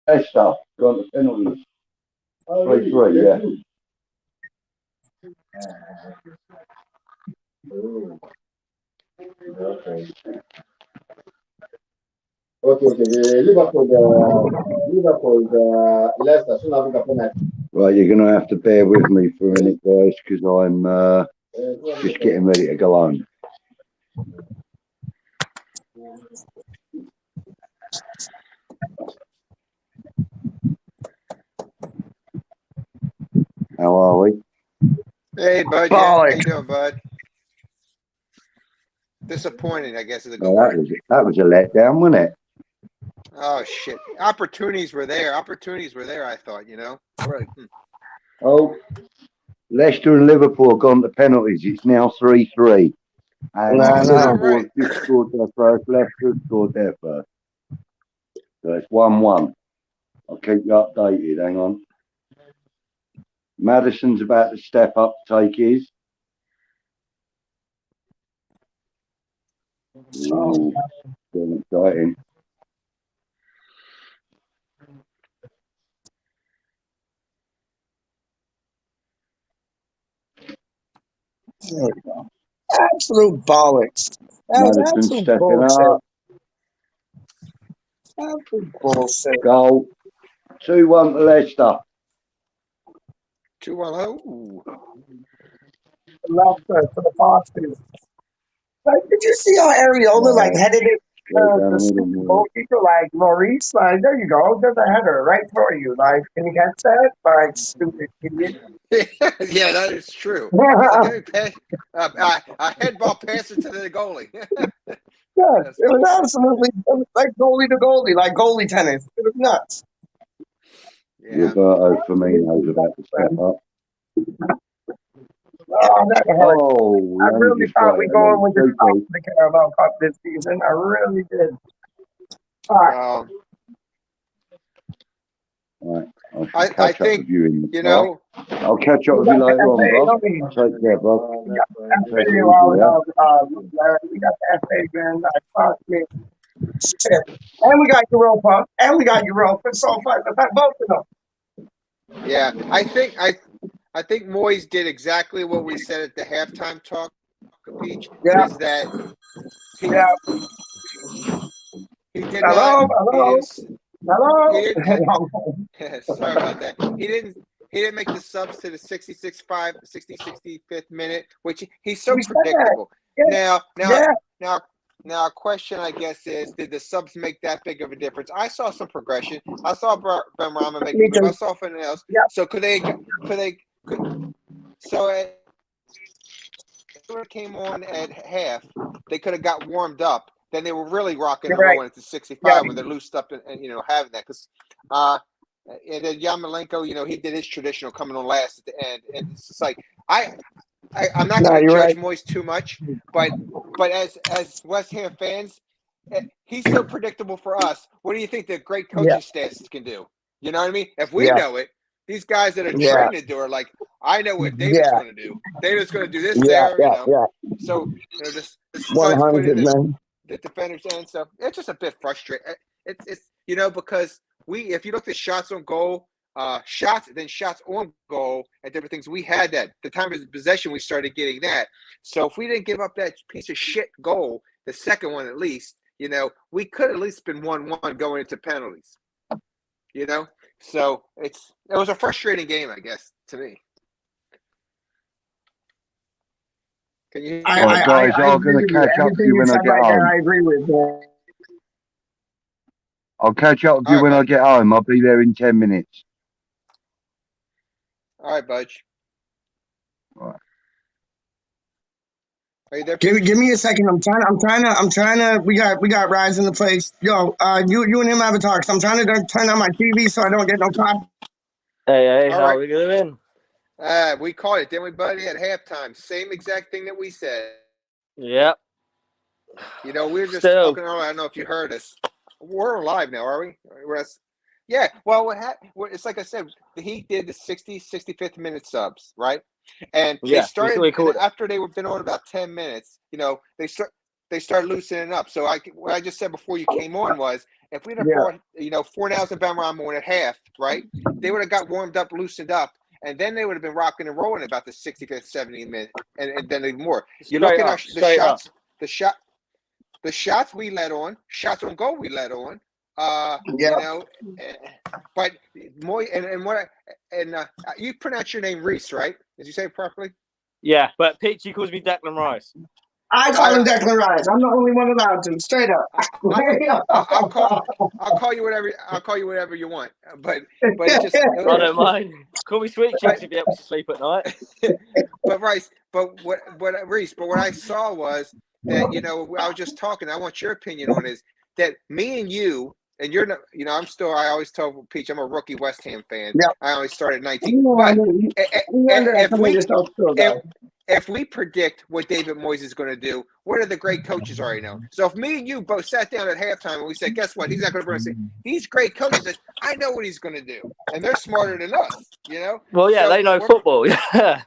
aFter got the penalties. 3-3, yeah. Okay. Liverpool, Leicester, soon have a penalty. Right, you're going to have to bear with me for a minute, guys, because I'm just getting ready to go home. How are we? Hey, bud. Yeah. How you doing, bud? Disappointing, I guess, is a good word. That was a letdown, wasn't it? Oh, shit. Opportunities were there, I thought, Really. Oh, Leicester and Liverpool have gone to penalties. It's now 3-3. And Liverpool just scored their first. Leicester scored their first. So it's 1-1. I'll keep you updated. Hang on. Maddison's about to step up to take his. Ooh, getting exciting. There we go. Absolute bollocks. That was Maddison absolute stepping bullshit. up. Absolute bullshit. Goal. 2-1 to Leicester. 2-1. Oh. Leicester for the Boston. Like, did you see how Areola headed it? The goalkeeper, like Maurice, like there you go, there's a header right for you. Like, can you catch that? Like, stupid idiot. Yeah, that is true. A head ball passes to the goalie. Yes, it was absolutely like goalie to goalie, like goalie tennis. It was nuts. Yeah. Roberto Firmino's about to step up. Oh, that hurt. Oh, I really thought we going with the South to the Carabao Cup this season. I really did. All right. I think, I'll catch up with you later on, bro. Take care, bro. We got the FA again. Shit. And we got Europa. So far, both of them. Yeah, I think Moyes did exactly what we said at the halftime talk, Peach. Yeah. Is that he did Hello. Sorry about that. He didn't make the subs to the 65th minute, which he's so predictable. Yeah. Now, a question I guess is, did the subs make that big of a difference? I saw some progression. I saw Benrahma make a move. I saw something else. Yeah. So so it came on at half, they could have got warmed up. Then they were really rocking and rolling into 65 when they're loosed up and having that. Because and then Yarmolenko, he did his traditional coming on last at the end. And it's just like, I'm not going to judge Moyes too much, but as West Ham fans, he's so predictable for us. What do you think the great coaching staff can do? You know what I mean? If we know it, these guys that are trained to do are like, I know what David's going to do. David's going to do this there. So this 100 man. The defenders and stuff. It's just a bit frustrating. It's because if you look at shots on goal, shots on goal and different things, we had that. The time of possession, we started getting that. So if we didn't give up that piece of shit goal, the second one at least, you know, we could at least been 1-1 going into penalties. You know, so it was a frustrating game, I guess, to me. Can you? All right, guys, I'm agree going to with you. catch up with Everything you you when I said get right there, home. I agree with. I'll catch up with All you right, when I buddy. get home. I'll be there in 10 minutes. All right, Budge. All right. Are you there? Give me a second. I'm trying to. We got Rise in the place. Yo, you and him have a talk. So I'm trying to turn on my TV so I don't get no cop. Hey, All how right. are we doing? We caught it, didn't we, buddy? At halftime, same exact thing that we said. Yep. You know, we were just Still. talking earlier. I don't know if you heard us. We're live now, are we? Yeah. Well, it's like I said, the Heat did the 65th minute subs, right? And Yeah, they started we called it. after they were been on about 10 minutes. You know, they started loosening up. So what I just said before you came on was, if we'd have brought 4,000 Bamaram on at half, right? They would have got warmed up, loosened up, and then they would have been rocking and rolling about the 65th, 70th minute, and then even more. You look at the shots we let on, shots on goal we let on. You know, but Moy and you pronounce your name Reese, right? Did you say it properly? Yeah, but Peachy calls me Declan Rice. I call him Declan Rice. I'm the only one allowed to. Straight up. I'll call you whatever. I'll call you whatever you want. But it just. I don't mind. Call me Sweet Cheeks if you help me to sleep at night. But Rice, Reese, but what I saw was that, you know, I was just talking. I want your opinion on is that me and you. And you're not, you know, I always tell Peach, I'm a rookie West Ham fan. Yeah. I only started at 19. But if we predict what David Moyes is going to do, what are the great coaches already know? So if me and you both sat down at halftime and we said, guess what? He's not going to bring us in. These great coaches, I know what he's going to do. And they're smarter than us, you know? Well, yeah, so they know football. Yeah.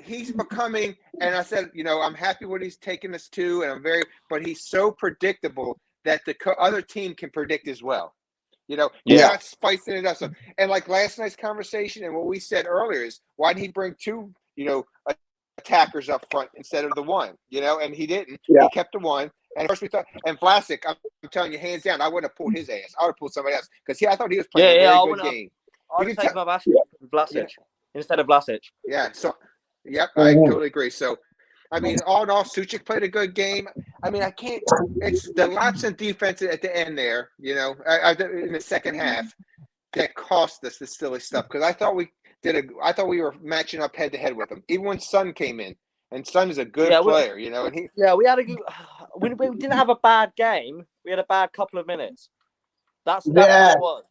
He's becoming, and I said, you know, I'm happy what he's taken us to, and but he's so predictable that the other team can predict as well. You know, he's not spicing it up. So, and like last night's conversation and what we said earlier is, why did he bring two, you know, attackers up front instead of the one? You know, and he didn't. Yeah. He kept the one. And of course we thought, and Vlasic, I'm telling you, hands down, I wouldn't have pulled his ass. I would have pulled somebody else because I thought he was playing a very good game. I would take my basket from Vlasic instead of Vlasic. Yeah. So, yep, I totally agree. So, I mean, all in all, Suchik played a good game. I mean, it's the lapse in defense at the end there, you know, in the second half that cost us this silly stuff. Because I thought we were matching up head to head with them, even when Son came in. And Son is a good player, you know. And we had we didn't have a bad game. We had a bad couple of minutes. That's what it was.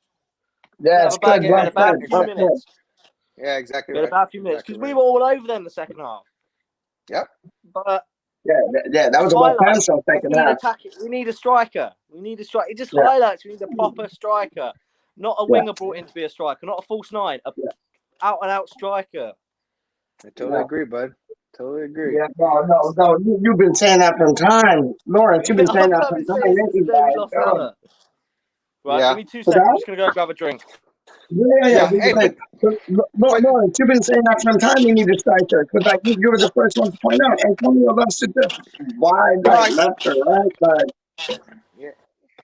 Yeah, it's good. We had a bad few minutes. Yeah, exactly. We had a bad few minutes because we were all over them the second half. Yep. But that was a potential second half. We need a striker. It just highlights we need a proper striker, not a winger brought in to be a striker, not a false nine, out and out striker. I totally agree, bud. Totally agree. Yeah, no. You've been saying that from time, Lawrence. You've been saying that from time. Right, give me 2 seconds. I'm just gonna go grab a drink. Yeah. Lawrence, you've been saying that from time. You need a striker because like you were the first one to point out. Antonio loves to just wide left or right, but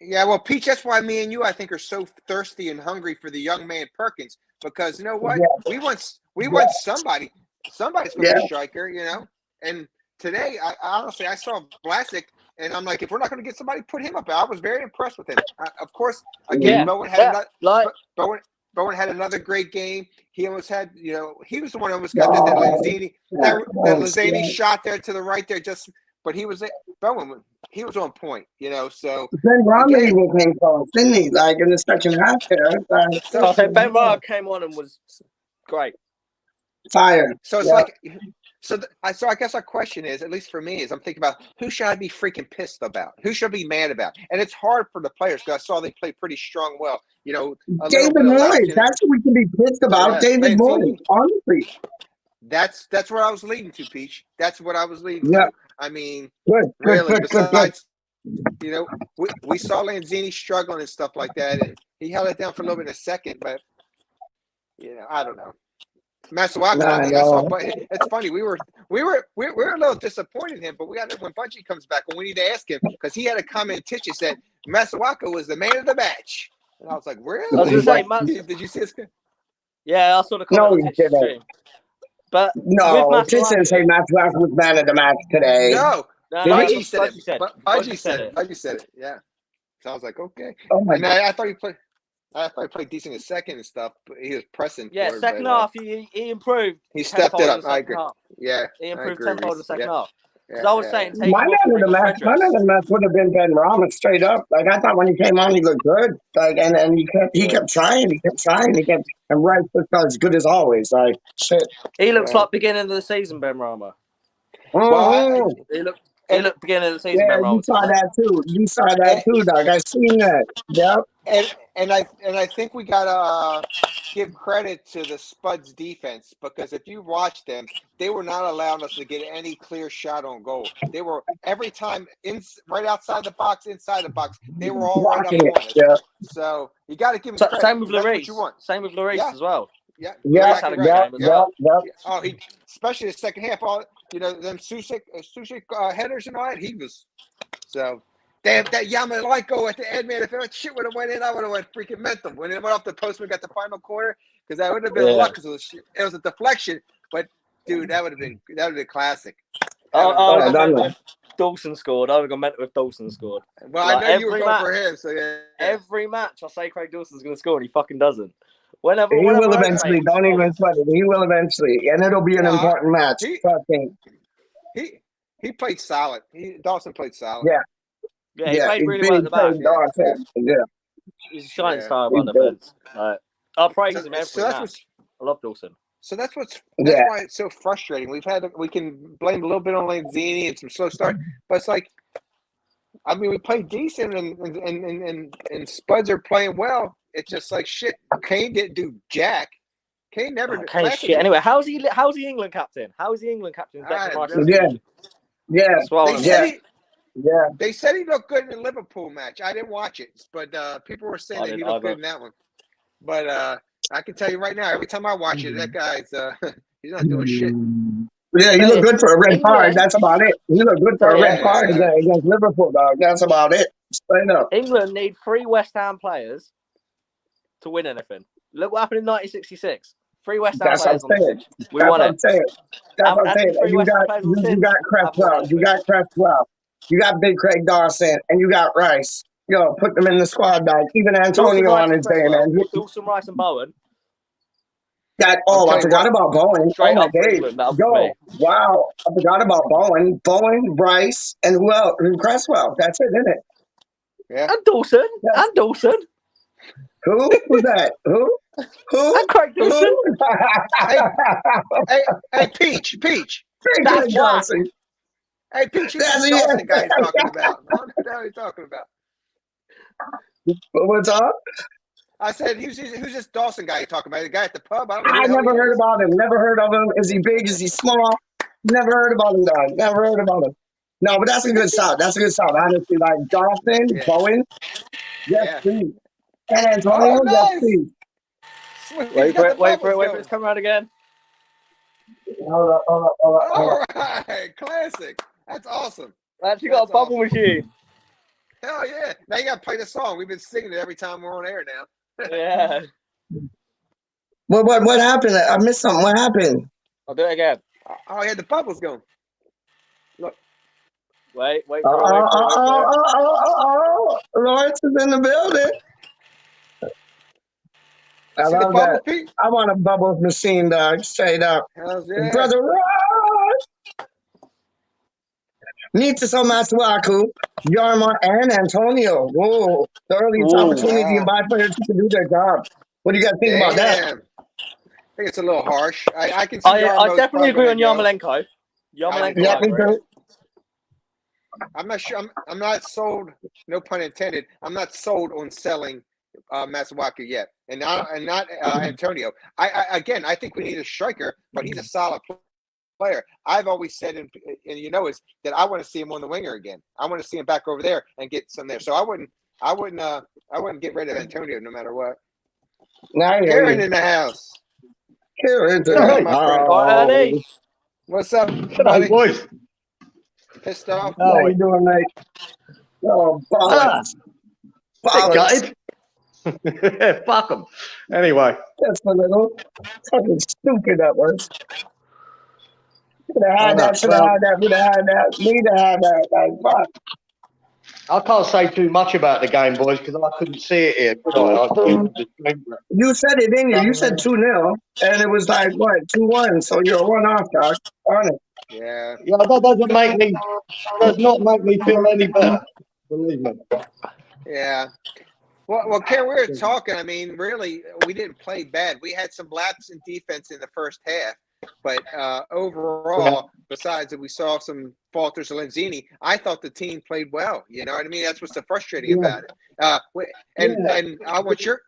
yeah. Well, Peach, that's why me and you, I think, are so thirsty and hungry for the young man Perkins because you know what? We want somebody. Somebody's going to be a striker, you know. And today, I honestly saw Vlasic, and I'm like, if we're not going to get somebody, put him up. I was very impressed with him. Of course, again, Bowen had another great game. He almost had, you know, he was the one who almost got that Lanzini shot there to the right there. But he was Bowen. He was on point, you know. So Ben Romney even came close, didn't he? Like in the second half there. Ben Romney came on and was great. Fire. So it's like, so I guess our question is, at least for me, is I'm thinking about who should I be freaking pissed about? Who should I be mad about? And it's hard for the players because I saw they play pretty strong. Well, you know, David Moyes. That's what we can be pissed about. David Moyes. Honestly, that's where I was leading to, Peach. That's what I was leading to. I mean, really. Besides, you know, we saw Lanzini struggling and stuff like that, and he held it down for a little bit in a second, but you know, I don't know. Masuaka's Nah, on there. I saw, no. but it's funny. We were a little disappointed in him, but we got when Bungie comes back, and we need to ask him because he had a comment. Titch said Masuaka was the man of the match, and I was like, really? I was gonna say, Mas- Did you see his? yeah, I saw the No, comment on he Titch's didn't. stream. But with No, Tish didn't say Masuaku, Masuaku was man of the match today. No, no, Did he? Budgie said Budgie it. said But Budgie Budgie said said it. it. Budgie said it. Yeah. So I was like, okay. Oh my And I thought he played. I thought he played decent in second and stuff, but he was pressing. Yeah, for it, second but, half he improved. he stepped tenfold it in up. the I second agree. half. Yeah, He I improved agree. tenfold in the second Yeah, half. Because yeah, I was yeah, saying, take My him off and man of bring the in match, my man Friedrichs. of the match would have been Ben Rama straight up. Like I thought when he came on, he looked good. Like and he kept trying, and Rice was as good as always. Like shit. He looks yeah. like beginning of the season, Ben Rama. Well, He and looked beginning of the season, Yeah, Ben you Rama to saw me. that too. You saw that and, too, dog. I seen that. Yep. I think we gotta give credit to the Spuds defense because if you watch them, they were not allowing us to get any clear shot on goal. They were every time right outside the box, inside the box. They were all right up Blocking it. on us. Yeah. So you got to give them So, credit. same with That's what you Lloris. want. Same with Lloris Yeah. as well. Yeah, Yeah. Lloris had exactly a right. good game as well. Yep. Oh, he especially the second half. All them Susik headers and all that. He was so. Damn, that Yamalenko at the end, man. If that shit would have went in, I would have went freaking mental. When it went off the post, we got the final quarter because that would have been luck because it was a deflection. But dude, that would have been classic. I would have gone mental done if Dawson scored. I would have gone mental if Dawson scored. Well, Like, I know you were every going match, for him, so yeah. Every match, I say Craig Dawson's going to score, and he fucking doesn't. Whenever He will I play eventually. him, Don't he even scores. sweat it. He will eventually, and it'll be an No, important match. Trust me. He played solid. Dawson played solid. Yeah. Yeah, he played he's really well at the back. big Dawson. Yeah. He's a shining Yeah. star He's on the big. defense. I'll praise him So every that's match. I love Dawson. So that's why Yeah. it's so frustrating. We can blame a little bit on Lanzini and some slow start, but it's like, I mean, we played decent and Spuds are playing well. It's just like shit. Kane didn't do jack. Kane never did. Okay, shit. Anyway, how's he England captain? How is he England captain? Yeah. That's what I want to know. Yeah. They said he looked good in the Liverpool match. I didn't watch it, but people were saying that he looked good in that one. But I can tell you right now, every time I watch it, that guy's he's not doing shit. Yeah, he looked good for a red card. That's about it. He looked good for a red card yeah. against Liverpool, dog. That's about it. Straight up. England need 3 West Ham players to win anything. Look what happened in 1966. 3 West Ham players on the pitch. We won it. That's what I'm saying. You got Cresswell. You got Cresswell. You got Big Craig Dawson, and you got Rice. Yo, put them in the squad, dog. Even Antonio on his day, man. Dawson, Rice, and Bowen. I forgot about Bowen. Straight my up for days. England. That was Yo, me. wow. I forgot about Bowen. Bowen, Rice, and who else? And Cresswell. That's it, isn't it? Yeah. And Dawson. Yeah. And Dawson. Who was that? Who? And Craig Dawson. Hey, Peach. That's whack. Hey, Peach, who's this Dawson guy he's talking about? What the hell are you talking about? What's up? I said, who's this Dawson guy you talking about? The guy at the pub? I don't know. I never heard about him. Never heard of him. Is he big? Is he small? Never heard about him, dog. Never heard about him. No, but that's a good shout. Honestly, like Dawson, Bowen. Yes, please. And Antonio, yes, please. Wait for it to come around again. Hold up. All right, classic. That's awesome. You got a bubble machine. Hell yeah. Now you got to play the song. We've been singing it every time we're on air now. Yeah. What happened? I missed something. What happened? I'll do it again. Oh, yeah, the bubbles going. Look. Wait for it. Lawrence is in the building. I love that. Pete? I want a bubbles machine, dog. Straight up. Hells yeah. Brother Rod! Need to so Masuaku, Yarma, and Antonio. Whoa. The earliest opportunity to buy players who can do their job. What do you guys think about that? I think it's a little harsh. I can see I definitely agree on Yarmolenko. Yeah, me too. I'm not sure. I'm not sold. No pun intended. I'm not sold on selling Masuaku yet, and not Antonio. I think we need a striker, but he's a solid player. I've always said, and is that I want to see him on the winger again. I want to see him back over there and get some there. So I wouldn't get rid of Antonio no matter what. Now Karen in the house. Here it Good night, is. my friend. All right, Ernie. What's up, Hello, buddy? boys. Pissed off? How you doing, mate? Oh, bollocks. Bit Bollocks. gutted. Fuck them. Anyway, Just a little. Fucking stupid that was. Should have had that, should have well, had that, would have had that, need to have that. Like, fuck. I can't say too much about the game, boys, because I couldn't see it here. You said it in you. You said 2-0, and it was like, what, 2-1. So you're a one-off, dog. On it. Yeah. Yeah, that does not make me feel any better. Believe me. Yeah. Well, Ken, we were talking. I mean, really, we didn't play bad. We had some laps in defense in the first half, but overall, besides that, we saw some falters of Lenzini. I thought the team played well. You know what I mean? That's what's so frustrating about it. And I want your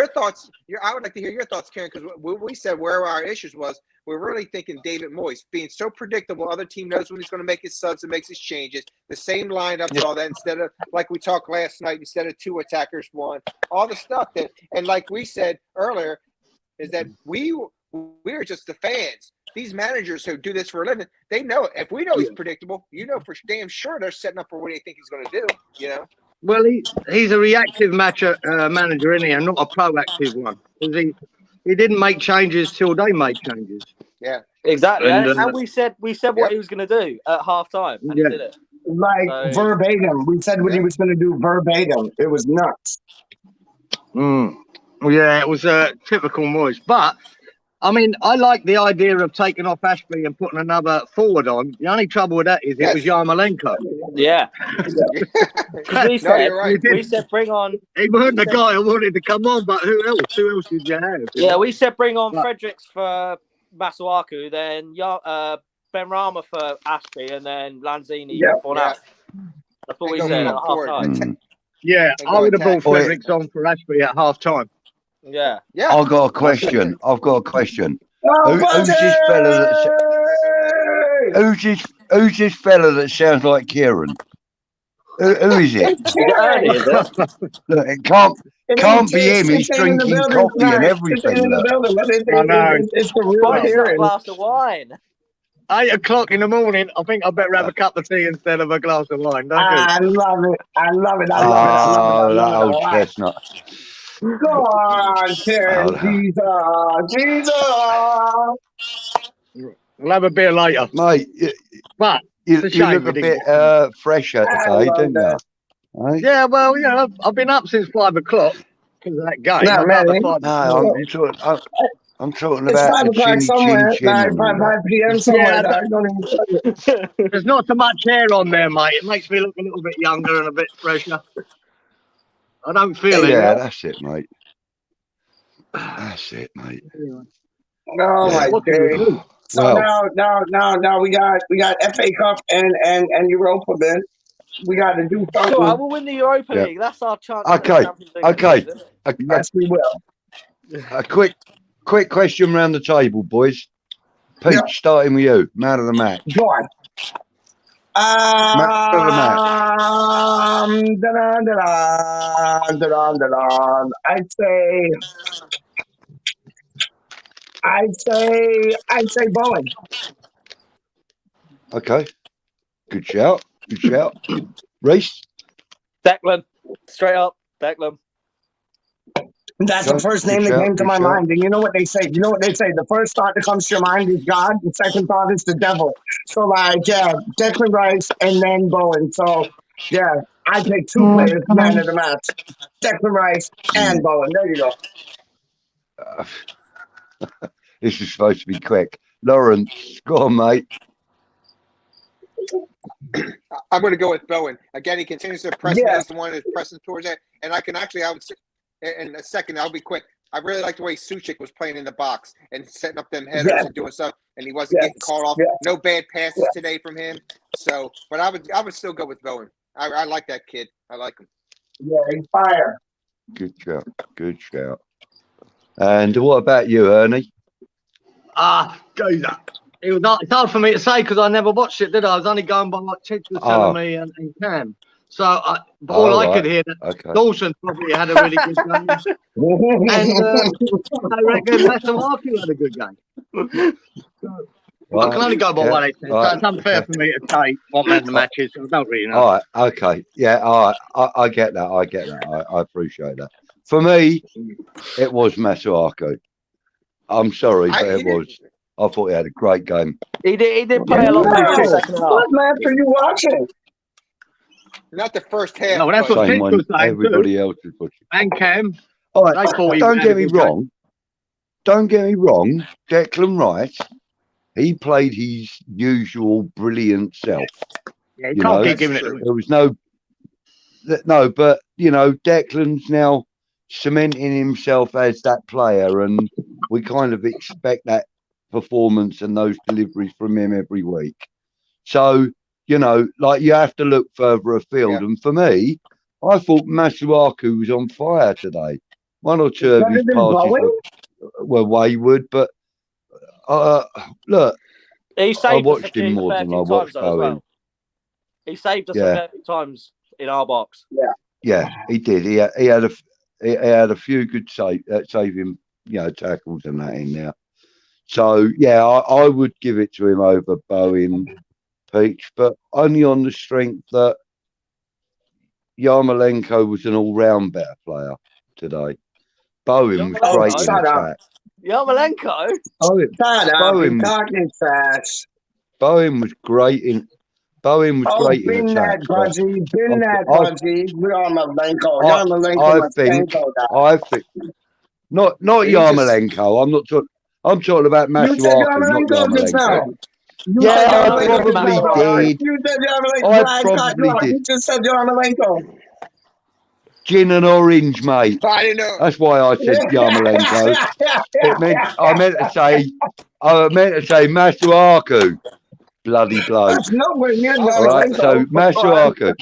thoughts. I would like to hear your thoughts, Karen, because we said where our issues was. We're really thinking David Moyes being so predictable. Other team knows when he's going to make his subs and makes his changes. The same lineups, all that, instead of like we talked last night, instead of 2 attackers, 1, all the stuff that, and like we said earlier, is that we're just the fans. These managers who do this for a living, they know it. If we know he's predictable, you know for damn sure they're setting up for what they think he's going to do. You know. Well, he's a reactive manager, isn't he, and not a proactive one. He didn't make changes till they made changes. Yeah, exactly. And, And we said what he was going to do at half time, and he did it. Like verbatim. We said what he was going to do verbatim. It was nuts. Yeah, it was typical Moyes. But, I mean, I like the idea of taking off Ashby and putting another forward on. The only trouble with that is it was Yarmolenko. Yeah. Because we said, right. we said bring on... He wasn't the guy who wanted to come on, but who else? Who else did you have? Yeah, we said bring on Fredericks for Masuaku, then Ben Rama for Ashby, and then Lanzini for now. That's what we said at half time. Yeah, I would have brought Fredericks on for Ashby at half time. Yeah. I've got a question. Oh, Who's this fella that sounds like Kieran? Who is it? Look, it can't be him. He's drinking coffee and everything. It's the real Kieran. A glass of wine. 8 o'clock in the morning. I think I better have a cup of tea instead of a glass of wine. Don't you? I love it. That old chestnut. Go on, Kieran. Jesus. We'll have a beer later, mate. But you look a bit fresher today, don't you? Right? Yeah, well, I've been up since 5 o'clock because of that game. I'm talking it's about 5 o'clock somewhere. 5 p.m. somewhere. There's not so much hair on there, mate. It makes me look a little bit younger and a bit fresher. I don't feel it. Yeah, that's it, mate. That's it, mate. Oh my God. So now we got FA Cup and Europa, man. We got to do something. So I will win the Europa League. That's our chance. Okay. Yes, we will. A quick question around the table, boys. Pete, starting with you. Man of the match. Go on. I'd say Bowen. Okay. Good shout. Reece? Declan. Straight up. Declan. That's the first name that came to my mind. And you know what they say? The first thought that comes to your mind is God. The second thought is the devil. So, Declan Rice and then Bowen. So, I pick 2 players, man of the match. Declan Rice and Bowen. There you go. This is supposed to be quick. Lawrence, go on, mate. I'm going to go with Bowen. Again, he continues to press. He's the one that's pressing towards it. And I would say, in a second, I'll be quick. I really like the way Suchik was playing in the box and setting up them headers and doing stuff, and he wasn't getting caught off. No bad passes today from him. So, but I would still go with Bowen. I like that kid. I like him. Yeah, he's fire. Good shout. And what about you, Ernie? It's hard for me to say because I never watched it, did I? I was only going by what Chich was telling me and Cam. So all I could hear that Dawson probably had a really good game. And I reckon Masuaku had a good game. I can only go by what I said. So it's unfair for me to say what man the match is. So I don't really know. All right. Okay. Yeah. All right. I get that. I get that. I appreciate that. For me, it was Masuaku. I'm sorry, but it was. I thought he had a great game. He did play a lot better in the second half. What match are you watching? Not the first half. No, that's what Same one everybody else is watching. And Cam. All right. Don't get me wrong. Don't get me wrong. Declan Rice. He played his usual brilliant self. Yeah, you can't keep giving it. There was no, but you know, Declan's now cementing himself as that player, and we kind of expect that performance and those deliveries from him every week. So, you know, like you have to look further afield. Yeah. And for me, I thought Masuaku was on fire today. One or two of his passes were wayward, but look, he saved I watched him more than I watched Bowen. Well. He saved us a few times in our box. Yeah, he did. He had a few good saving, you know, tackles and that in there. So yeah, I would give it to him over Bowen, Peach, but only on the strength that Yarmolenko was an all-round better player today. Bowen was great in attack. Yarmolenko? Bowen talking fast. Bowen was great in. Bowen was great in attack. Been that Budgie. Yarmolenko. I think not Yarmolenko. I'm not talking. I'm talking about Masuaku, not Yarmolenko. Yeah, I probably did. You said Yarmolenko. You just said Yarmolenko. Gin and orange, mate. I didn't know. That's why I said Yarmolenko. I meant to say Masuaku. Bloody bloke. That's nowhere near right, so Masuaku.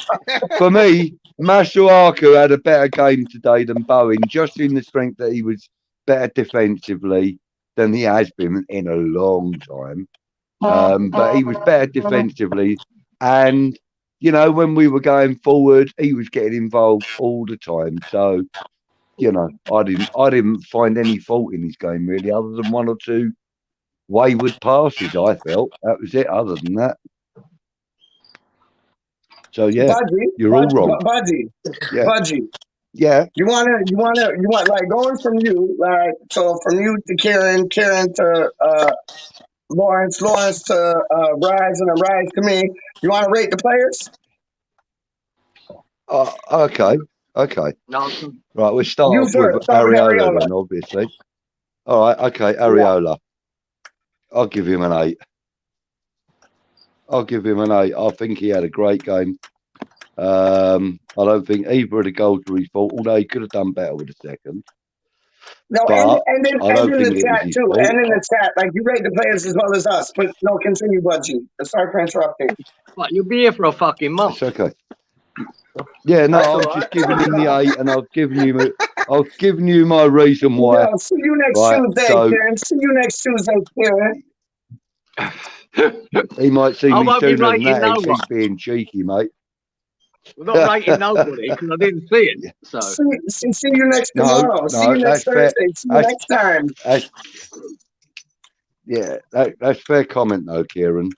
For me, Masuaku had a better game today than Bowen, just in the strength that he was better defensively than he has been in a long time. But he was better defensively, and you know, when we were going forward, he was getting involved all the time. So, you know, I didn't find any fault in his game really, other than one or two wayward passes. I felt that was it. Other than that, so yeah, you're all wrong. Budgie. Yeah. You want like going from you, like so from you to Karen to Lawrence to Rise and Rise to me. You want to rate the players? Okay. No. Right, we'll start off with Areola then, obviously. All right, okay, Areola. I'll give him an 8. I think he had a great game. I don't think either of the goals were his fault, although he could have done better with the second. No, and in the chat too, and in the chat, like you rate the players as well as us, but no, continue, Budgie. Sorry for interrupting. What, you'll be here for a fucking month. It's okay. Yeah, no, I've just given him the 8, and I've given you my reason why. Yeah, see you next Tuesday, Karen. See you next Tuesday, Karen. He might see me sooner than that. He's being cheeky, mate. We're not rating nobody because I didn't see it. So see you next tomorrow. See you next Thursday. See you next time. That's fair comment though, Kieran.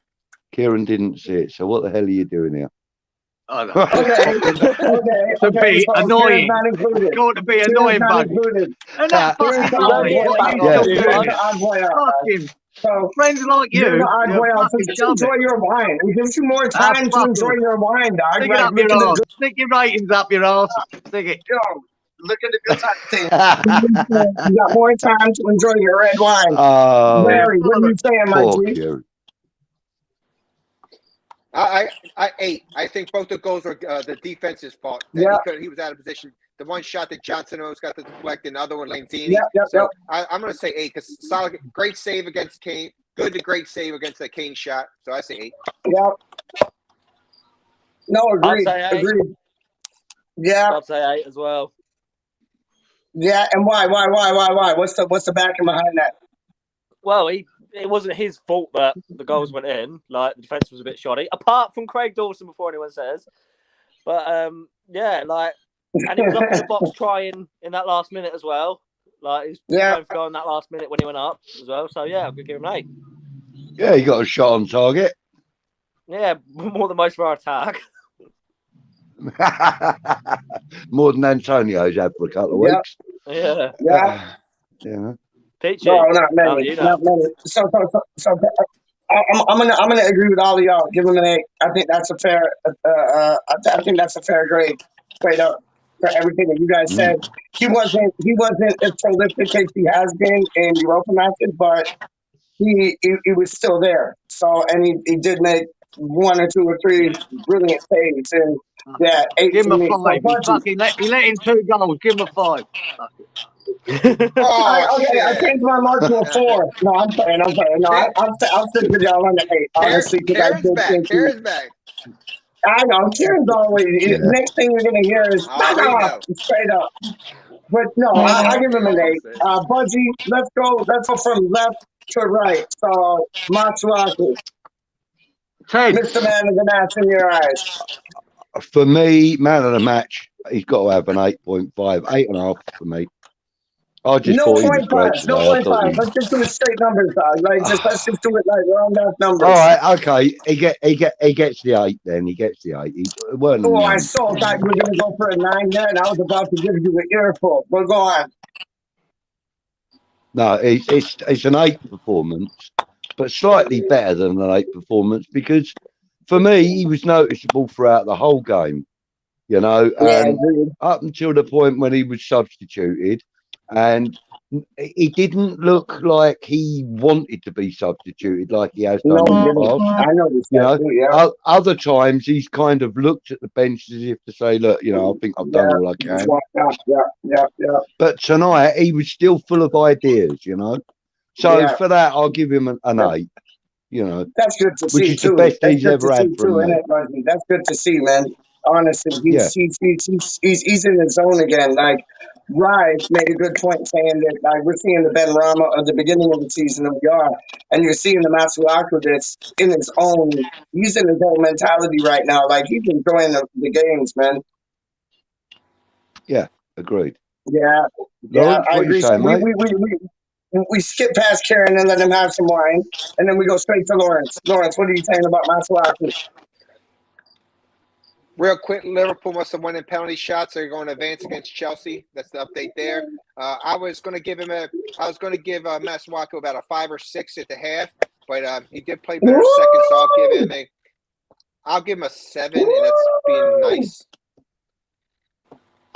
Kieran didn't see it. So what the hell are you doing here? Oh, no. To be annoying. It's going to be annoying, buddy. And that's fucking so friends like you, just enjoy your wine. It gives you more time to enjoy your wine, dog. Stick it up your arse. Stick your ratings up your arse. Stick it. Yo, look at the good time. You got more time to enjoy your red wine. Larry, what are you saying, my G? I 8. I think both the goals were the defense's fault. Yeah, he was out of position. The one shot that Johnson got the deflect, and the other one Lanzini. Yep. I'm going to say 8 because solid, great save against Kane. Good to great save against that Kane shot. So I say 8. Yep. No, agreed. Yeah. I'll say 8 as well. Yeah, and why? What's the backing behind that? Well, it wasn't his fault that the goals went in. Like the defense was a bit shoddy, apart from Craig Dawson. Before anyone says. But yeah, like, and he was up in the box trying in that last minute as well. Like, he was going for goal in that last minute when he went up as well. So yeah, I'm gonna give him an 8. Yeah, he got a shot on target. Yeah, more than most of our attack. More than Antonio's had for a couple of weeks. Yeah. Yeah. Peachy. No, not many. Not many. So I'm gonna agree with all of y'all. Give him an 8. I think that's a fair. I think that's a fair grade, straight up, for everything that you guys said. He wasn't as prolific as he has been in Europa matches, but he was still there. So, and he did make 1 or 2 or 3 brilliant saves, and yeah, 8 Give him a to 5. so He let in 2 goals. Give him a 5. Oh, okay, I changed my mark to a 4. No, I'm playing. No, I'll stick with y'all on the 8, honestly, because I Karen's did back. think Karen's back. I know, Karen's always, next thing you're going to hear is, Oh, we know. straight up. But no, I give him an 8. Budgie, let's go from left to right. So, Matsuaki, Mr. Man of the Match in your eyes. For me, man of the match, he's got to have an 8.5, 8.5 for me. I just thought he was great today. No 0.5. Let's just do it straight numbers, dog. Like, let's just do it like round off numbers. All right, okay. He gets the 8 then. He gets the 8. I so thought you were going to go for a 9 there, and I was about to give you an earful. But go on. No, it's an 8 performance, but slightly better than an 8 performance because for me, he was noticeable throughout the whole game, and up until the point when he was substituted, and he didn't look like he wanted to be substituted like he has done in the past. I know. Other times he's kind of looked at the bench as if to say, look, I think I've done all I can. Yeah. But tonight he was still full of ideas, So for that, I'll give him an 8. That's good to see, which is the best he's ever had from me. That's good to see, man. Honestly, he's in his zone again. Like, Rise made a good point saying that, like, we're seeing the Ben Rama of the beginning of the season of VR, and you're seeing the Matsuaku that's in his own. He's in his own mentality right now. Like, he's enjoying the games, man. Yeah, agreed. Yeah, Lawrence, I agree. Saying, mate? We skip past Karen and let him have some wine, and then we go straight to Lawrence. Lawrence, what are you saying about Matsuaku? Real quick, Liverpool must have won in penalty shots. They're going to advance against Chelsea. That's the update there. I was going to give Matsuaku about a 5 or 6 at the half, but he did play better second, so I'll give him a 7, and that's being nice.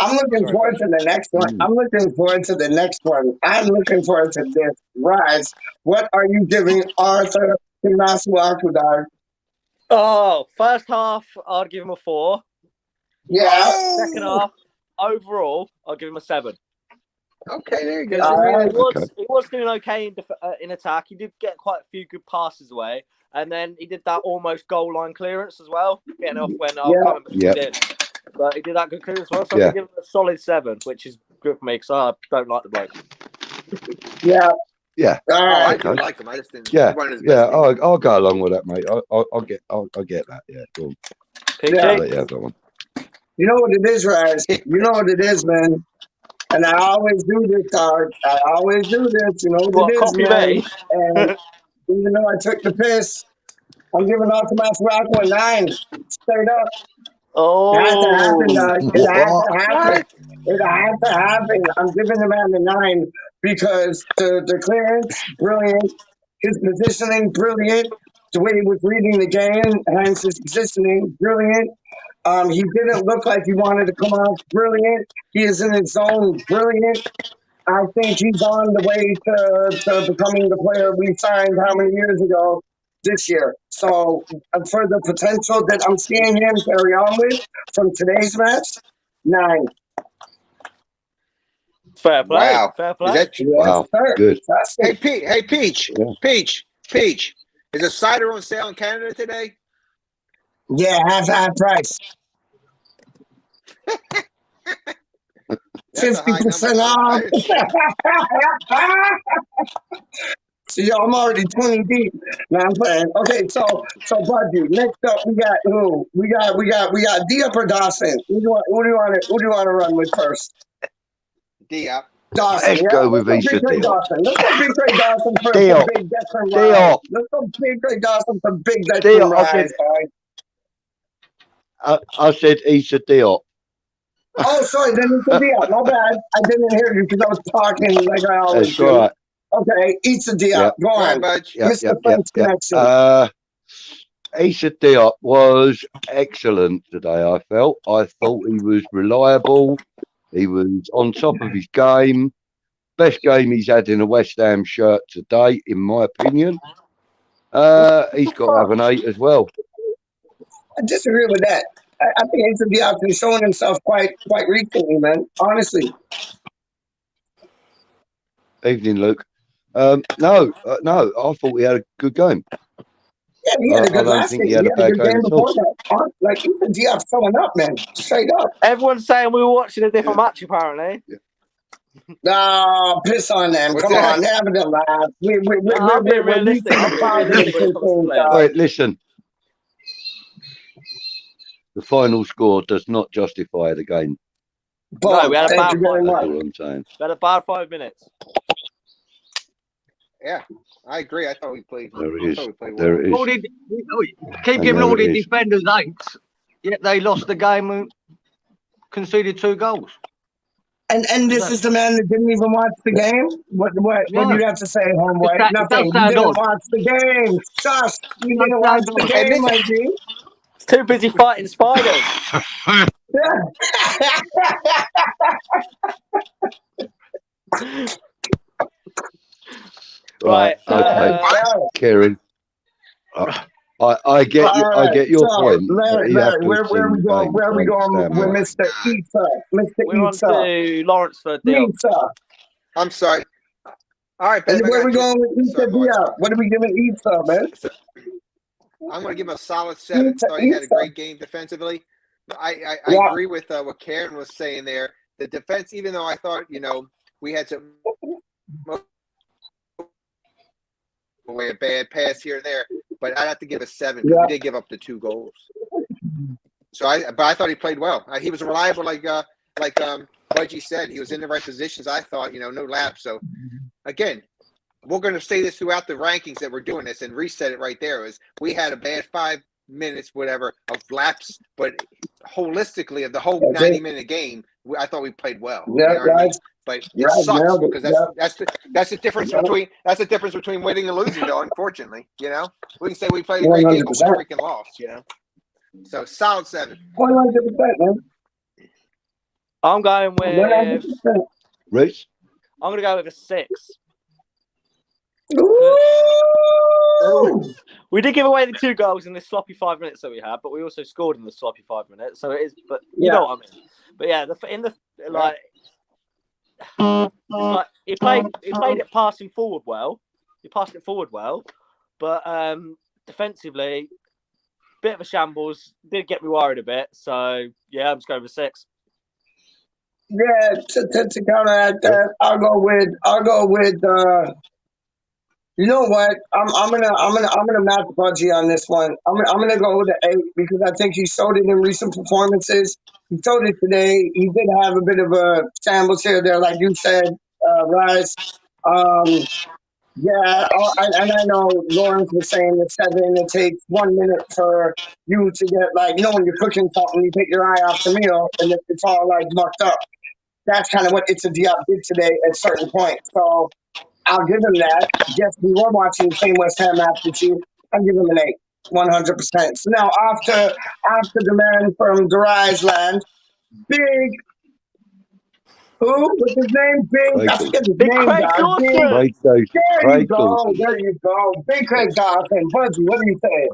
I'm looking forward to the next one. I'm looking forward to this. Rise, what are you giving Arthur to Matsuaku, dog? Oh, first half, I'd give him a 4. Yeah. Second half, overall, I'll give him a 7. Okay, there you go. He was doing okay in attack. He did get quite a few good passes away, and then he did that almost goal line clearance as well, getting off when I can't remember who did. But he did that good clearance as well, so I'm going to give him a solid 7, which is good for me because I don't like the bloke. Yeah. I do like him. I just didn't. I'll go along with that, mate. I'll get that. Yeah, cool. That one. You know what it is, Rise? You know what it is, man. And I always do this, dog. I always do this. You know what it is, man. And even though I took the piss, I'm giving Arthur Matsuaku a 9. Straight up. Oh, it had to happen, dog. It had to happen. I'm giving the man a 9 because the clearance, brilliant. His positioning, brilliant. The way he was reading the game, hence his positioning, brilliant. He didn't look like he wanted to come off, brilliant. He is in his zone, brilliant. I think he's on the way to becoming the player we signed how many years ago? This year. So for the potential that I'm seeing him carry on with from today's match, 9. Fair play. Wow. Fair play. Wow. Good. Hey, Peach. Peach. Is a cider on sale in Canada today? Yeah, half price. 50% off. See, I'm already 20 deep. Now I'm playing. Okay, so Budgie. Next up, we got who? We got D-Up or Dawson. Who do you want to run with first? D-Up. Dawson, Let's yeah. go with Let's go Issa Big Trey Diop. Dawson. Let's go Big Trey Dawson for Diop. Big Declan Rise. Diop. Let's go Big Trey Dawson for Big Declan Diop. Rise, guys. I said Issa Diop. Oh, sorry, then Issa Diop. My bad. I didn't hear you because I was talking like I always That's do. right. Okay, Issa Diop. Yep. Go on, Budge. Mr. French Connection. Issa Diop was excellent today, I felt. I thought he was reliable. He was on top of his game. Best game he's had in a West Ham shirt today, in my opinion. He's got to have an 8 as well. I disagree with that. I think Issa Diop has shown himself quite recently, man. Honestly. Evening, Luke. No, I thought he had a good game. Yeah, he had a good last game. He had a bad game before that. Like, Issa Diop's showing up, man. Straight up. Everyone's saying we were watching a different match, apparently. Yeah. No, piss on them. Come on, have a laugh. I'm being realistic. Wait, listen. The final score does not justify the game. No, we had a bad 5 minutes. That's all I'm saying. We had a bad 5 minutes. Yeah, I agree. I thought we played. There it is. There it is. Keep giving all the defenders 8s, yet they lost the game and conceded 2 goals. And this is the man that didn't even watch the game? What do you have to say, homeboy? Nothing. You didn't watch the game. Josh, you didn't watch the game, my G. Too busy fighting spiders. Right. Okay. Kieran. I get your point. Larry, where are we going? Where are we going with Mr. Issa? We're on to Lawrenceford deal. I'm sorry. All right, Ben. Where are we going with Issa Diop? What are we giving Issa, man? I'm going to give him a solid 7. Thought he had a great game defensively. I agree with what Karen was saying there. The defense, even though I thought, we had some a bad pass here and there, but I'd have to give a 7 because we did give up the 2 goals. So I thought he played well. He was reliable, like Budgie said. He was in the right positions. I thought, no lapse. So again, we're going to say this throughout the rankings that we're doing this and reset it right there. Is we had a bad 5 minutes, whatever, of lapse, but holistically of the whole 90-minute game, I thought we played well. But it sucks because that's the difference between winning and losing, though. Unfortunately, we can say we played a great game, but we freaking lost. So solid 7. 100%, man. I'm going with. Rich? I'm going to go with a 6. We did give away the 2 goals in the sloppy 5 minutes that we had, but we also scored in the sloppy 5 minutes. So it is, but you know what I mean. But yeah, he played it passing forward well. He passed it forward well, but defensively, bit of a shambles. Did get me worried a bit. So yeah, I'm just going with 6. Yeah, to counteract that, I'll go with. You know what? I'm gonna match Budgie on this one. I'm gonna go with an 8 because I think he showed it in recent performances. He showed it today. He did have a bit of a shambles here there, like you said, Rise. Yeah, and I know Lawrence was saying the 7. It takes 1 minute for you to get when you're cooking something, you take your eye off the meal and it's all mucked up. That's kind of what Issa Diop did today at certain points. So I'll give him that. Yes, we were watching the same West Ham aptitude. I'll give him an 8, 100%. So now after the man from Garage Land, Big. What's his name? Big. I forget his name. Craig Dawson. There you go. There you go. Big Craig Dawson. Budgie, what do you say?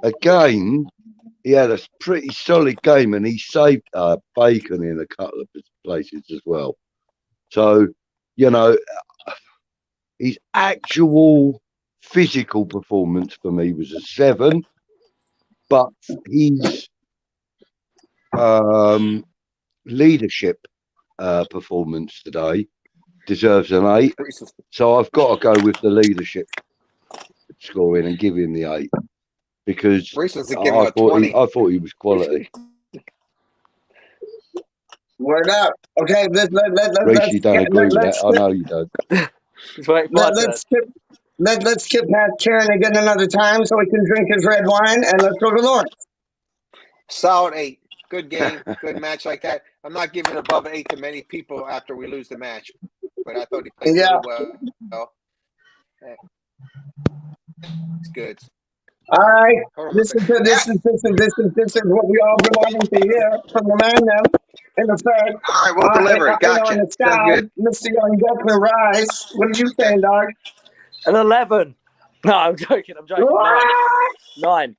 Again, he had a pretty solid game, and he saved Bacon in a couple of places as well. So, his actual physical performance for me was a 7, but his leadership performance today deserves an 8. So I've got to go with the leadership scoring and give him the 8 because I thought he was quality. Word up. Okay, let's you don't agree with that. I know you don't. Let's skip past Karen again another time so he can drink his red wine and let's go to Lawrence. Solid 8. Good game, good match like that. I'm not giving above 8 to many people after we lose the match, but I thought he played really well. It's good. All right, this is what we all been wanting to hear from the man now. In effect, all right, we'll deliver it. Gotcha. On the sky, Mr. Young Declan Rice. What are you saying, dog? An 11. No, I'm joking. 9.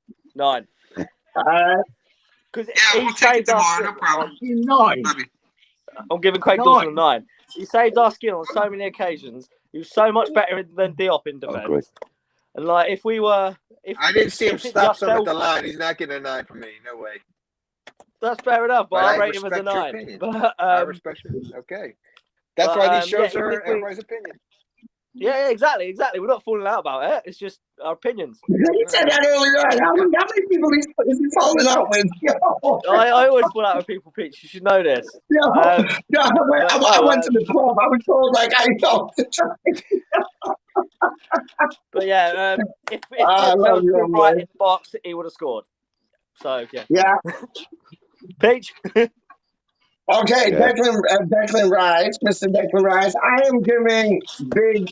Because he saved our skin. No problem. 9. I'm giving Craig Dawson a 9. He saved our skin on so many occasions. He was so much better than Diop in defence. And like, if I didn't see him stop some at the line, he's not getting a 9 from me. No way. That's fair enough, but I rate him as a 9. But, I respect it. Okay. That's why these shows are everybody's opinion. Yeah, exactly. We're not falling out about it. It's just our opinions. You said that earlier on. How many people is he falling out with? I always fall out with people, Peach. You should know this. I went to the club. I was told, like, I know. But yeah, if Phil was right in the box, he would have scored. So, yeah. Peach. Okay, Declan Rice, Mr. Declan Rice. I am giving big,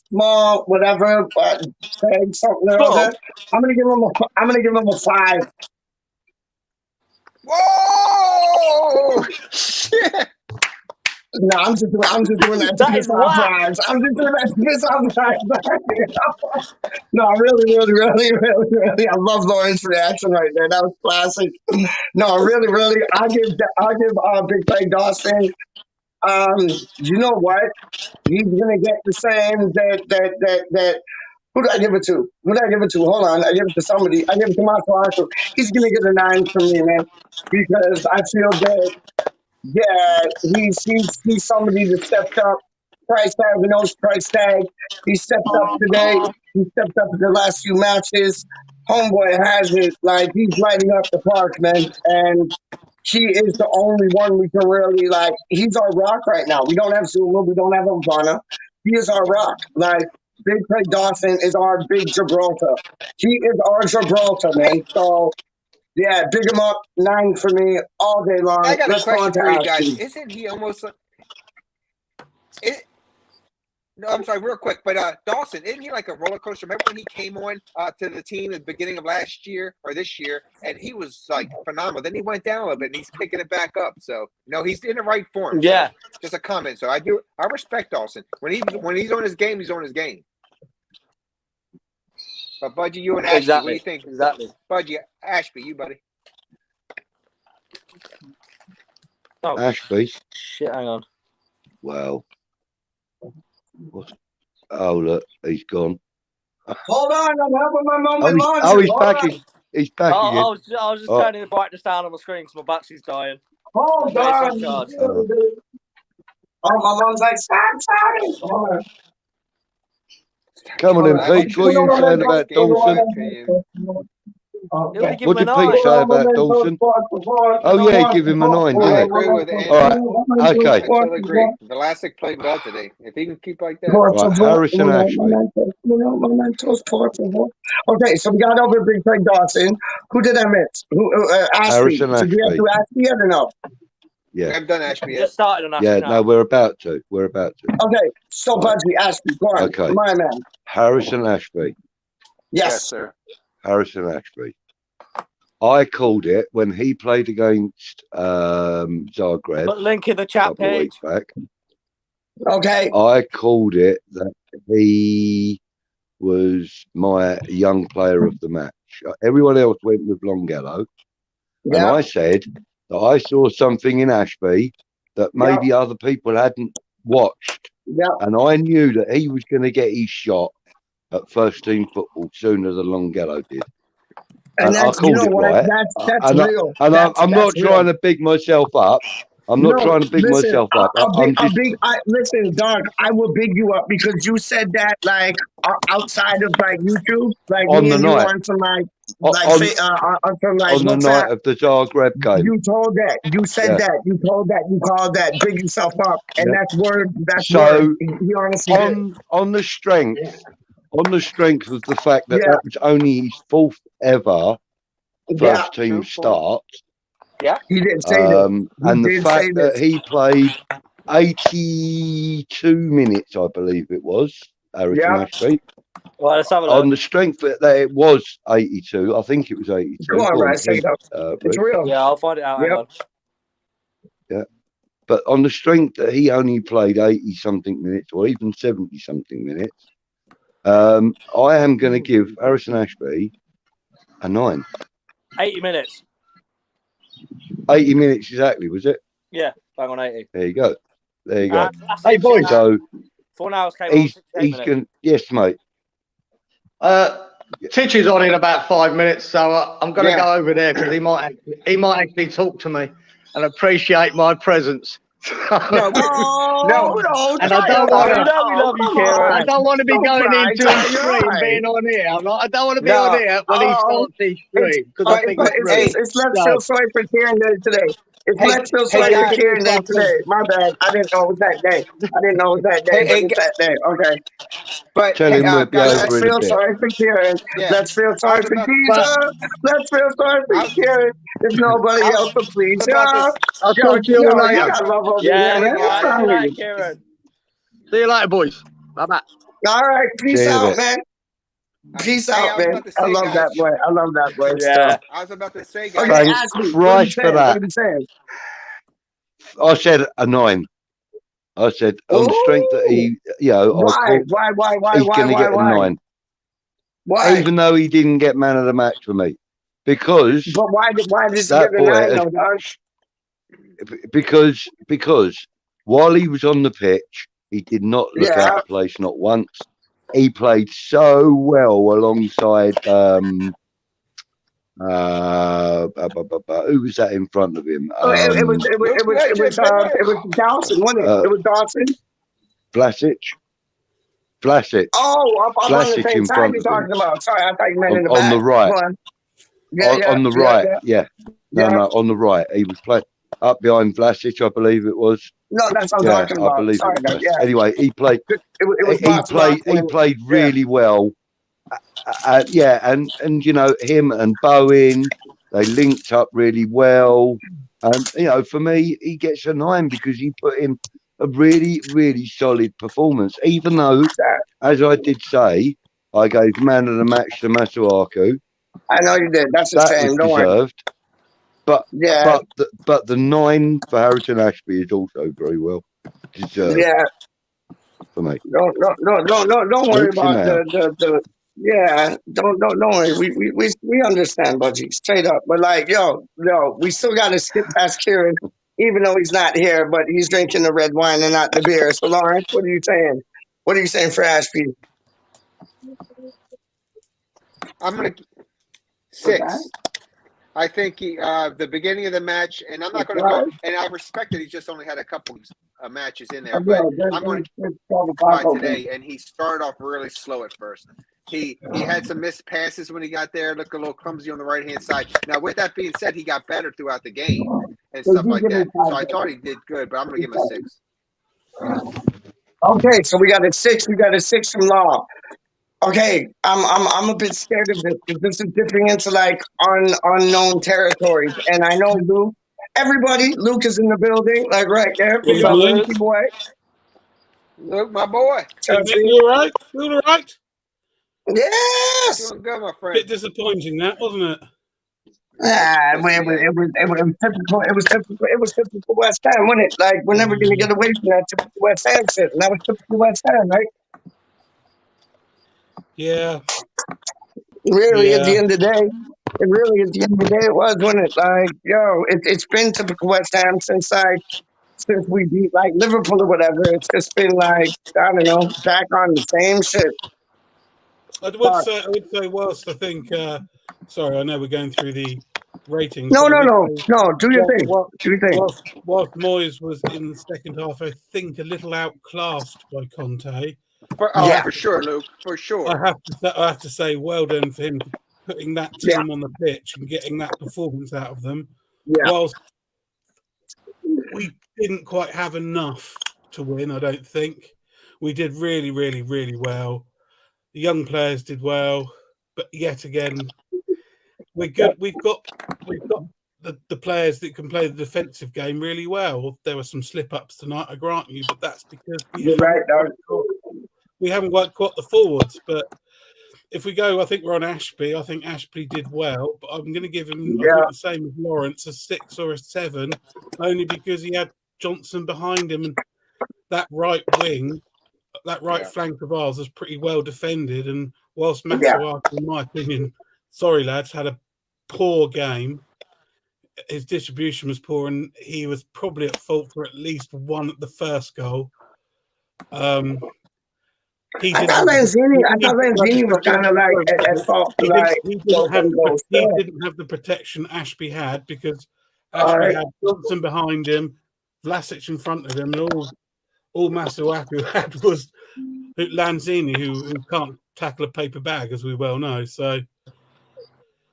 small, whatever, something or other. I'm gonna give him a 5. Whoa! Shit! No, I'm just doing that to piss off Rice. I'm just doing that to piss off Rice. No, really, I love Lauren's reaction right there. That was classic. No, really, I'll give Big Craig Dawson. You know what? He's gonna get the same that. Who do I give it to? Hold on, I give it to somebody. I give it to Marshall Arthur. He's gonna get a 9 from me, man, because I feel that. Yeah, he's somebody that stepped up. Price tag, we know his price tag. He stepped up today. He stepped up in the last few matches. Homeboy has it. Like, he's lighting up the park, man. And he is the only one we can really, like, he's our rock right now. We don't have Zuma. We don't have Obama. He is our rock. Like, Big Craig Dawson is our big Gibraltar. He is our Gibraltar, man. So, yeah, big him up, 9 for me all day long. I got a question for you guys. Isn't he almost like no, I'm sorry, real quick, but Dawson, isn't he like a roller coaster? Remember when he came on to the team at the beginning of last year or this year, and he was like phenomenal. Then he went down a little bit, and he's picking it back up. So he's in the right form. Yeah, so, just a comment. So I respect Dawson when he's on his game. He's on his game. But Budgie, you and Ashby, what do you think? Exactly. Budgie, Ashby, you buddy. Oh, Ashby. Shit, hang on. Wow. Oh, look, he's gone. Hold on, I'm helping my mom with laundry. He's back. He's back again. I was just turning the brightness down on my screen because my battery's dying. Hold on. My mom's like, stop. Come on in, Pete. What are you saying about Dawson? What did Pete say about Dawson? Oh, yeah, give him a 9, didn't he? I agree with Andy. All right, okay. I totally agree. Velasquez played well today. If he can keep like that. Right, Harrison Ashby. Okay, so we got over Big Craig Dawson. Who did I miss? Ashby. Harrison Ashby. Did we have to Ashby yet or no? Yeah. I've done Ashby yet. Just started on Ashby. Yeah, now. no, we're about to. Okay, so Budgie, Ashby, go on. Okay. My man. Harrison Ashby. Yes, sir. Harrison Ashby. I called it when he played against Zagreb. Put link in the chat page. Back. Okay. I called it that he was my young player of the match. Everyone else went with Longhello. Yeah. And I said that I saw something in Ashby that maybe other people hadn't watched. Yeah. And I knew that he was going to get his shot at first team football sooner than Longhello did. And I called it right. That's real. I'm not trying to big myself up, I'm not trying to big myself up. Listen, Doug, I will big you up because you said that like outside of like YouTube, like on me the and you night. on some like On the WhatsApp. night of the Zagreb game. You told that. You said that. You told that. You called that. Big yourself up, and that's word. That's word. He honestly did. On the strength of the fact that that was only his 4th ever first team start. Yeah, he did say that. And the fact that he played 82 minutes, I believe it was, Harrison Ashby. Well, let's have a look. On the strength that it was 82, I think it was 82. Go on, right? Say it up. It's real. Yeah, I'll find it out. Hang on. Yeah, but on the strength that he only played 80-something minutes, or even 70-something minutes, I am going to give Harrison Ashby a 9. 80 minutes. 80 minutes exactly, was it? Yeah, bang on 80. There you go. There you go. Hey, boys. So 4 hours came he's minutes. going. Yes, mate. Titch is on in about 5 minutes, so I'm going to go over there because he might actually talk to me and appreciate my presence. No. And I don't want to. We love you, Kieran. I don't want to be going into his stream, being on here. I don't want to be on here when he starts his stream because I think it's let's feel sorry for Kieran there today. Let's feel sorry for Kieran there today. My bad. I didn't know it was that day. But it's that day. Okay. But tell him we'll be let's over feel in a sorry for Kieran. Yeah. Let's feel sorry for Jesus. Let's feel sorry for Kieran. If nobody else will please I'll talk to you all later. You got love over here, man. What's wrong with you? Kieran. See you later, boys. Bye-bye. All right. Peace out, man. Peace out, man. I love that boy. I love that boy. Yeah. I was about to say, guys. Thank Christ for that. What are you saying? I said a 9. I said on the strength that he, Why? He's going to get a 9. Why? Even though he didn't get man of the match for me, because. But why did he that get a 9 though, Doug? Because while he was on the pitch, he did not look out of place, not once. He played so well alongside who was that in front of him? It was Dawson, wasn't it? It was Dawson. Vlasic. Oh, up on the same side you're talking about. Sorry, I thought you meant in the back. On the right. On the right, No, on the right. He was playing up behind Vlasic, I believe it was. No, that's what I'm talking about. I believe Sorry, it was. Anyway, he played. He played really well. And him and Bowen, they linked up really well. And for me, he gets a 9 because he put in a really, really solid performance. Even though, as I did say, I gave man of the match to Masuaku. I know you did. That's the same. That was deserved. But the 9 for Harrison Ashby is also very well deserved. Yeah. For me. Don't worry about the don't worry. We understand, Budgie, straight up. But like, we still got to skip past Kieran, even though he's not here. But he's drinking the red wine and not the beer. So Lawrence, what are you saying? What are you saying for Ashby? I'm gonna 6. I think the beginning of the match, and I'm not going to go. And I respect that he just only had a couple matches in there, but I'm going to by today. And he started off really slow at first. He had some missed passes when he got there, looked a little clumsy on the right hand side. Now, with that being said, he got better throughout the game and stuff like that. So I thought he did good, but I'm going to give him a 6. Okay, so we got a 6. We got a 6 from Law. Okay, I'm a bit scared of this because this is dipping into like unknown territories, and I know Luke. Luke is in the building, like right there. What's up, Luke, boy? Luke, my boy. You all right? You all right? Yes. Doing good, my friend. Bit disappointing, that wasn't it? It was typical. It was typical West Ham, wasn't it? Like we're never gonna get away from that typical West Ham shit, and that was typical West Ham, right? Yeah. Really, at the end of the day, it was, wasn't it? Like, it's been typical West Ham since we beat like Liverpool or whatever. It's just been like, I don't know, back on the same shit. I would say, whilst I think, sorry, I know we're going through the ratings. No. but I would No. Do your thing. Whilst, Do your thing. whilst Moyes was in the second half, I think a little outclassed by Conte. For sure, Luke. For sure. I have to say, well done for him putting that team on the pitch and getting that performance out of them. Yeah. Whilst we didn't quite have enough to win, I don't think. We did really, really, really well. The young players did well, but yet again, we're good. We've got the players that can play the defensive game really well. There were some slip-ups tonight, I grant you, but that's because we haven't quite got the forwards. But if we go, I think we're on Ashby. I think Ashby did well, but I'm going to give him I think the same as Lawrence, a 6 or a 7, only because he had Johnson behind him, and that right wing, that right flank of ours was pretty well defended. And whilst Masuaku, in my opinion, sorry lads, had a poor game, his distribution was poor, and he was probably at fault for at least one at the first goal. I thought Lanzini was kind of like at fault. He didn't have the protection Ashby had, because Ashby had Johnson behind him, Vlasic in front of him, and all Masuaku had was Lanzini, who can't tackle a paper bag, as we well know. So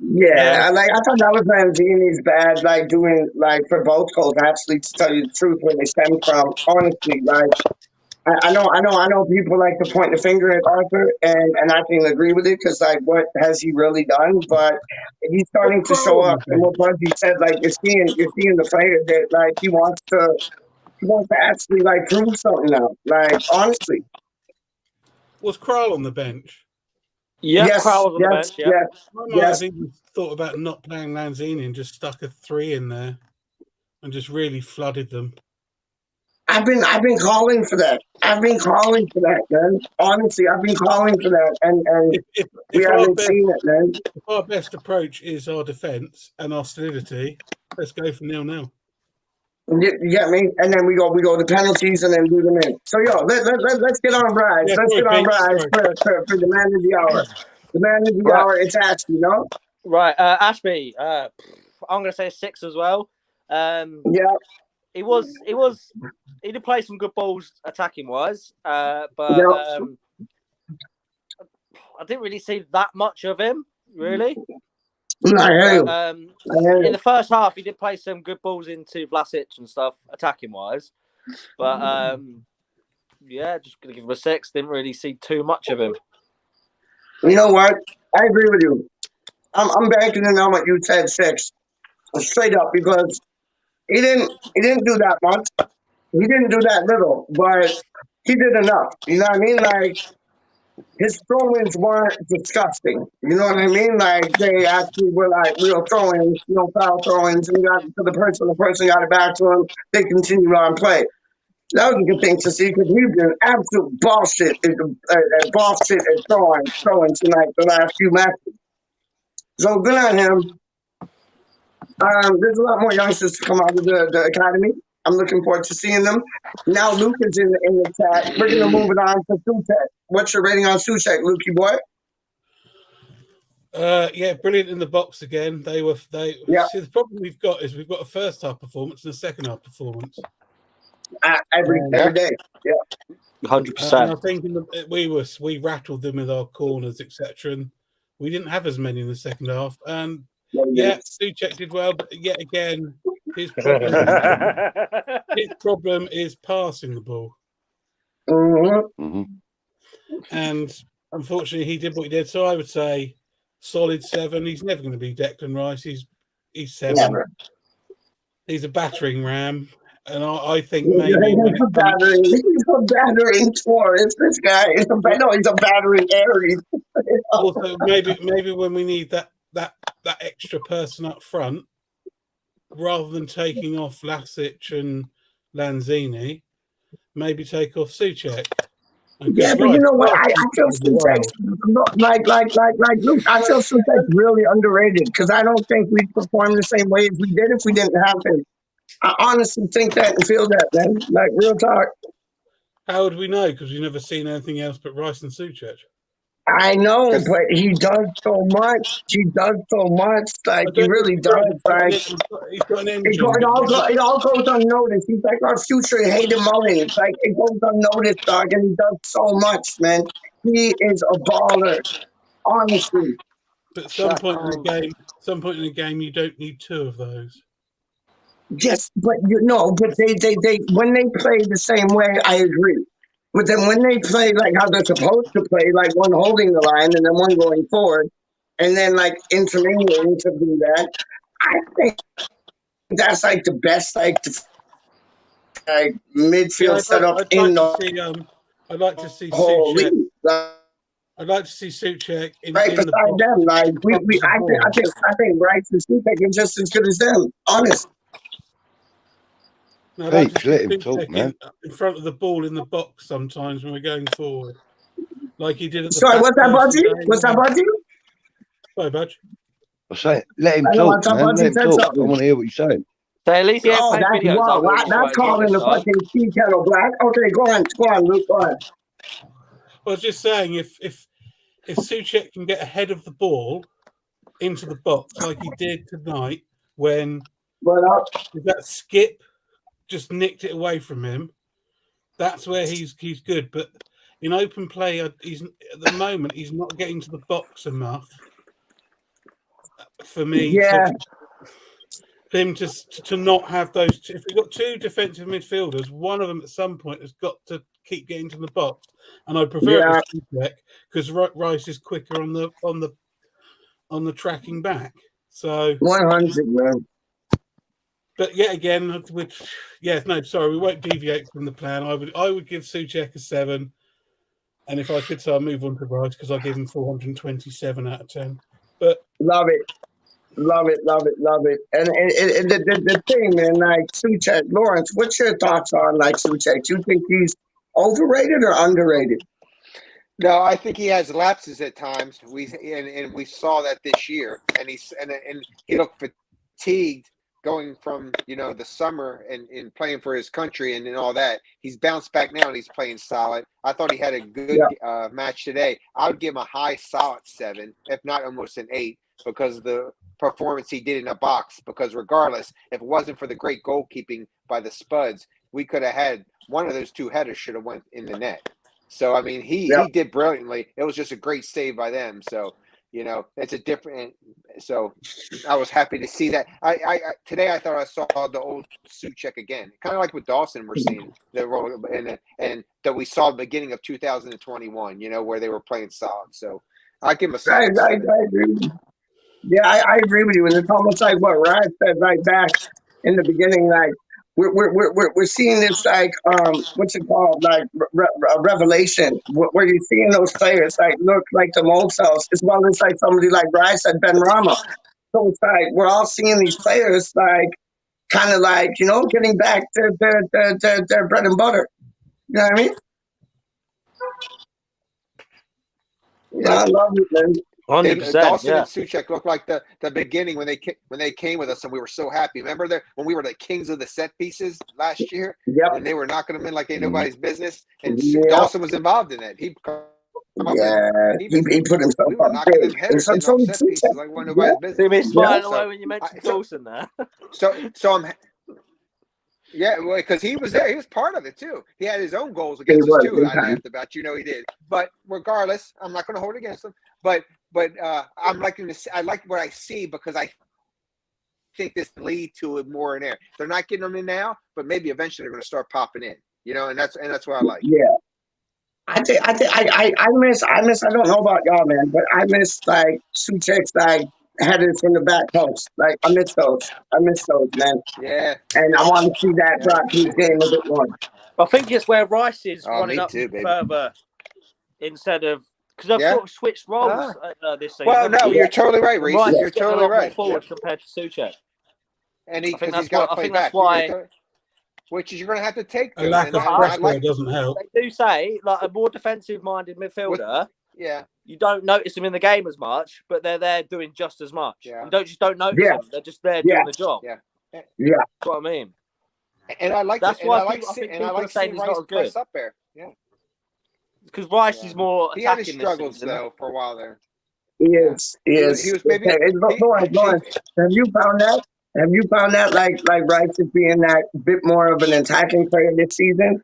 I thought that was Lanzini's bad, doing for both goals. Actually, to tell you the truth, where they stem from, honestly, I know people like to point the finger at Arthur, and I can agree with it, because what has he really done? But he's starting to show up. And what Buzzy said, you're seeing the player that he wants to actually prove something now. Honestly, was Krall on the bench? Yeah, Krall was on the bench. Yeah. I think we thought about not playing Lanzini and just stuck a 3 in there and just really flooded them. I've been calling for that. Man. Honestly, I've been calling for that, and we haven't seen it, man. If our best approach is our defence and our solidity, let's go for 0-0. Yeah, and then we go to penalties and then do them in. So let's get on Bryce. Let's get on Bryce for the man of the hour. The man of the hour, it's Ashby, no? Right, Ashby. I'm gonna say 6 as well. He did play some good balls attacking wise, but I didn't really see that much of him, really. In the first half, he did play some good balls into Vlasic and stuff, attacking wise. But just gonna give him a 6. Didn't really see too much of him. You know what? I agree with you. I'm banking in on what you said, 6, straight up, because he didn't do that much. He didn't do that little, but he did enough. You know what I mean? His throw-ins weren't disgusting. You know what I mean? They actually were real throw-ins, no foul throw-ins, and got to the person got it back to him. They continued on play. That was a good thing to see, because we've been absolute bullshit at throwing tonight the last few matches. So good on him. There's a lot more youngsters to come out of the academy. I'm looking forward to seeing them. Now Luke is in the chat. We're gonna move it on to Suchek. What's your rating on Suchek, Lukey boy? Brilliant in the box again. See, the problem we've got is we've got a first half performance and a second half performance. Every day. Yeah. 100%. I think we rattled them with our corners, etc. And we didn't have as many in the second half. And Suchek did well, but yet again, his problem is passing the ball. Mm-hmm. And unfortunately, he did what he did. So I would say solid 7. He's never going to be Declan Rice. He's 7. Never. He's a battering ram. And I think maybe he's a battering Taurus. This guy is he's a battering Aries. Also, maybe when we need that extra person up front, rather than taking off Vlasic and Lanzini, maybe take off Suchek. Yeah, but you know what? I feel Suchek like Luke. I feel Suchek really underrated, because I don't think we'd perform the same way as we did if we didn't have him. I honestly think that and feel that, man. Real talk. How would we know? Because we've never seen anything else but Rice and Suchek. I know, but he does so much. He does so much. Like he really does. Like he's got an engine. it all goes unnoticed. He's like our future Hayden Mullins. Like it goes unnoticed, dog, and he does so much, man. He is a baller, honestly. But some point in the game, you don't need two of those. Yes, but they when they play the same way, I agree. But then when they play like how they're supposed to play, like one holding the line and then one going forward, and then like intermingling to do that, I think that's like the best like midfield setup in the I'd like to see whole Souček. league. I'd like to see Souček Right beside them. Like I think Rice and Souček are just as good as them. Honest. I'd like to see Souček in front of the ball in the box sometimes when we're going forward, like he did at the. Sorry, what's that, Budgie? What's that, Budgie? Sorry, Budge. I say, let him talk, man. Let him talk. I want to hear what you're saying. So at least that's called in the fucking tea kettle black. Okay, go on, Luke. Go on. I was just saying, if Souček can get ahead of the ball into the box like he did tonight, when that skip just nicked it away from him, that's where he's good. But in open play, he's at the moment he's not getting to the box enough for me. Yeah. For him to not have those two. If we've got two defensive midfielders, one of them at some point has got to keep getting to the box, and I prefer it with Souček because Rice is quicker on the tracking back. So 100, man. But yet again, we won't deviate from the plan. I would give Souček a 7, and if I could, so I'll move on to Rice because I give him 427 out of 10. But love it. And the thing, man, like Souček, Lawrence, what's your thoughts on like Souček? Do you think he's overrated or underrated? No, I think he has lapses at times. We saw that this year, and he looked fatigued going from the summer and playing for his country and all that. He's bounced back now and he's playing solid. I thought he had a good match today. I would give him a high solid 7, if not almost an 8, because of the performance he did in the box. Because regardless, if it wasn't for the great goalkeeping by the Spuds, we could have had one of those two headers should have went in the net. So I mean, he did brilliantly. It was just a great save by them. So it's a different. So I was happy to see that. Today I thought I saw the old Souček again, kind of like with Dawson we're seeing the role and that we saw at the beginning of 2021. Where they were playing solid. So I give him a solid. I agree. Yeah, I agree with you. And it's almost like what Ryan said right back in the beginning. Like we're seeing this like what's it called, like a revelation where you're seeing those players like look like the old selves, as well as like somebody like Ryan said, Ben Rama. So it's like we're all seeing these players like kind of like getting back to their bread and butter. You know what I mean? Yeah, I love it, man. 100%, Dawson and Souček looked like the beginning when they came with us and we were so happy. Remember when we were the kings of the set pieces last year? Yep. And they were knocking them in like ain't nobody's business. And Dawson was involved in that. He put himself we were up knocking big. them headers in off set pieces like one nobody's business. See me smiling away when you mentioned Dawson there. So I'm. Yeah, well, because he was there. He was part of it, too. He had his own goals against us, too. I laughed about, he did. But regardless, I'm not going to hold it against him. But I'm liking this. I like what I see because I think this lead to it more in there. They're not getting them in now, but maybe eventually they're going to start popping in, and that's what I like. Yeah. I miss, I don't know about y'all, man, but I miss like Souček's like headers from the back post. Like I miss those, man. Yeah. And I want to see that brought to his game a bit more. I think it's where Rice is running up further instead of because I've sort of switched roles this season. Well, no, you're totally right, Reese. Rice You're totally right. Forward compared to Souček. And he's got to play back. Which is you're going to have to take. A lack of pressure doesn't help. They do say like a more defensive-minded midfielder. You don't notice them in the game as much, but they're there doing just as much. Yeah. You don't notice them. They're just there doing the job. Yeah. That's what I mean. And I like that's that. why I like seeing Rice press up there. Yeah. because Rice is more He had his attacking struggles this season. though for a while there. Yes, yes. He was maybe. Okay, Lawrence, have you found that? Have you found that like Rice is being that bit more of an attacking player this season?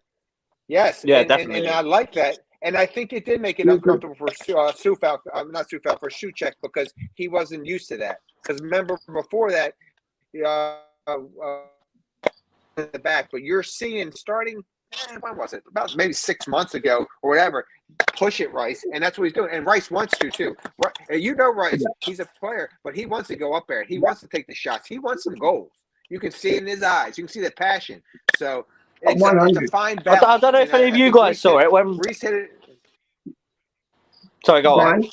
Yes, Yeah, and definitely. I like that. And I think it did make it uncomfortable for Sufal, not Sufal, for Suchek, because he wasn't used to that. Because remember, before that, the back, but you're seeing starting, when was it? About maybe 6 months ago or whatever, push it, Rice. And that's what he's doing. And Rice wants to, too. You know, Rice, he's a player, but he wants to go up there. He wants to take the shots. He wants some goals. You can see it in his eyes. You can see the passion. So it's a fine balance. I don't know if any of you guys saw it when Reese hit it. Sorry, go on.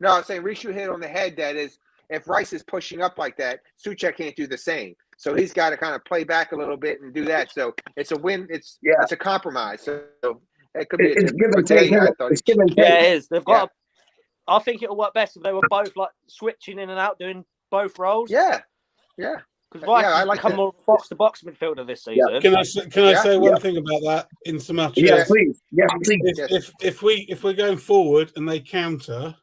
No, I'm saying Reese hit it on the head. That is, if Rice is pushing up like that, Suchek can't do the same. So he's got to kind of play back a little bit and do that. So it's a win. It's a compromise. So it could be it's give and today. take. I thought it's give and take. Yeah, it is. They've got. I think it'll work best if they were both like switching in and out, doing both roles. Yeah. Because Rice has become more box-to-box midfielder this season. Can I say one thing about that? In so much as please. Yes, please. If we're going forward and they counter,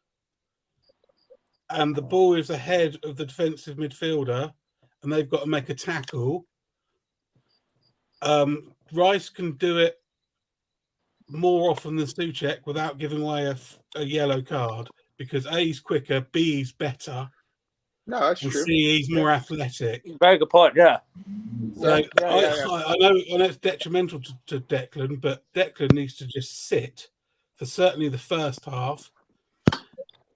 and the ball is ahead of the defensive midfielder, and they've got to make a tackle, Rice can do it more often than Suchek without giving away a yellow card, because A, he's quicker, B, he's better. No, that's true. C, he's more athletic. Very good point, yeah. So I know it's detrimental to Declan, but Declan needs to just sit for certainly the first half.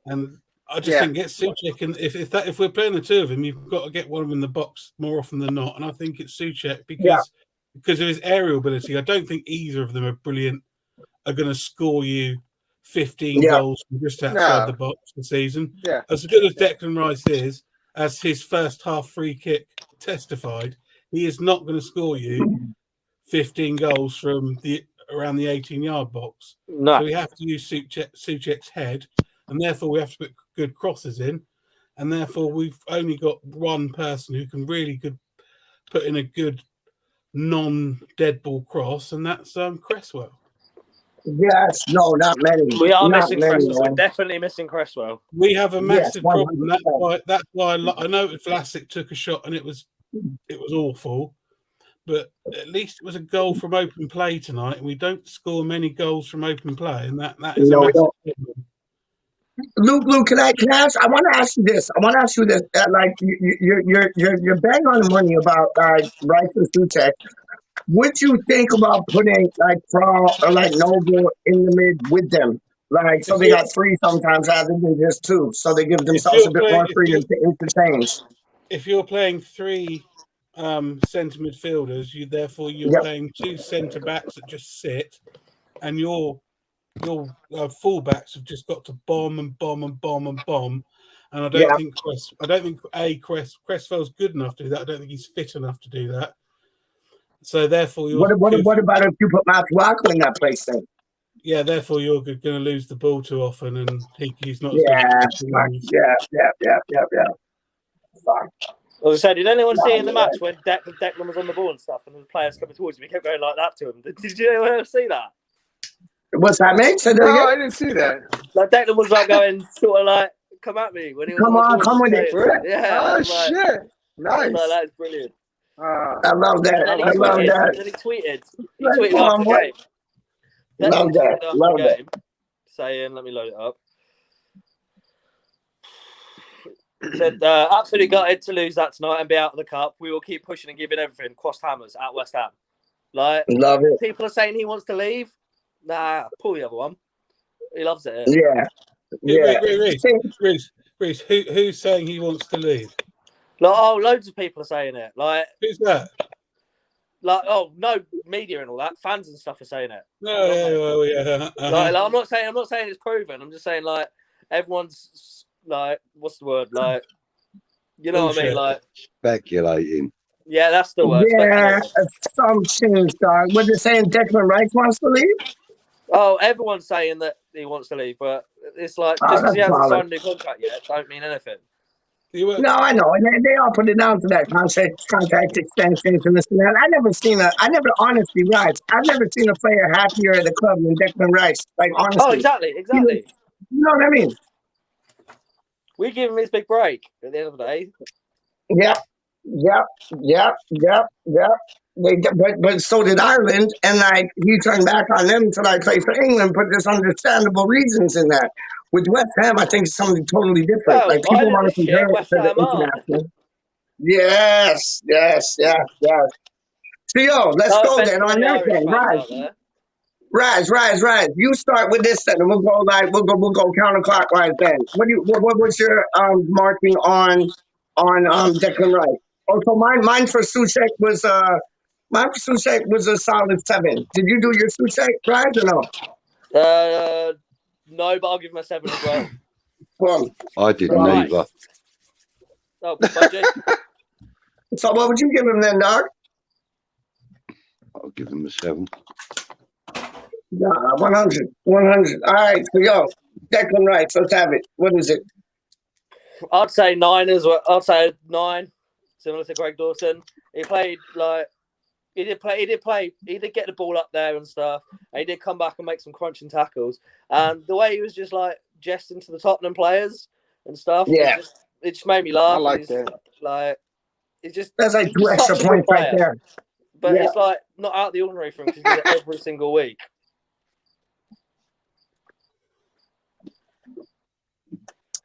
And I just think get Suchek, and if we're playing the two of them, you've got to get one of them in the box more often than not. And I think it's Suchek because of his aerial ability. I don't think either of them are going to score you 15 goals from just outside the box this season. Yeah. As good as Declan Rice is, as his first half free kick testified, he is not going to score you 15 goals from around the 18-yard box. No. So we have to use Suchek's head, and therefore we have to put good crosses in, and therefore we've only got one person who can really put in a good non-dead ball cross, and that's Cresswell. Yes, no, not many. We are missing Cresswell. We're definitely missing Cresswell. We have a massive problem. That's why I know Vlasic took a shot and it was awful, but at least it was a goal from open play tonight, and we don't score many goals from open play, and that is a massive problem. Luke, can I ask? I want to ask you this. Like you're bang on the money about Rice and Suchek. What you think about putting like Frau or like Noble in the mid with them? Like, so they got three sometimes rather than just two. So they give themselves a bit more freedom to interchange. If you're playing three centre midfielders, you're playing two centre backs that just sit, and your fullbacks have just got to bomb and bomb and bomb and bomb. And I don't think Cresswell's good enough to do that. I don't think he's fit enough to do that. So therefore, what about if you put Masuaku in that place then? Yeah, therefore you're going to lose the ball too often, and he's not. Yeah. As I said, did anyone see in the match when Declan was on the ball and stuff, and the players coming towards him, he kept going like that to him? Did you anyone else see that? What's that, mate? No, I didn't see that. Like Declan was like going sort of like, "Come at me" when he was. Come with it. Yeah. Oh shit! Nice. That is brilliant. I love that. And then he tweeted after the game. Love that. Saying, let me load it up. He said, absolutely gutted to lose that tonight and be out of the cup. We will keep pushing and giving everything. Crossed hammers at West Ham. Like, love it. People are saying he wants to leave. Nah, pull the other one. He loves it. Reece, who's saying he wants to leave? Like, loads of people are saying it. Like, who's that? Like, no media and all that. Fans and stuff are saying it. Like, I'm not saying it's proven. I'm just saying, like, everyone's like, what's the word? Like, you know what I mean? Like, speculating. Yeah, that's the word. Yeah, assumptions, dog. Was it saying Declan Rice wants to leave? Oh, everyone's saying that he wants to leave, but it's like just because he hasn't signed a new contract yet, don't mean anything. No, I know, and they all put it down to that contract extensions and this and that. Honestly, Rice, I've never seen a player happier at the club than Declan Rice. Like, honestly. Oh, exactly. You know what I mean? We give him his big break at the end of the day. Yep. But so did Ireland, and like he turned back on them to like play for England. But there's understandable reasons in that. With West Ham, I think it's something totally different. Well, like people want to compare it West to the Ham international. Yes. So yo, let's go then on that then. Rise. You start with this then, and we'll go counterclockwise then. What was your marking on Declan Rice? Also, mine for Souček was a solid 7. Did you do your Souček, Rise, or no? No, but I'll give him a 7 as well. I didn't either. Oh, budget. So what would you give him then, Doc? I'll give him a 7. Yeah, 100. All right, so yo, Declan Rice, let's have it. What is it? I'd say 9 as well. I'd say 9, similar to Greg Dawson. He played like he did get the ball up there and stuff. And he did come back and make some crunching tackles. And the way he was just like jesting to the Tottenham players and stuff, it just made me laugh. I like that. Like it's just that's like 2 extra points right there. But it's like not out of the ordinary for him because he did it every single week.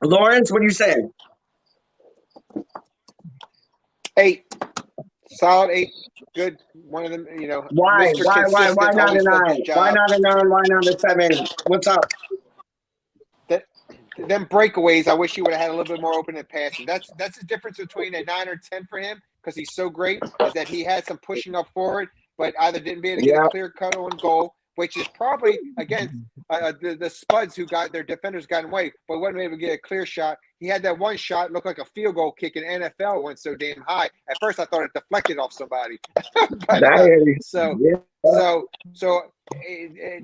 Lawrence, what are you saying? 8. Solid 8. Good. One of them, you know. Why not a 9? Why not a 9? Why not a 7? What's up? Them breakaways, I wish he would have had a little bit more open and passing. That's the difference between a 9 or 10 for him, because he's so great, is that he had some pushing up forward, but either didn't be able to get a clear cut on goal, which is probably against the Spuds who got their defenders got in way, but wasn't able to get a clear shot. He had that one shot, looked like a field goal kick in NFL, went so damn high. At first, I thought it deflected off somebody.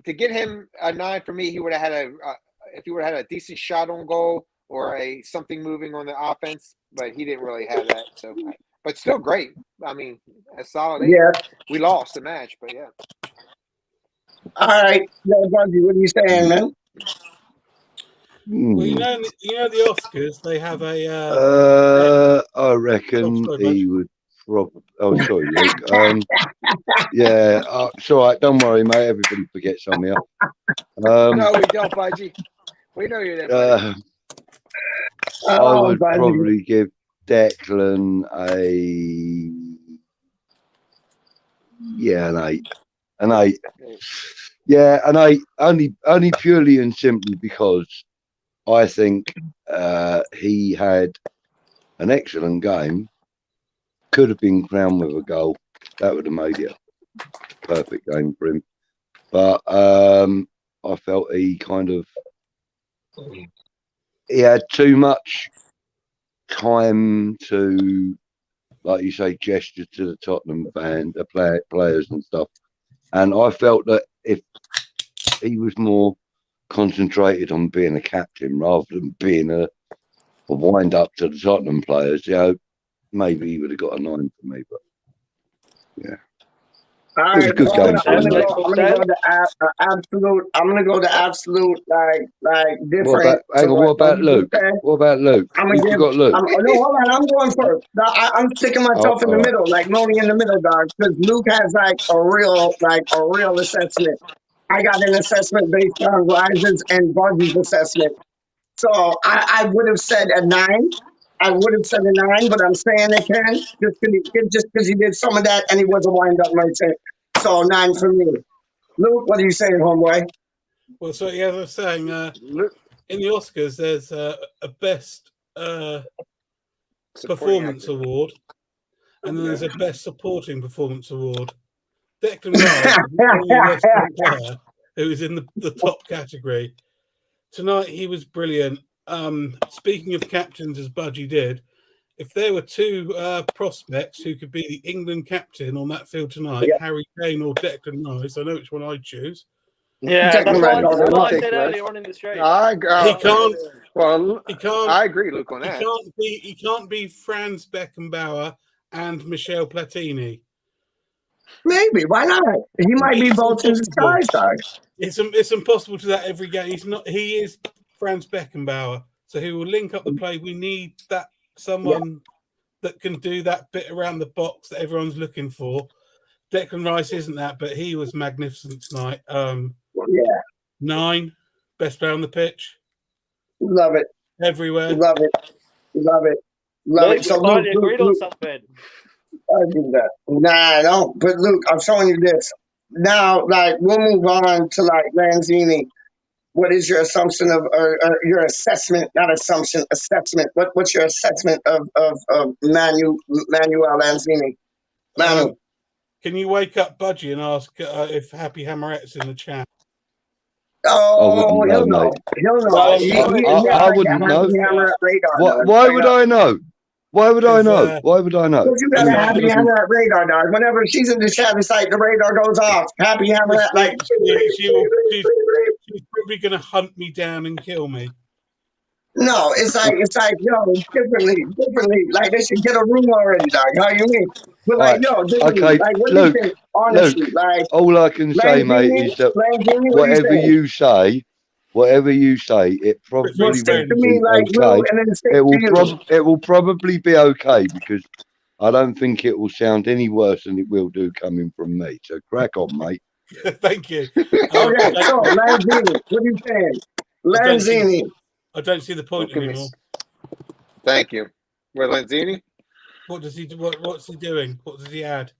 To get him a 9 for me, he would have had if he would have had a decent shot on goal or something moving on the offense, but he didn't really have that. So, but still great. I mean, a solid 8. Yeah. We lost the match, but yeah. All right, Buggy, what are you saying, man? Well, you know the Oscars, they have a. I reckon he would probably. Oh, sorry, Luke. Yeah, it's all right. Don't worry, mate. Everybody forgets I'm here. No, we don't, Budgie. We know you're there. I would probably give Declan an 8. An 8. Yeah, an 8. Only purely and simply because I think he had an excellent game. Could have been crowned with a goal. That would have made it a perfect game for him. But I felt he had too much time to, like you say, gesture to the Tottenham fan, the players and stuff. And I felt that if he was more concentrated on being a captain rather than being a wind up to the Tottenham players, maybe he would have got a 9 for me. But yeah. All right, I'm gonna go to absolute like different. What about Luke? What about Luke? You got Luke? No, hold on. I'm going first. I'm sticking myself in the middle, like Moni in the middle, dog. Because Luke has like a real assessment. I got an assessment based on Rise's and Buggy's assessment. So I would have said a 9. I would have said a 9, but I'm saying it can just because he did some of that and he was a wind-up merchant. So 9 for me. Luke, what are you saying, homeboy? Well, so yeah, as I was saying, in the Oscars, there's a best performance award, and then there's a best supporting performance award. Declan Rice is the only Western player who is in the top category. Tonight, he was brilliant. Speaking of captains, as Budgie did, if there were 2 prospects who could be the England captain on that field tonight, Harry Kane or Declan Rice, I know which one I'd choose. Yeah, that's what I said earlier on in the stream. He can't. Well, he can't. I agree, Luke, on He that. He can't be Franz Beckenbauer and Michel Platini. Maybe. Why not? He might be both in disguise, though. It's impossible to that every game. He's not. He is Franz Beckenbauer, so he will link up the play. We need that someone that can do that bit around the box that everyone's looking for. Declan Rice isn't that, but he was magnificent tonight. 9, best player on the pitch. Love it. Everywhere. Love it. Love it. Love it. So Luke, agreed on something. I do that. Nah, I don't. But Luke, I'm showing you this. Now, like, we'll move on to, like, Lanzini. What is your assumption of, or your assessment, not assumption, assessment. What's your assessment of Manuel Lanzini? Manu. Can you wake up Budgie and ask if Happy Hammeret's in the chat? Oh, he'll know. He'll know. I wouldn't know. Radar, why would I know? Why would I know? Why would I know? Because you got a Happy Hammer at radar, dog. Whenever she's in the chat, it's like the radar goes off. Happy Hammer at, like... She's probably going to hunt me down and kill me. No, it's like, differently. Like, they should get a room already, dog. How you mean? But, like, no, differently. Okay, like, what do you think? Honestly, Luke, like... all I can say, mate, is that whatever you say, it probably will be okay. It will probably be okay, because I don't think it will sound any worse than it will do coming from me. So crack on, mate. Thank you. Okay, so Lanzini, what are you saying? Lanzini. I don't see the point anymore. Thank you. Well, Lanzini? What does he do? What's he doing? What does he add?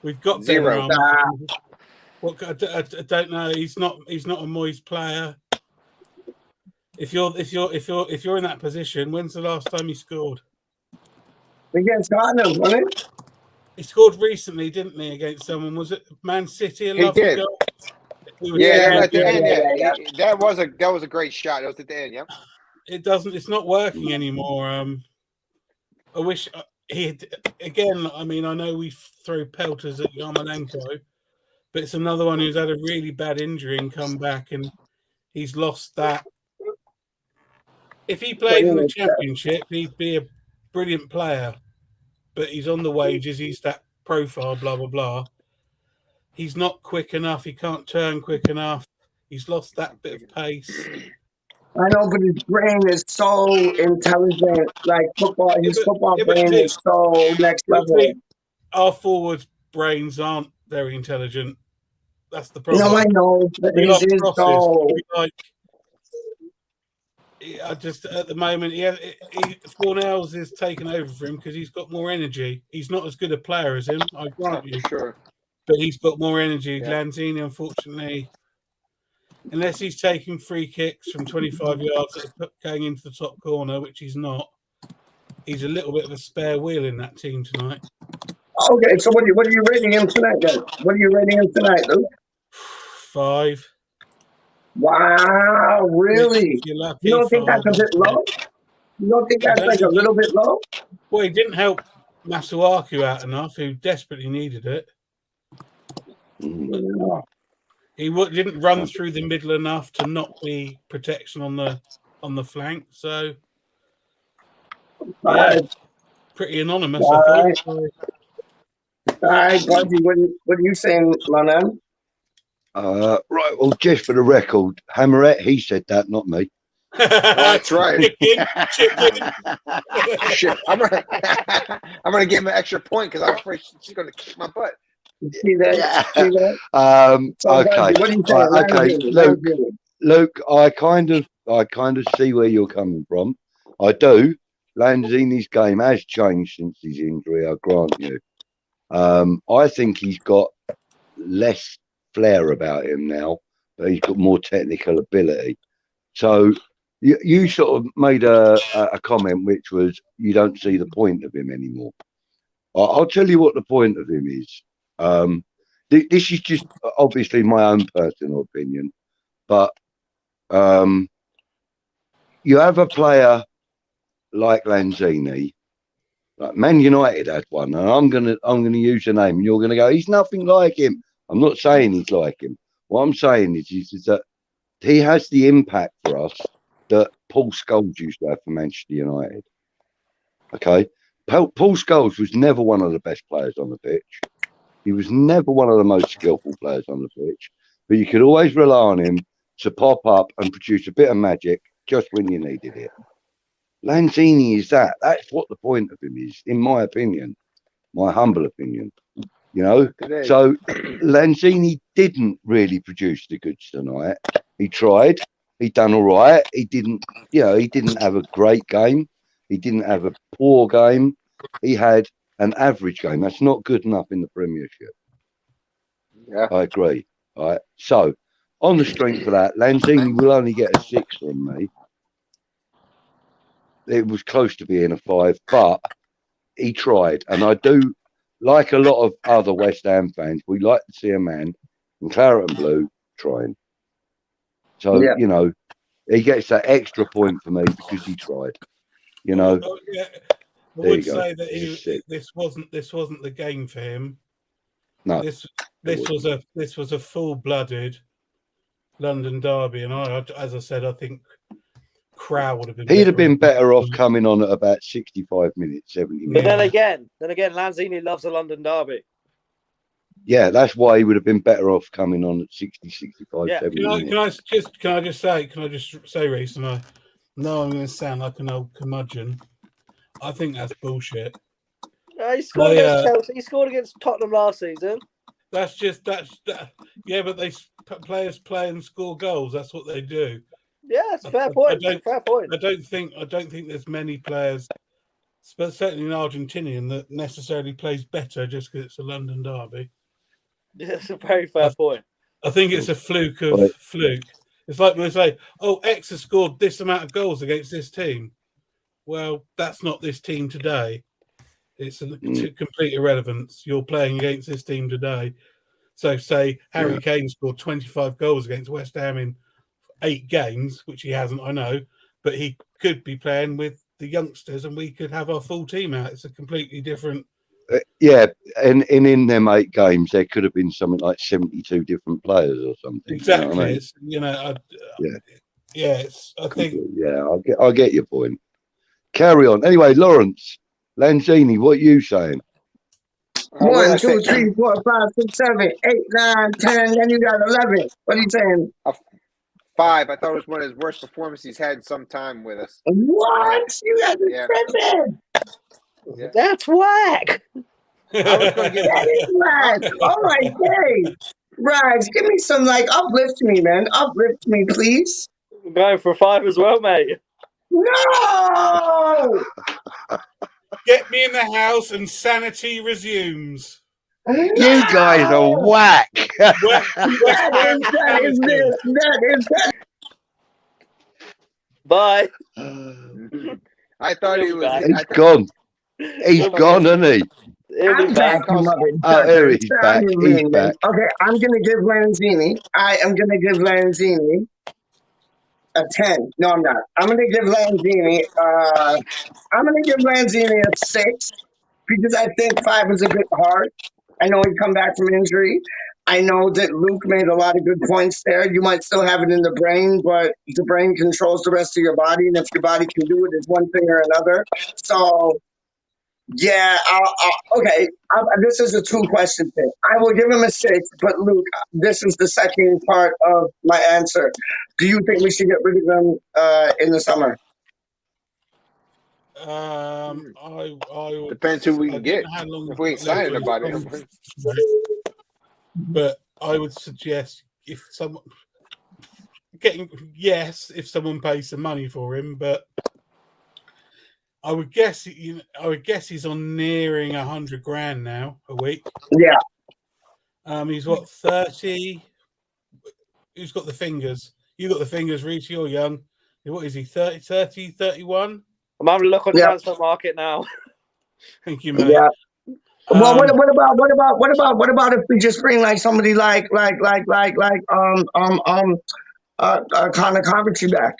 We've got 0. I don't know. He's not a Moyes player. If you're in that position, when's the last time he scored? Against Tottenham, wasn't it? He scored recently, didn't he? Against someone, was it Man City? He did. Goal? At the end, that was a great shot. It was at the end. Yep. It's not working anymore. I wish again. I mean, I know we throw pelters at Yarmolenko, but it's another one who's had a really bad injury and come back, and he's lost that. If he played in the Championship, he'd be a brilliant player, but he's on the wages. He's that profile, blah, blah, blah. He's not quick enough. He can't turn quick enough. He's lost that bit of pace. I know, but his brain is so intelligent. Like football, his football brain is so next level. Our forward brains aren't very intelligent. That's the problem. No, I know, but his is so... I just at the moment, Fornells is taken over for him because he's got more energy. He's not as good a player as him, I grant you. Sure. But he's got more energy. Yeah. Lanzini, unfortunately, unless he's taking free kicks from 25 yards going into the top corner, which he's not, he's a little bit of a spare wheel in that team tonight. Okay, so what are you rating him tonight, then? What are you rating him tonight, Luke? 5. Wow, really? You don't think that's a bit low? You don't think that's like a little bit low? Well, he didn't help Masuaku out enough, who desperately needed it. No. He didn't run through the middle enough to not be protection on the flank. So, yeah, pretty anonymous, I thought. All right, Budgie, what are you saying, Manan? Right, well, just for the record, Hammeret, he said that, not me. That's right. Chicken. Shit. I'm gonna give him an extra point because I'm afraid she's gonna kick my butt. See that? Okay. What do you say? Luke, I kind of see where you're coming from. I do. Lanzini's game has changed since his injury, I grant you. I think he's got less flair about him now, but he's got more technical ability. So you sort of made a comment which was you don't see the point of him anymore. I'll tell you what the point of him is. This is just obviously my own personal opinion, but you have a player like Lanzini, like Man United had one, and I'm gonna use the name, and you're gonna go, he's nothing like him. I'm not saying he's like him. What I'm saying is that he has the impact for us that Paul Scholes used to have for Manchester United. Okay, Paul Scholes was never one of the best players on the pitch. He was never one of the most skillful players on the pitch, but you could always rely on him to pop up and produce a bit of magic just when you needed it. Lanzini is that. That's what the point of him is, in my opinion, my humble opinion. You know, so Lanzini didn't really produce the goods tonight. He tried. He done all right. He didn't, you know, he didn't have a great game. He didn't have a poor game. He had an average game. That's not good enough in the Premiership. Yeah, I agree. All right. So, on the strength of that, Lanzini will only get a 6 from me. It was close to being a 5, but he tried. And I do, like a lot of other West Ham fans, we like to see a man in claret and blue trying. So, you know, he gets that extra point for me because he tried. You know, I would say that this wasn't the game for him. No, this was a full-blooded London derby, and as I said, I think Crow would have been. He'd have been better off coming on at about 65 minutes, 70 minutes. But then again, Lanzini loves a London derby. Yeah, that's why he would have been better off coming on at 60, 65, 70 minutes. Can I just say, Reece, and I know I'm going to sound like an old curmudgeon. I think that's bullshit. He scored against Chelsea. He scored against Tottenham last season. Yeah, but players play and score goals. That's what they do. Yeah, it's a fair point. Fair point. I don't think there's many players, but certainly an Argentinian, that necessarily plays better just because it's a London derby. Yeah, it's a very fair point. I think it's a fluke of fluke. It's like when they say, "Oh, X has scored this amount of goals against this team." Well, that's not this team today. It's a complete irrelevance. You're playing against this team today. So, say Harry Kane scored 25 goals against West Ham in 8 games, which he hasn't, I know, but he could be playing with the youngsters and we could have our full team out. It's a completely different. And in them 8 games, there could have been something like 72 different players or something. Exactly. You know what I mean? I think. Yeah, I get your point. Carry on. Anyway, Lawrence, Lanzini, what are you saying? 1, 2, 3, 4, 5, 6, 7, 8, 9, 10. Then you got 11. What are you saying? 5. I thought it was one of his worst performances he's had in some time with us. What? You guys are tripping. Yeah. That's whack. I was going to give that is whack. All right, hey, Raj, give me some uplift me, man. Uplift me, please. I'm going for a 5 as well, mate. No! Get me in the house and sanity resumes. You guys are whack. That is. Bye. I thought he was. He's gone. He's gone, isn't he? I'm back. Oh, here he's back. He's back. Okay, I'm gonna give Lanzini. I am gonna give Lanzini a 10. No, I'm not. I'm gonna give Lanzini. I'm gonna give Lanzini a 6 because I think 5 is a bit hard. I know he'd come back from injury. I know that Luke made a lot of good points there. You might still have it in the brain, but the brain controls the rest of your body, and if your body can do it, it's one thing or another. So. Yeah, okay. This is a 2-question thing. I will give him a 6, but Luke, this is the second part of my answer. Do you think we should get rid of him in the summer? I depends who we can get. If we ain't signing anybody, but I would suggest if someone pays some money for him, but. I would guess he's on nearing 100 grand now a week. Yeah. He's what, 30? Who's got the fingers? You got the fingers, Reece. You're young. What is he? 30, 31? I'm having a look on the transfer market now. Thank you, mate. Yeah. Well, what about if we just bring somebody like Connor Coventry back?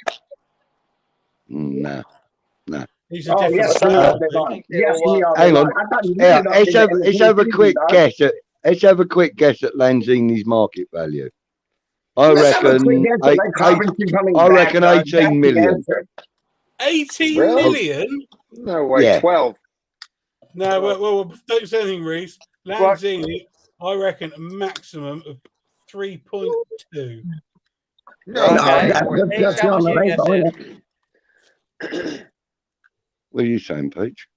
No. He's a different hang on. Let's have a quick guess at Lanzini's market value. I Let's have a quick reckon. answer, like Coventry coming I back. reckon That's 18 the million. answer. 18 Really? million? No way. Yeah. 12. No, well, don't say anything, Reese. Lanzini, I reckon a maximum of 3.2. No, Right, No, okay. that's not What you right. guessing? What are you saying, Peach?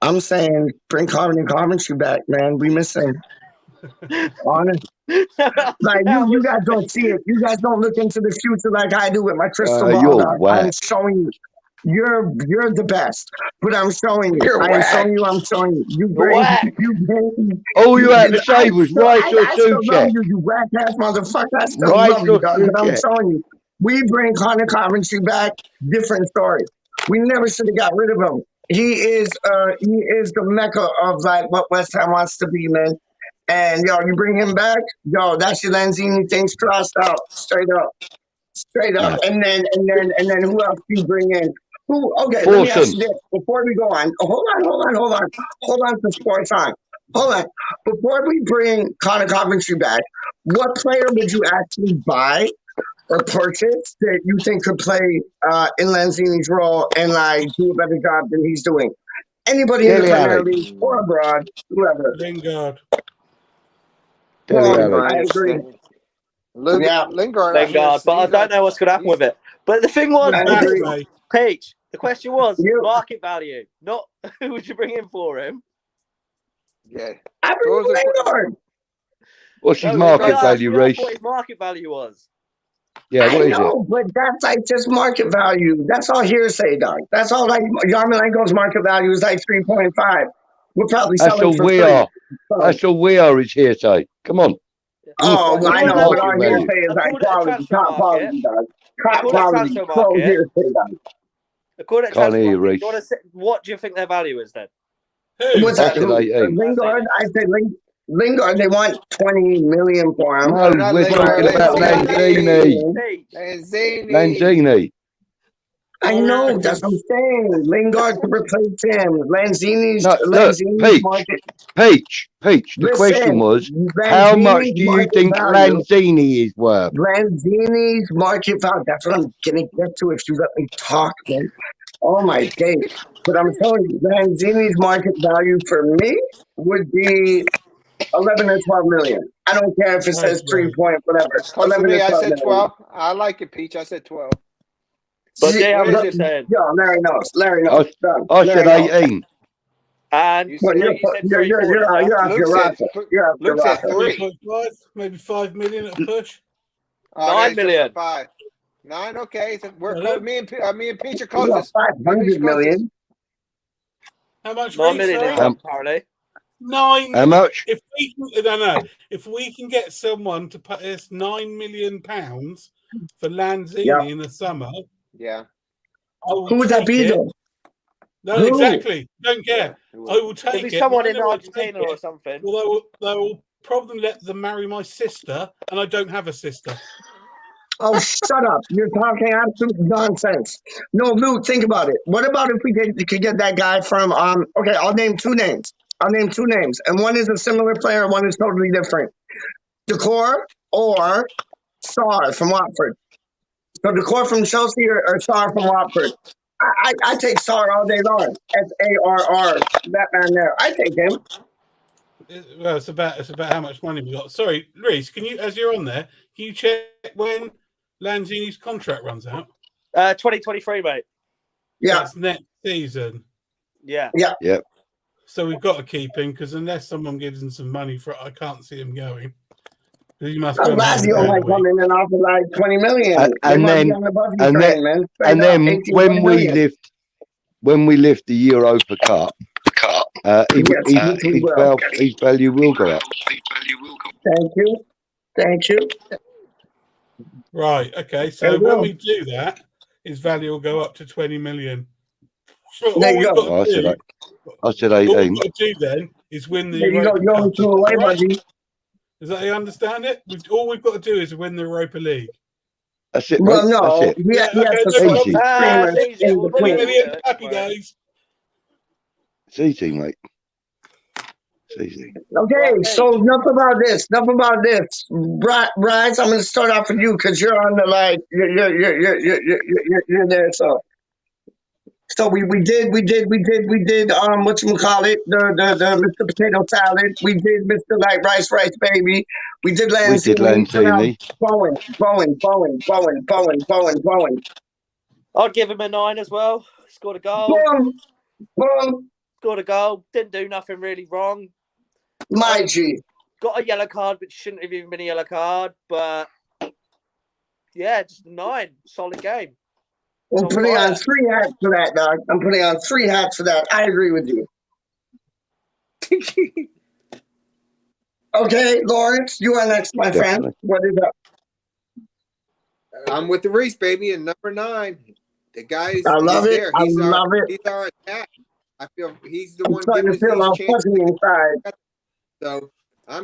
I'm saying bring Coventry back, man. We miss him. Honest. Like you guys don't see it. You guys don't look into the future like I do with my crystal ball. You're Dog. whack. I'm showing you. You're the best. But I'm showing you. You're I'm whack. showing you. I'm showing you. You Whack. bring. All you had to say was Rice or I still love Suchek. you whack ass motherfucker. I still Rice love you, or dog. But I'm Suchek. showing you. We bring Connor Coventry back. Different story. We never should have got rid of him. He is the mecca of like what West Ham wants to be, man. And yo, you bring him back, yo, that's your Lanzini things crossed out, straight up. Yeah. And then who else do you bring in? Who? Okay, let me ask Foursome. you this before we go on. Hold on to sports on. Hold on. Before we bring Connor Coventry back, what player would you actually buy or purchase that you think could play in Lanzini's role and like do a better job than he's doing? Anybody in the Dele Premier Alli. League or abroad, whoever. Lingard. Dele Alli. I agree. Yeah. Lingard. Lingard, but I don't know what's going to happen with it. But the thing was, I agree. Peach, the question was You. market value, not who would you bring in for him. Yeah. I bring Lingard. What's his No, market I value, asked Reese? what his market value was. Yeah, what I is know, but that's like just market value. That's all hearsay, dog. That's all like Yarmolenko's market value is like 3.5. We're probably it? That's selling all for we 3. are. So, That's all we are is hearsay. Come on. oh, What's I his know, but market our value? hearsay is like According to the quality, transfer top market, quality, dog. Top according to quality, transfer pro market, hearsay, dog. according to Can't transfer hear you, market, Reese. what do you think their value is then? Who? What's I that? said Who? 18. Lingard? I said Lingard, they want 20 million for him. No, not we're Lingard. talking about Lanzini. Lanzini. I know, that's what I'm saying. Lingard could replace him. Lanzini's No, look, market. Peach. The Listen, question was, how much Lanzini's do you market think value. Lanzini is worth? Lanzini's market value. That's what I'm gonna get to if you let me talk, man. Oh my days. But I'm telling you, Lanzini's market value for me would be 11 or 12 million. I don't care if it says 3 point whatever. Close to 11 me. or I 12 said million. 12. I like it, Peach. I said 12. But See, how what much is you it? saying? Yeah, Larry knows. Larry knows. I said Larry knows. 18. And You Well, said, you said 3 you're off Luke your said, rocker. You're off your Luke said rocker. 3. 3.5, maybe 5 million at a push. Oh, 9 million. 5. 9. Okay, so we're Hello? close. Me and Peach are You got closest. 500 million. How much? 9 Reese, million sorry? is apparently. 9 How million. much? If we can get someone to pay us £9 million for Lanzini in the summer, Yeah. I will Who would that take be, it. though? No, Who? exactly. Don't care. Yeah. I will If take it's it. someone Not in only will I take Argentina or it, something. well, they will probably let them marry my sister, and I don't have a sister. Oh, shut up. You're talking absolute nonsense. No, Luke, think about it. What about if we could get that guy from, okay, I'll name 2 names. And one is a similar player, and one is totally different. Decor or Sarr from Watford. So Decor from Chelsea or Sarr from Watford. I take Sarr all day long. SARR. That man there. I take him. Well, it's about how much money we got. Sorry, Reese, can you, as you're on there, can you check when Lanzini's contract runs out? 2023, mate. Yeah. That's next season. Yeah. Yep. So we've got to keep him because unless someone gives him some money for it, I can't see him going. He must spend Lazio might come in and offer like 20 million. And then when we lift the Europa Cup, his value will go up. Thank you. Right. Okay. So when we do that, his value will go up to 20 million. So all we've got to do, I said 18. all we've got to do then is win the Europa Cup. Does that you understand it? All we've got to do is win the Europa League. That's it. Well, no. That's it. Easy. 20 million. Happy days. It's easy, mate. It's easy. Okay, so enough about this. Bryce, I'm going to start off with you because you're on the like you're there. So we did whatchamacallit, the Mr. Potato Salad. We did Mr. Like Rice Baby. We did We did Lanzini. So now Lanzini. Bowen. I'd give him a 9 as well. Scored a goal. Boom. Scored a goal. Didn't do nothing really wrong. My G. Got a yellow card, which shouldn't have even been a yellow card. But yeah, just a 9. Solid game. I'm putting on 3 hats for that, dog. I'm putting on 3 hats for that. I agree with you. Okay, Lawrence, you are next, my friend. What is up? I'm with the Reese, baby, and number 9. The guy's I love it. there. I love it. He's our attack. I feel he's the I'm one starting giving to us feel all these fuzzy chances. inside. So I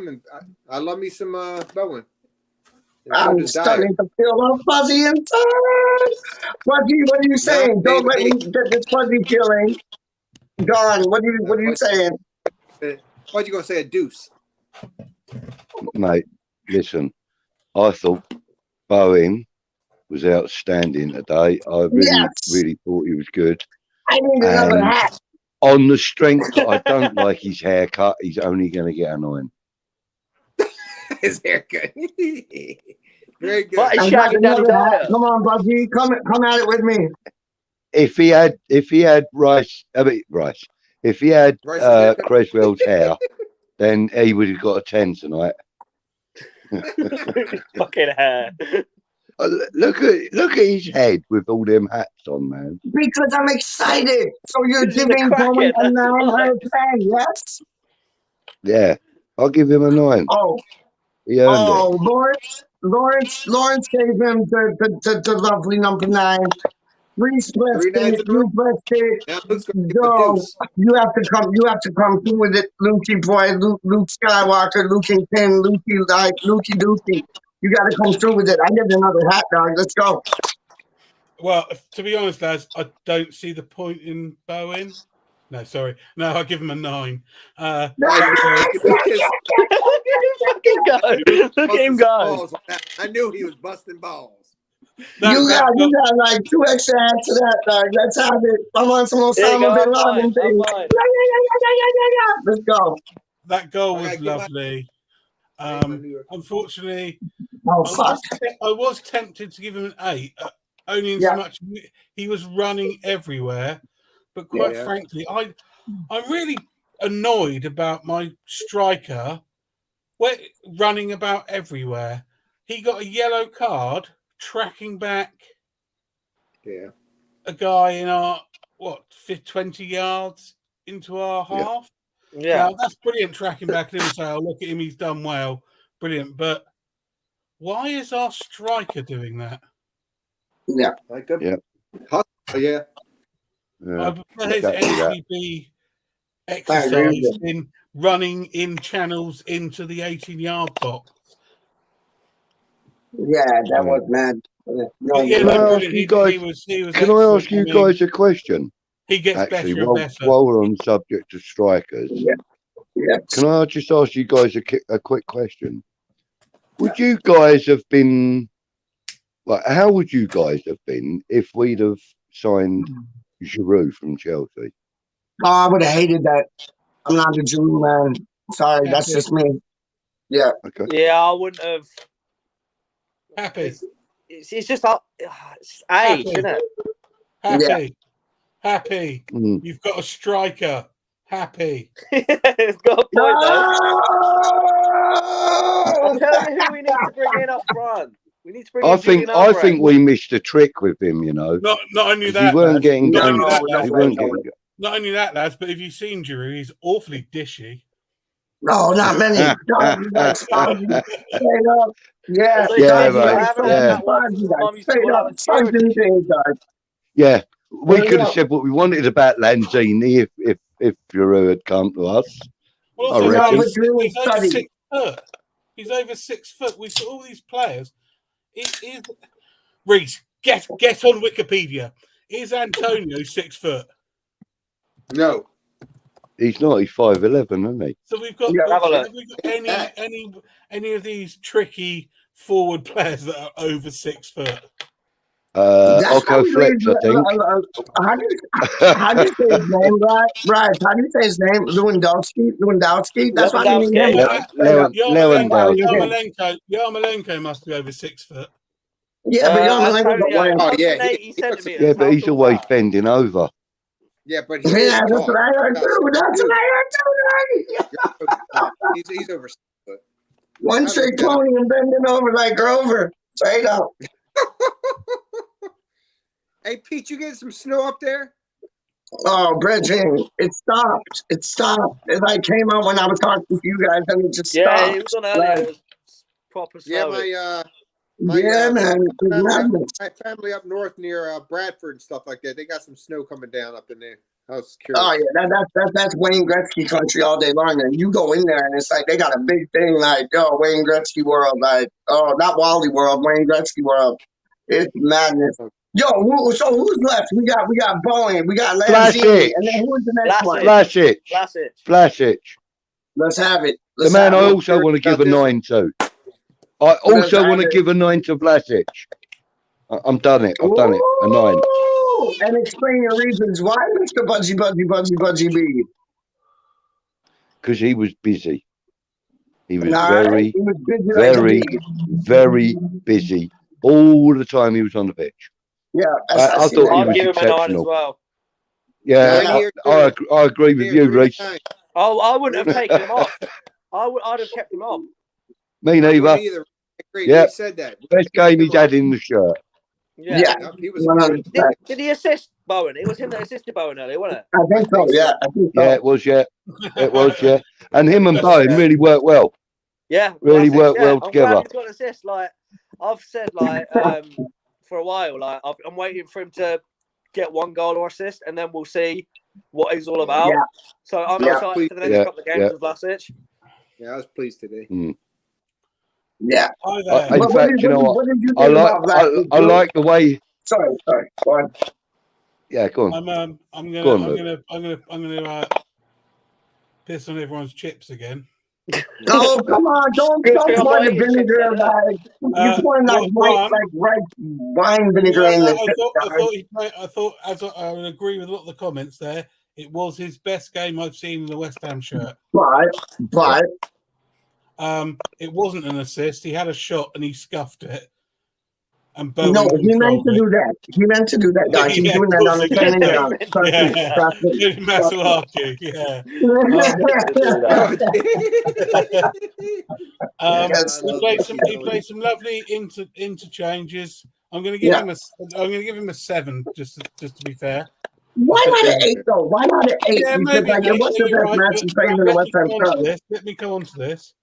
love me some Bowen. I'm starting to feel all fuzzy inside. Fuzzy, what are you saying? Don't let me get this fuzzy feeling. Don, what are you saying? Why'd you gonna say a deuce? Mate, listen, I thought Bowen was outstanding today. I really thought he was good. I need another hat. On the strength that I don't like his haircut, he's only going to get a 9. His haircut. Very good. But he's shagging Daddy Dyer. Come on, Buzzy. Come at it with me. If he had Creswell's hair, then he would have got a 10 tonight. Fucking hair. Look at his head with all them hats on, man. Because I'm excited. So you're giving Bowen a 9 out of 10, yes? Yeah, I'll give him a 9. Oh, he earned it. Lawrence gave him the lovely number 9. Reese blessed it. You blessed it. Go. You have to come through with it, Lukey boy, Luke Skywalker, Lukey Pin, Lukey Dookie. You got to come through with it. I get another hat, dog. Let's go. Well, to be honest, lads, I don't see the point in Bowen. No, sorry. No, I'll give him a 9. Look at him go. I knew he was busting balls. You got like 2 extra hats to that, dog. Let's have it. I'm on some Osama bin Laden thing. Yeah. Let's go. That goal was lovely. Unfortunately, I was tempted to give him an 8, only in so much he was running everywhere. But quite frankly, I'm really annoyed about my striker running about everywhere. He got a yellow card tracking back a guy in our 20 yards into our half. Yeah, now, that's brilliant tracking back and say, "Oh, look at him, he's done well, brilliant." But why is our striker doing that? Yeah. I prefer his energy be exercised in running in channels into the 18-yard box. Yeah, that was mad. Can I ask you guys a question? He gets actually better and better. While we're on the subject of strikers, can I just ask you guys a quick question? Would you guys have been how would you guys have been if we'd have signed Giroud from Chelsea? Oh, I would have hated that. I'm not a Giroud man. Sorry, that's just me. Yeah. Okay. Yeah, I wouldn't have. Happy. It's just age, isn't it? Happy. Yeah. Happy. You've got a striker. Happy. It's got a point there. I'm telling you who we need to bring in up front. We need to bring in I think we missed a trick with him, you know. Not only that. We weren't getting not only that, lads, but if you've seen Giroud, he's awfully dishy. No, not many. Straight up. Yeah, yeah. We could have said what we wanted about Lanzini if Giroud had come to us. Well, also, he's over 6 foot. He's over 6 foot. We saw all these players. Reese, get on Wikipedia. Is Antonio 6 foot? No. He's not. He's 5'11", isn't he? So we've got, Yeah, have we got any of these tricky forward players that are over 6 foot? Occo Flex, I think. How do you say his name, right? Right. How do you say his name? Lewandowski. That's why I mean Yarmolenko must be over 6 foot. Yeah, but Yarmolenko's a Oh, lamb. yeah. 180 centimeters. Yeah, but he's How always tall? bending over. Yeah, but he Yeah, is that's tall. what I heard too. That's what I heard too. He's over 6 foot. One straight Tony and bending over like Grover. Straight up. Hey, Pete, you getting some snow up there? Oh, Bridging, it stopped. It stopped. It like came out when I was talking to you guys, and it just stopped. Yeah, it was on earlier. It was proper snow. Yeah, man. My family up north near Bradford and stuff like that, they got some snow coming down up in there. I was curious. Oh yeah, that's Wayne Gretzky country all day long. And you go in there and it's like they got a big thing like, oh, Wayne Gretzky world, like, oh, not Wally world, Wayne Gretzky world. It's madness. Yo, so who's left? We got Bowen, we got Lanzini, and then who's the next one? Vlasic. Let's have it. The man I also want to give a 9 to. I also want to give a 9 to Vlasic. I'm done it. I've done it. A 9. And explain your reasons why, Mr. Budgie B. Because he was busy. He was very busy. All the time he was on the pitch. Yeah, I thought he was exceptional. As well. Yeah, I agree with you, Reece. Oh, I wouldn't have taken him off. I'd have kept him on. Me neither. I agree. Yeah, He said that. Best game he's had in the shirt. Yeah. He was. Did he assist Bowen? It was him that assisted Bowen earlier, wasn't it? I think so. Yeah, I think so. Yeah, it was. Yeah, it was. Yeah, and him and Bowen really worked well. Yeah, really worked well together. I'm glad he's got an assist. Like I've said, like for a while, like I'm waiting for him to get 1 goal or assist, and then we'll see what he's all about. Yeah. So I'm excited for the next couple of games with Vlasic. Yeah, I was pleased today. Yeah. In fact, you know what? I like the way. Sorry. Go on. Yeah, go on. I'm gonna piss on everyone's chips again. Oh, come on! Don't pour the vinegar like you pouring like white wine vinegar in the. I thought, as I would agree with a lot of the comments there, it was his best game I've seen in the West Ham shirt. But. It wasn't an assist. He had a shot and he scuffed it. And he meant to do that. He meant to do that, guys. He's doing that on the training ground. Masuaku, he played some lovely interchanges. I'm going to give him a 7, just to be fair. Why not an 8 though? Why not an 8? Yeah, because what's the best match he's playing in the West Ham Cup? Let me come on to this.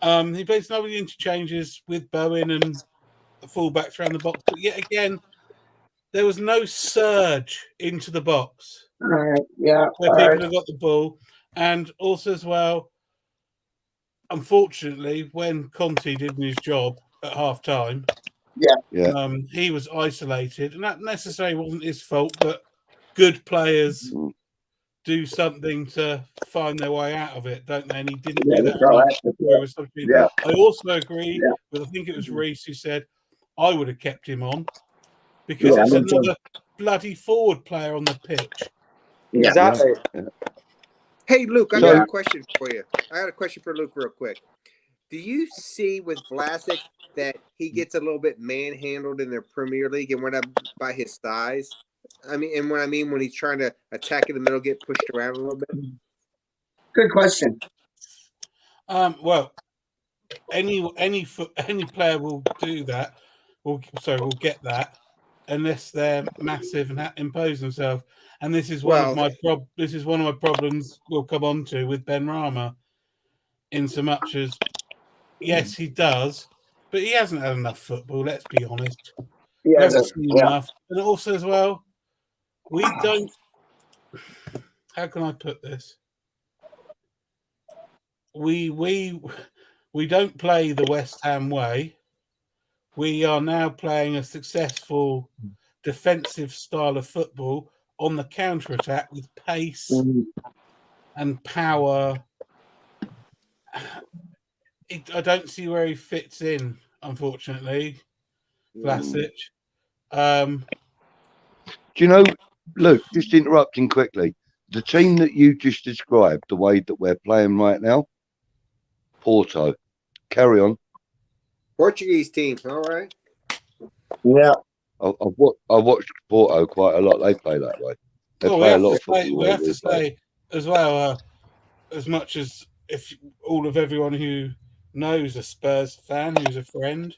He plays some lovely interchanges with Bowen and the fullbacks around the box, but yet again, there was no surge into the box. Where people have got the ball, and also as well, unfortunately, when Conte did his job at half time, he was isolated, and that necessarily wasn't his fault, but good players do something to find their way out of it, don't they? And he didn't do that. I also agree with, I think it was Reece who said, I would have kept him on because it's another bloody forward player on the pitch. Exactly. Hey, Luke, I got a question for you. I got a question for Luke real quick. Do you see with Vlasic that he gets a little bit manhandled in the Premier League and went up by his size? I mean, and when he's trying to attack in the middle, get pushed around a little bit? Good question. Well, any player will do that. Will get that unless they're massive and impose themselves. And this is one of my problems we'll come on to with Ben Rama, in so much as yes, he does, but he hasn't had enough football. Let's be honest. He hasn't seen enough, and also as well, we don't. How can I put this? We don't play the West Ham way. We are now playing a successful defensive style of football on the counter-attack with pace and power. I don't see where he fits in, unfortunately. Vlasic. Do you know, Luke, just interrupting quickly, the team that you just described, the way that we're playing right now, Porto. Carry on. Portuguese team, all right. Yeah. I watched Porto quite a lot. They play that way. They play a lot of football. We have to say as well, as much as if all of everyone who knows a Spurs fan who's a friend,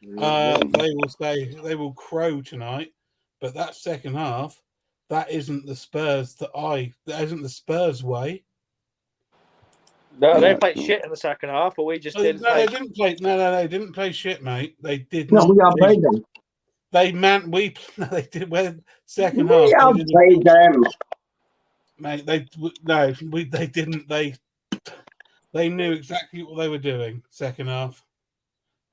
they will say they will crow tonight. But that second half, that isn't the Spurs that isn't the Spurs way. No, they played shit in the second half, but we just didn't. No, they didn't play. No, they didn't play shit, mate. They did No, not. we outplayed them. They did. When second We half, outplayed them. Mate, they didn't. They knew exactly what they were doing. Second half.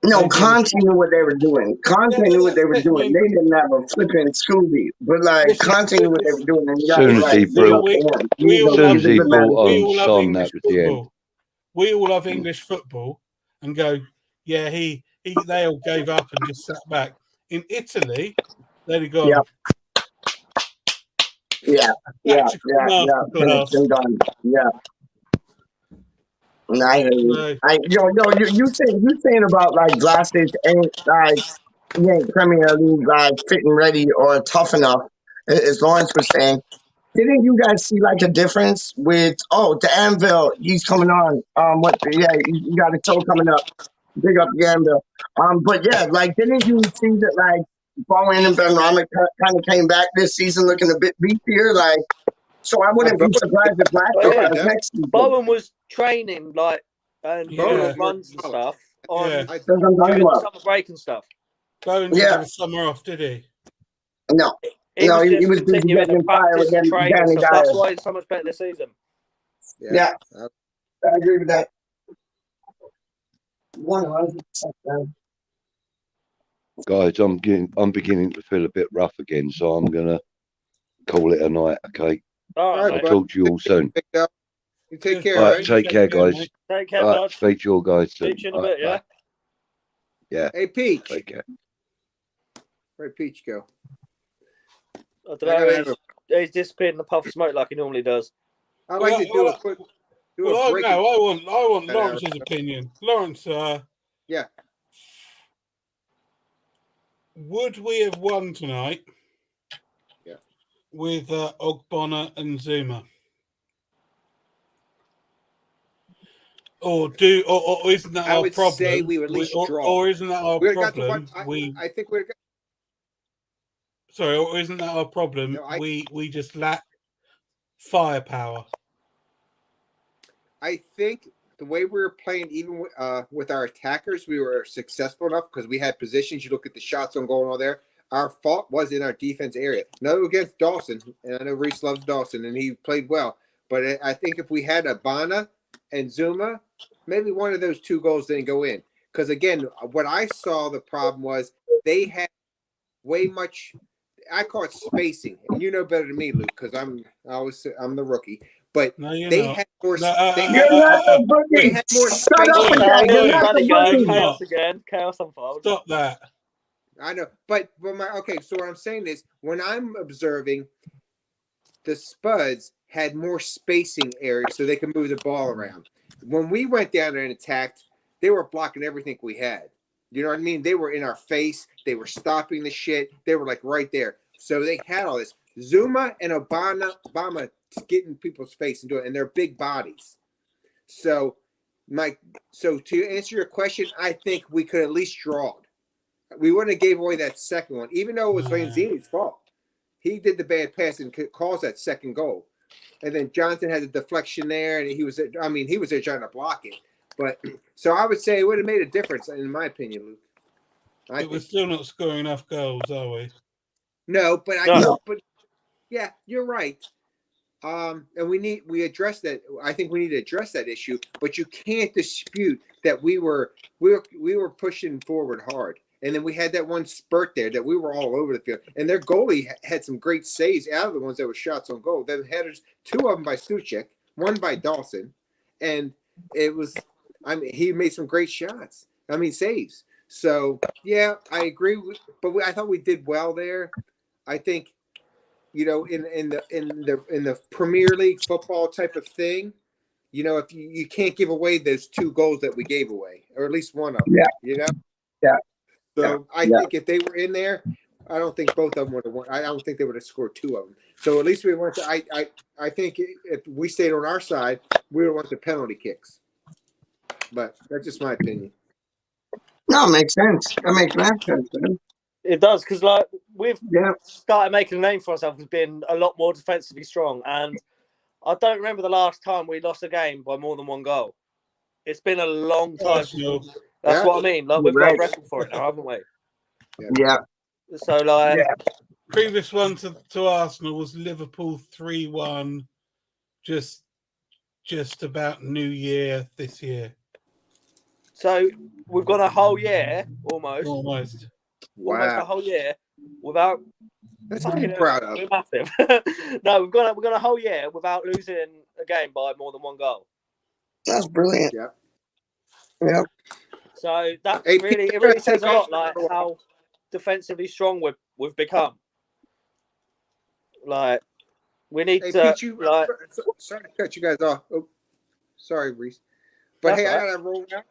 No, Conte knew what they were doing. Conte knew what they were doing. They didn't have a flipping Scooby, but like Conte knew what they were doing. And as soon as he brought on, that was the end. We all love English football and go, yeah, they all gave up and just sat back. In Italy, they'd have gone. Yeah. Finished and done. Yeah. And I hear you. You saying about like Vlasic ain't like he ain't Premier League like fit and ready or tough enough, as Lawrence was saying. Didn't you guys see like a difference with the Anvil? He's coming on. You got a toe coming up. Big up the Anvil. But yeah, like didn't you see that like Bowen and Benrahma kind of came back this season looking a bit beefier? Like, so I wouldn't be surprised if next season. Bowen was training and runs and stuff on during the summer break and stuff. Bowen didn't have a summer off, did he? No. He was busy getting in fire with Danny Dyer. That's why it's so much better this season. Yeah. I agree with that. 100%. Guys, I'm beginning to feel a bit rough again, so I'm gonna call it a night. Okay. All right. I'll talk to you all soon. You take care. All right, take care, guys. Take care, all right, speak to you all guys soon. Speak to you in a bit, yeah. Yeah. Hey, Peach. Take care. Where'd Peach go? I don't know. He's disappeared in the puff of smoke like he normally does. I'd like to do a quick. I want Lawrence's opinion. Lawrence, yeah. Would we have won tonight? Yeah. With Ogbonna and Zuma? Or isn't that our problem? I would say we would at least draw. Or isn't that our problem? I think we're. Sorry, or isn't that our problem? No, we just lack firepower. I think the way we were playing, even with our attackers, we were successful enough because we had positions. You look at the shots on goal and all there. Our fault was in our defense area. No, against Dawson, and I know Reese loves Dawson, and he played well. But I think if we had Ogbonna and Zuma, maybe one of those two goals didn't go in. Because again, what I saw the problem was they had way much. I call it spacing, and you know better than me, Luke, because I'm the rookie. But they had more. They had more spacing. Chaos on fire. Stop that. I know, but so what I'm saying is, when I'm observing, the Spuds had more spacing areas so they could move the ball around. When we went down there and attacked, they were blocking everything we had. You know what I mean? They were in our face. They were stopping the shit. They were like right there. So they had all this. Zuma and Obama getting people's face and doing it, and they're big bodies. So to answer your question, I think we could at least draw it. We wouldn't have gave away that second one, even though it was Lanzini's fault. He did the bad pass and caused that second goal. And then Johnson had the deflection there, and he was there trying to block it. But so I would say it would have made a difference, in my opinion, Luke. We're still not scoring enough goals, are we? No, but yeah, you're right. And we address that. I think we need to address that issue. But you can't dispute that we were pushing forward hard. And then we had that one spurt there that we were all over the field. And their goalie had some great saves out of the ones that were shots on goal. Then headers, two of them by Suchek, won by Dawson, and it was. I mean, he made some great shots. I mean, saves. So yeah, I agree. But I thought we did well there. I think, in the Premier League football type of thing, if you can't give away those 2 goals that we gave away, or at least one of them. Yeah. Yeah. So I think if they were in there, I don't think both of them would have won. I don't think they would have scored 2 of them. So at least we went to. I think if we stayed on our side, we would have went to penalty kicks. But that's just my opinion. No, it makes sense. That makes sense, man. It does, because we've started making a name for ourselves as being a lot more defensively strong, and I don't remember the last time we lost a game by more than 1 goal. It's been a long time. That's what I mean. We've got a record for it now, haven't we? Yeah. So previous one to Arsenal was Liverpool 3-1, just about New Year this year. So we've gone a whole year almost Wow. a whole year without. That's what I'm proud of. We're massive. No, we've gone a whole year without losing a game by more than 1 goal. That's brilliant. Yeah. So that really says a lot, like how defensively strong we've become. Like we need to. Pete, sorry to cut you guys off. Oh, sorry, Reese. But hey, I gotta roll now.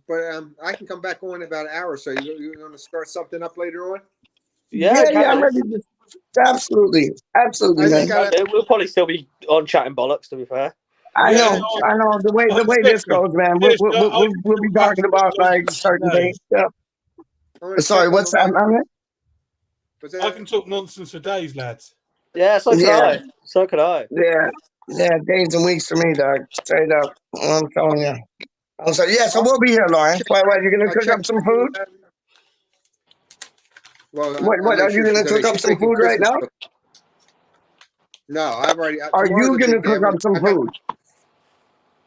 But I can come back on in about an hour. So you're going to start something up later on? Yeah, I'm ready. Absolutely, man. We'll probably still be on chatting bollocks. To be fair, I know. The way this goes, man. We'll be talking about like certain things. Yeah. Sorry, what's that, man? I can talk nonsense for days, lads. Yeah, so could I. Yeah, days and weeks for me, dog. Straight up. I'm telling you. So we'll be here, Lawrence. Why are you gonna cook up some food? Well, what are you gonna cook up some food right now? No, I've already. Are you gonna cook up some food?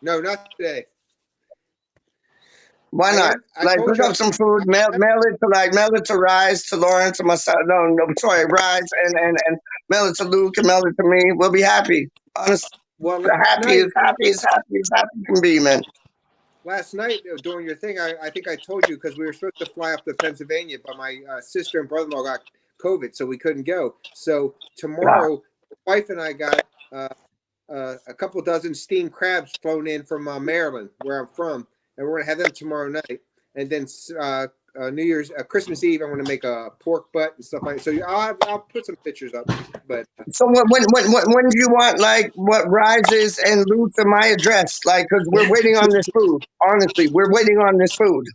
No, not today. Why not? Cook up some food, mail it to Rise, to Lawrence, to myself. No, sorry, Rise, and mail it to Luke and mail it to me. We'll be happy. Honestly, happy as can be, man. Last night during your thing, I think I told you, because we were supposed to fly up to Pennsylvania, but my sister and brother-in-law got COVID, so we couldn't go. So tomorrow, my wife and I got a couple dozen steamed crabs flown in from Maryland, where I'm from, and we're gonna have them tomorrow night. And then New Year's, Christmas Eve, I'm gonna make a pork butt and stuff like that. So I'll put some pictures up. But so when do you want what Rises and Luke to my address? Because we're waiting on this food. Honestly, we're waiting on this food.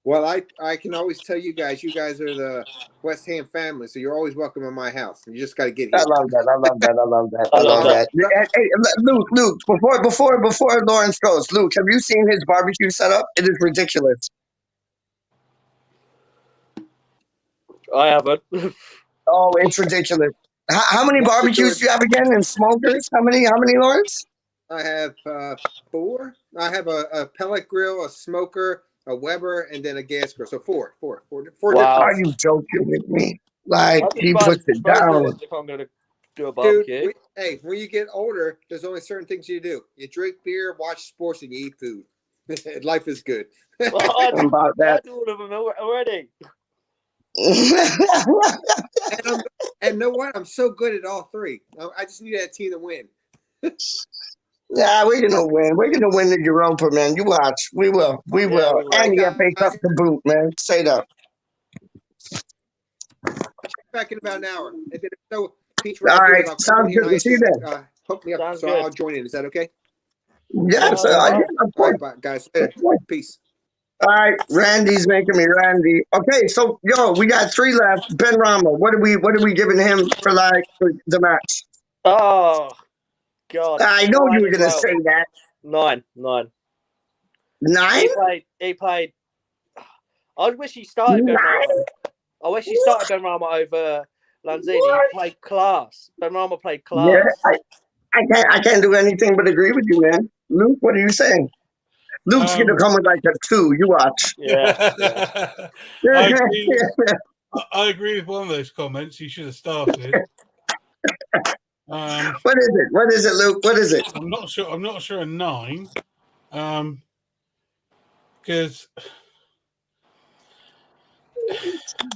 Well, I can always tell you guys are the WeStHaM family, so you're always welcome in my house. You just got to get here. I love that. Hey, Luke, before Lawrence goes, Luke, have you seen his barbecue setup? It is ridiculous. I haven't. Oh, it's ridiculous. How many barbecues do you have again? And smokers? How many, Lawrence? I have 4. I have a pellet grill, a smoker, a Weber, and then a gas grill. So 4. Wow. Are you joking with me? He puts it down. If I'm going to do a barbecue. Dude, when you get older, there's only certain things you do. You drink beer, watch sports, and you eat food. Life is good. I do all of them already. and know what? I'm so good at all 3. I just need that team to win. Yeah, we're gonna win. We're gonna win the Europa, man. You watch. We will. And you got FA Cup to boot, man. Straight up. Back in about an hour. And then Peach, all right. Sounds good to see you then. Hook me up, so I'll join in. Is that okay? Yes, of course. All right, guys. Peace. All right, Randy's making me Randy. Okay, so we got 3 left. Ben Rama, what are we giving him for the match? Oh God! I know you were gonna say that. 9. 9? He played. I wish he started Ben Rama. I wish he started Ben Rama over Lanzini. He played class. Ben Rama played class. Yeah, I can't do anything but agree with you, man. Luke, what are you saying? Luke's gonna come with a 2. You watch. Yeah. I agree with one of those comments. He should have started. What is it? What is it, Luke? What is it? I'm not sure. I'm not sure a 9. Because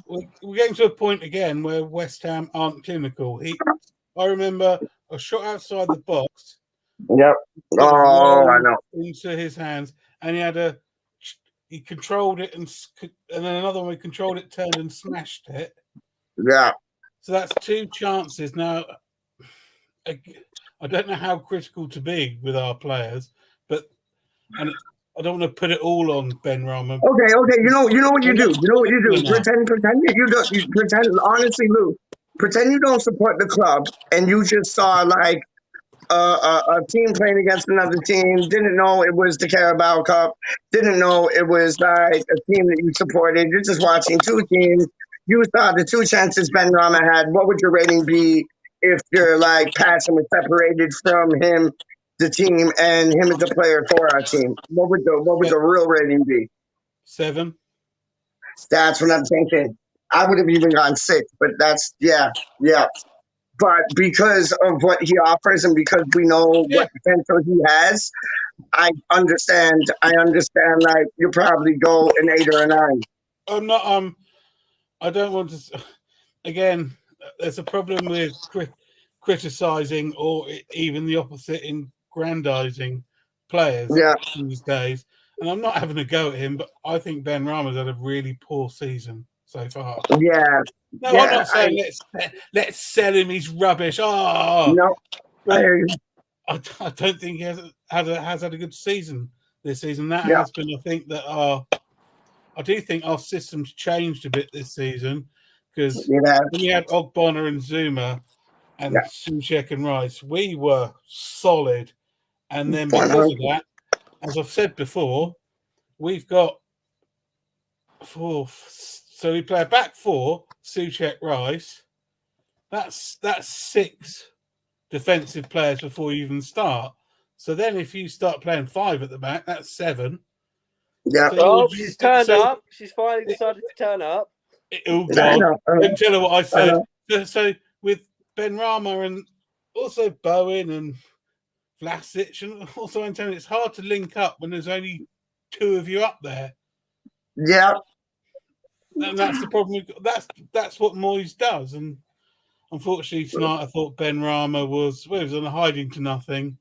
we're getting to a point again where West Ham aren't clinical. I remember a shot outside the box. Yep. Oh, I know. Into his hands, and he controlled it, and then another one he controlled it, turned and smashed it. Yeah. So that's 2 chances. Now, I don't know how critical to be with our players, but I don't want to put it all on Ben Rama. Okay. You know what you do. You know what you do. Pretend that you don't. You pretend, honestly, Luke. Pretend you don't support the club, and you just saw like a team playing against another team. Didn't know it was the Carabao Cup. Didn't know it was like a team that you supported. You're just watching 2 teams. You saw the 2 chances Ben Rama had. What would your rating be if your like passion was separated from him, the team, and him as a player for our team? What would the real rating be? 7. That's what I'm thinking. I would have even gone 6, but that's yeah. But because of what he offers and because we know what potential he has, I understand. Like you probably go an 8 or a 9. I'm not. I don't want to. Again, there's a problem with criticizing or even the opposite in grandizing players these days. And I'm not having a go at him, but I think Ben Rama's had a really poor season so far. Yeah. No, I'm not saying let's sell him. He's rubbish. Oh no, I don't think he has had a good season this season. That has been. I think that I do think our system's changed a bit this season because when we had Ogbonna and Zuma and Souček and Rice, we were solid. And then because of that, as I've said before, we've got 4. So we play a back 4, Souček, Rice. That's 6 defensive players before you even start. So then if you start playing 5 at the back, that's 7. Yeah. So she's turned up. She's finally decided to turn up. Oh, God. Don't tell her what I said. So with Ben Rama and also Bowen and Vlasic and also Antonio, it's hard to link up when there's only 2 of you up there. Yeah. And that's the problem. That's what Moyes does. And unfortunately tonight I thought Ben Rama was on a hiding to nothing.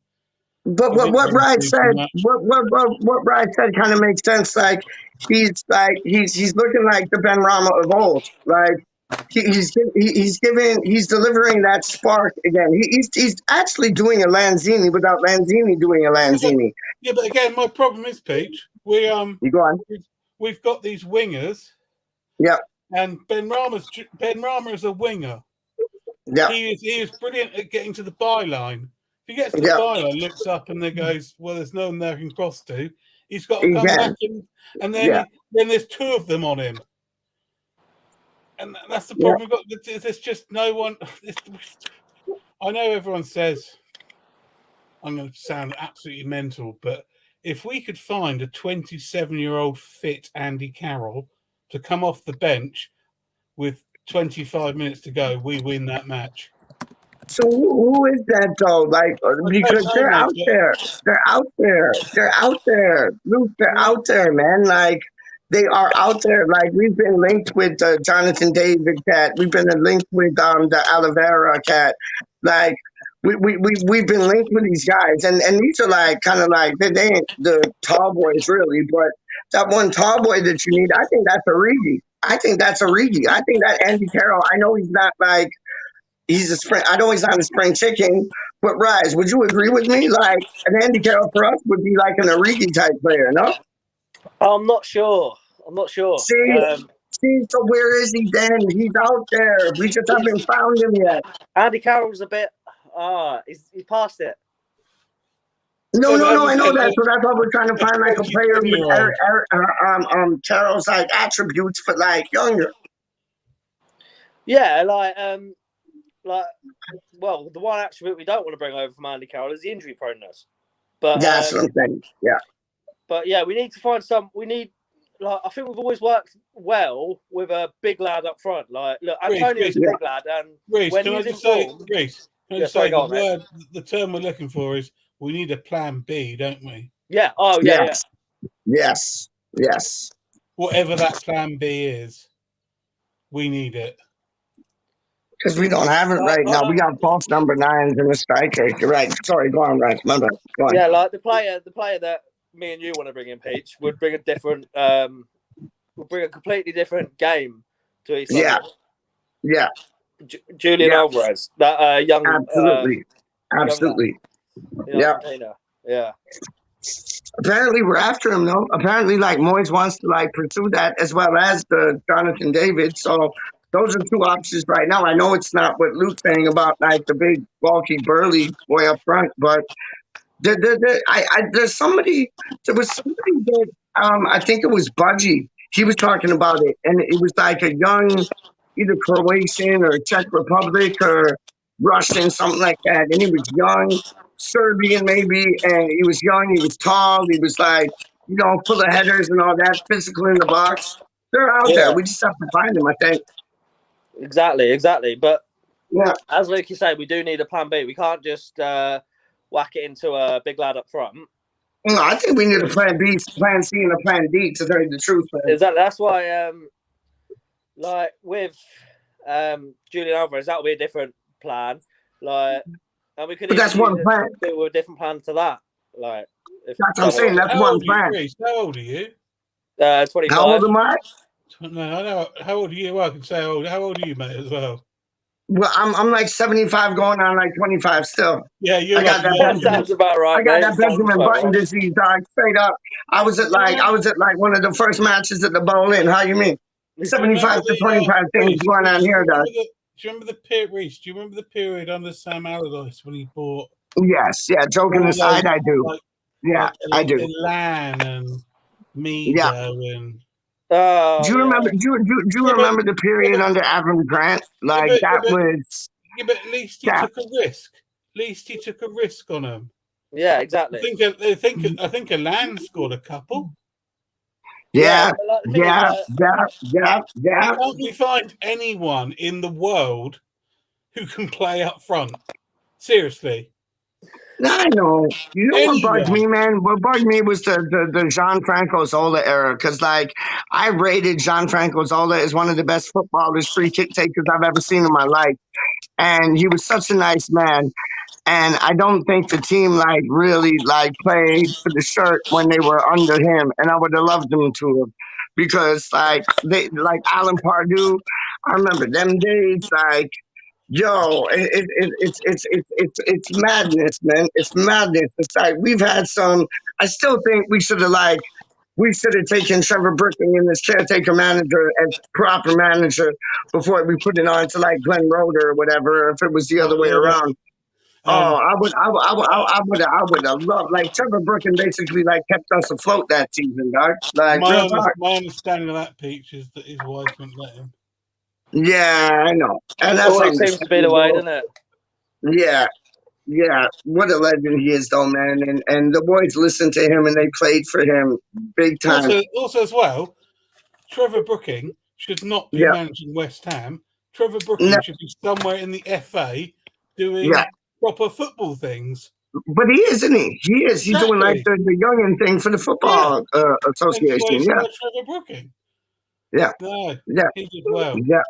But what Ryan said, what Ryan said kind of makes sense. Like he's looking like the Ben Rama of old. Like he's delivering that spark again. He's actually doing a Lanzini without Lanzini doing a Lanzini. Yeah, but again, my problem is, Peach, you go on. We've got these wingers. Yeah. And Ben Rama is a winger. Yeah. He is brilliant at getting to the byline. If he gets to the byline, looks up and then goes, well, there's no one there he can cross to. He's got to come back and then there's 2 of them on him. And that's the problem we've got. There's just no one. I know everyone says I'm going to sound absolutely mental, but if we could find a 27-year-old fit Andy Carroll to come off the bench with 25 minutes to go, we win that match. So who is that though? Like because they're out there. Luke, they're out there, man. Like they are out there. Like we've been linked with the Jonathan David cat. We've been linked with the Oliveira cat. Like we've been linked with these guys, and these are like kind of like they ain't the tall boys really, but that one tall boy that you need, I think that's a Origi. I think that Andy Carroll. I know he's not like he's a spring. I know he's not a spring chicken, but Rise, would you agree with me? Like an Andy Carroll for us would be like an Origi type player, no? I'm not sure. See, so where is he then? He's out there. We just haven't found him yet. Andy Carroll's a bit. He's past it. No, I know that. So that's why we're trying to find like a player with Carroll's like attributes, but like younger. Yeah, well, the one attribute we don't want to bring over from Andy Carroll is the injury proneness. But that's what I'm saying. Yeah. But yeah, we need to find some. We need. I think we've always worked well with a big lad up front. Like, look, Antonio's a big lad, and Reece, when can he's I just informed, say, Reece, The term we're looking for is we need a plan B, don't we? Yeah. Oh, yeah. Yes. Whatever that plan B is, we need it. Because we don't have it right now. We got false number 9s in the striker. You're right. Sorry, go on, Ryan. My bad. Go on. Yeah, like the player that me and you want to bring in, Peach, would bring a different, would bring a completely different game to East London. Yeah. Julian Alvarez, that young, absolutely. Yeah. Apparently, we're after him, though. Apparently, Moyes wants to pursue that as well as the Jonathan David. So those are two options right now. I know it's not what Luke's saying about the big, bulky, burly boy up front, but there's somebody. There was somebody that I think it was Budgie. He was talking about it, and it was like a young, either Croatian or Czech Republic or Russian, something like that. And he was young, Serbian maybe, and he was young. He was tall. He was full of headers and all that, physical in the box. They're out there. We just have to find them, I think. Exactly. But as Luke said, we do need a plan B. We can't just whack it into a big lad up front. No, I think we need a plan B, plan C, and a plan D, to tell you the truth. That's why, with Julian Alvarez, that would be a different plan. And we could. But that's one plan. Do a different plan to that. That's what I'm saying. That's one plan. How old are you? 25. How old am I? No, I know. How old are you? Well, I can say how old are you, mate, as well? Well, I'm 75 going on 25 still. Yeah, you're that sounds about right. I got that Benjamin Button disease, dog. Straight up. I was at one of the first matches at the Bowl-In. How you mean? 75 to 25 things going on here, dog. Do you remember the period, Reece? Do you remember the period under Sam Allardyce when he bought? Yes, yeah. Joking aside, I do. I do. Lan and Mido and. Do you remember? Do you remember the period under Avram Grant? That was. Yeah, but at least he took a risk. At least he took a risk on him. Yeah, exactly. I think Lan scored a couple. Yeah. Can't we find anyone in the world who can play up front? Seriously. I know. You know what bugged me, man? What bugged me was the Gianfranco Zola era, because I rated Gianfranco Zola as one of the best footballers, free kick takers I've ever seen in my life, and he was such a nice man. And I don't think the team really played for the shirt when they were under him, and I would have loved them to have, because they Alan Pardue. I remember them days. Yo, it's madness, man. It's madness. It's we've had some. I still think we should have taken Trevor Brooking in this caretaker manager as proper manager before we put it on to Glenn Roeder or whatever. If it was the other way around, I would have loved Trevor Brooking basically kept us afloat that season, dog. My understanding of that, Peach, is that his wife wouldn't let him. Yeah, I know. And that always seems to be the way, doesn't it? Yeah. What a legend he is, though, man. And the boys listened to him and they played for him big time. Also as well, Trevor Brooking should not be managing West Ham. Trevor Brooking should be somewhere in the FA doing proper football things. But he is, isn't he? He is. He's doing the youngin thing for the football association. Yeah. Trevor Brooking. Yeah. No, he did well. Yeah.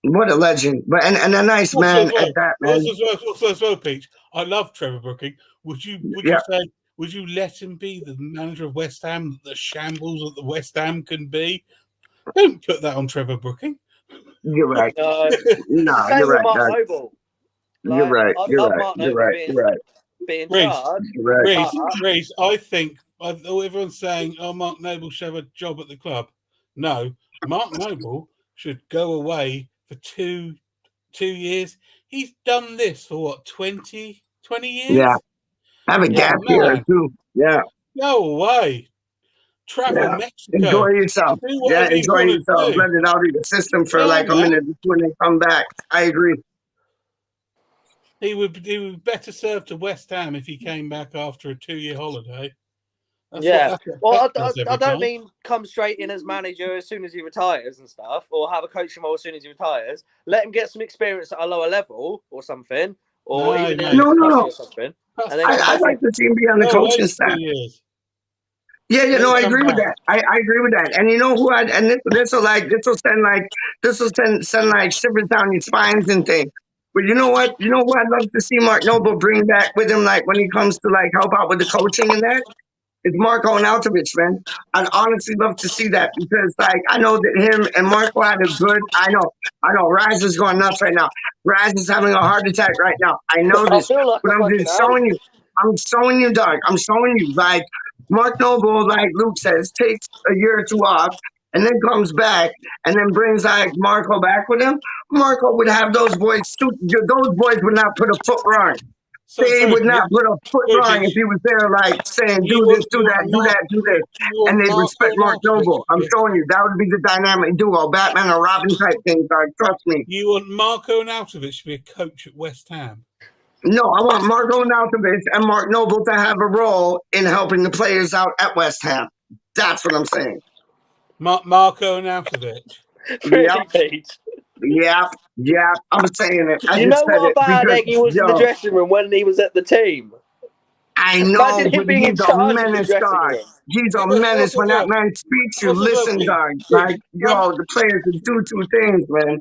What a legend. But and a nice man at that, man. Also as well, Peach, I love Trevor Brooking. Would you let him be the manager of West Ham, the shambles that the West Ham can be? Don't put that on Trevor Brooking. You're right. No, you're right. Mark Noble. You're right. You're right. Being charged. Reece, I think everyone's saying, Mark Noble should have a job at the club. No, Mark Noble should go away for two years. He's done this for 20 years? Yeah. Have a gap here too. Yeah. No way. Travel Mexico. Enjoy yourself. Enjoy yourself. Let it out of the system for a minute before they come back. I agree. He would be better served to West Ham if he came back after a 2-year holiday. I don't mean come straight in as manager as soon as he retires and stuff, or have a coaching role as soon as he retires. Let him get some experience at a lower level or something, or even No. or something. And then I'd like to see him be on the coaching staff. Yeah, I agree with that. I agree with that. And you know who this will send like shivers down your spines and things. But you know what? You know who I'd love to see Mark Noble bring back with him, like when he comes to like help out with the coaching and that? It's Marko Arnautovic, man. I'd honestly love to see that because, like, I know that him and Marko had a good. I know. Raz is going nuts right now. Raz is having a heart attack right now. I know this, but I'm just showing you. I'm showing you, dog. I'm showing you. Like Mark Noble, like Luke says, takes a year or two off and then comes back and then brings like Marko back with him. Marko would have those boys. Those boys would not put a foot wrong. They would not put a foot wrong if he was there, like saying, "Do this, do that, do that, do this," and they'd respect Mark Noble. I'm showing you, that would be the dynamic duo, Batman or Robin type thing. Trust me. You want Marko Arnautovic to be a coach at West Ham? No, I want Marko Arnautovic and Mark Noble to have a role in helping the players out at West Ham. That's what I'm saying. Marko Arnautovic. Yep. I'm saying it. You know what bad egg he was in the dressing room when he was at the team? I know, but he's a menace, dog. He's a menace. When that man speaks, you listen, dog. Like, the players can do two things, man.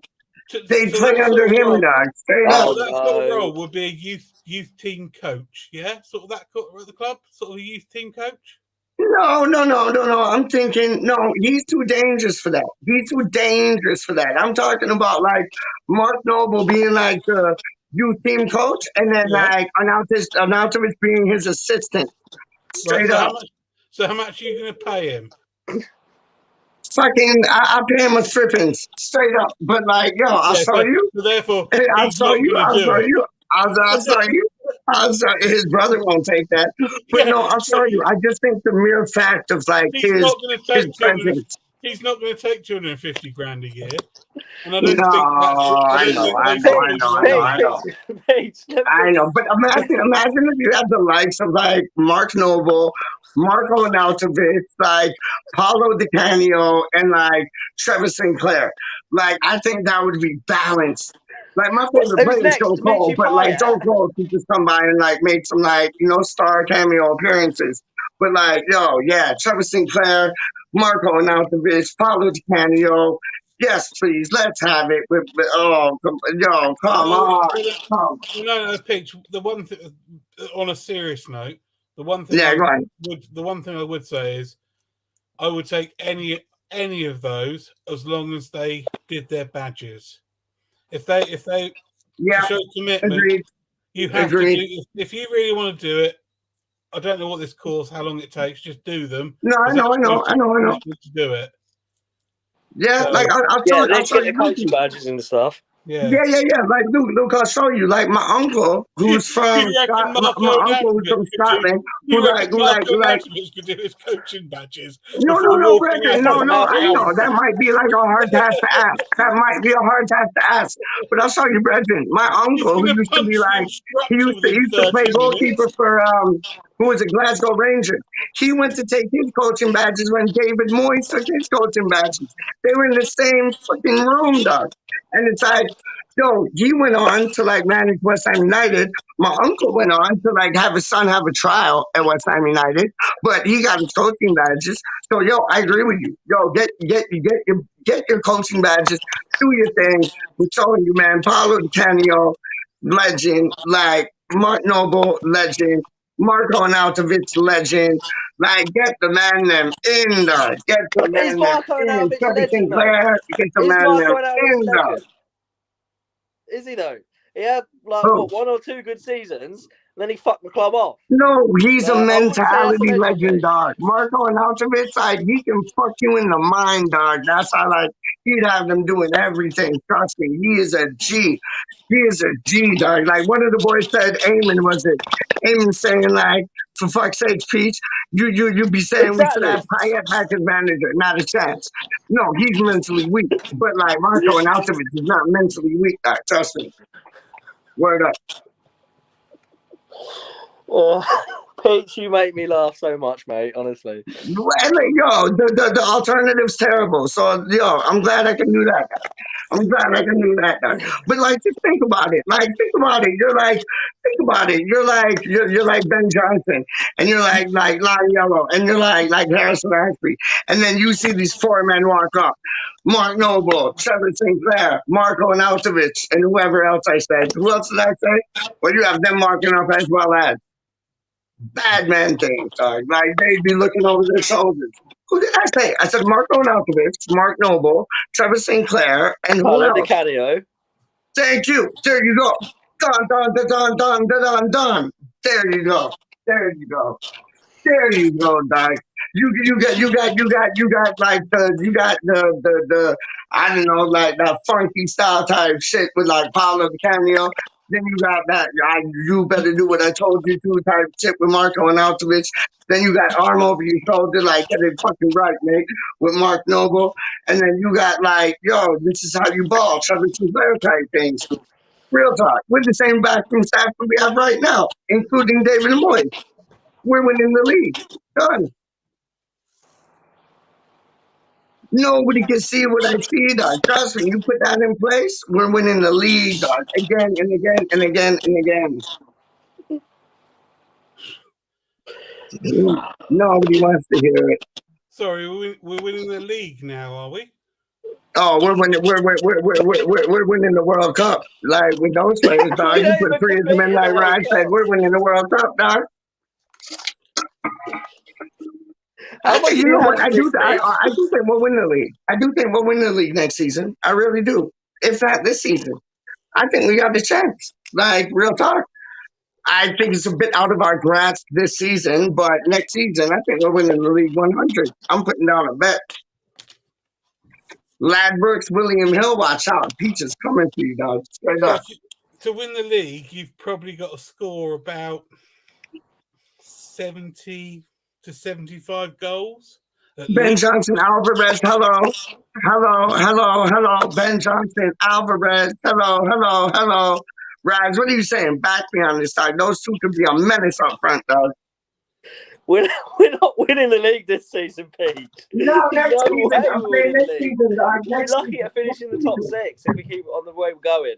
They play under him, dog. That sort of role would be a youth team coach, yeah? Sort of that at the club? Sort of a youth team coach? No. I'm thinking, no, he's too dangerous for that. I'm talking about like Mark Noble being like the youth team coach and then like Arnautovic being his assistant. Straight up. So how much are you going to pay him? Fucking, I pay him a stripping, straight up. But like, I'll show you. So therefore, I'll show you. I'll show you. His brother won't take that. But no, I'll show you. I just think the mere fact of like his presence. He's not going to take 250 grand a year. And I know. But imagine if you had the likes of like Mark Noble, Marko Arnautovic, like Paulo Di Canio, and like Trevor Sinclair. Like, I think that would be balanced. Like, my favorite player is Joe Cole, but like Joe Cole could just come by and like make some like, star cameo appearances. But like, Trevor Sinclair, Marko Arnautovic, Paulo Di Canio. Yes, please, let's have it. Come on. No, Pitch. The one thing, on a serious note, the one thing I would say is, I would take any of those as long as they did their badges. If they show commitment, you have to do. If you really want to do it, I don't know what this course, how long it takes. Just do them. No, I know. To do it. Yeah, so, like I'll show you coaching badges and stuff. Yeah. Like Luke, I'll show you. Like my uncle, who's from Scotland, who like to do his coaching badges. No, I know that might be like a hard task to ask. But I'll show you, Brethren. My uncle, who used to be like, he used to play goalkeeper for who was it, Glasgow Rangers. He went to take his coaching badges when David Moyes took his coaching badges. They were in the same fucking room, dog. And it's like, he went on to like manage West Ham United. My uncle went on to like have his son have a trial at West Ham United, but he got his coaching badges. So I agree with you. Get your coaching badges, do your thing. We're showing you, man. Paulo Di Canio, legend. Like Mark Noble, legend. Marko Arnautovic, legend. Like, get the man them in there. Get the man them in. Trevor Sinclair, get the man them in there. Is he though? He had like one or two good seasons, and then he fucked the club off. No, he's a mentality legend, dog. Marko Arnautovic, like, he can fuck you in the mind, dog. That's how, like, he'd have them doing everything. Trust me, he is a G. He is a G, dog. Like, one of the boys said, Eamon saying, like, for fuck's sake, Peach, you be saying we should have Payet back as manager. Not a chance. No, he's mentally weak. But, like, Marko Arnautovic is not mentally weak, dog. Trust me. Word up. Oh, Peach, you make me laugh so much, mate, honestly. The alternative's terrible. So, I'm glad I can do that. I'm glad I can do that. But like, just think about it. Like, think about it. You're like, think about it. You're like Ben Johnson, and you're like Lonnie Yellow, and you're like Harrison Ashby, and then you see these four men walk up: Mark Noble, Trevor Sinclair, Marco Arnautovic, and whoever else I said. Who else did I say? Well, you have them marking up as well as bad man things. Like they'd be looking over their shoulders. Who did I say? I said Marco Arnautovic, Mark Noble, Trevor Sinclair, and who else? DiCanio. Thank you. There you go. Dun dun dun dun dun dun dun. There you go. There you go. There you go, Doc. You got like the I don't know, like that funky style type shit with like Paulo DiCanio. Then you got that you better do what I told you to type shit with Marco Arnautovic. Then you got arm over your shoulder, like get it fucking right, mate, with Mark Noble. And then you got like, yo, this is how you ball, Trevor Sinclair type things. Real talk. We're the same backroom staff that we have right now, including David and Moyes. We're winning the league. Done. Nobody can see what I see, dog. Trust me, you put that in place, we're winning the league, dog. Again and again and again and again. Nobody wants to hear it. Sorry, we're winning the league now, are we? Oh, we're winning the World Cup. Like with those players, dog. You put three of them in like Rod said, we're winning the World Cup, dog. I think, you know what? I do think we'll win the league. I do think we'll win the league next season. I really do. If not this season, I think we got the chance. Like, real talk. I think it's a bit out of our grasp this season, but next season, I think we're winning the league 100. I'm putting down a bet. Ladbrokes, William Hill, watch out. Peaches coming for you, dog. Straight up. To win the league, you've probably got to score about 70 to 75 goals. Ben Johnson, Alvarez, hello. Ben Johnson, Alvarez, hello. Raz, what are you saying? Back me on this side. Those two could be a menace up front, dog. We're not winning the league this season, Pete. No, next season. I'm saying next season, dog. We're lucky at finishing the top 6 if we keep on the way we're going.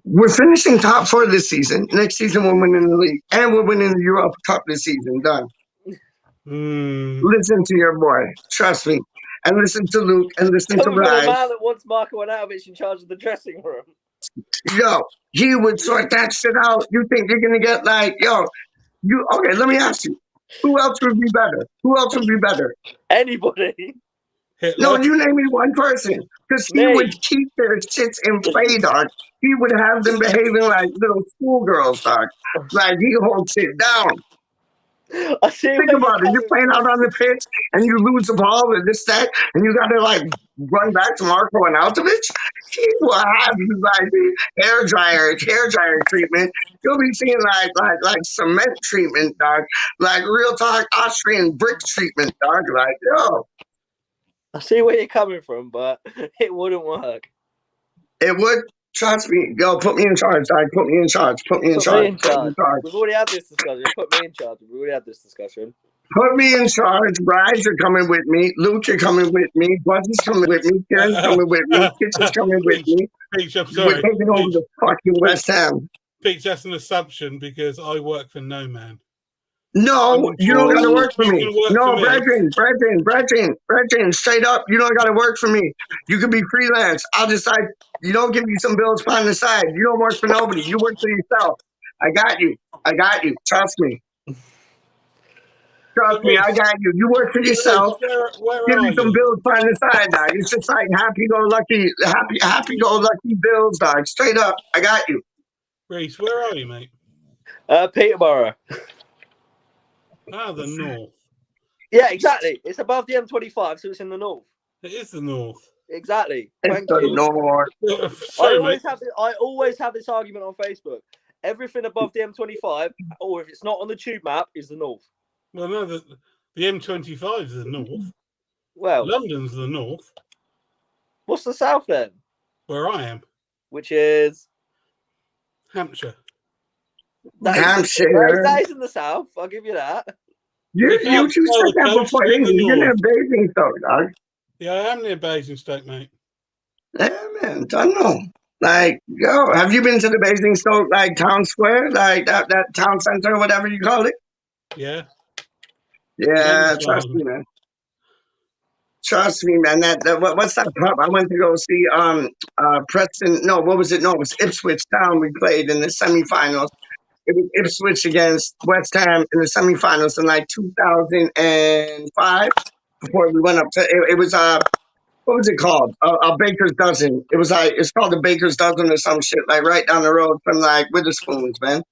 We're finishing top 4 this season. Next season, we're winning the league. And we're winning the Europa Cup this season. Done. Listen to your boy. Trust me. And listen to Luke. And listen to Ryan. The man that wants Marco Arnautovic in charge of the dressing room. Yo, he would sort that shit out. You think you're going to get like, okay, let me ask you. Who else would be better? Anybody. No, you name me one person. Because he would keep their shits in play, dog. He would have them behaving like little schoolgirls, dog. Like, he holds it down. Think about it. You're playing out on the pitch and you lose the ball with this, that, and you got to like run back to Marco Arnautovic. He will have you like hair dryer treatment. You'll be seeing like cement treatment, dog. Like real talk Austrian brick treatment, dog. Like, yo. I see where you're coming from, but it wouldn't work. It would. Trust me. Yo, put me in charge, dog. Put me in charge. We've already had this discussion. Put me in charge. We've already had this discussion. Put me in charge. Brides are coming with me. Luke, you're coming with me. Buzzy's coming with me. Karen's coming with me. Kitchen's coming with me. Peach, I'm sorry. We're taking over the fucking WeStHaM. Peach, that's an assumption because I work for no man. No, you don't got to work for me. No, brethren, straight up, you don't got to work for me. You can be freelance. I'll decide. You don't give you some bills on the side. You don't work for nobody. You work for yourself. I got you. Trust me. I got you. You work for yourself. Give me some bills on the side, dog. It's just like happy-go-lucky bills, dog. Straight up, I got you. Reese, where are you, mate? Peterborough. The north. Yeah, exactly. It's above the M25, so it's in the north. It is the north. Exactly. It's the north. Sorry, I always have this argument on Facebook. Everything above the M25, or if it's not on the tube map, is the north. Well, no, the M25 is the north. Well, London's the north. What's the south then? Where I am. Which is Hampshire. Hampshire. That is in the south. I'll give you that. You said that before, didn't you? You're near Basingstoke, dog. Yeah, I am near Basingstoke, mate. Yeah, man. Don't know. Like, yo, have you been to the Basingstoke, like, town square? Like, that town center, whatever you call it? Yeah. Yeah, trust me, man. Trust me, man. What's that pub? I went to go see Preston. No, what was it? No, it was Ipswich Town. We played in the semifinals. It was Ipswich against West Ham in the semifinals in like 2005. Before we went up to it was what was it called? A baker's dozen. It was like it's called a baker's dozen or some shit. Like right down the road from like Witherspoons, man.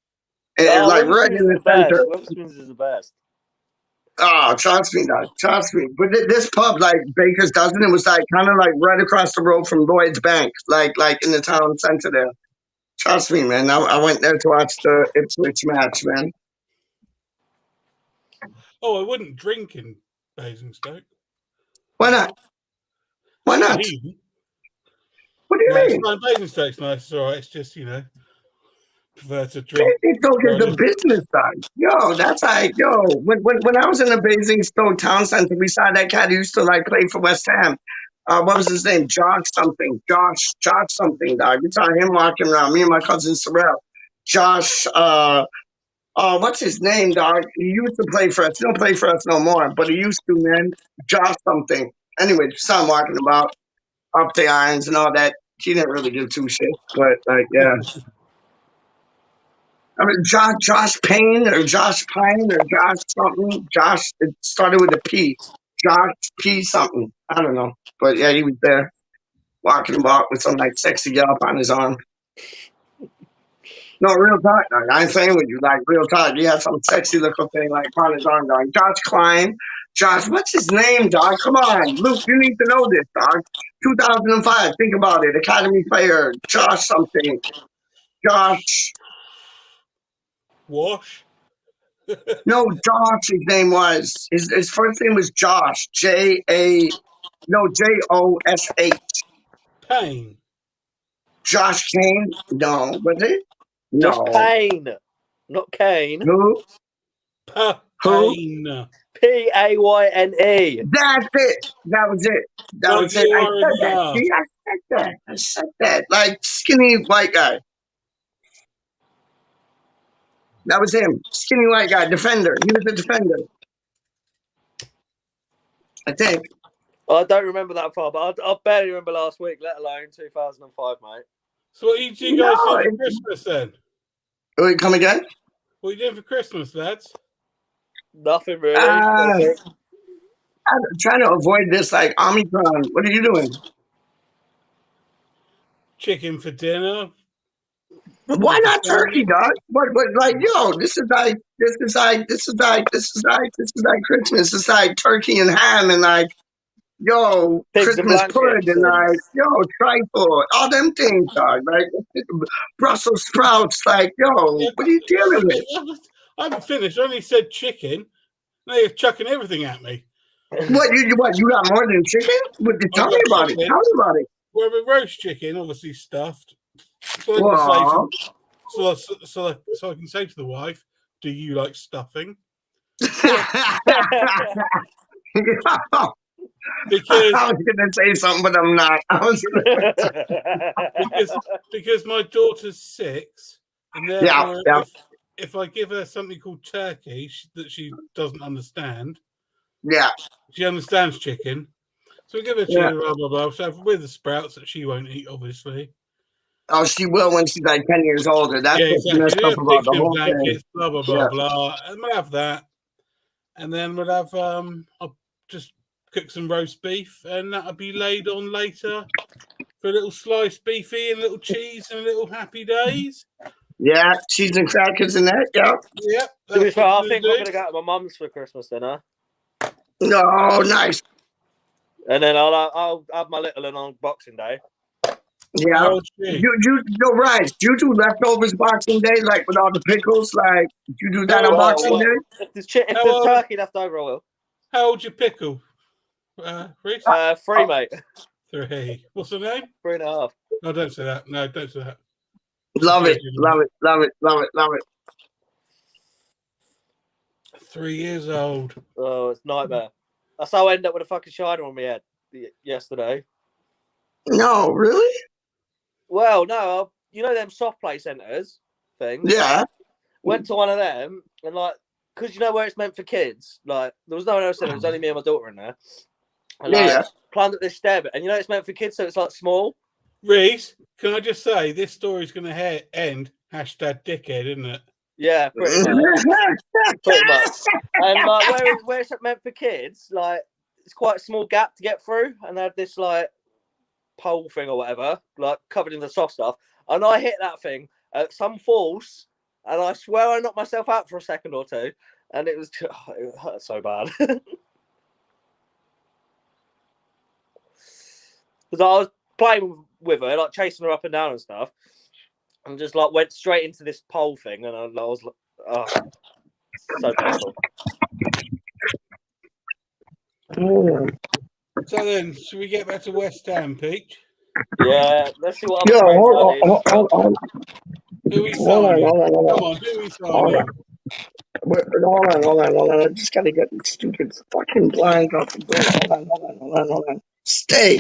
And like right in the center. Witherspoons is the best. Oh, trust me, dog. Trust me. But this pub, like Baker's Dozen, it was like kind of like right across the road from Lloyd's Bank, like in the town center there. Trust me, man. I went there to watch the Ipswich match, man. Oh, I wouldn't drink in Basingstoke. Why not? Why not? What do you mean? Basingstoke's nice. It's all right. It's just, prefer to drink. Basingstoke is the business side. Yo, that's like, when I was in the Basingstoke town center, we saw that cat who used to like play for West Ham. What was his name? Josh something, dog. We saw him walking around. Me and my cousin Sorrel. Josh, what's his name, dog? He used to play for us. He don't play for us no more, but he used to, man. Josh something. Anyway, saw him walking about up the irons and all that. He didn't really give two shits, but like, yeah. I mean, Josh Payne or Josh Pine or Josh something. Josh, it started with a P. Josh P something. I don't know. But yeah, he was there walking about with some like sexy gal on his arm. No, real talk. I ain't saying with you. Like, real talk. He had some sexy little thing like on his arm, dog. Josh Klein. Josh, what's his name, dog? Come on. Luke, you need to know this, dog. 2005. Think about it. Academy player. Josh something. Josh. Wash? No, Josh, his name was. His first name was Josh. Josh. Payne. Josh Kane? No, was it? No. Just Payne, not Kane. Who? Payne. Payne. That's it. That was it. That was it. I said that. See, I said that. Like skinny white guy. That was him. Skinny white guy. Defender. He was a defender. I think. I don't remember that far, but I barely remember last week, let alone 2005, mate. So what did you guys do for Christmas then? Wait, come again? What are you doing for Christmas, lads? Nothing really. I'm trying to avoid this like Omicron. What are you doing? Chicken for dinner. Why not turkey, dog? But like, yo, this is like Christmas. It's like turkey and ham and like, yo, Pigs Christmas pudding and like, yo, trifle, all them things, dog. Like Brussels sprouts, like, yo, what are you dealing with? I haven't finished. I only said chicken. Now you're chucking everything at me. What you got more than chicken? Tell me about it. Well, with roast chicken, obviously stuffed. So I can say to the wife, "Do you like stuffing?" Because I was gonna say something, but I'm not. because my daughter's 6, and therefore, if I give her something called turkey that she doesn't understand, she understands chicken. So we give her chicken, blah blah blah. So with the sprouts that she won't eat, obviously. Oh, she will when she's like 10 years older. That's what's messed up about the whole thing. Blah blah blah blah. And we'll have that, and then we'll have I'll just cook some roast beef, and that'll be laid on later for a little sliced beefy and a little cheese and a little happy days. Yeah, cheese and crackers and that. Yep. To be fair, I think I'm gonna go to my mum's for Christmas dinner. Oh, nice. And then I'll have my little one on Boxing Day. Yeah. You right. Do you do leftovers Boxing Day, like with all the pickles? Like, do you do that on Boxing Day? If there's turkey left over, I will. How old's your pickle? Reese? 3, mate. 3. What's the name? 3.5. No, don't say that. No, don't say that. Love it. 3 years old. Oh, it's nightmare. That's how I end up with a fucking shiner on my head yesterday. No, really? Well, no, you know them soft play centres things. Yeah. Went to one of them and like, because you know where it's meant for kids. Like there was no one else in there. It was only me and my daughter in there. And like climbed up this stair bit, and you know it's meant for kids, so it's like small. Reese, can I just say this story's going to end #dickhead, isn't it? Yeah, pretty much. Pretty much. And like where it's meant for kids, like it's quite a small gap to get through, and they had this like pole thing or whatever, like covered in the soft stuff, and I hit that thing at some force, and I swear I knocked myself out for a second or two, and it hurt so bad. Because I was playing with her, like chasing her up and down and stuff, and just like went straight into this pole thing, and I was like, oh, so painful. So then, should we get back to WeStHaM, Peach? Yeah, let's see what other trades I need. Hold on. Who we signing? Hold on. Come on, who we signing? Hold on. I just gotta get the stupid fucking blinds off the door. Hold on. Stay.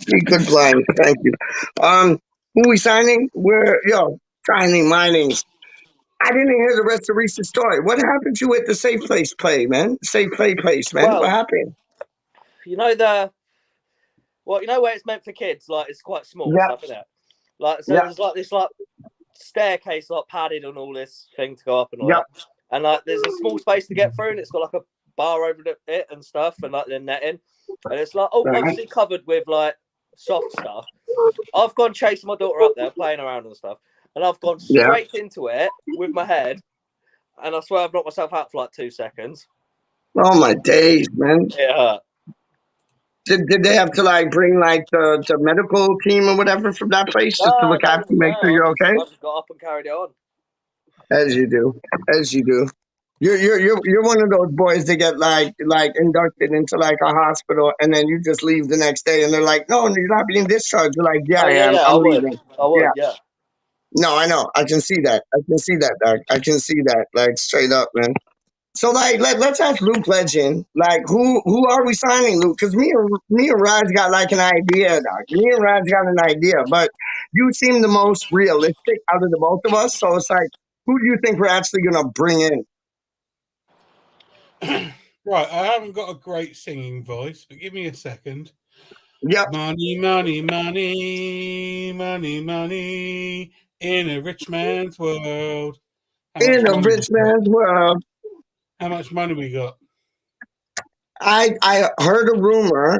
Be good blind. Thank you. Who we signing? Signing minings. I didn't hear the rest of Reese's story. What happened to you at the safe place play, man? Safe play place, man. Well, what happened? You know you know where it's meant for kids, like it's quite small stuff, isn't it? Like so there's like this like staircase like padded and all this thing to go up and all that. And like there's a small space to get through, and it's got like a bar over it and stuff, and like the netting. And it's like obviously covered with like soft stuff. I've gone chasing my daughter up there, playing around and stuff, and I've gone straight into it with my head, and I swear I've knocked myself out for like 2 seconds. Oh my days, man! It hurt. Did they have to like bring like the medical team or whatever from that place just to look after you, make sure you're okay? I just got up and carried it on. As you do. You're one of those boys that get like inducted into like a hospital, and then you just leave the next day, and they're like, "No, you're not being discharged." You're like, "Yeah, I am. I'm leaving." I would. No, I know. I can see that, Doc. I can see that, like straight up, man. So like, let's ask Luke Legend, like, who are we signing, Luke? Because me and Rod's got like an idea, Doc. Me and Rod's got an idea, but you seem the most realistic out of the both of us. So it's like, who do you think we're actually gonna bring in? Right, I haven't got a great singing voice, but give me a second. Yep. Money, in a rich man's world. In a rich man's world. How much money we got? I heard a rumor.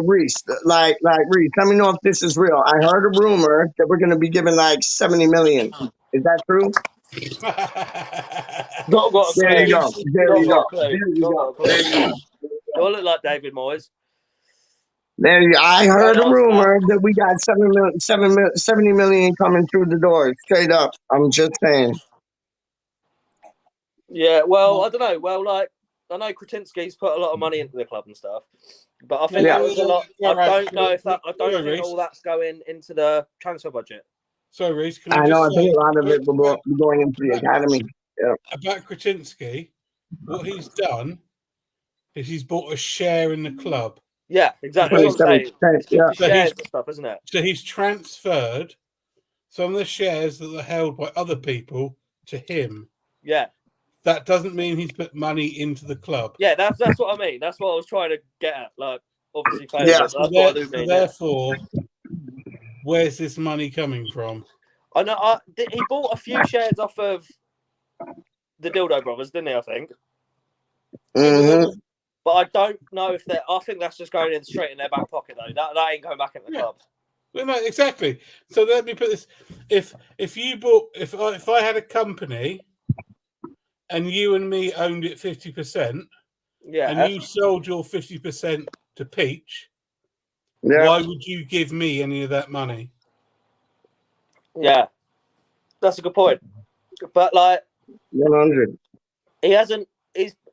Reese. Like Reese. Let me know if this is real. I heard a rumor that we're gonna be giving like 70 million. Is that true? There you go. You all look like David Moyes. I heard a rumor that we got 70 million coming through the door. Straight up. I'm just saying. Yeah, well, I don't know. Well, like, I know Kretinsky's put a lot of money into the club and stuff, but I think that was a lot. I don't know if that. I don't think all that's going into the transfer budget. So, Reese, I know. I think a lot of it will be going into the academy. Yeah. About Kretinsky, what he's done is he's bought a share in the club. Yeah, exactly. That's what I'm saying. It's shares and stuff, isn't it? So he's transferred some of the shares that are held by other people to him. Yeah. That doesn't mean he's put money into the club. Yeah, that's what I mean. That's what I was trying to get at. Like, obviously, that's what I do mean. Therefore, where's this money coming from? I know he bought a few shares off of the Dildo Brothers, didn't he? I think. Mm-hmm. But I don't know if I think that's just going in straight in their back pocket though. That ain't going back in the club. Well, no, exactly. So let me put this: if I had a company and you and me owned it 50%, and you sold your 50% to Peach, why would you give me any of that money? Yeah, that's a good point. But like, 100. He hasn't.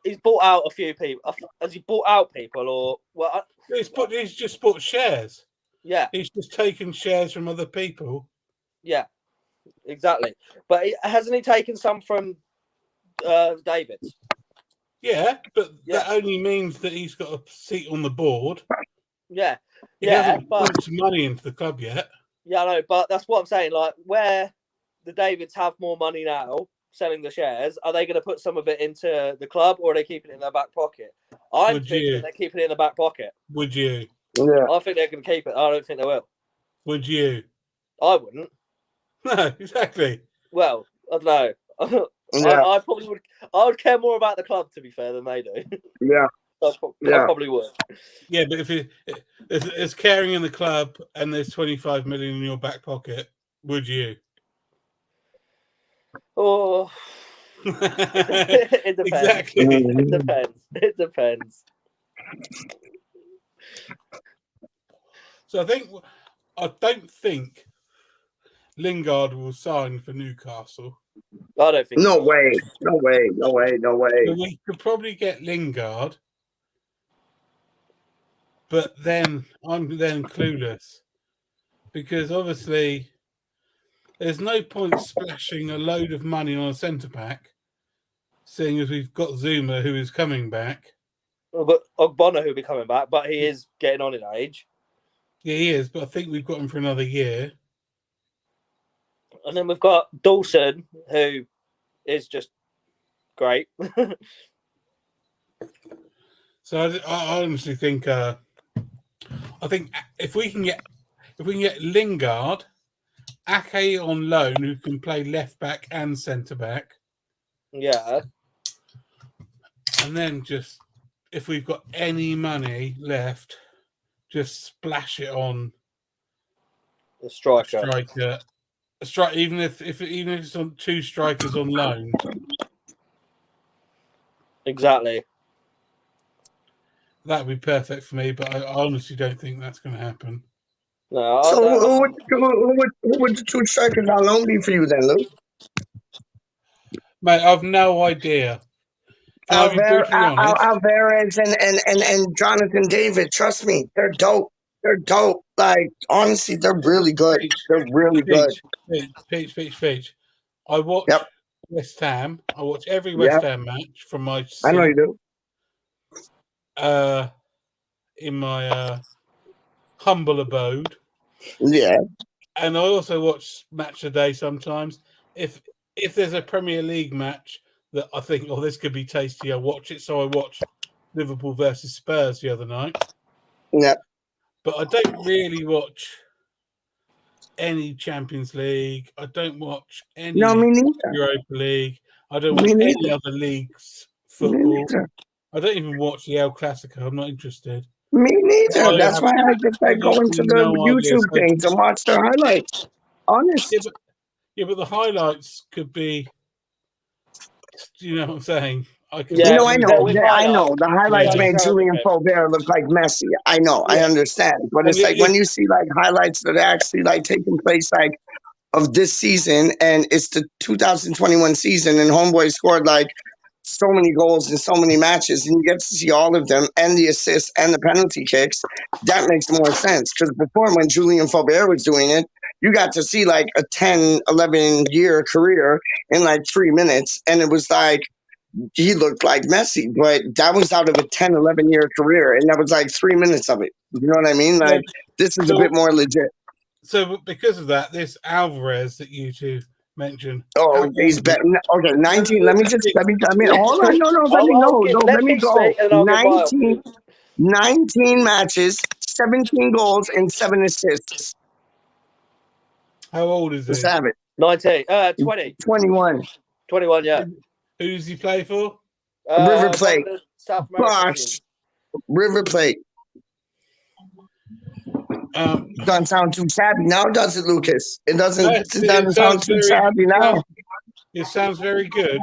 He's bought out a few people. Has he bought out people or what? He's just bought shares. Yeah, he's just taken shares from other people. Yeah, exactly. But hasn't he taken some from David's? Yeah, but that only means that he's got a seat on the board. Yeah, He hasn't pumped money into the club yet. Yeah, I know, but that's what I'm saying. Like, where the Davids have more money now selling the shares, are they going to put some of it into the club, or are they keeping it in their back pocket? I'm thinking they're keeping it in the back pocket. Would you? Yeah. I think they're going to keep it. I don't think they will. Would you? I wouldn't. No, exactly. Well, I don't know. Yeah. I probably would. I would care more about the club, to be fair, than they do. Yeah. I probably would. Yeah, but if it's caring in the club and there's 25 million in your back pocket, would you? Oh, it depends. Exactly. It depends. It depends. So I don't think Lingard will sign for Newcastle. I don't think. No way. No way. No way. No way. But we could probably get Lingard. But then I'm clueless, because obviously there's no point splashing a load of money on a centre back, seeing as we've got Zuma, who is coming back. Well, but Ogbonna, who'll be coming back, but he is getting on in age. Yeah, he is, but I think we've got him for another year. And then we've got Dawson, who is just great. So I honestly think if we can get Lingard, Ake on loan, who can play left back and centre back. Yeah. And then just, if we've got any money left, just splash it on the striker. Even if it's on 2 strikers on loan. Exactly. That would be perfect for me, but I honestly don't think that's going to happen. No. So who would the 2 strikers on loan be for you then, Luke? Mate, I've no idea. Alvarez and Jonathan David, trust me, they're dope. They're dope. Like, honestly, they're really good. They're really good. Peach. I watch West Ham. I watch every West Ham match from my seat. I know you do. In my humble abode. Yeah. And I also watch Match of the Day sometimes. If there's a Premier League match that I think, oh, this could be tasty, I watch it. So I watched Liverpool versus Spurs the other night. Yeah. But I don't really watch any Champions League. I don't watch any Europa League. I don't watch any other leagues football. I don't even watch the El Clasico. I'm not interested. Me neither. That's why I just go into the YouTube things and watch their highlights. Honest. Yeah, but the highlights could be. Do you know what I'm saying? I know. The highlights made Julian Faubert look like Messi. I know. I understand. But it's like when you see like highlights that are actually like taking place like of this season, and it's the 2021 season, and Homeboy scored like so many goals in so many matches, and you get to see all of them, and the assists and the penalty kicks. That makes more sense, because before, when Julian Faubert was doing it, you got to see like a 10, 11-year career in like 3 minutes, and it was like he looked like Messi, but that was out of a 10, 11-year career, and that was like 3 minutes of it. You know what I mean? Like, this is a bit more legit. So because of that, this Alvarez that you two mentioned. Oh, he's better. Okay, 19. Let me hold on. No, let me go. 19 matches, 17 goals, and 7 assists. How old is he? Let's have it. 19. 20. 21. 21, yeah. Who does he play for? River Plate. South America. River Plate. Doesn't sound too shabby now, does it, Lucas? It doesn't sound too shabby now. It sounds very good.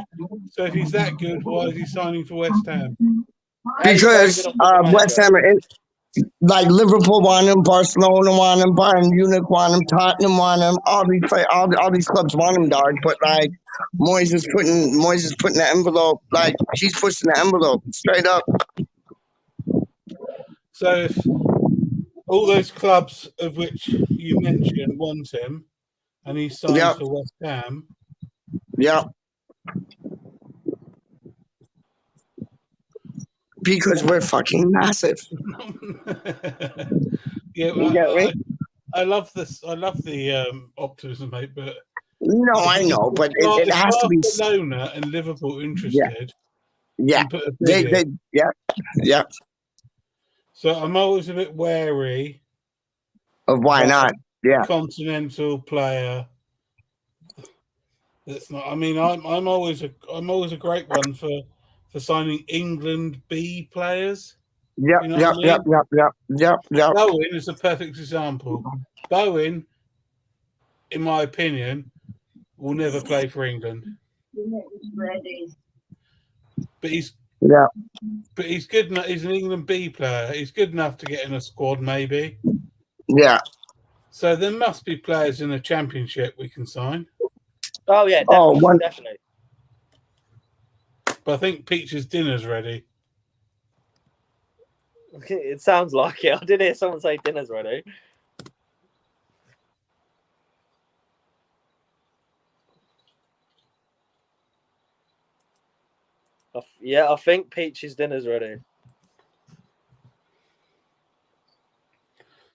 So if he's that good, why is he signing for West Ham? Because West Ham, like Liverpool want him, Barcelona want him, Bayern Munich want him, Tottenham want him. All these clubs want him, dog. But like Moyes is putting the envelope. Like, he's pushing the envelope straight up. So if all those clubs of which you mentioned want him, and he signs for West Ham. Yeah. Because we're fucking massive. Yeah, I love this. I love the optimism, mate. But no, I know, but it has to be Barcelona and Liverpool interested. Yeah, and put a bid in. Yeah. So I'm always a bit wary of why not. Yeah, continental player. That's not. I mean, I'm always a great one for signing England B players. Yep. Bowen is a perfect example. Bowen, in my opinion, will never play for England. But he's good enough. He's an England B player. He's good enough to get in a squad, maybe. Yeah. So there must be players in the Championship we can sign. Oh yeah, definitely, definitely. But I think Peach's dinner's ready. It sounds like it. I did hear someone say dinner's ready. I think Peach's dinner's ready.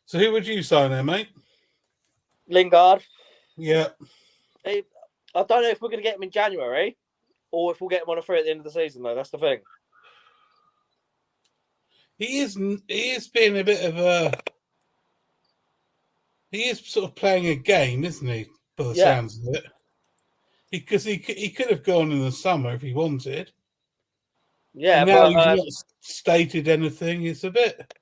So who would you sign there, mate? Lingard. Yeah. I don't know if we're going to get him in January or if we'll get him on a free at the end of the season, though. That's the thing. He is being a bit of a... He is sort of playing a game, isn't he? By the sounds of it. Because he could have gone in the summer if he wanted. Yeah, and now he's not stated anything. It's a bit...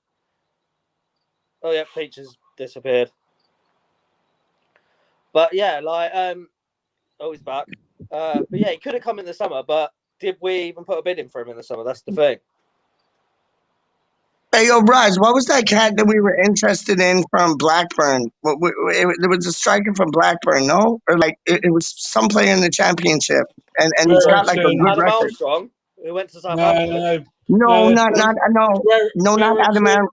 Oh, yeah, Peach has disappeared. But, yeah, he's back. But, yeah, he could have come in the summer, but did we even put a bid in for him in the summer? That's the thing. Hey, yo, Bryce, what was that cat that we were interested in from Blackburn? There was a striker from Blackburn, no? Or, it was some player in the Championship, and he's got, a good Adam record. Armstrong, who went to Southampton. No, not Adam Armstrong.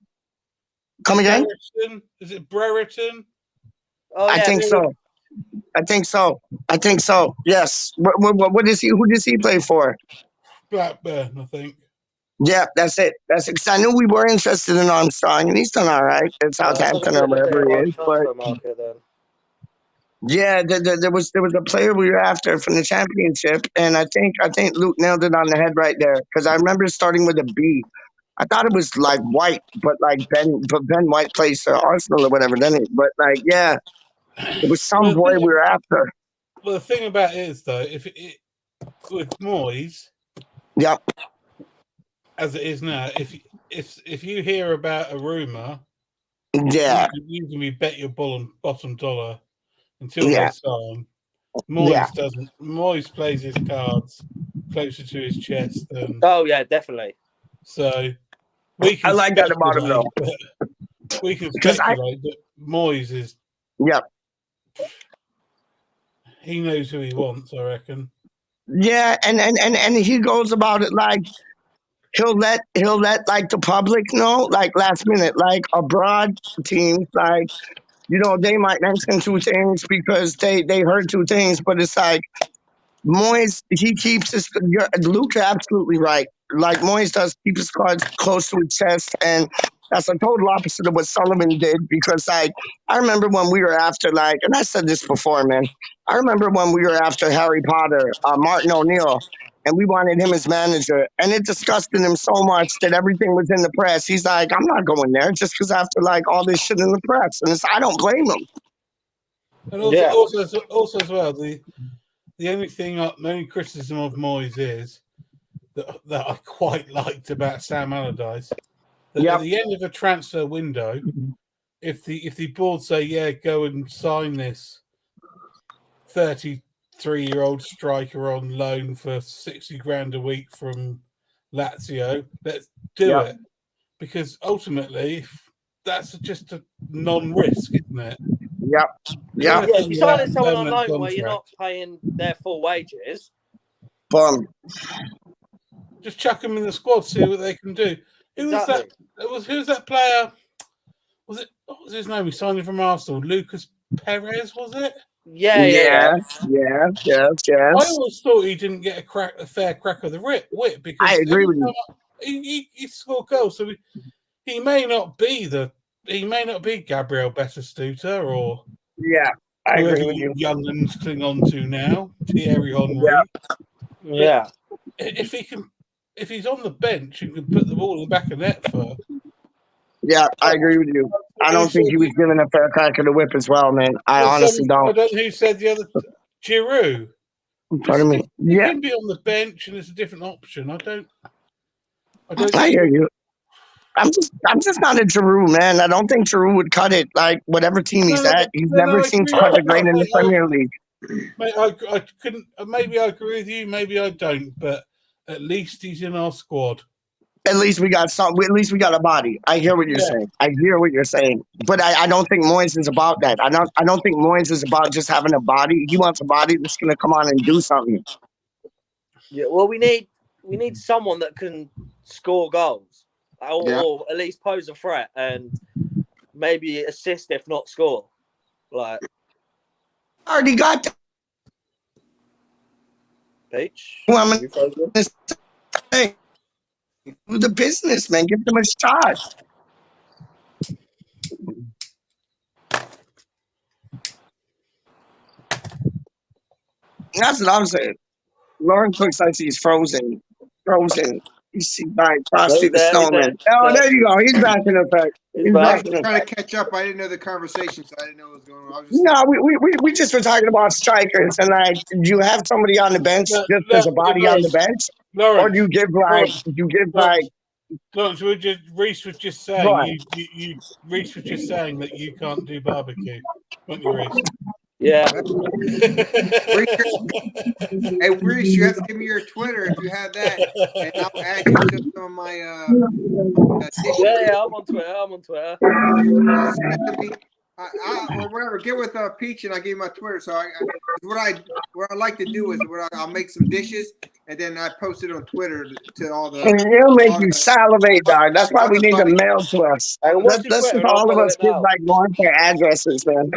Come again? Brereton? Is it Brereton? Oh, yeah. I think so. Yes. What is he? Who does he play for? Blackburn, I think. Yeah, that's it. Because I knew we were interested in Armstrong, and he's done all right at Southampton or wherever he is. But yeah, there was a player we were after from the Championship, and I think Luke nailed it on the head right there. Because I remember starting with a B. I thought it was White, but Ben White plays for Arsenal or whatever, didn't he? But it was some boy we were after. Well, the thing about it is though, with Moyes, as it is now, if you hear about a rumor, you can be bet your bottom dollar until they sign. Moyes doesn't. Moyes plays his cards closer to his chest than. Oh yeah, definitely. So we can. I like that about him though. We can speculate that Moyes is. Yeah. He knows who he wants, I reckon. Yeah, and he goes about it like he'll let the public know, last minute, abroad teams, they might mention two things because they heard two things, but it's Moyes, he keeps his. Luke's absolutely right. Moyes does keep his cards close to his chest, and that's a total opposite of what Sullivan did. Because I remember when we were after and I said this before, man. I remember when we were after Harry Potter, Martin O'Neill, and we wanted him as manager, and it disgusted him so much that everything was in the press. He's like, I'm not going there just because after all this shit in the press, and I don't blame him. And also as well, the only criticism of Moyes is that I quite liked about Sam Allardyce. That at the end of a transfer window, if the board say, go and sign this 33-year-old striker on loan for 60 grand a week from Lazio, let's do it. Because ultimately, that's just a non-risk, isn't it? Yeah, if you sign someone on loan where you're not paying their full wages, just chuck them in the squad, see what they can do. Who was that? Who's that player? What was his name? He signed him from Arsenal. Lucas Perez, was it? Yeah. I always thought he didn't get a fair crack of the whip because I agree with you. He scored goals, so he may not be the he may not be Gabriel Batistuta or I whoever agree with you you. young'uns cling on to now, Thierry Henry. Yeah. If he's on the bench and can put the ball in the back of net for. Yeah, I agree with you. I don't think he was given a fair crack of the whip as well, man. I honestly I don't. don't know who said the other. Giroud. Pardon me. He Yeah, can be on the bench and it's a different option. I don't. I hear you. I'm just not a Giroud, man. I don't think Giroud would cut it. Like whatever team he's at, he's never I seemed to agree. cut the grade in the Premier League. Mate, I couldn't. Maybe I agree with you. Maybe I don't. But at least he's in our squad. At least we got some. At least we got a body. I hear what you're saying. I hear what you're saying. But I don't think Moyes is about that. I don't think Moyes is about just having a body. He wants a body that's gonna come on and do something. Yeah. Well, we need someone that can score goals, or at least pose a threat and maybe assist if not score. Like Already got that. Peach. Well, I'm gonna say, do the business, man. Give them a shot. That's what I'm saying. Lawrence looks like he's frozen. You see, by Frosty the Snowman. Oh, there you go. He's back in effect. I was trying to catch up. I didn't know the conversation, so I didn't know what was going on. I was just we just were talking about strikers, and like, do you have somebody on the bench just as a body on the bench, or do you give Lawrence, Reese was just saying Reese was just saying that you can't do barbecue, weren't you, Reese? Yeah. Hey, Reese, you have to give me your Twitter if you have that, and I'll add you to some of my dishes. Yeah, I'm on Twitter. Send me, or whatever. Get with Peach, and I give you my Twitter. So what I like to do is I'll make some dishes, and then I post it on Twitter to all the. And it'll make you salivate, dog. That's why we need to mail to us. Let's just all of us give like Lawrence their addresses, man.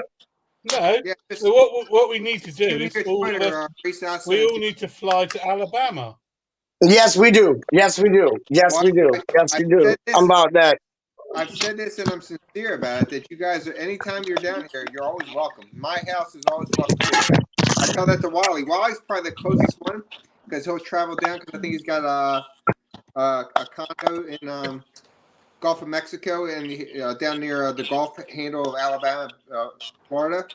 No. Yeah, so what we need to do is we all need to fly to Alabama. Yes, we do. I'm about that. I've said this and I'm sincere about it, that you guys, anytime you're down here, you're always welcome. My house is always welcome too. I tell that to Wally. Wally's probably the closest one because he'll travel down because I think he's got a condo in Gulf of Mexico and down near the Gulf handle of Alabama, Florida.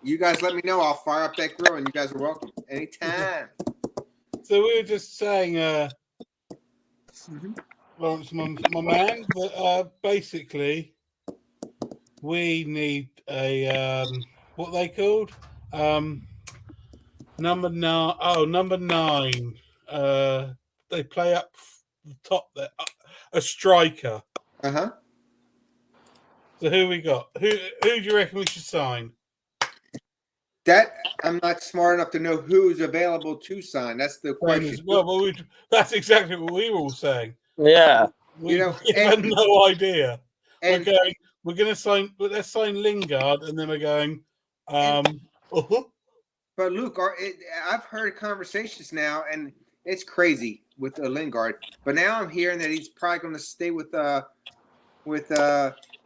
You guys let me know. I'll fire up that grill and you guys are welcome anytime. So we were just saying, Lawrence, my man, that basically we need a what they called number 9. Oh, number 9. They play up the top there. A striker. So who we got? Who do you reckon we should sign? That I'm not smart enough to know who's available to sign. That's the question. Well, that's exactly what we were all saying. Yeah, we have no idea. And we're going to sign. Let's sign Lingard, and then we're going. But Luke, I've heard conversations now, and it's crazy with Lingard. But now I'm hearing that he's probably going to stay with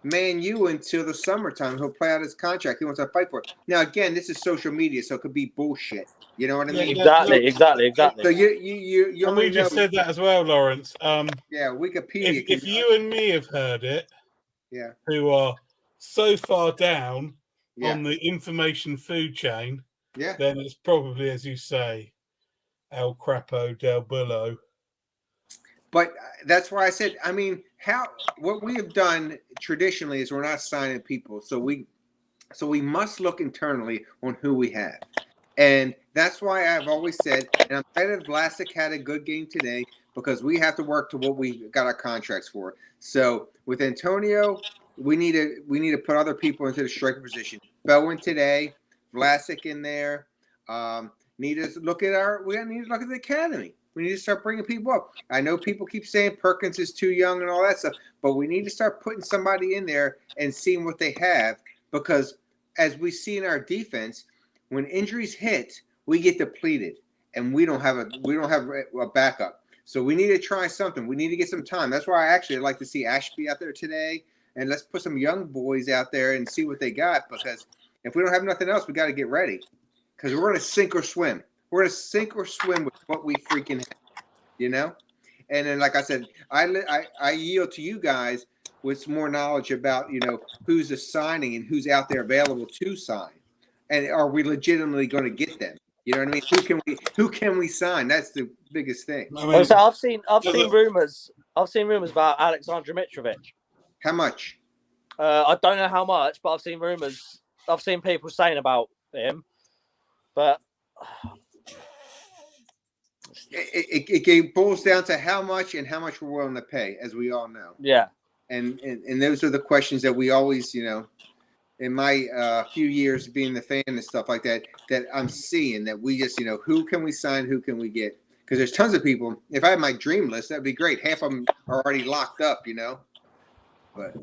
Man U until the summertime. He'll play out his contract. He wants to fight for it. Now, again, this is social media, so it could be bullshit. You know what I mean? Exactly. So you and we just said that as well, Lawrence. Wikipedia. If you and me have heard it, who are so far down on the information food chain, then it's probably, as you say, El Crapo del Bullo. But that's why I said, I mean, what we have done traditionally is we're not signing people. So we must look internally on who we have. And that's why I've always said, and I'm glad that Vlasic had a good game today because we have to work to what we got our contracts for. So with Antonio, we need to put other people into the striker position. Bowen today, Vlasic in there. We need to look at the academy. We need to start bringing people up. I know people keep saying Perkins is too young and all that stuff, but we need to start putting somebody in there and seeing what they have because as we see in our defense, when injuries hit, we get depleted and we don't have a backup. So we need to try something. We need to get some time. That's why I'd like to see Ashby out there today. and let's put some young boys out there and see what they got. Because if we don't have nothing else, we got to get ready. Because we're going to sink or swim. We're going to sink or swim with what we freaking have, you know? And then, like I said, I yield to you guys with more knowledge about, you know, who's assigning and who's out there available to sign. And are we legitimately going to get them? You know what I mean? Who can we sign? That's the biggest thing. I mean, so I've seen rumors. I've seen rumors about Alexander Mitrovic. How much? I don't know how much, but I've seen rumors. I've seen people saying about him. But it boils down to how much and how much we're willing to pay, as we all know. Yeah. And those are the questions that we always, you know, in my few years being the fan and stuff like that, that I'm seeing that we just, you know, who can we sign? Who can we get? Because there's tons of people. If I had my dream list, that'd be great. Half of them are already locked up, you know. But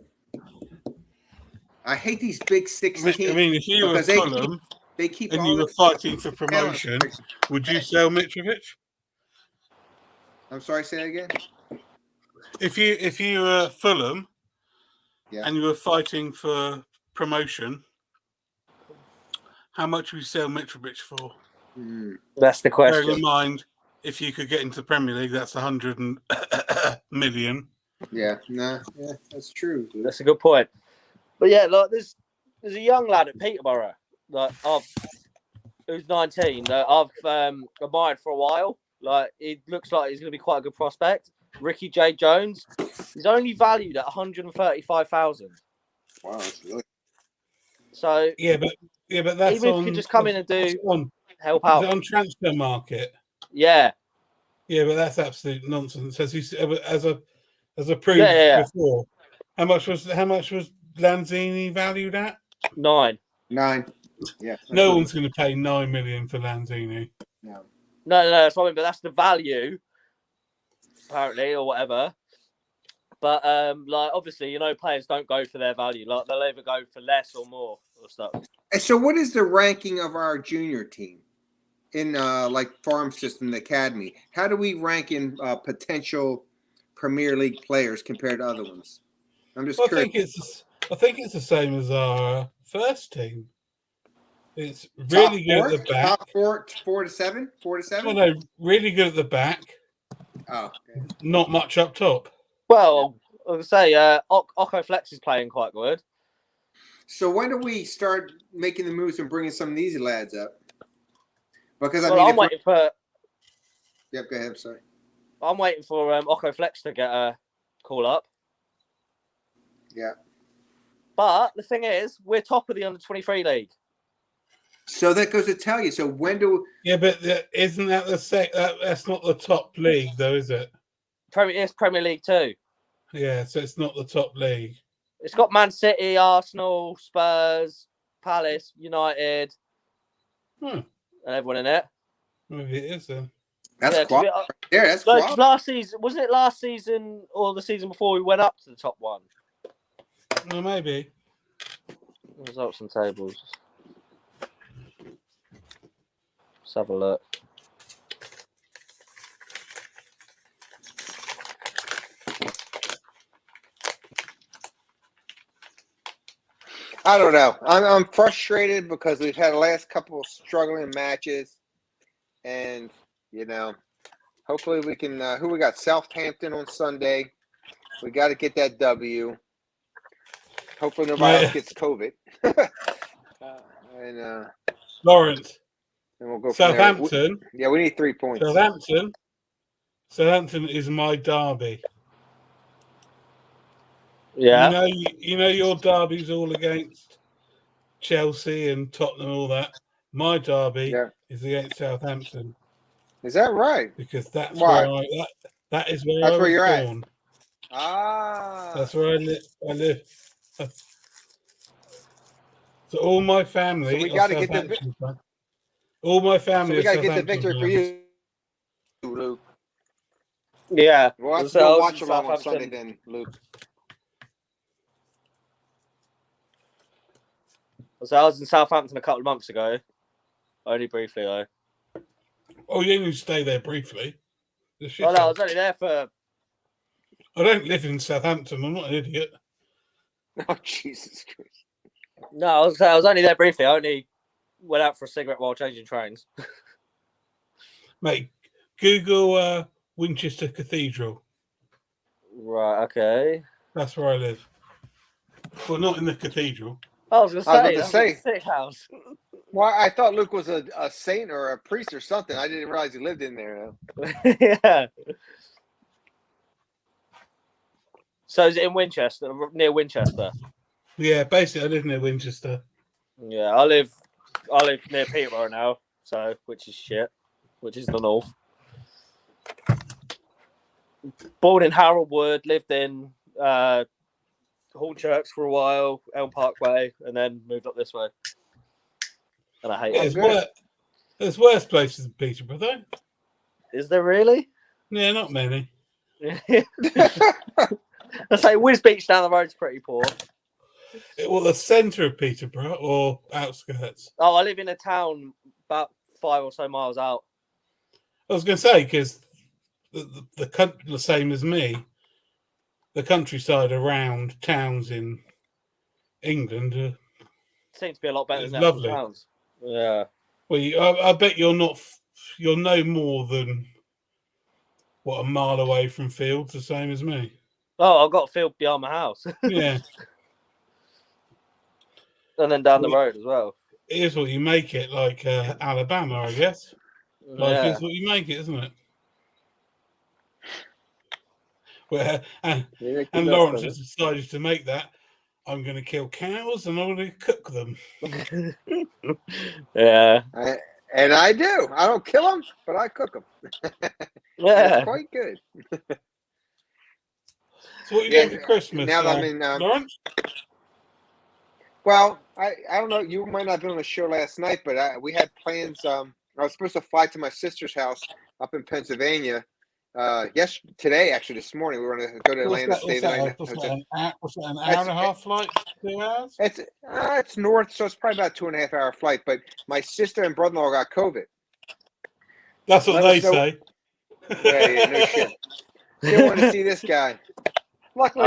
I hate these big 16. I mean, if you were Fulham and you were fighting for promotion, would you sell Mitrovic? I'm sorry, say that again. If you were Fulham, yeah, and you were fighting for promotion, how much would you sell Mitrovic for? That's the question. Bearing in mind, if you could get into the Premier League, that's 100 million. Yeah, yeah, that's true. Dude. That's a good point. But yeah, like there's a young lad at Peterborough, like who's 19, that I've admired for a while. Like it looks like he's going to be quite a good prospect. Ricky J. Jones. He's only valued at 135,000. Wow, that's good. So yeah, but that's even if you could just come in and help out. Is it on transfer market? Yeah. Yeah, but that's absolute nonsense. As I proved before. How much was Lanzini valued at? 9. Yeah. No one's going to pay 9 million for Lanzini. No. No, that's what I mean. But that's the value, apparently, or whatever. But like obviously, you know, players don't go for their value. Like they'll either go for less or more or stuff. And so, what is the ranking of our junior team in like farm system, the academy? How do we rank in potential Premier League players compared to other ones? I'm just curious. I think it's the same as our first team. It's really good at the back. Top 4 to 7? 4 to 7? Well, no, really good at the back. Oh, okay. Not much up top. Well, I would say Oko Flex is playing quite good. So when do we start making the moves and bringing some of these lads up? Because I'm waiting for. Yep, go ahead. Sorry. I'm waiting for Oko Flex to get a call up. Yeah. But the thing is, we're top of the under-23 league. So that goes to tell you. So when do? Yeah, but isn't that that's not the top league, though, is it? It's Premier League 2. Yeah, so it's not the top league. It's got Man City, Arsenal, Spurs, Palace, United, and everyone in it. Maybe it is then. That's quality. Yeah, that's quality. Last season, wasn't it last season or the season before we went up to the top one? No, maybe. Results and tables. Let's have a look. I don't know. I'm frustrated because we've had the last couple of struggling matches, and you know, hopefully we can. Who we got? Southampton on Sunday. We got to get that W. Hopefully nobody else gets COVID. And Lawrence. And we'll go Southampton. Yeah, we need 3 points. Southampton is my derby. Yeah. You know your derby's all against Chelsea and Tottenham, all that. My derby is against Southampton. Is that right? Because that's where that is where I was born. Ah. That's where I live. So all my family. So we got to get the. All my family. So we got to get the victory for you, Luke. Yeah. We'll have to go watch along on Sunday then, Luke. So I was in Southampton a couple of months ago. Only briefly, though. Oh, you only stay there briefly. Oh, no, I was only there for... I don't live in Southampton. I'm not an idiot. Oh, Jesus Christ. No, I was only there briefly. I only went out for a cigarette while changing trains. Mate, Google Winchester Cathedral. Right, okay. That's where I live. Well, not in the cathedral. I was going to I was say, about to that's say. a sick house. Well, I thought Luke was a saint or a priest or something. I didn't realize he lived in there. Yeah. So is it in Winchester, near Winchester? Yeah, basically, I live near Winchester. Yeah, I live near Peterborough now, so which is shit, which is the north. Born in Harold Wood, lived in Hornchurch for a while, Elm Parkway, and then moved up this way. And I hate it. There's worse places than Peterborough, though. Is there really? Yeah, not many. I say Whiz Beach down the road's pretty poor. Well, the centre of Peterborough or outskirts? Oh, I live in a town about 5 or so miles out. I was going to say, because the country, the same as me, the countryside around towns in England seems to be a lot better than lovely towns. Yeah. Well, I bet you're no more than a mile away from fields, the same as me. Oh, I've got a field behind my house. Yeah. And then down the road as well. It is what you make it, like Alabama, I guess. Life is what you make it, isn't it? Where and Lawrence has decided to make that. I'm going to kill cows and I'm going to cook them. Yeah. And I do. I don't kill them, but I cook them. Yeah. It's quite good. So what are you doing for Christmas? Now that I'm in Lawrence? Well, I don't know. You might not have been on the show last night, but we had plans. I was supposed to fly to my sister's house up in Pennsylvania. Today, actually, this morning, we were going to go to Atlanta. Stay the night. What's that, an hour and a half flight? 2 hours? It's north, so it's probably about 2.5 hour flight. But my sister and brother-in-law got COVID. That's what they say. Yeah, no shit. Didn't want to see this guy. Luckily,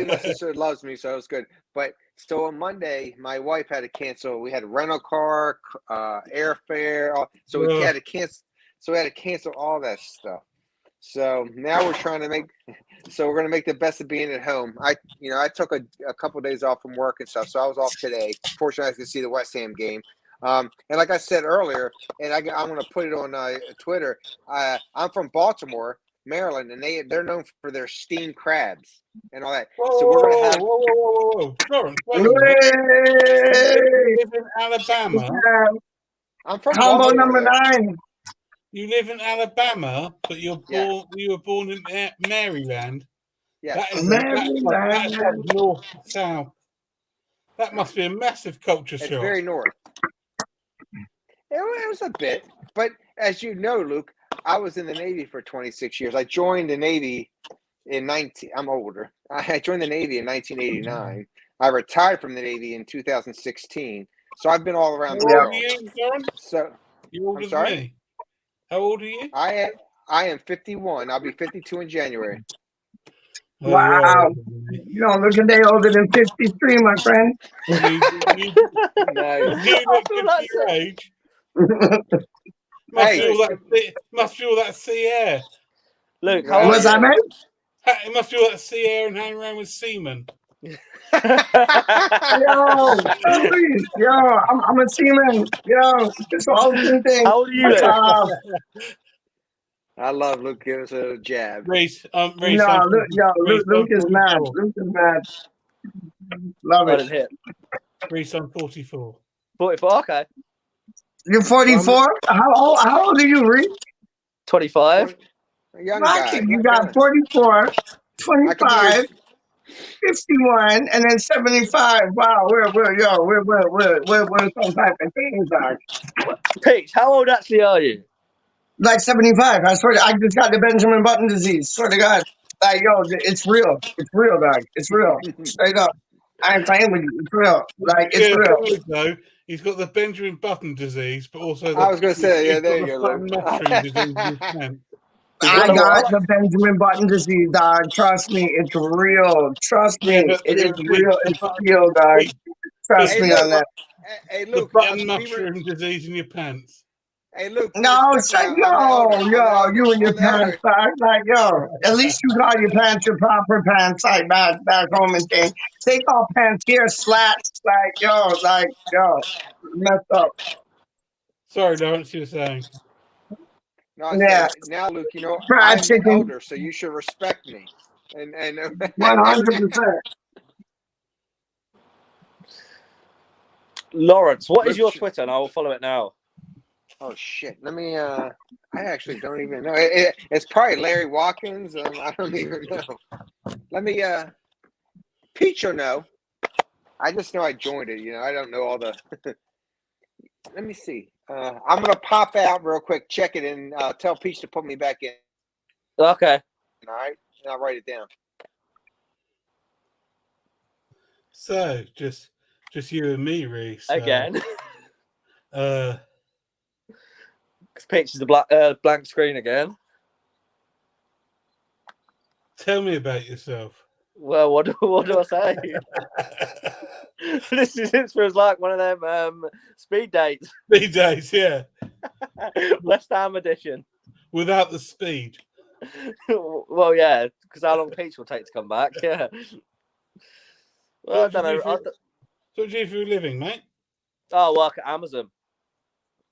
my sister loves me, so it was good. But so on Monday, my wife had to cancel. We had a rental car, airfare, so we had to cancel. So we had to cancel all that stuff. So now we're trying to we're going to make the best of being at home. I took a couple of days off from work and stuff, so I was off today. Fortunately, I could see the WeStHaM game. And like I said earlier, and I'm going to put it on Twitter. I'm from Baltimore, Maryland, and they're known for their steamed crabs and all that. Whoa, so we're going to have. Whoa. Lawrence, wait a minute. You live in Alabama. I'm from Combo Baltimore, number 9. You live in Alabama, but you were born in Maryland. Yeah, That's like north to south. That must be a massive culture shock. It's very north. It was a bit, but as you know, Luke, I was in the Navy for 26 years. I joined the Navy I'm older. I joined the Navy in 1989. I retired from the Navy in 2016. So I've been all around the world. So you're older than me. How old are you? I am 51. I'll be 52 in January. Wow. You don't look a day older than 53, my friend. You look good for your age. Must feel that sea air. Luke, how old was I, man? It must feel that sea air and hang around with seamen. Yo, I'm a seaman. Yo, this whole thing. How old are you? I love Luke. Give us a jab. Reese, Luke is mad. Luke is mad. Love it. Hit. Reese, I'm 44. 44, okay. You're 44? How old are you, Reese? 25. Rocky, you got 44, 25, 51, and then 75. Wow, we're some type of things, dog. Peach, how old actually are you? Like 75. I swear I just got the Benjamin Button disease. Swear to God. Like, yo, it's real. It's real, dog. It's real. Straight up. I ain't playing with you. It's real. Like, it's real. Though, he's got the Benjamin Button disease, but also I was going to say, there you go. I got the Benjamin Button disease, dog. Trust me, it's real. Trust me, it is real. It's real, dog. Trust me on that. Hey, Luke. The button mushroom disease in your pants. Hey, Luke. No, say you and your pants, dog. Like, yo, at least you call your pants your proper pants, like back home and thing. They call pants here slats, like, yo, messed up. Sorry, Lawrence, you were saying. No, I said, now, Luke, you know, I'm the elder, so you should respect me. And 100%. Lawrence, what is your Twitter? And I will follow it now. Oh shit! Let me. I actually don't even know. It's probably Larry Watkins. I don't even know. Let me. Peach will know. I just know I joined it. You know, I don't know all the. Let me see. I'm gonna pop out real quick, check it, and tell Peach to put me back in. Okay. All right, and I'll write it down. So just you and me, Reese. Again. Picture's the blank screen again. Tell me about yourself. Well, what do I say? This feels like one of them speed dates. Speed dates, yeah. WeStHaM edition. Without the speed. Well, yeah, because how long Peach will take to come back, yeah. Well, I don't know. What do you do for a living, mate? I work at Amazon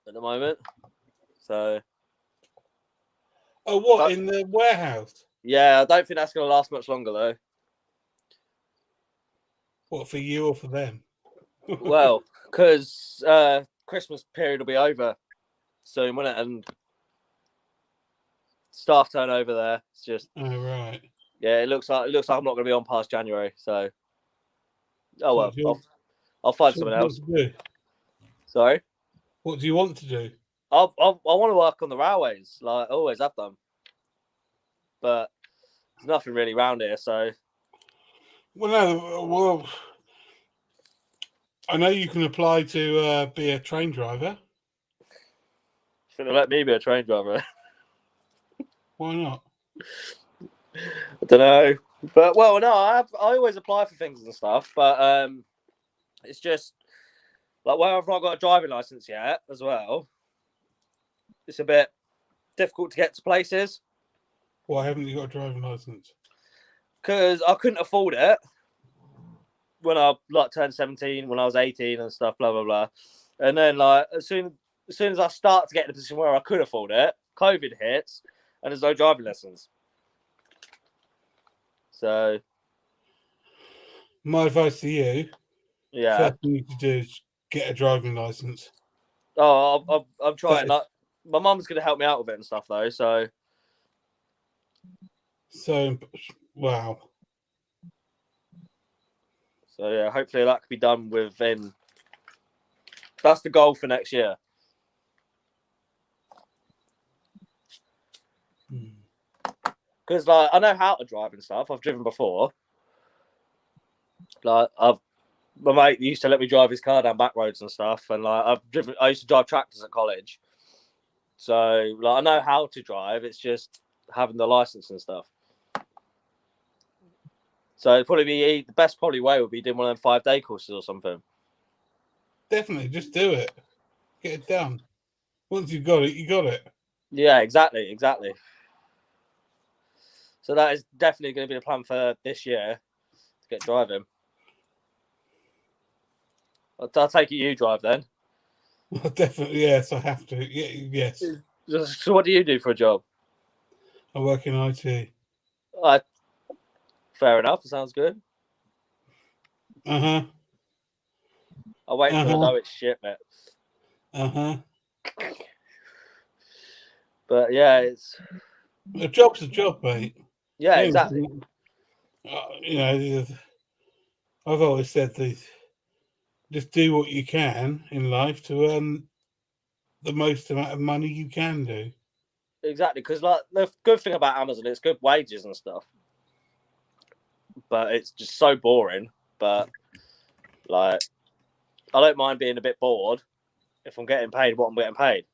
at the moment. So. Oh, what, in the warehouse? Yeah, I don't think that's going to last much longer, though. What, for you or for them? Well, because Christmas period will be over soon, won't it? And staff turnover there. It's just. Oh, right. Yeah, it looks like I'm not going to be on past January. So. Oh well, I'll find someone else. Sorry. What do you want to do? I want to work on the railways, like I always have done. But there's nothing really around here, so. Well, I know you can apply to be a train driver. Should have let me be a train driver. Why not? I don't know, but well, no, I always apply for things and stuff, but it's just like where I've not got a driving license yet as well. It's a bit difficult to get to places. Why haven't you got a driving license? Because I couldn't afford it when I turned 17, when I was 18 and stuff, blah blah blah. And then as soon as I start to get in a position where I could afford it, COVID hits and there's no driving lessons. So my advice to you, yeah, first thing you need to do is get a driving license. Oh, I'm trying. My mum's going to help me out with it and stuff, though. So, wow. So yeah, hopefully that could be done within. That's the goal for next year. Because I know how to drive and stuff. I've driven before. My mate used to let me drive his car down back roads and stuff, and I used to drive tractors at college. So I know how to drive. It's just having the license and stuff. So it'd probably be the best way would be doing one of them 5-day courses or something. Definitely, just do it. Get it done. Once you've got it, you got it. Yeah, exactly. So that is definitely going to be the plan for this year to get driving. I'll take it you drive then. Well, definitely, yes, I have to. Yeah, yes. So what do you do for a job? I work in IT. Fair enough. Sounds good. Uh-huh. I'll wait until I know it's shit, mate. Uh-huh. But yeah, it's... A job's a job, mate. Yeah, exactly. I've always said this. Just do what you can in life to earn the most amount of money you can do. Exactly, because the good thing about Amazon, it's good wages and stuff. But it's just so boring. But I don't mind being a bit bored if I'm getting paid what I'm getting paid.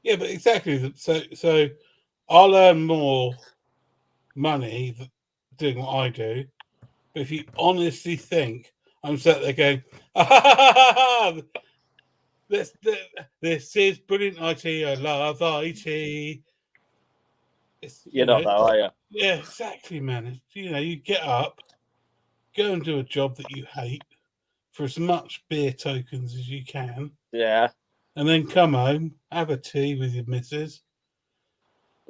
Yeah, but exactly. So I'll earn more money doing what I do. But if you honestly think I'm sat there going, this is brilliant IT. I love IT. You're not though, are you? Yeah, exactly, man. You get up, go and do a job that you hate for as much beer tokens as you can. Yeah. And then come home, have a tea with your missus,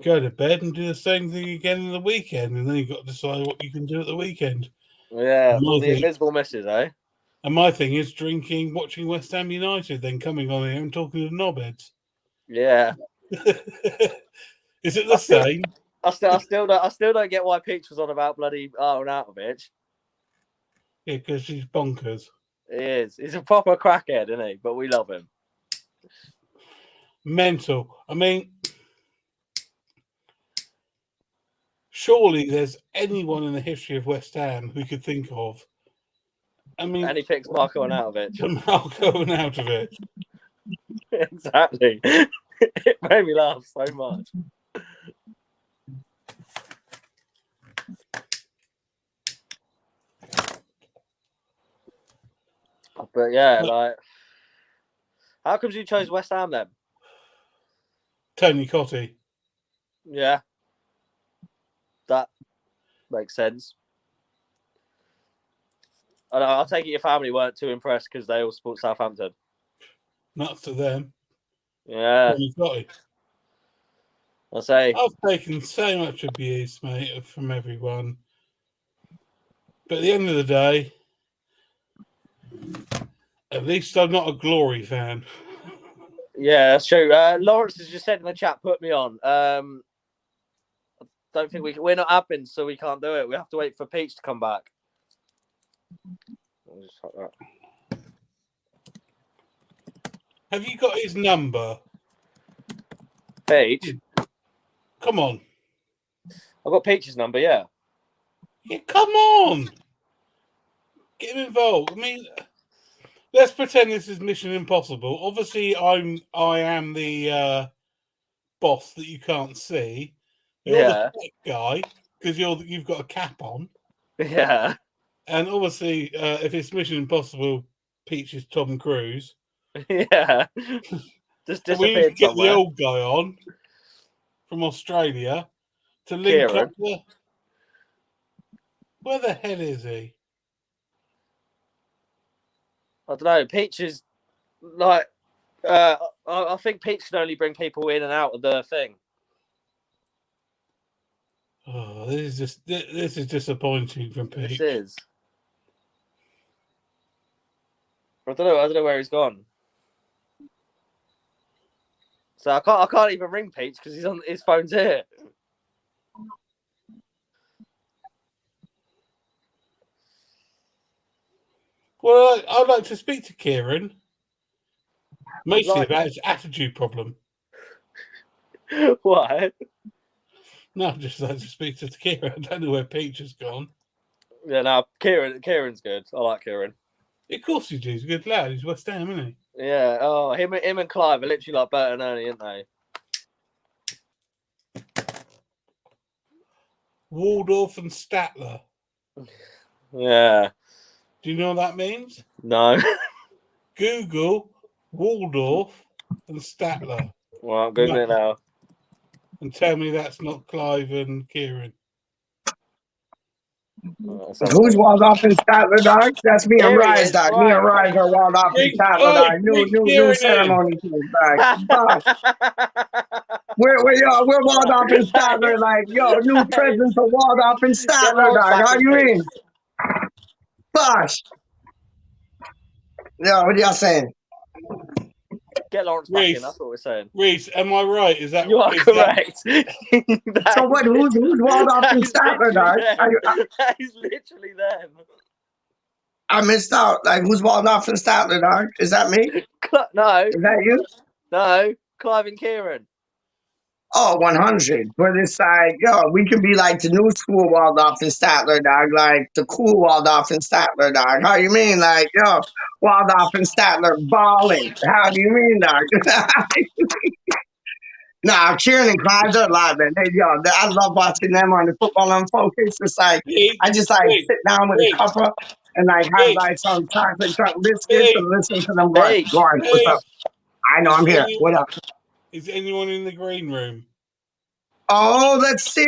go to bed and do the same thing again in the weekend. And then you've got to decide what you can do at the weekend. Yeah, all the invisible misses, eh? And my thing is drinking, watching West Ham United, then coming on here and talking to knobheads. Yeah. Is it the same? I still don't get why Peach was on about bloody Arnautovic. Yeah, because she's bonkers. He is. He's a proper crackhead, isn't he? But we love him. Mental. I mean, surely there's anyone in the history of West Ham who could think of. I mean, and he picks Marco Arnautovic. Marco Arnautovic. Exactly. It made me laugh so much. But yeah, like, how come you chose West Ham then? Tony Cottee. Yeah, that makes sense. I'll take it your family weren't too impressed because they all support Southampton. Nuts to them. Yeah. Tony Cottee. I'll say. I've taken so much abuse, mate, from everyone. But at the end of the day, at least I'm not a Glory fan. Yeah, that's true. Lawrence has just said in the chat, put me on. I don't think we're not admins, so we can't do it. We have to wait for Peach to come back. I'll just like that. Have you got his number? Peach? Come on. I've got Peach's number, yeah. Yeah, come on. Get him involved. I mean, let's pretend this is Mission Impossible. Obviously, I am the boss that you can't see. You're the tech guy because you've got a cap on. Yeah. And obviously, if it's Mission Impossible, Peach is Tom Cruise. Yeah. Just disappeared get somewhere. the old guy on from Australia to link up the... Where the hell is he? I don't know. Peach is like... I think Peach can only bring people in and out of the thing. Oh, this is disappointing from Peach. This is. I don't know where he's gone. So I can't even ring Peach because his phone's here. Well, I'd like to speak to Kieran. Mostly about his attitude problem. What? No, I'd just like to speak to Kieran. I don't know where Peach has gone. Yeah, no, Kieran's good. I like Kieran. Of course he do. He's a good lad. He's West Ham, isn't he? Yeah. Oh, him and Clive are literally like Bert and Ernie, aren't they? Waldorf and Statler. Yeah. Do you know what that means? No. Google Waldorf and Statler. Well, I'm Googling it now. And tell me that's not Clive and Kieran. Who's Waldorf and Statler, dog? That's me and Rise, dog. Right. Me and Rise are Waldorf and Statler, dog. New ceremony, dog. We're Waldorf and Statler, like, yo, new presence for Waldorf and Statler, dog. How you in? Gosh. Yo, what are y'all saying? Get Lawrence back in, that's what we're saying. Reese, am I right? Is that you are correct? So what? Who's Waldorf and Statler, dog? That is literally them. I missed out. Like, who's Waldorf and Statler, dog? Is that me? No. Is that you? No, Clive and Kieran. Oh, 100. But it's like, yo, we can be like the new school Waldorf and Statler, dog. Like the cool Waldorf and Statler, dog. How you mean? Like, yo, Waldorf and Statler balling. How do you mean, dog? Nah, Kieran and Clyde, they're live, man. I love watching them on the Football Unfocused. It's like, I just like sit down with a cuppa and like have like some chocolate biscuits and listen to them run. Lawrence, what's up? I know I'm here. What up? Is anyone in the green room? Oh, let's see.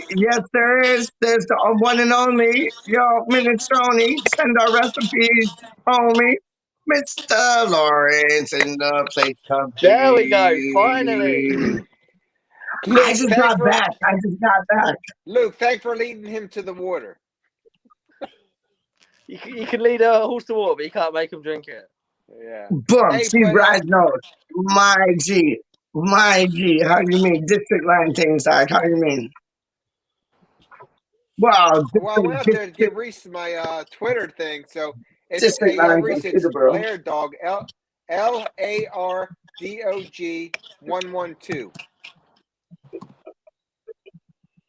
Yes, there is. There's the one and only, Minestrone. Send our recipes, homie. Mr. Lawrence in the place of There we go. Finally. Luke, I just got back. Luke, thanks for leading him to the water. You can lead a horse to water, but you can't make him drink it. Yeah. Boom. See, Brad knows. My G. How you mean? District line things, like, how you mean? Well, I went out there to give Reese my Twitter thing, so it's Reese, it's RaNdoM, LARDOG 112.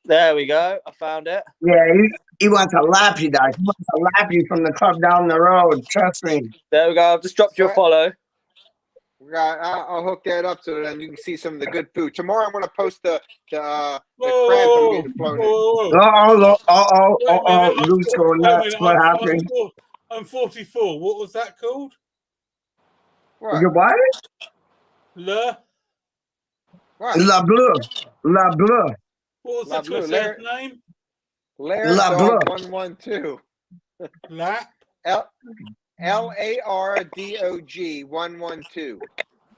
There we go. I found it. Yeah, he wants to lap you, guys. He wants to lap you from the club down the road. Trust me. There we go. I've just dropped you a follow. I'll hook that up so then you can see some of the good food. Tomorrow I'm going to post the crab I'm getting flown in. Luke's going nuts. What happened? I'm 44. What was that called? What? Your what? La Bleu. What was the Twitter name? RaNdoM 112. Lap? LARDOG 112.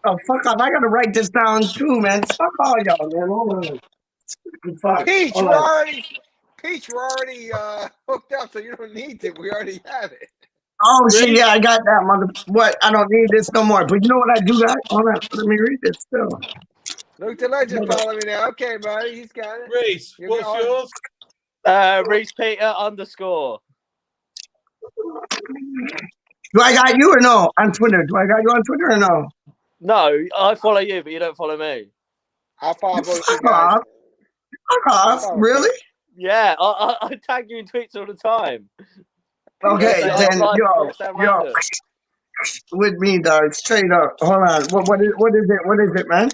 Oh, fuck off. I got to write this down too, man. Fuck all y'all, man. Hold on. Fuck. Peach, we're already hooked up, so you don't need it. We already have it. Oh, shit, yeah, I got that, mother. What? I don't need this no more. But you know what I do got? Hold on. Let me read this still. Luke the Legend follow me now. Okay, buddy. He's got it. Reese, what's yours? Reese Peter _ Do I got you or no on Twitter? Do I got you on Twitter or no? No, I follow you, but you don't follow me. I'll follow both you guys. Fuck off. Really? Yeah, I tag you in tweets all the time. Okay, then yo, with me, dog. Straight up. Hold on. What is it? What is it, man?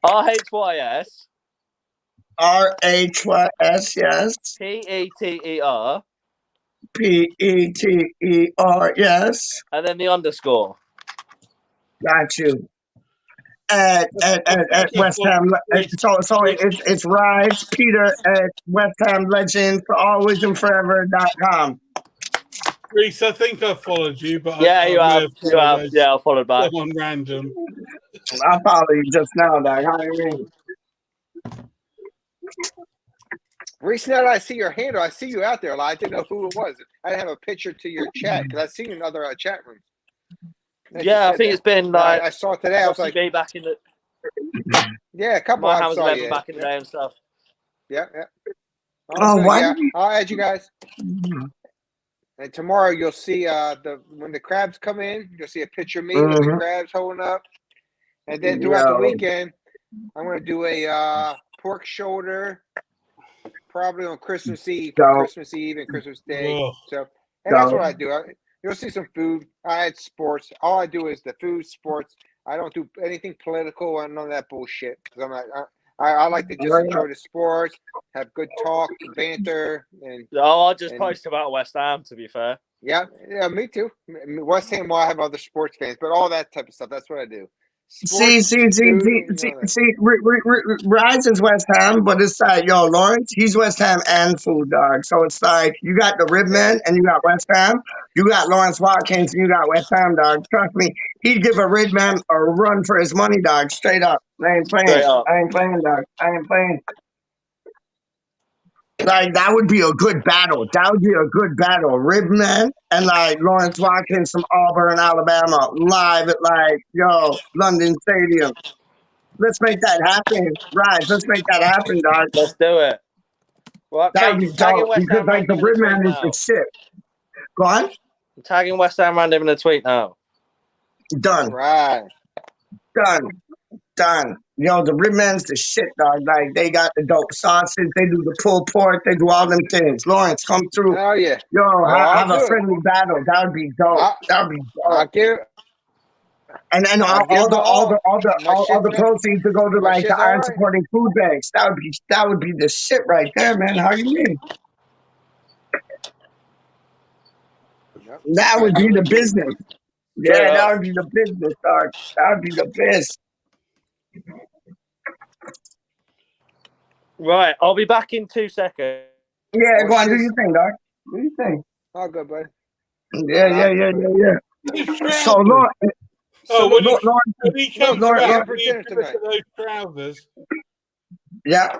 RHYS. RHYS, yes. PETER. PETER, yes. And then the underscore. Got you. At West Ham. So it's Rise Peter at WeStHaM Legend for alwaysandforever.com. Reese, I think I followed you, but yeah, you have. Yeah, I followed back. On random. I followed you just now, dog. How do you mean? Reese, now that I see your handle, I see you out there. I didn't know who it was. I didn't have a picture to your chat because I've seen you in other chat rooms. Yeah, I think it's been like I saw it today. I was like, back in the a couple of times back in the day and stuff. Yeah. Why? I'll add you guys. And tomorrow you'll see when the crabs come in, you'll see a picture of me with the crabs holding up. And then throughout the weekend, I'm going to do a pork shoulder, probably on Christmas Eve, Christmas Eve and Christmas Day. So, and that's what I do. You'll see some food. I had sports. All I do is the food, sports. I don't do anything political and none of that bullshit. Because I like to just enjoy the sports, have good talk, banter, and. I just post about West Ham. To be fair. Yeah, me too. West Ham. Well, I have other sports fans, but all that type of stuff. That's what I do. Sports, see, Rise is West Ham, but it's like, Lawrence, he's West Ham and food, dog. So it's like, you got the Ribman and you got West Ham. You got Lawrence Watkins and you got West Ham, dog. Trust me, he'd give a Ribman a run for his money, dog. Straight up. I ain't playing, dog. I ain't playing. Like, that would be a good battle. Ribman and, like, Lawrence Watkins from Auburn, Alabama, live at, like, London Stadium. Let's make that happen. Rise, let's make that happen, dog. Let's do it. Well, that would be dope. Because, like, the Ribman is the shit. Go on. I'm tagging West Ham RaNdoM in the tweet now. Done. Right. Done. The Ribman's the shit, dog. Like, they got the dope sauces. They do the pulled pork. They do all them things. Lawrence, come through. Oh, yeah. Have a friendly battle. That would be dope. And then I'll give them all the proceeds to go to my like the shit's Iron all right. supporting food banks. That would be the shit right there, man. How you mean? Yep. That would be the Congratulations. business. Yeah, that would be the business, dog. That would be the best. Right, I'll be back in 2 seconds. Yeah, Oh, go on, do shit. your thing, dog. Do your thing. All good, buddy. Yeah. So, Lord, when he comes Lord, back, for will dinner you give us tonight. those trousers? yeah.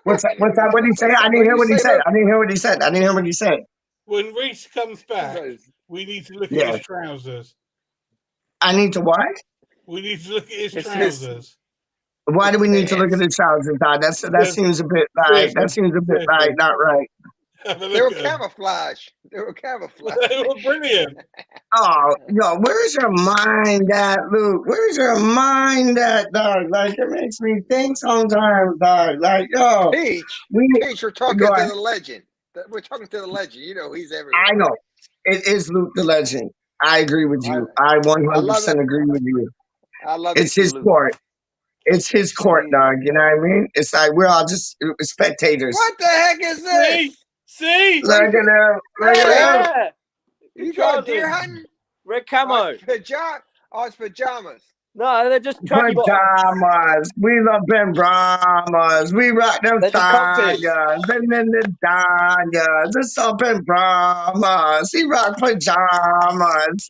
What's that? What did he say? I didn't What'd hear you what he say, said. Luke? I didn't hear what he said. I didn't hear what he said. When Reese comes back, we need to look at Yeah. his trousers. I need to what? We need to look at his It's trousers. Why do we need to look at pants. the trousers, dog? That seems a bit like not right. Have a They were look at them. camouflage. They were camouflage. They were brilliant. Oh, yo, where's your mind at, Luke? Where's your mind at, dog? Like, it makes me think sometimes, dog. Like, yo, Peach, we're talking go to ahead. the legend. We're talking to the legend. You know, he's everywhere. I know. It is Luke the legend. I agree with you. I 100% agree with you. I love It's his Luke. court. It's his court, dog. You know what I mean? It's like we're all just spectators. What the heck is this? See? Look at him. Look at him. You going deer hunting? Red camo. It's pajamas. No, they're just tracky bottoms. Pajamas. We love them Brahmas. We rock them Tanyas. Then the Danyas. It's up in Brahmas. He rock pajamas.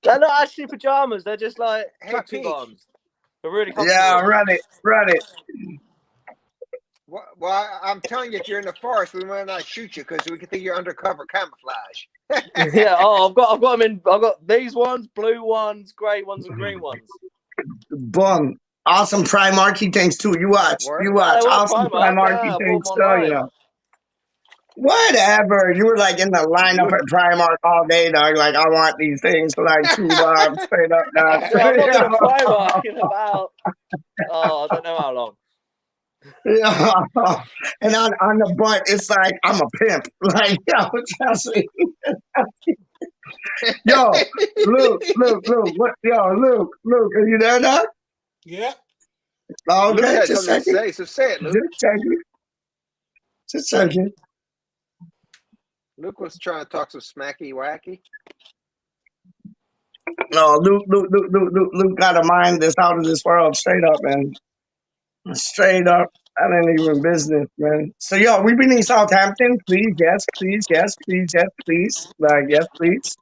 They're not actually pajamas. They're just like tracky Peach. bottoms. They're really comfortable. Yeah, run it. Well, I'm telling you, if you're in the forest, we might not shoot you because we can think you're undercover camouflage. Yeah. Oh, I've got them in. I've got these ones, blue ones, grey ones, and green ones. Boom. Awesome Primarchy things too. You watch. Awesome Primarchy things too, you know. Whatever. You were like in the lineup at Primark all day, dog. Like, I want these things for like $2 straight up, dog. I'm not going to Primark in about, I don't know how long. Yeah. And on the butt, it's like, I'm a pimp. Like, yo, Chelsea. Yo, Luke. What? Yo, Luke, are you there, dog? Yeah. Okay, just checking. So say it, Luke. Just checking. Luke was trying to talk some smacky wacky. No, Luke got a mind that's out of this world, straight up, man. Straight up. That ain't even business, man. So, yo, we been in Southampton, please, yes, please. Like, yes, please.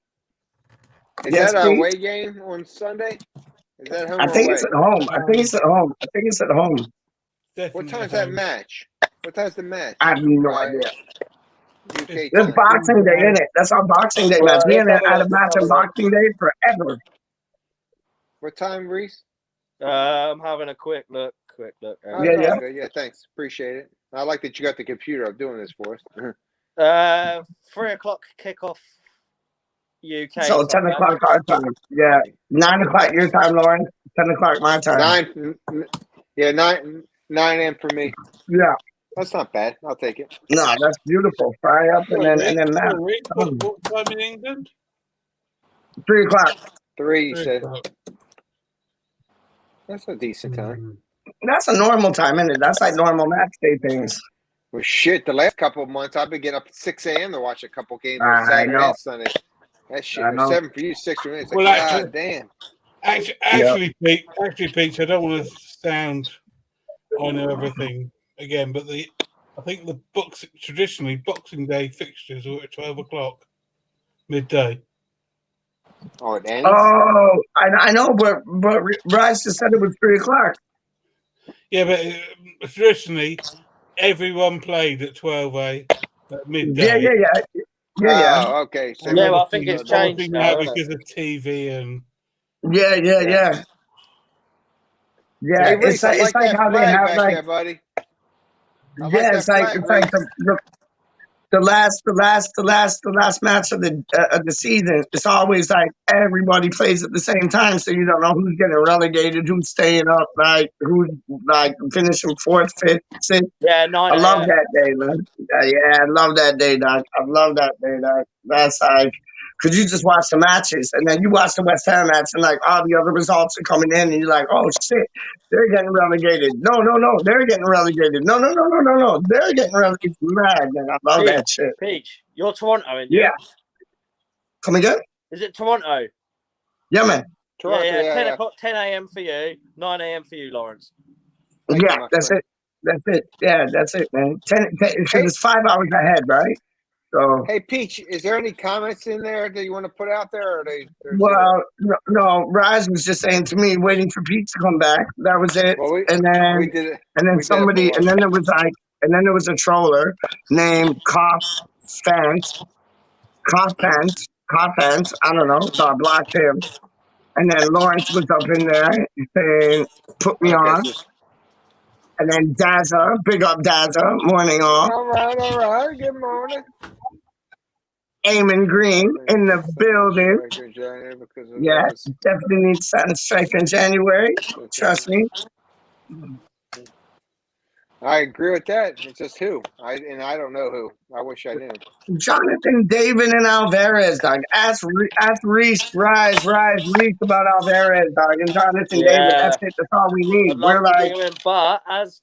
Is that a away game on Sunday? Is that home? I think it's at home. I think it's at home. What time's that match? What time's the match? I have no idea. UK There's Boxing Day in it. That's our Boxing Day match. We haven't had a match on Boxing Day forever. What time, Reese? I'm having a quick look. Yeah. Thanks. Appreciate it. I like that you got the computer up doing this for us. 3 o'clock kickoff UK. So 10 o'clock our time. Yeah. 9 o'clock your time, Lauren. 10 o'clock my time. 9 a.m. for me. Yeah. That's not bad. I'll take it. No, that's beautiful. Fry up and then match. What time in England? 3 o'clock. 3, you said. That's a decent time. That's a normal time, isn't it? That's like normal match day things. Well, shit, the last couple of months, I've been getting up at 6 a.m. to watch a couple games on Saturday and Sunday. That shit was 7 for you, 6 for me. It's like, God damn. Actually, Pete, I don't want to sound, I know everything again, but I think traditionally Boxing Day fixtures are at 12 o'clock, midday. Oh, it ends? Oh, I know, but Bryce just said it was 3 o'clock. Yeah, but traditionally, everyone played at 12 at midday. Yeah. Oh, okay. So I think it's changed now because of TV and. Yeah. Hey, Reese, it's like how they have like, there, buddy. It's like the last match of the season. It's always like everybody plays at the same time, so you don't know who's getting relegated, who's staying up, like who's like finishing 4th, 5th, 6th. Yeah, I love that day, man. Yeah, I love that day, dog. That's like, because you just watch the matches, and then you watch the West Ham match, and like all the other results are coming in, and you're like, oh shit, they're getting relegated. No, they're getting relegated. No, they're getting relegated. Mad, man, I love that shit. Peach, you're Toronto, aren't you? Yeah. Come again? Is it Toronto? Yeah, man. Toronto, Yeah. 10 o'clock, 10 a.m. for you, 9 a.m. for you, Lawrence. Thank Yeah, you, my that's friend. it. That's it. Yeah, that's it, man. 10 because it's 5 hours ahead, right? So. Hey, Peach, is there any comments in there that you want to put out there, or are they? Well, no. Raz was just saying to me, waiting for Pete to come back. That was it. Well, and then somebody, and then there was like, and then there was a troller named Cough Pants. I don't know. So I blocked him. And then Lawrence was up in there saying, "Put me on." And then Dazza, big up Dazza, morning off. All right. Good morning. Eamon Green in the building. Yeah, definitely need Saturn Strike in January. Trust me. I agree with that. It's just who. I don't know who. I wish I knew. Jonathan, David, and Alvarez, dog. Ask Reese, Rise about Alvarez, dog. And Jonathan, David. That's it. That's all we need. We're like, bring him in, but as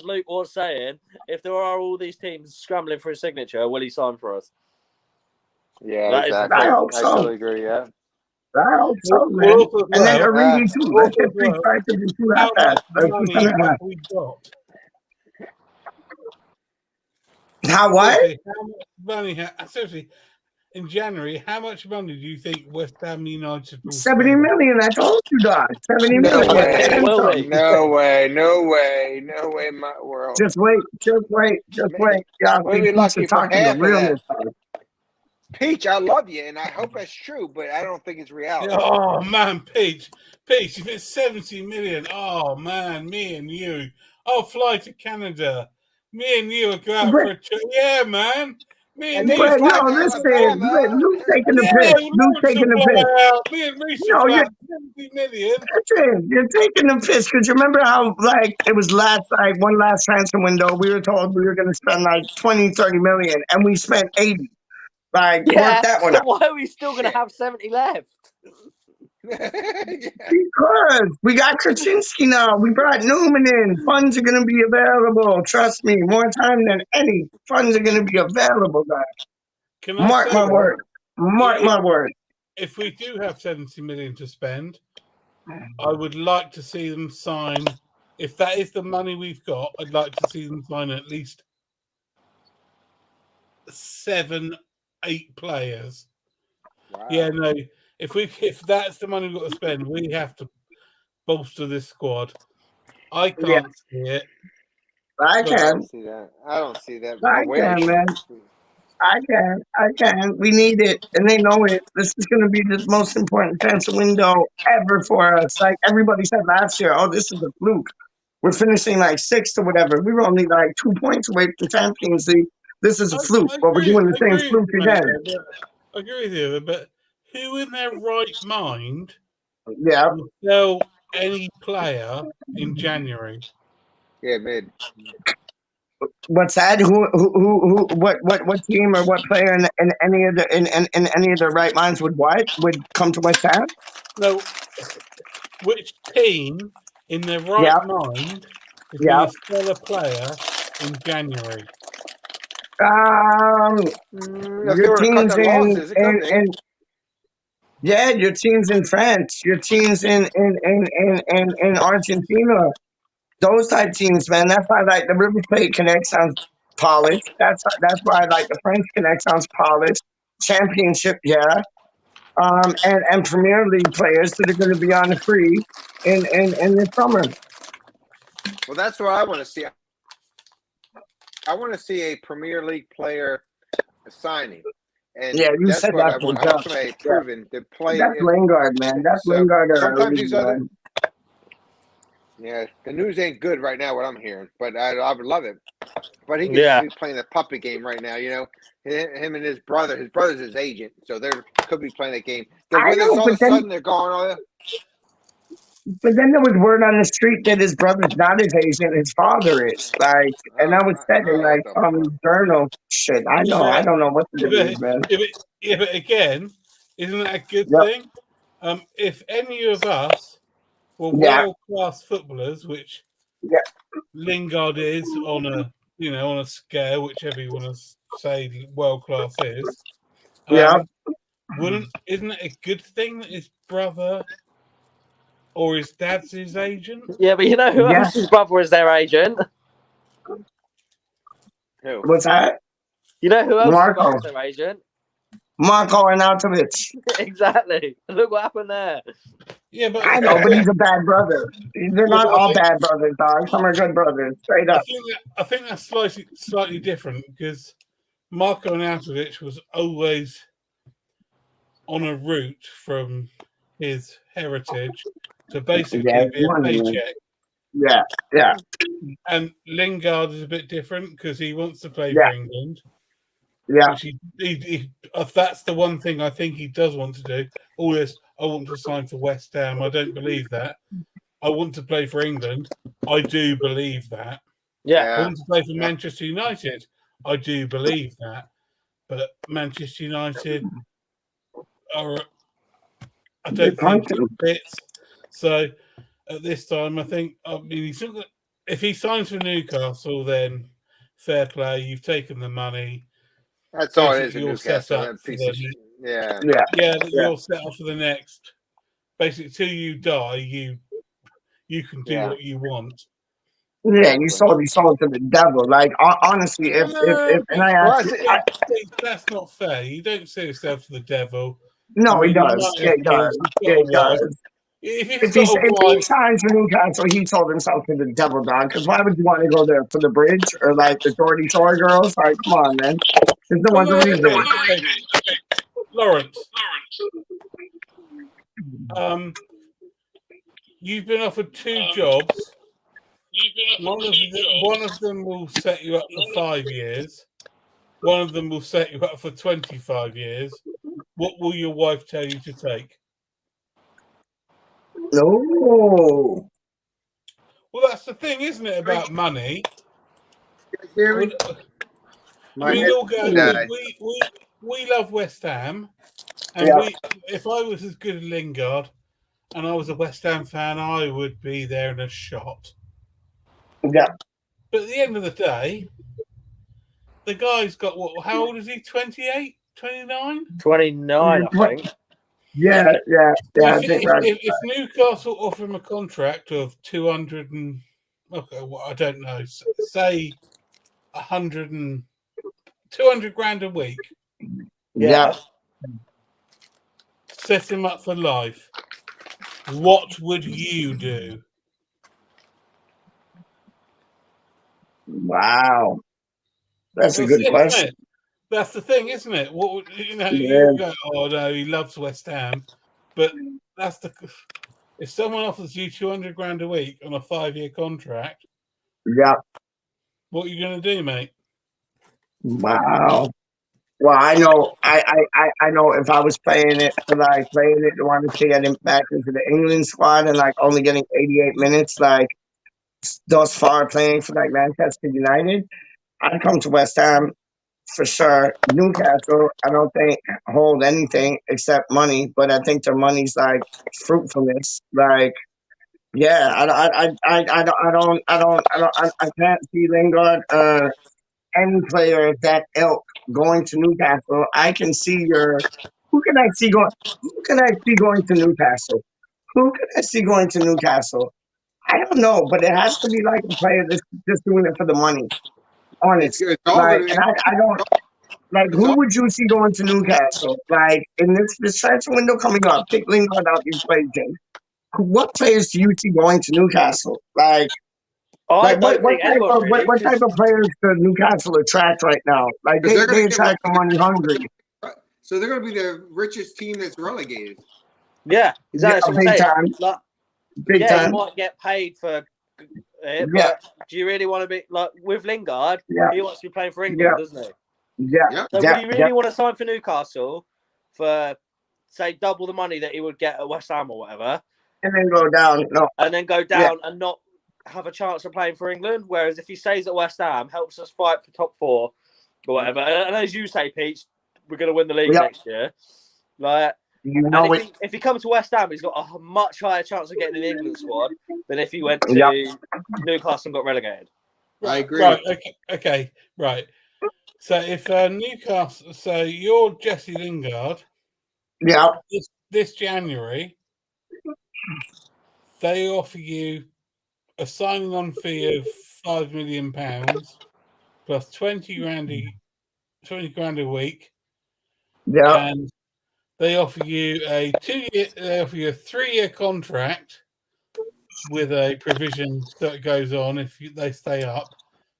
Luke was saying, if there are all these teams scrambling for a signature, will he sign for us? Yeah, exactly. I hope so. I totally agree. Yeah. I hope so, man. And then Origi too. Let's get 3 strikers and 2 half-backs. Have we got? How what? How much money? Seriously, in January, how much money do you think West Ham United will 70 million. I told you, dog. 70 no million. Way. No way, in my world. Just wait. Y'all we'll be lucky for half of that. Time. Peach, I love you, and I hope that's true, but I don't think it's reality. Oh man, Peach, if it's 70 million, oh man, me and you, I'll fly to Canada. Me and you will go out for a trip. Yeah, man. Me and you. Luke taking the piss. Luke taking the piss. Me and Reese will fly 70 million. Listen, you're taking the piss because you remember how like it was one last transfer window. We were told we were going to spend like 20, 30 million, and we spent 80. Like, work that one out. Why are we still going to have 70 left? Because we got Krasinski now. We brought Newman in. Funds are going to be available. Trust me, more time than any. Funds are going to be available, guys. Mark my word. My word. If we do have 70 million to spend, I would like to see them sign. If that is the money we've got, I'd like to see them sign at least 7, 8 players. Wow. Yeah, no. If that's the money we've got to spend, we have to bolster this squad. I can't see it. I can. I don't see that. I can, man. I can. We need it, and they know it. This is going to be the most important transfer window ever for us. Like everybody said last year, oh, this is a fluke. We're finishing like 6th or whatever. We were only like 2 points away from Champions League. This is a fluke, but we're doing the same fluke again. I agree with you, but who in their right mind will sell any player in January? Yeah, mid. What's that? What team or what player in any of their right minds would come to West Ham? No, which team in their right mind is going to sell a player in January? Your teams your teams in France, your teams in Argentina. Those type teams, man. That's why like the River Plate Connect sounds polished. That's why like the French Connect sounds polished. Championship, and Premier League players that are going to be on the free in the summer. Well, that's what I want to see. I want to see a Premier League player signing. And you said that. I want somebody proven to play. That's Lingard, man. That's Lingard. Sometimes these other. Yeah, the news ain't good right now, what I'm hearing, but I would love it. But he could be playing the puppet game right now, you know. Him and his brother. His brother's his agent, so they could be playing that game. They're with us all of a sudden. They're going all that. But then there was word on the street that his brother's not his Asian, his father is. Like, and that was said in like some journal shit. I know. I don't know what to believe, man. But again, isn't that a good Yep. thing? If any of us were Yeah. world-class footballers, which Yeah. Lingard is on a scale, whichever you want to say world-class is, Yeah. isn't it a good thing that his brother or his dad's his agent? Yeah, but you know who else's brother is their agent? Who? What's that? You know who else Marco. is their agent? Marco Arnautovic. Exactly. Look what happened there. Yeah, but I know, but he's a bad brother. They're not all bad brothers, dog. Some are good brothers, straight up. I think that's slightly different because Marko Arnautovic was always on a route from his heritage to basically be a paycheck. Yeah. And Lingard is a bit different because he wants to play for England. Yeah. Which he that's the one thing I think he does want to do. All this, I want to sign for West Ham. I don't believe that. I want to play for England. I do believe that. Yeah. I want to play for Manchester United. I do believe that. But Manchester United are, I don't think it fits. So at this time, I think, if he signs for Newcastle, then fair play. You've taken the money. That's all it is in Newcastle. You're set up for the next. Basically, till you die, you can do what you want. Yeah, you sold to the devil. Like honestly, if and I ask you, that's not fair. You don't sell yourself to the devil. No, he does. Yeah, he does. Yeah, he does. If he signs for Newcastle, he sold himself to the devil, dog. Because why would you want to go there for the bridge or like the Geordie Shore girls? Like, come on, man. There's no one's reason. Lawrence, you've been offered 2 jobs. One of them will set you up for 5 years. One of them will set you up for 25 years. What will your wife tell you to take? No. Well, that's the thing, isn't it, about money? We love West Ham, and if I was as good as Lingard and I was a West Ham fan, I would be there in a shot. Yeah. But at the end of the day, the guy's got what? How old is he? 28? 29? 29, I think. Yeah. If Newcastle offer him a contract of 200 and I don't know, say 200 grand a week. Yeah. Set him up for life. What would you do? Wow. That's a good question. That's the thing, isn't it? What you go, oh no, he loves West Ham, but if someone offers you 200 grand a week on a 5-year contract, what are you going to do, mate? Wow. Well, I know. I know if I was playing it, wanted to get back into the England squad and like only getting 88 minutes, like thus far playing for like Manchester United, I'd come to West Ham for sure. Newcastle, I don't think hold anything except money, but I think their money's like fruitfulness. Like, yeah, I can't see Lingard, any player of that ilk going to Newcastle. I can see who can I see going to Newcastle? Who can I see going to Newcastle? I don't know, but it has to be like a player that's just doing it for the money. Honest. And I don't like who would you see going to Newcastle? Like in this transfer window coming up, take Lingard out the equation. What players do you see going to Newcastle? Like what type of players does Newcastle attract right now? Like they attract the money hungry. So they're going to be the richest team that's relegated. Yeah, exactly. Big time. Big time. You might get paid for it, but do you really want to be like with Lingard? He wants to be playing for England, doesn't he? Yeah. So would you really want to sign for Newcastle for say double the money that he would get at West Ham or whatever, and then go down. No, and then go down and not have a chance of playing for England. Whereas if he stays at West Ham, helps us fight for top 4 or whatever. And as you say, Pete, we're going to win the league next year. Like, if he comes to West Ham, he's got a much higher chance of getting in the England squad than if he went to Newcastle and got relegated. I agree. Right. Okay. Right. So if Newcastle, so you're Jesse Lingard. Yeah. This January, they offer you a signing on fee of £5 million plus 20 grand a week. Yeah. And they offer you a 3-year contract with a provision that goes on if they stay up.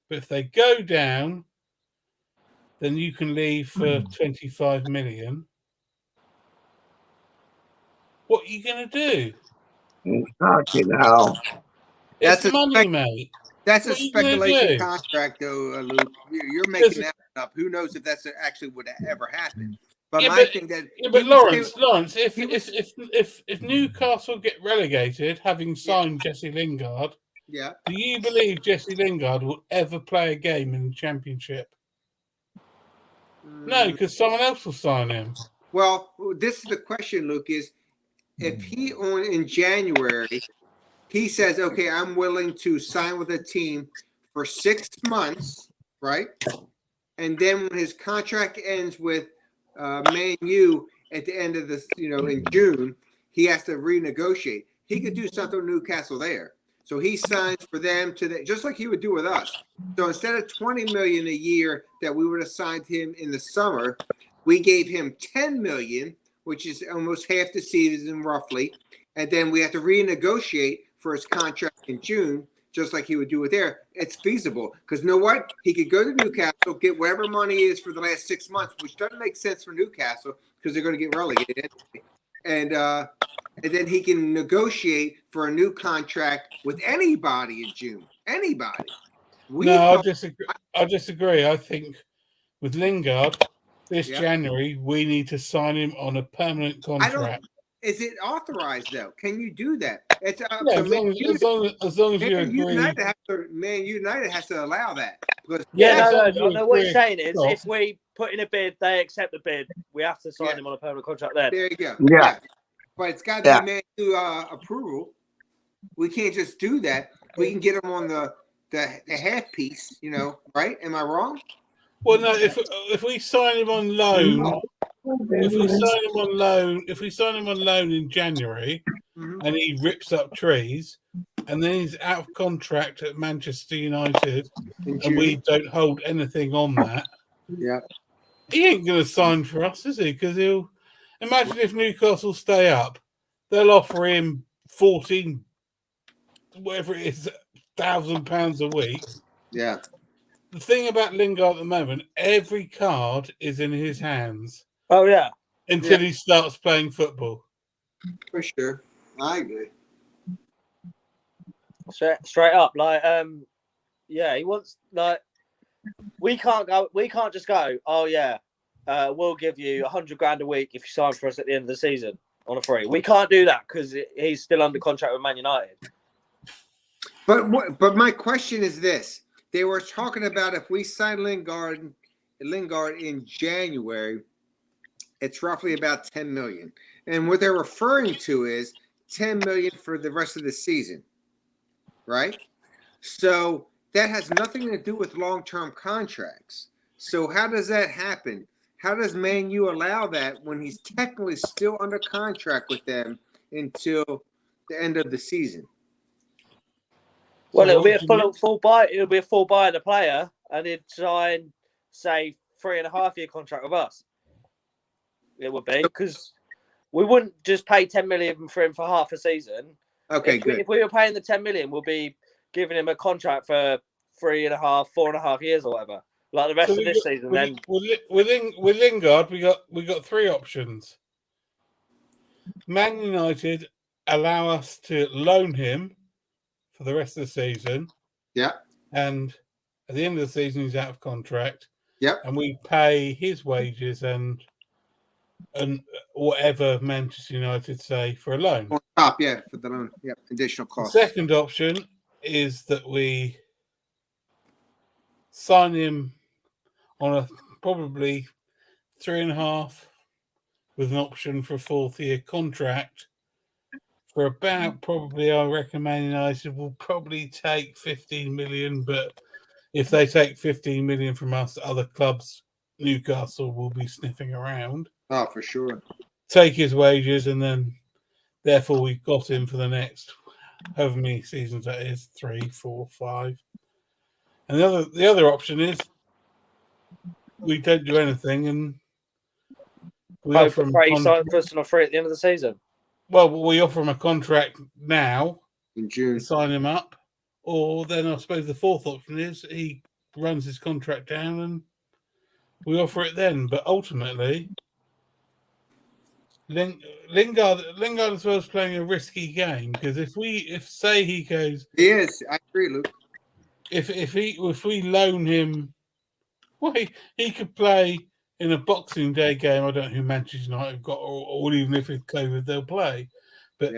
But if they go down, then you can leave for 25 million. What are you going to do? Fucking hell. It's money, mate. That's a speculation contract, though, Luke. You're making that up. Who knows if that's actually would ever happen? But Lawrence, if Newcastle get relegated, having signed Jesse Lingard, do you believe Jesse Lingard will ever play a game in the Championship? No, because someone else will sign him. Well, this is the question, Luke, is if he in January, he says, okay, I'm willing to sign with a team for 6 months, right? And then when his contract ends with Man U at the end of this, in June, he has to renegotiate. He could do something with Newcastle there. So he signs for them just like he would do with us. So instead of $20 million a year that we would have signed him in the summer, we gave him $10 million, which is almost half the season roughly. And then we have to renegotiate for his contract in June, just like he would do it there. It's feasible because you know what? He could go to Newcastle, get whatever money is for the last 6 months, which doesn't make sense for Newcastle because they're going to get relegated. And then he can negotiate for a new contract with anybody in June. Anybody. I disagree. I think with Lingard this January, we need to sign him on a permanent contract. Is it authorized though? Can you do that? It's up as to long as you agree. Man United has to allow that. I know what you're saying is if we put in a bid, they accept the bid, we have to sign him on a permanent contract then. There you go. Yeah. But it's got to be Man U approval. We can't just do that. We can get him on the half piece, right? Am I wrong? Well, no. If we sign him on loan, if we sign him on loan in January, and he rips up trees, and then he's out of contract at Manchester United, and we don't hold anything on that, he ain't going to sign for us, is he? Because he'll. Imagine if Newcastle stay up, they'll offer him 14, whatever it is, £1,000 a week. Yeah. The thing about Lingard at the moment, every card is in his hands. Oh yeah. Until he starts playing football. For sure, I agree. Straight up, he wants we can't just go. Oh yeah. We'll give you 100 grand a week if you sign for us at the end of the season on a free. We can't do that because he's still under contract with Man United. But my question is this: they were talking about if we sign Lingard in January, it's roughly about 10 million, and what they're referring to is 10 million for the rest of the season, right? So that has nothing to do with long-term contracts. So how does that happen? How does Man U allow that when he's technically still under contract with them until the end of the season? Well, it'll be a full buy. It'll be a full buy of the player, and he'd sign, say, 3.5-year contract with us. It would be because we wouldn't just pay 10 million for him for half a season. Okay, good. If we were paying the 10 million, we'll be giving him a contract for 3.5, 4.5 years or whatever. Like the rest of this season, then with Lingard, we got 3 options. Man United allow us to loan him for the rest of the season. Yeah. And at the end of the season, he's out of contract. Yep. And we pay his wages and and whatever Manchester United say for a loan. On top, yeah, for the loan. Yeah, additional The cost. second option is that we sign him on a probably 3.5 with an option for a 4th-year contract for about probably, I reckon Man United will probably take 15 million, but if they take 15 million from us, other clubs, Newcastle will be sniffing around. Oh, for sure. Take his wages, and then therefore we've got him for the next however many seasons that is, 3, 4, 5. And the other option is we don't do anything and we offer him free at the end of the season. Well, we offer him a contract now in June, sign him up, or then I suppose the fourth option is he runs his contract down and we offer it then. But ultimately, Lingard as well is playing a risky game, because if say he goes, he is. I agree, Luke. If we loan him, well, he could play in a Boxing Day game. I don't know who Manchester United have got, or even if it's COVID, they'll play. But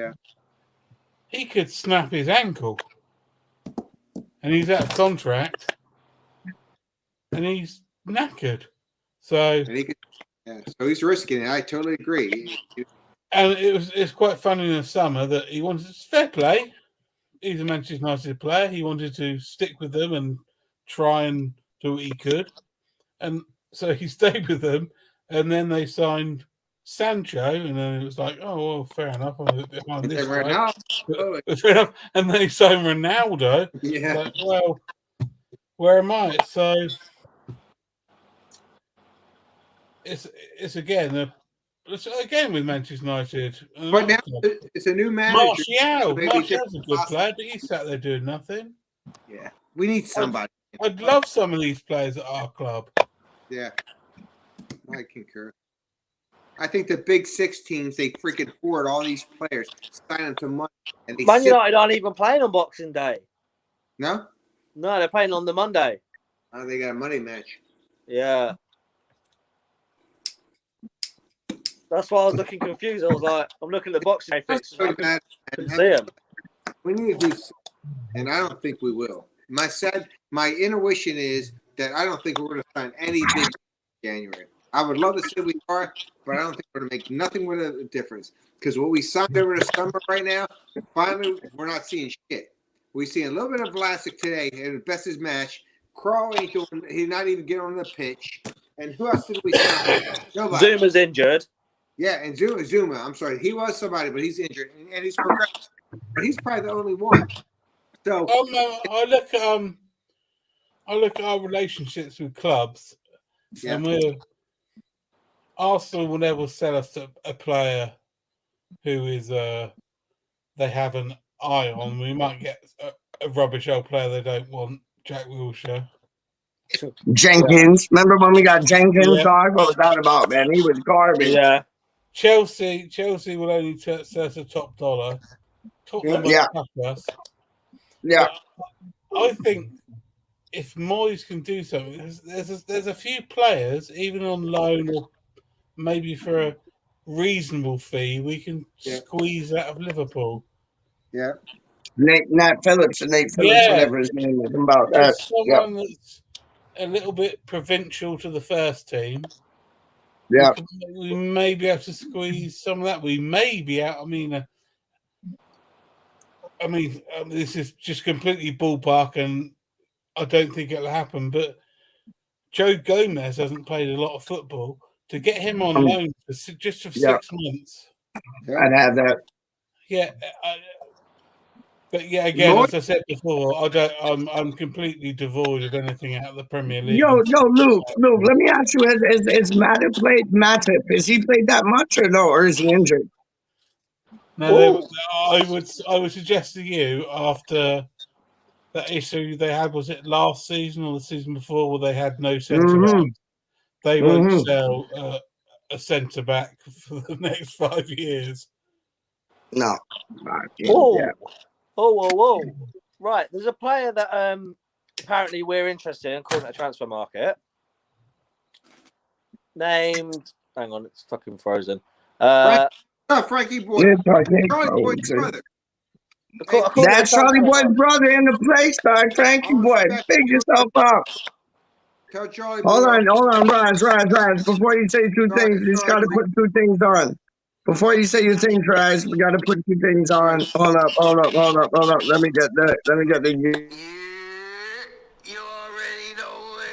he could snap his ankle, and he's out of contract, and he's knackered. So so he's risking it. I totally agree. And it's quite funny in the summer that he wanted fair play. He's a Manchester United player. He wanted to stick with them and try and do what he could. And so he stayed with them. And then they signed Sancho. And then it was like, oh, well, fair enough. I'm a bit behind this guy. Fair enough. And then he signed Ronaldo. Yeah. Like, well, where am I? So it's again with Manchester United. But now it's a new manager. Martial's a good player, but he sat there doing nothing. Yeah, we need somebody. I'd love some of these players at our club. Yeah, I concur. I think the big six teams, they freaking hoard all these players, sign them to money. And Man United aren't even playing on Boxing Day. No? No, they're playing on the Monday. Oh, they got a money match. Yeah. That's why I was looking confused. I was like, I'm looking at the Boxing Day fix. I couldn't see him. We need to do, and I don't think we will. My intuition is that I don't think we're going to sign any big January. I would love to say we are, but I don't think we're going to make nothing with a difference. Because what we signed over the summer right now, finally, we're not seeing shit. We're seeing a little bit of Vlasic today, and the best is match. Kroll ain't doing. He's not even getting on the pitch. And who else did we sign? Nobody. Zuma's injured. Yeah, and Zuma. I'm sorry, he was somebody, but he's injured and he's progressed. But he's probably the only one. So I look at our relationships with clubs, and Arsenal will never sell us a player who is they have an eye on. We might get a rubbish old player they don't want, Jack Wilshere. Jenkins. Remember when we got Jenkins, dog? What was that about, man? He was garbage. Yeah. Chelsea will only sell us a top dollar. Us. Yeah. But I think if Moyes can do something, there's a few players, even on loan or maybe for a reasonable fee, we can squeeze out of Liverpool. Yeah. Nat Phillips, whatever his name is, about that. Someone that's a little bit provincial to the first team. Yeah. We may be able to squeeze some of that. We may be out. I mean, this is just completely ballpark, and I don't think it'll happen. But Joe Gomez hasn't played a lot of football. To get him on loan for 6 months, I'd have that. Yeah, but again, as I said before, I'm completely devoid of anything out of the Premier League. Yo, Luke, let me ask you: Has Matip? Has he played that much or no, or is he injured? No, I would suggest to you after that issue they had, was it last season or the season before, where they had no centre back? They won't sell a centre back for the next 5 years. No. Whoa. Right, there's a player that apparently we're interested in, according to Transfer Market, named Hang on, it's fucking frozen. Frankie Boy. Charlie Boy's brother. That's Charlie Boy's brother in the place, dog. Frankie Boy, big yourself up. Tell Charlie Hold Boy. on, Raz. Before you say two things, you just got to put two things on. Before you say your things, Raz, we got to put two things on. Hold up. Let me get the. You already know who it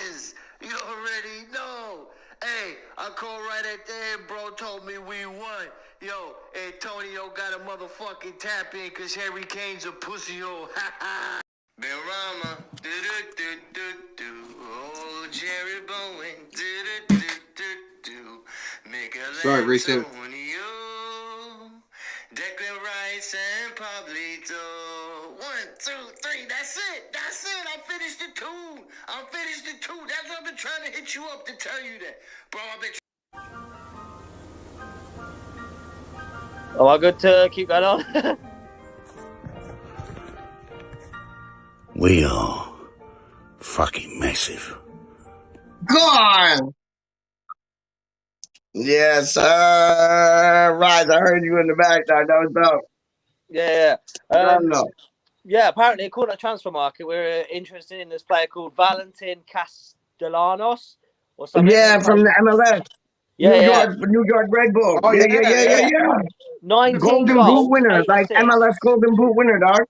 is. You already know. Hey, I called right at the end, bro. Told me we won. Yo, Antonio got a motherfucking tap in because Harry Kane's a pussy hole. Ha ha. Bill Rama. Oh, Jerry Bowen. Sorry, reset. Declan Rice and Pablito. 1, 2, 3. That's it. I finished the tune. That's what I've been trying to hit you up to tell you that. Bro, I've been. Oh, I good to keep going on? We are fucking massive. Go on. Yes, Rise. I heard you in the back. That was dope. Yeah. Yeah, apparently, according to Transfer Market, we're interested in this player called Valentin Castellanos or something. Yeah, from the MLS. New York Red Bull. Oh, yeah. 19 Golden goals, Boot winner, 8 like assists. MLS Golden Boot winner, dog.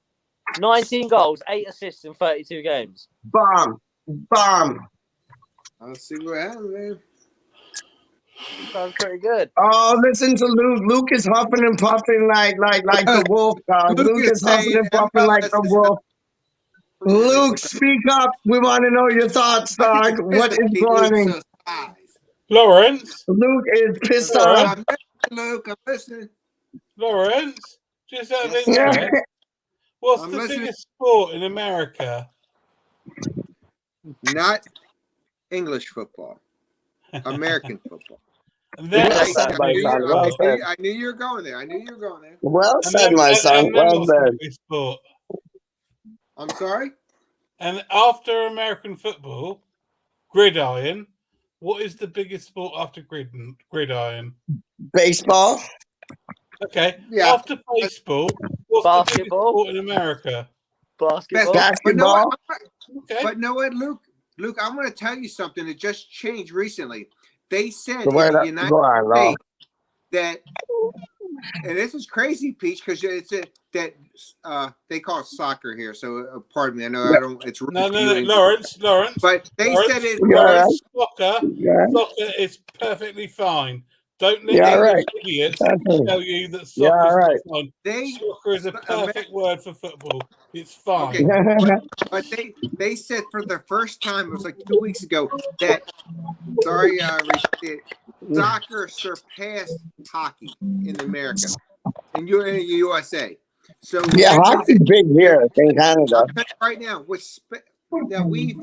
19 goals, 8 assists in 32 games. Bomb. I'll see what happens, man. Sounds pretty good. Oh, listen to Luke. Luke is huffing and puffing like the wolf, dog. Luke is huffing and puffing like the wolf. Luke, speak up. We want to know your thoughts, dog. What is going on? Lawrence? Luke is pissed off. Luke, I'm listening. Lawrence, just out of interest, what's the biggest sport in America? Not English football. American football. And then I knew you were going there. Well said, my son. Well said. Sport. I'm sorry? And after American football, gridiron, what is the biggest sport after gridiron? Baseball. Okay. Yeah. After baseball, what's the biggest sport in America? Basketball. But know what, Luke? Luke, I'm going to tell you something that just changed recently. They said in the United States that, and this is crazy, Peach, because it's that they call it soccer here. So pardon me, I know I don't. It's no, Lawrence. But they said it. Soccer is perfectly fine. Don't let idiots tell you that soccer is not fine. Soccer is a perfect word for football. It's fine. Okay. But they said for the first time, it was like 2 weeks ago, that soccer surpassed hockey in America, in USA. So hockey's big here in Canada. Right now, we've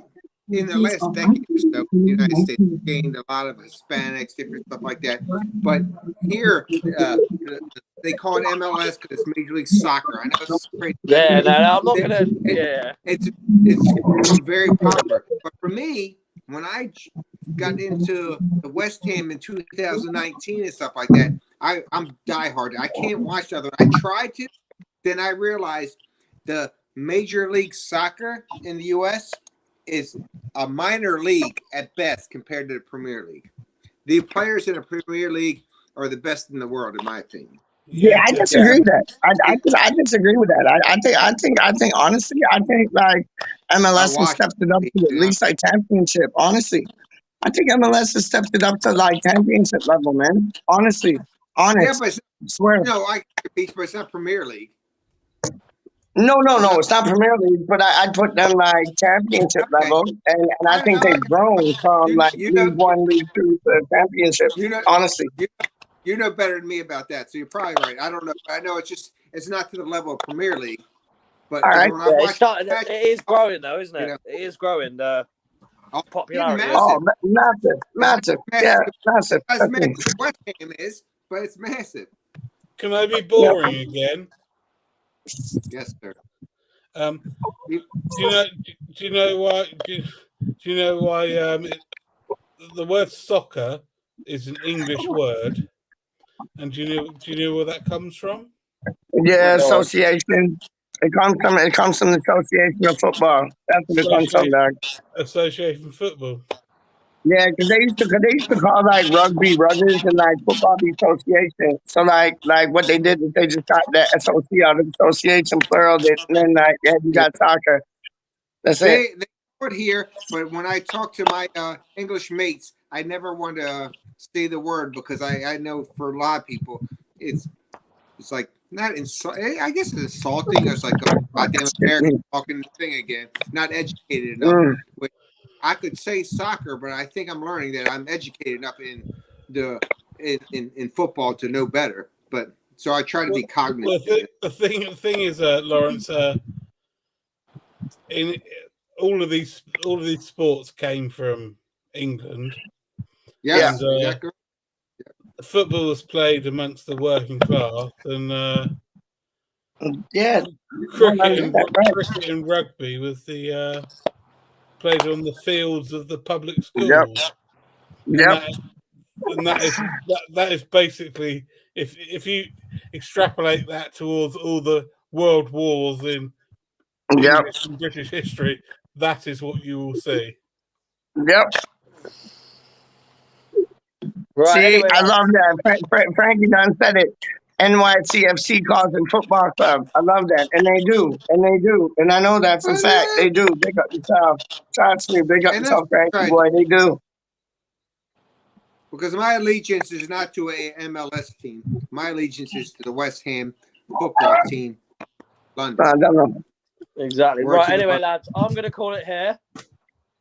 in the last decade or so, the United States gained a lot of Hispanics, different stuff like that. But here, they call it MLS because it's Major League Soccer. I know it's crazy. I'm not gonna. It's very popular. But for me, when I got into the WeStHaM in 2019 and stuff like that, I'm diehard. I can't watch other. I tried to, then I realized the Major League Soccer in the U.S. is a minor league at best compared to the Premier League. The players in the Premier League are the best in the world, in my opinion. Yeah, I disagree with that. I disagree with that. I think honestly, like MLS has stepped it up to at least like championship. Honestly, I think MLS has stepped it up to like championship level, man. Honest. Yeah, but swear. No, but it's not Premier League. No, it's not Premier League, but I'd put them like championship level, and I think they've grown from like League 1, League 2 to championship. Honestly, you know better than me about that, so you're probably right. I don't know. I know it's not to the level of Premier League, but all right. It is growing though, isn't it? It is growing. The popularity. Massive. Yeah, massive. As massive as WeStHaM is, but it's massive. Can I be boring again? Yes, sir. Do you know why? The word soccer is an English word, and do you know where that comes from? Yeah, association. It comes from the Association of Football. That's what it comes from, dog. Association football. Yeah, because they used to call like rugby ruggers and like football the association. So like what they did is they just got that association plural, and then like you got soccer. That's it. They put here, but when I talk to my English mates, I never want to say the word because I know for a lot of people it's like not insult. I guess it's insulting. It's like a goddamn American talking thing again. Not educated enough. I could say soccer, but I think I'm learning that I'm educated enough in football to know better. But so I try to be cognizant. The thing is, Lawrence, in all of these sports came from England. Yes, and, exactly. Football was played amongst the working class, and cricket and rugby was played on the fields of the public schools. Yep. And that is basically, if you extrapolate that towards all the world wars in English and British history, that is what you will see. Yep. Right, see, anyway, I love that. Frankie done said it. NYCFC calls it football club. I love that. And they do. And I know that for a fact. They do. Big up yourself. Trust me, big up yourself, Frankie boy. They do. Because my allegiance is not to a MLS team. My allegiance is to the West Ham football team, London. Exactly. Right, anyway, lads, I'm going to call it here.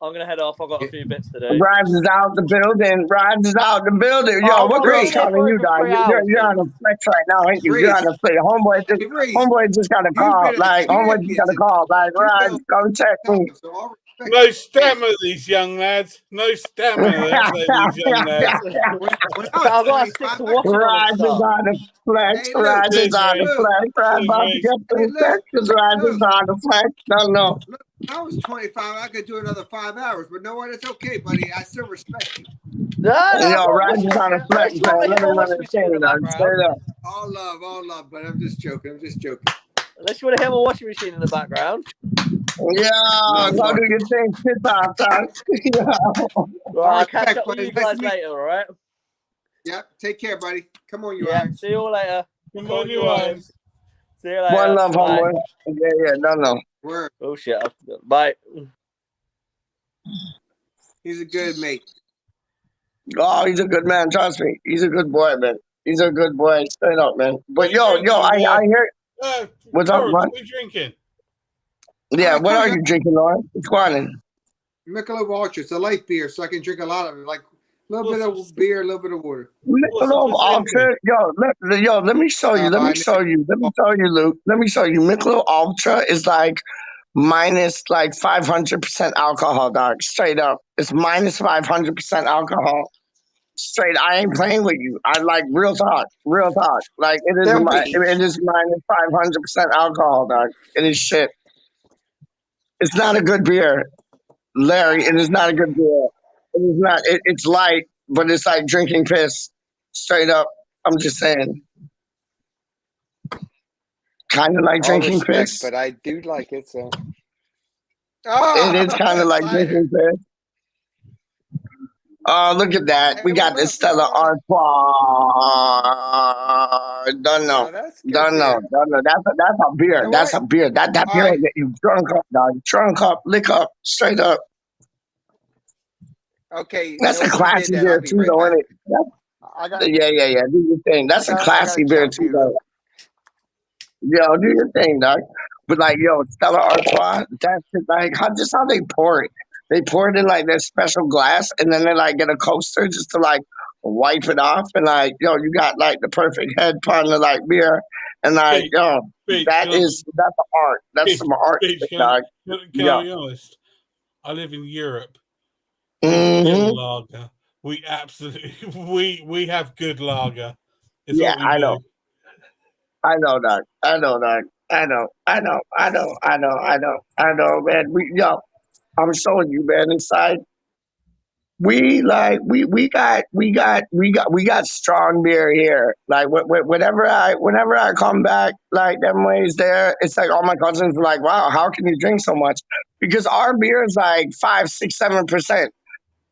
I'm going to head off. I've got a few bits to do. Raj is out the building. Yo, what girl's calling you, dog? You're on a flex right now, ain't you? You're on a flex. Homeboy just got a call. Homeboy just got a call. Raj, come check me. No stamina, these young lads. No stamina, these young lads. I've got to stick to watching Raj is on the flex. Raj is on the flex. Raj about to get some sex because Raj is on the flex. No. I was 25. I could do another 5 hours, but no what? It's okay, buddy. I still respect you. Yo, Raj is on the flex, man. Let me run the chain, man. Straight up. All love, but I'm just joking. Unless you want to hear my washing machine in the background. Yeah, go do your thing. Sit off, son. Well, I'll catch up with you guys later, all right? Yep. Take care, buddy. Come on, you See you all later. Come on, you eyes. See you later. One love, homeboy. Yeah, no. Word. Oh, shit. Bye. He's a good mate. Oh, he's a good man. Trust me. He's a good boy, man. He's a good boy. Straight up, man. But yo, I hear. What's up, man? What are you drinking? Yeah, what are you drinking, Lauren? What's going on? Michelob Ultra. It's a light beer, so I can drink a lot of it. Like a little bit of beer, a little bit of water. Michelob Ultra. Yo, let me show you. Let me show you, Luke. Let me show you. Michelob Ultra is like minus like 500% alcohol, dog. Straight up. It's minus 500% alcohol. Straight. I ain't playing with you. I like real talk. Like it is minus 500% alcohol, dog. It is shit. It's not a good beer, Larry. It is not a good beer. It is not. It's light, but it's like drinking piss. Straight up. I'm just saying. Kind of like drinking piss. But I do like it, so. It is kind of like drinking piss. Oh, look at that. We got the Stella Artois. Don't know. That's a beer. That's a beer. That beer that you drunk up, dog. Drunk up, lick up, straight up. Okay. That's a classy beer too, though, isn't it? Yeah. Do your thing. That's a classy beer too, though. Yo, do your thing, dog. But like, Stella Artois, that's like just how they pour it. They pour it in like this special glass, and then they like get a coaster just to like wipe it off, and like, you got like the perfect head pun of like beer, and like, that's an art. That's some art, dog. Can I be honest? I live in Europe. Lager. We absolutely we have good lager. It's I know. I know, dog. I know, man. I'm showing you, man, inside. we got strong beer here. Like whenever I come back, like them ways there, it's like all my cousins are like, wow, how can you drink so much? Because our beer is like 5, 6, 7%.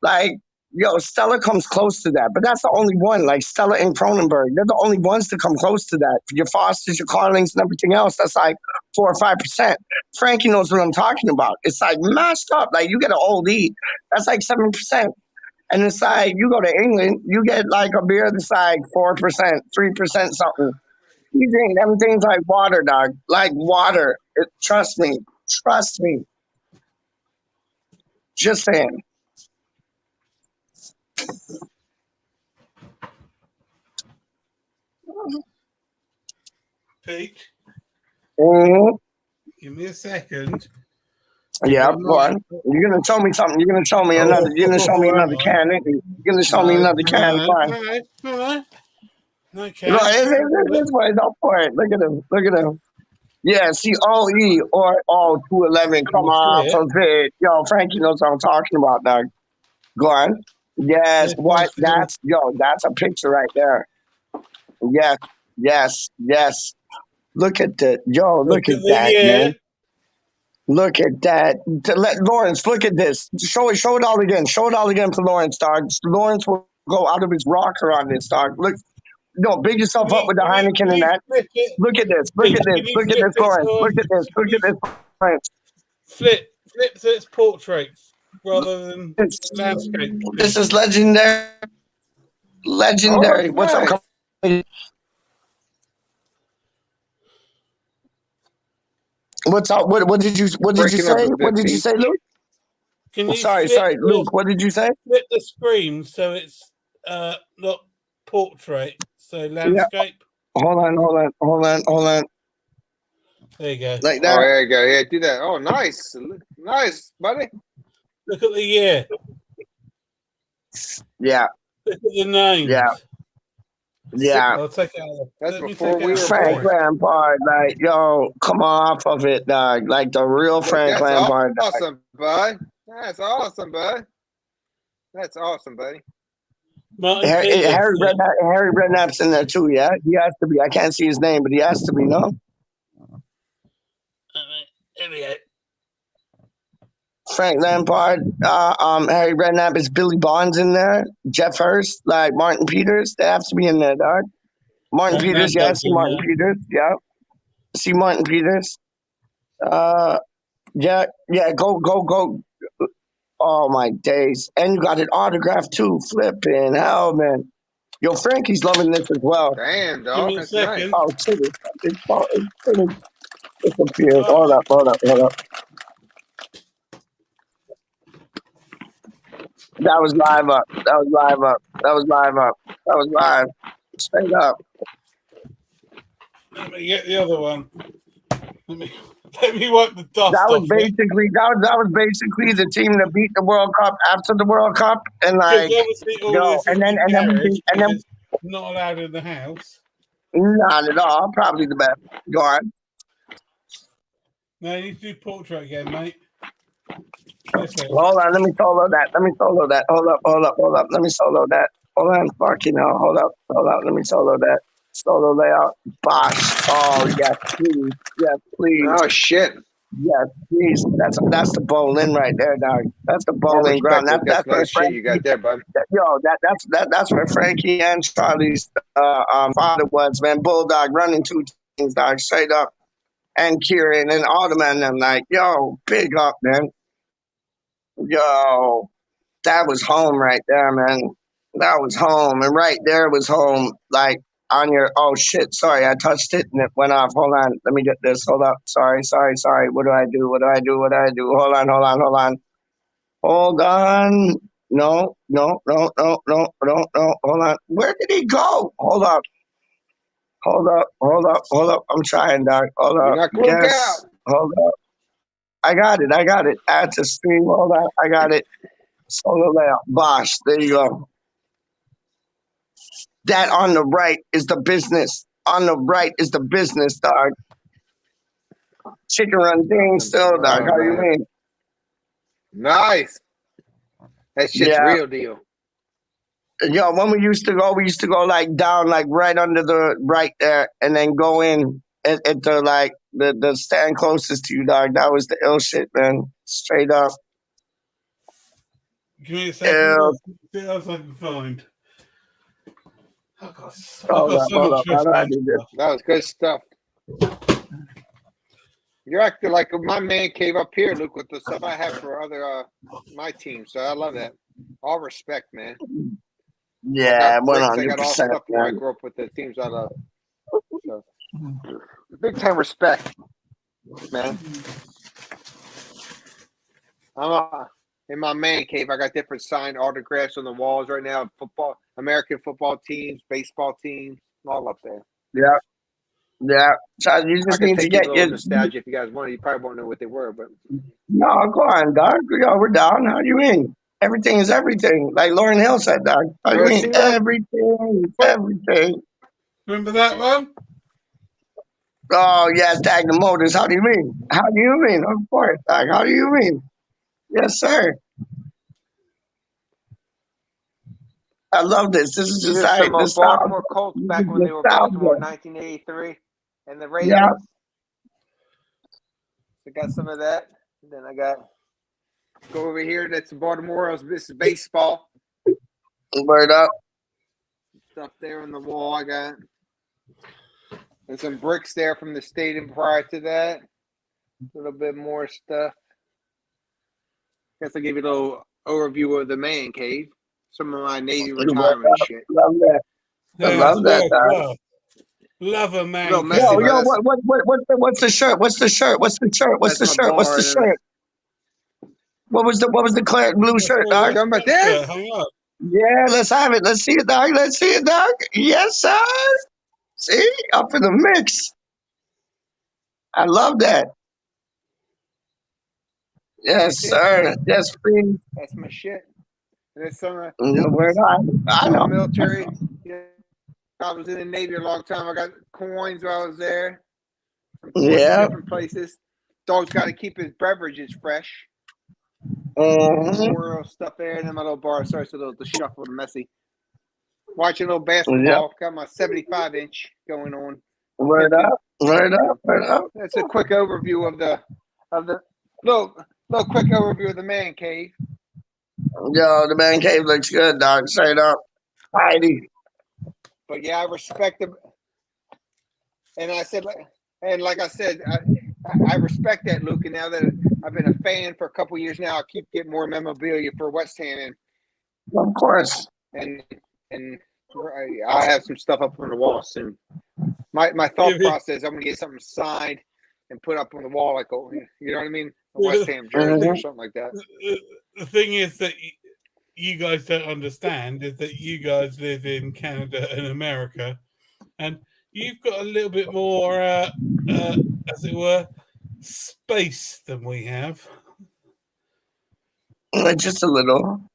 Like, yo, Stella comes close to that, but that's the only one. Like Stella and Kronenberg, they're the only ones to come close to that. Your Fosters, your Carlings, and everything else, that's like 4 or 5%. Frankie knows what I'm talking about. It's like mashed up. Like you get an old E, that's like 7%. And it's like you go to England, you get like a beer that's like 4%, 3% something. You drink them things like water, dog. Like water. Trust me. Trust me. Just saying. Pete, give me a second. Yeah, go on. You're gonna show me something. You're gonna show me another. You're gonna show me another can. You're gonna show me another can. Fine. No can. This way, don't pour it. Look at him. Look at him. Yeah, see, OE or 211 come off of it. Yo, Frankie knows what I'm talking about, dog. Go on. Yes, what? That's a picture right there. Yes. Look at that. Yo, look at that, man. Look at that. Let Lawrence look at this. Show it all again. Show it all again for Lawrence, dog. Lawrence will go out of his rocker on this, dog. Look, big yourself up with the Heineken and that. Look at this. Look at this, Lawrence. Look at this, Lawrence. Flip so it's portraits rather than landscape. This is legendary. Legendary. What's up? What's up? What did you say? What did you say, Luke? Sorry, Luke. What did you say? Flip the screen so it's not portrait, so landscape. Yeah. Hold on. There you go. Like that. Oh, there you go. Yeah, do that. Oh, nice, buddy. Look at the year. Yeah. Look at the name. Yeah. I'll take it out. That's before we were Frank Lampard, like, yo, come off of it, dog. Like the real Frank Lampard. That's awesome, bud. That's awesome, bud. That's awesome, buddy. Harry Redknapp's in there too, yeah? He has to be. I can't see his name, but he has to be, no? Frank Lampard, Harry Redknapp, is Billy Bonds in there? Jeff Hurst, like Martin Peters, they have to be in there, dog. Martin Peters, yeah, see Martin Peters, yeah. See Martin Peters. Yeah, go. Oh my days. And you got an autograph too. Flipping hell, man. Yo, Frankie's loving this as well. Damn, dog. That's nice. Oh, shit. It's appeared. Hold up. That was live. Straight up. Let me get the other one. Let me wipe the dust that was off basically the team that beat the World Cup after the World Cup, and like, and then not allowed in the house. Not at all. Probably the best. Go on. No, you need to do portrait again, mate. Hold on, let me solo that. Hold up. Let me solo that. Hold on, fucking hell. Hold up. Let me solo that. Solo layout. Bosh. Oh, yes, please. Oh, shit. Yes, please. That's the bowling right there, dog. That's the bowling ground. That's where shit you got there, bud. Yo, that's where Frankie and Charlie's father was, man. Bulldog running 2 teams, dog, straight up. And Kieran and all the men, them like, yo, big up, man. Yo, that was home right there, man. That was home. And right there was home, like, on your, oh shit, sorry, I touched it and it went off. Hold on, let me get this. Hold up. Sorry. What do I do? Hold on. No. Hold on. Where did he go? Hold up. I'm trying, dog. Hold up. Yes. Hold up. I got it. Add to stream. Hold on. I got it. Solo layout. Bosh. There you go. That on the right is the business. Dog. Chicken run thing still, dog. How you mean? Nice. That shit's real deal. Yo, when we used to go like down, like right under the right there, and then go in at the like the stand closest to you, dog. That was the ill shit, man. Straight up. Give me a second. See what else I can find. I've got so much respect. That was good stuff. You're acting like my man cave up here, Luke, with the stuff I have for other my team. So I love that. All respect, man. Yeah, 100%. I got all stuff where I grew up with the teams I love. So, big time respect, man. I'm in my man cave. I got different signed autographs on the walls right now. Football, American football teams, baseball teams, all up there. Yeah. Yeah, so you just need to get your nostalgia if you guys want. You probably won't know what they were, but no, go on, dog. Yo, we're down. How you mean? Everything is everything, like Lauryn Hill said, dog. How you mean? Everything is everything. Remember that one? Oh yes, tag the motors. How do you mean? How do you mean? Of course, dog. How do you mean? Yes, sir. I love this. This is just some Baltimore Colts back when they were Baltimore in 1983, and the Ravens. Yeah. I got some of that. And then I got go over here. That's Baltimore. This is baseball. Word up. Stuff there on the wall. I got and some bricks there from the stadium prior to that. A little bit more stuff. Guess I'll give you a little overview of the man cave. Some of my Navy retirement shit. Love that. I love that, dog. Love a man. Yo, what's the shirt? What's the shirt? What's the shirt? What's the shirt? What's the shirt? What was the clear blue shirt, dog? Talking about this? Yeah, let's have it. Let's see it, dog. Let's see it, dog. Yes, sir. See, up in the mix. I love that. Yes, sir. Yes, please. That's my shit. And it's some I know. Military. Yeah. I was in the Navy a long time. I got coins while I was there. Yeah. Different places. Dog's got to keep his beverages fresh. More stuff there. And then my little bar. Sorry, it's a little shuffle and messy. Watching a little basketball. Yep. Got my 75-inch going on. Word up. Word up. Word up. That's a quick overview of the little quick overview of the man cave. Yo, the man cave looks good, dog. Straight up. Heidi. But yeah, I respect him. And I said, and like I said, I respect that, Luke. And now that I've been a fan for a couple of years now, I keep getting more memorabilia for WeStHaM. Of course. And I have some stuff up on the wall soon. My thought process, I'm going to get something signed and put up on the wall, like, you know what I mean? A WeStHaM jersey or something like that. The thing is that you guys don't understand is that you guys live in Canada and America, and you've got a little bit more, as it were, space than we have. Just a little.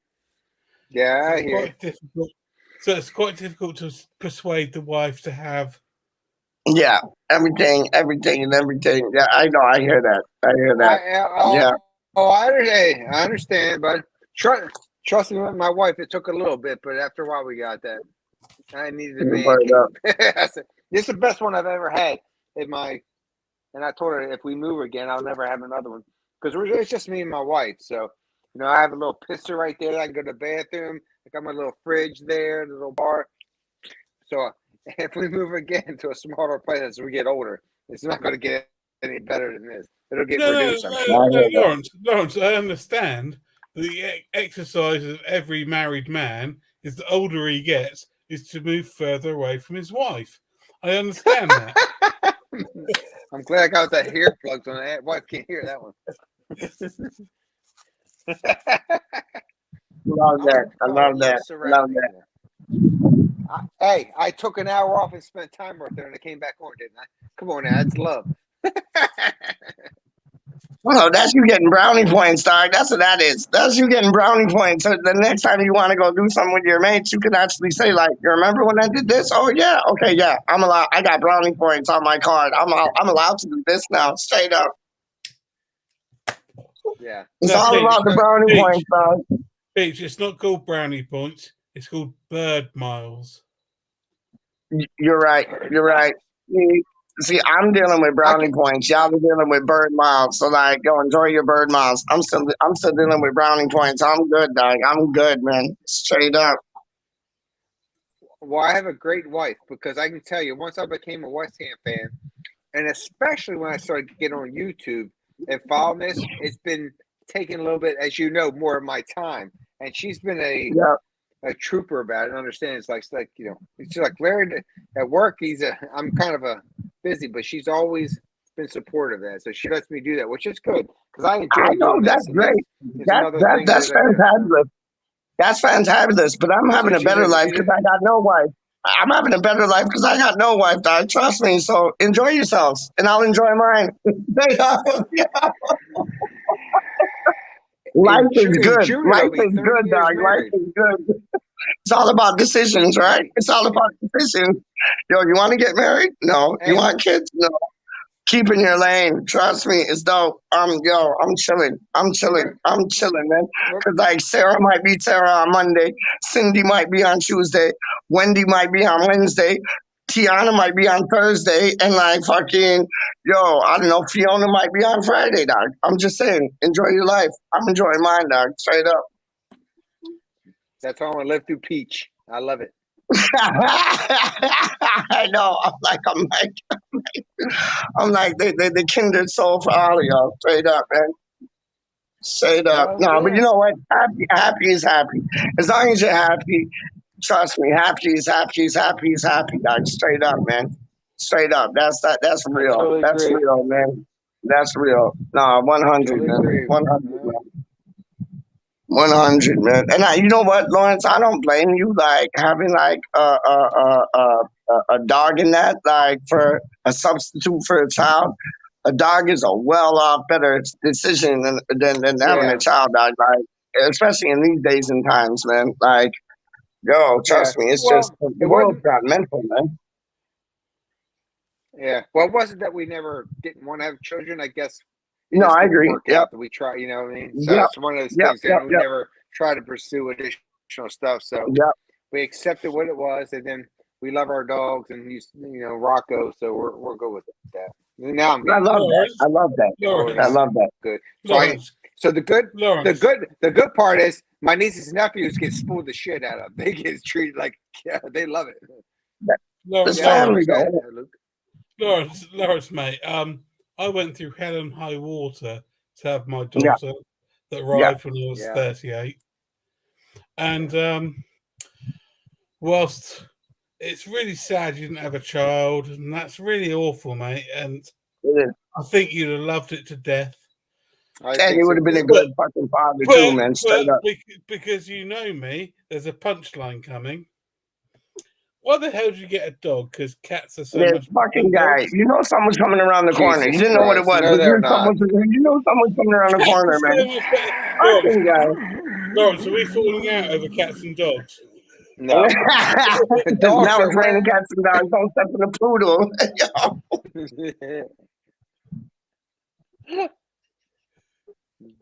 Yeah, I hear. So it's quite difficult to persuade the wife to have. Yeah, everything. Yeah, I know. I hear that. Yeah. Oh, I understand, but trust me, my wife, it took a little bit, but after a while we got that. I needed a man cave. I said, this is the best one I've ever had and I told her if we move again, I'll never have another one because it's just me and my wife. So, I have a little pisser right there. I can go to the bathroom. I got my little fridge there, the little bar. So if we move again to a smaller place as we get older, it's not going to get any better than this. It'll get reduced. Lawrence, I understand the exercise of every married man is the older he gets is to move further away from his wife. I understand that. I'm glad I got that hair plugs on that. Wife can't hear that one. I love that. Hey, I took an hour off and spent time right there, and I came back on, didn't I? Come on now, that's love. Well, that's you getting brownie points, dog. That's what that is. That's you getting brownie points. So the next time you want to go do something with your mates, you can actually say, like, you remember when I did this? Oh, yeah. Okay, yeah. I'm allowed. I got brownie points on my card. I'm allowed to do this now, straight up. Yeah. It's all about the brownie points, dog. Peach, it's not called brownie points. It's called bird miles. You're right. You're right. See, I'm dealing with brownie points. Y'all are dealing with bird miles. So like, yo, enjoy your bird miles. I'm still dealing with brownie points. I'm good, dog. I'm good, man. Straight up. Well, I have a great wife because I can tell you, once I became a West Ham fan, and especially when I started getting on YouTube and following this, it's been taking a little bit, as you know, more of my time. And she's been a trooper about it and understands. It's like you know, it's like Larry at work. I'm kind of busy, but she's always been supportive of that. So she lets me do that, which is good because I enjoy doing that's this. great. That's fantabulous. That's fantabulous. But I'm having a better life because I got no wife. I'm having a better life because I got no wife, dog. Trust me. So enjoy yourselves, and I'll enjoy mine. Life is good. Life is good, dog. Life is good. It's all about decisions, right? It's all about decisions. Yo, you want to get married? No. You want kids? No. Keep in your lane. Trust me, it's dope. I'm chilling. I'm chilling, man. Because like Sarah might be Sarah on Monday, Cindy might be on Tuesday, Wendy might be on Wednesday, Tiana might be on Thursday, and like fucking, I don't know, Fiona might be on Friday, dog. I'm just saying, enjoy your life. I'm enjoying mine, dog. Straight up. That's how I want to live through Peach. I love it. I know. I'm like the kindred soul for all of y'all. Straight up, man. Straight up. But you know what? Happy is happy. As long as you're happy, trust me, happy is happy, dog. Straight up, man. Straight up. That's real. Totally That's agree. real, man. That's real. 100, man. 100, man. 100, man. And you know what, Lawrence? I don't blame you, like having like a dog in that, like for a substitute for a child. A dog is a better decision than having a child, dog. Like, especially in these days and times, man. Like, trust me, it's just the world's got mental, man. Yeah. Well, it wasn't that we didn't want to have children. I guess. No, I agree. That we try, you know what I mean? So it's one of those things that we never try to pursue additional stuff. So we accepted what it was, and then we love our dogs and Rocco. So we're good with that. Now I love that. Good. So the good part is my nieces and nephews get spoiled the shit out of. They get treated like they love it. Lawrence, mate. I went through hell and high water to have my daughter that arrived when I was 38. And whilst it's really sad you didn't have a child, and that's really awful, mate. And I think you'd have loved it to death. And you would have been a good fucking father too, man. Straight up. Because you know me, there's a punchline coming. Why the hell did you get a dog? Because cats are so much fucking guy. You know someone's coming around the corner. You didn't know what it was. No, they're not. You know someone's coming around the corner, man. Fucking guy. Lawrence, are we falling out over cats and dogs? No. Now it's raining cats and dogs. Don't step in the poodle.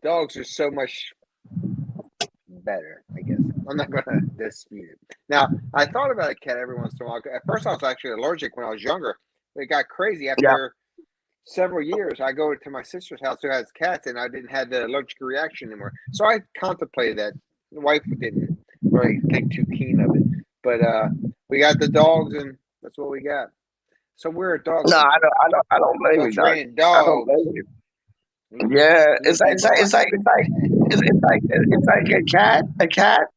Dogs are so much better, I guess. I'm not going to dispute it. Now, I thought about a cat every once in a while. At first, I was actually allergic when I was younger. It got crazy after several years. I go to my sister's house who has cats, and I didn't have the allergic reaction anymore. So I contemplated that. The wife didn't really think too keen of it. But we got the dogs, and that's what we got. So we're a dog. No, I don't blame you, dog. I don't blame you. Yeah, it's like a cat.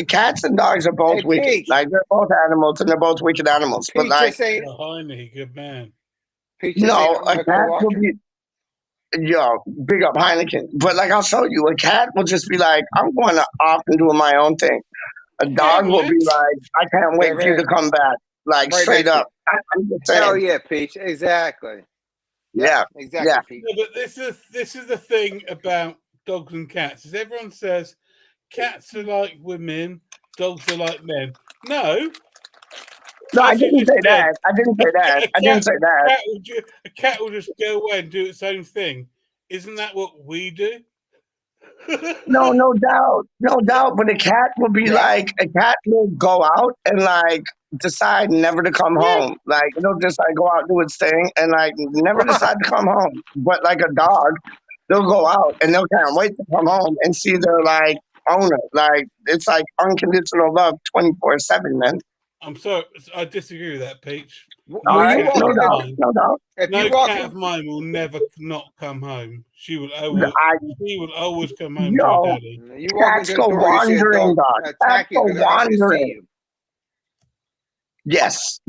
Cats and dogs are both wicked. Peach. Like they're both animals, and they're both wicked animals. Peach, but like, behind me, good man. Peach, a cat will be. Big up Heineken. But like, I'll show you, a cat will just be like, I'm going off and doing my own thing. A dog will be like, I can't wait for you to come back. Like straight up. I'm just saying. Oh yeah, Peach. Exactly. Yeah, exactly. Yeah. Peach. No, but this is the thing about dogs and cats. Is everyone says cats are like women, dogs are like men. No, I didn't say that. I didn't say that. A cat will just go away and do its own thing. Isn't that what we do? No doubt. But a cat will be like, a cat will go out and like decide never to come home. Like it'll just like go out and do its thing and like never decide to come home. But like a dog, they'll go out and they'll can't wait to come home and see their like owner. Like it's like unconditional love 24/7, man. I'm sorry, I disagree with that, Peach. No doubt. No cat of mine will never not come home. She will always come home to her daddy. Cats go wandering, dog. Cats go wandering. Yes.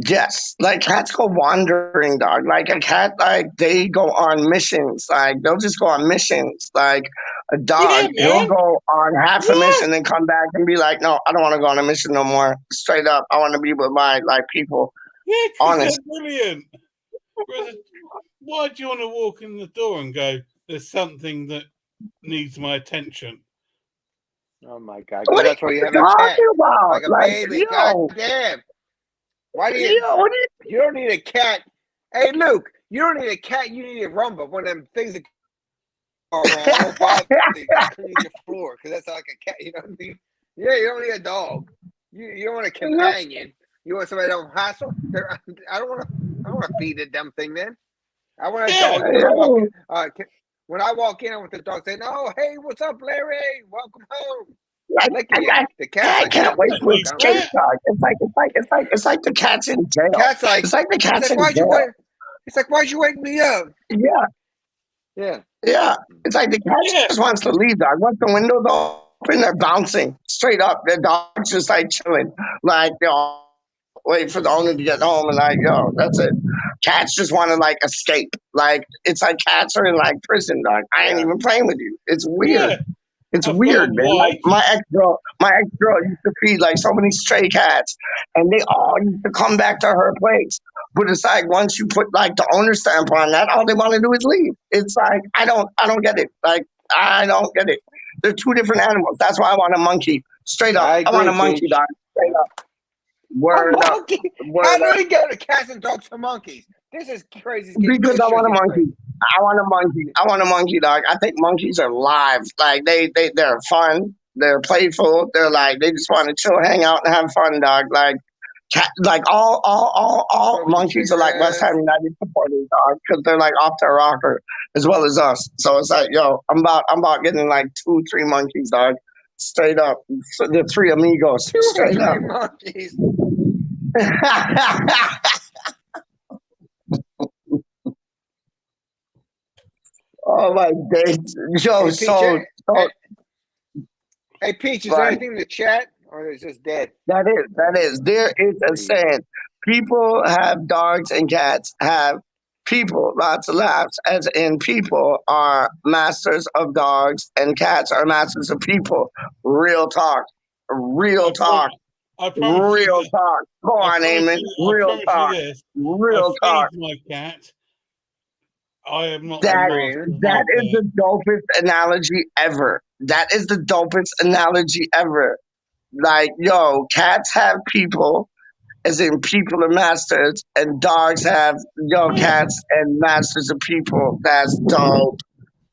Like cats go wandering, dog. Like a cat, like they go on missions. Like they'll just go on missions. Like a dog, he'll go on half a mission and come back and be like, "No, I don't want to go on a mission no more. Straight up, I want to be with my like people." Yeah, honest. They're brilliant. Why do you want to walk in the door and go, "There's something that needs my attention"? Oh my God! What That's why you have a cat, like a baby. God damn! Why do you? You don't need a cat. Hey, Luke, you don't need a cat. You need a Rumba. One of them things that go around. Clean your floor because that's like a cat. You know what I mean? Yeah, you don't need a dog. You don't want a companion. You want somebody that don't hassle. I don't want to feed the damn thing. Then I want a dog. When I walk in, I want the dog saying, "Oh, hey, what's up, Larry? Welcome home." The cat. I can't wait to escape, dog. It's like the cat's in jail. Cat's like, it's like the cat's in jail. It's like, why'd you wake me up? Yeah. It's like the cat just wants to leave, dog. Once the windows open, they're bouncing straight up. The dog's just like chilling, like wait for the owner to get home and like, yo, that's it. Cats just want to like escape. Like it's like cats are in like prison, dog. I ain't even playing with you. It's weird. Yeah. It's weird, man. Like, my ex girl used to feed like so many stray cats, and they all used to come back to her place. But it's like once you put like the owner stamp on that, all they want to do is leave. It's like I don't get it. Like I don't get it. They're two different animals. That's why I want a monkey. Straight up, I want a monkey, dog. Straight up. Word up. How do we go to cats and dogs to monkeys? This is crazy. Because I want a monkey. I want a monkey, dog. I think monkeys are live. Like they're fun. They're playful. They're like they just want to chill, hang out, and have fun, dog. Like all monkeys are like WeStHaM United supporters, dog, because they're like aFter rocker as well as us. So it's like, yo, I'm about getting like 2-3 monkeys, dog. Straight up, so the 3 amigos. Straight up. Monkeys. Oh my days, yo! Hey, Peach, is there anything in the chat, or is it just dead? That is. There is a saying: people have dogs and cats have people. Lots of laughs, as in people are masters of dogs and cats are masters of people. Real talk. Real talk. Real talk. Go on, Eamon. Real talk. Real talk. My cat. I am not. That is the dopest analogy ever. That is the dopest analogy ever. Like, yo, cats have people, as in people are masters, and dogs have cats and masters of people. That's dope.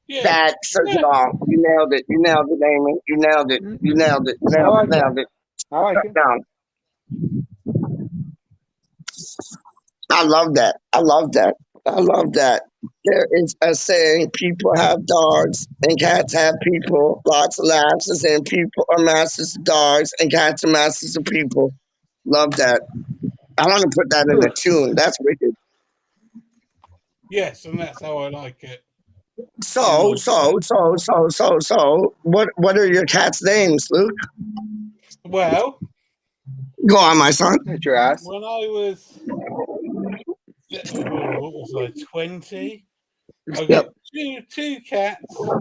Yeah. That says it all. You nailed it. You nailed it, Eamon. You nailed it. You nailed it. Nailed it. I like it. Down. I love that. I love that. I love that. There is a saying, people have dogs and cats have people. Lots of laughs, as in people are masters of dogs and cats are masters of people. Love that. I want to put that in a tune. That's wicked. Yes, and that's how I like it. So, what are your cats' names, Luke? Well, go on, my son. Hit your ass. When I was, what was I, 20? I got two cats. Whoa.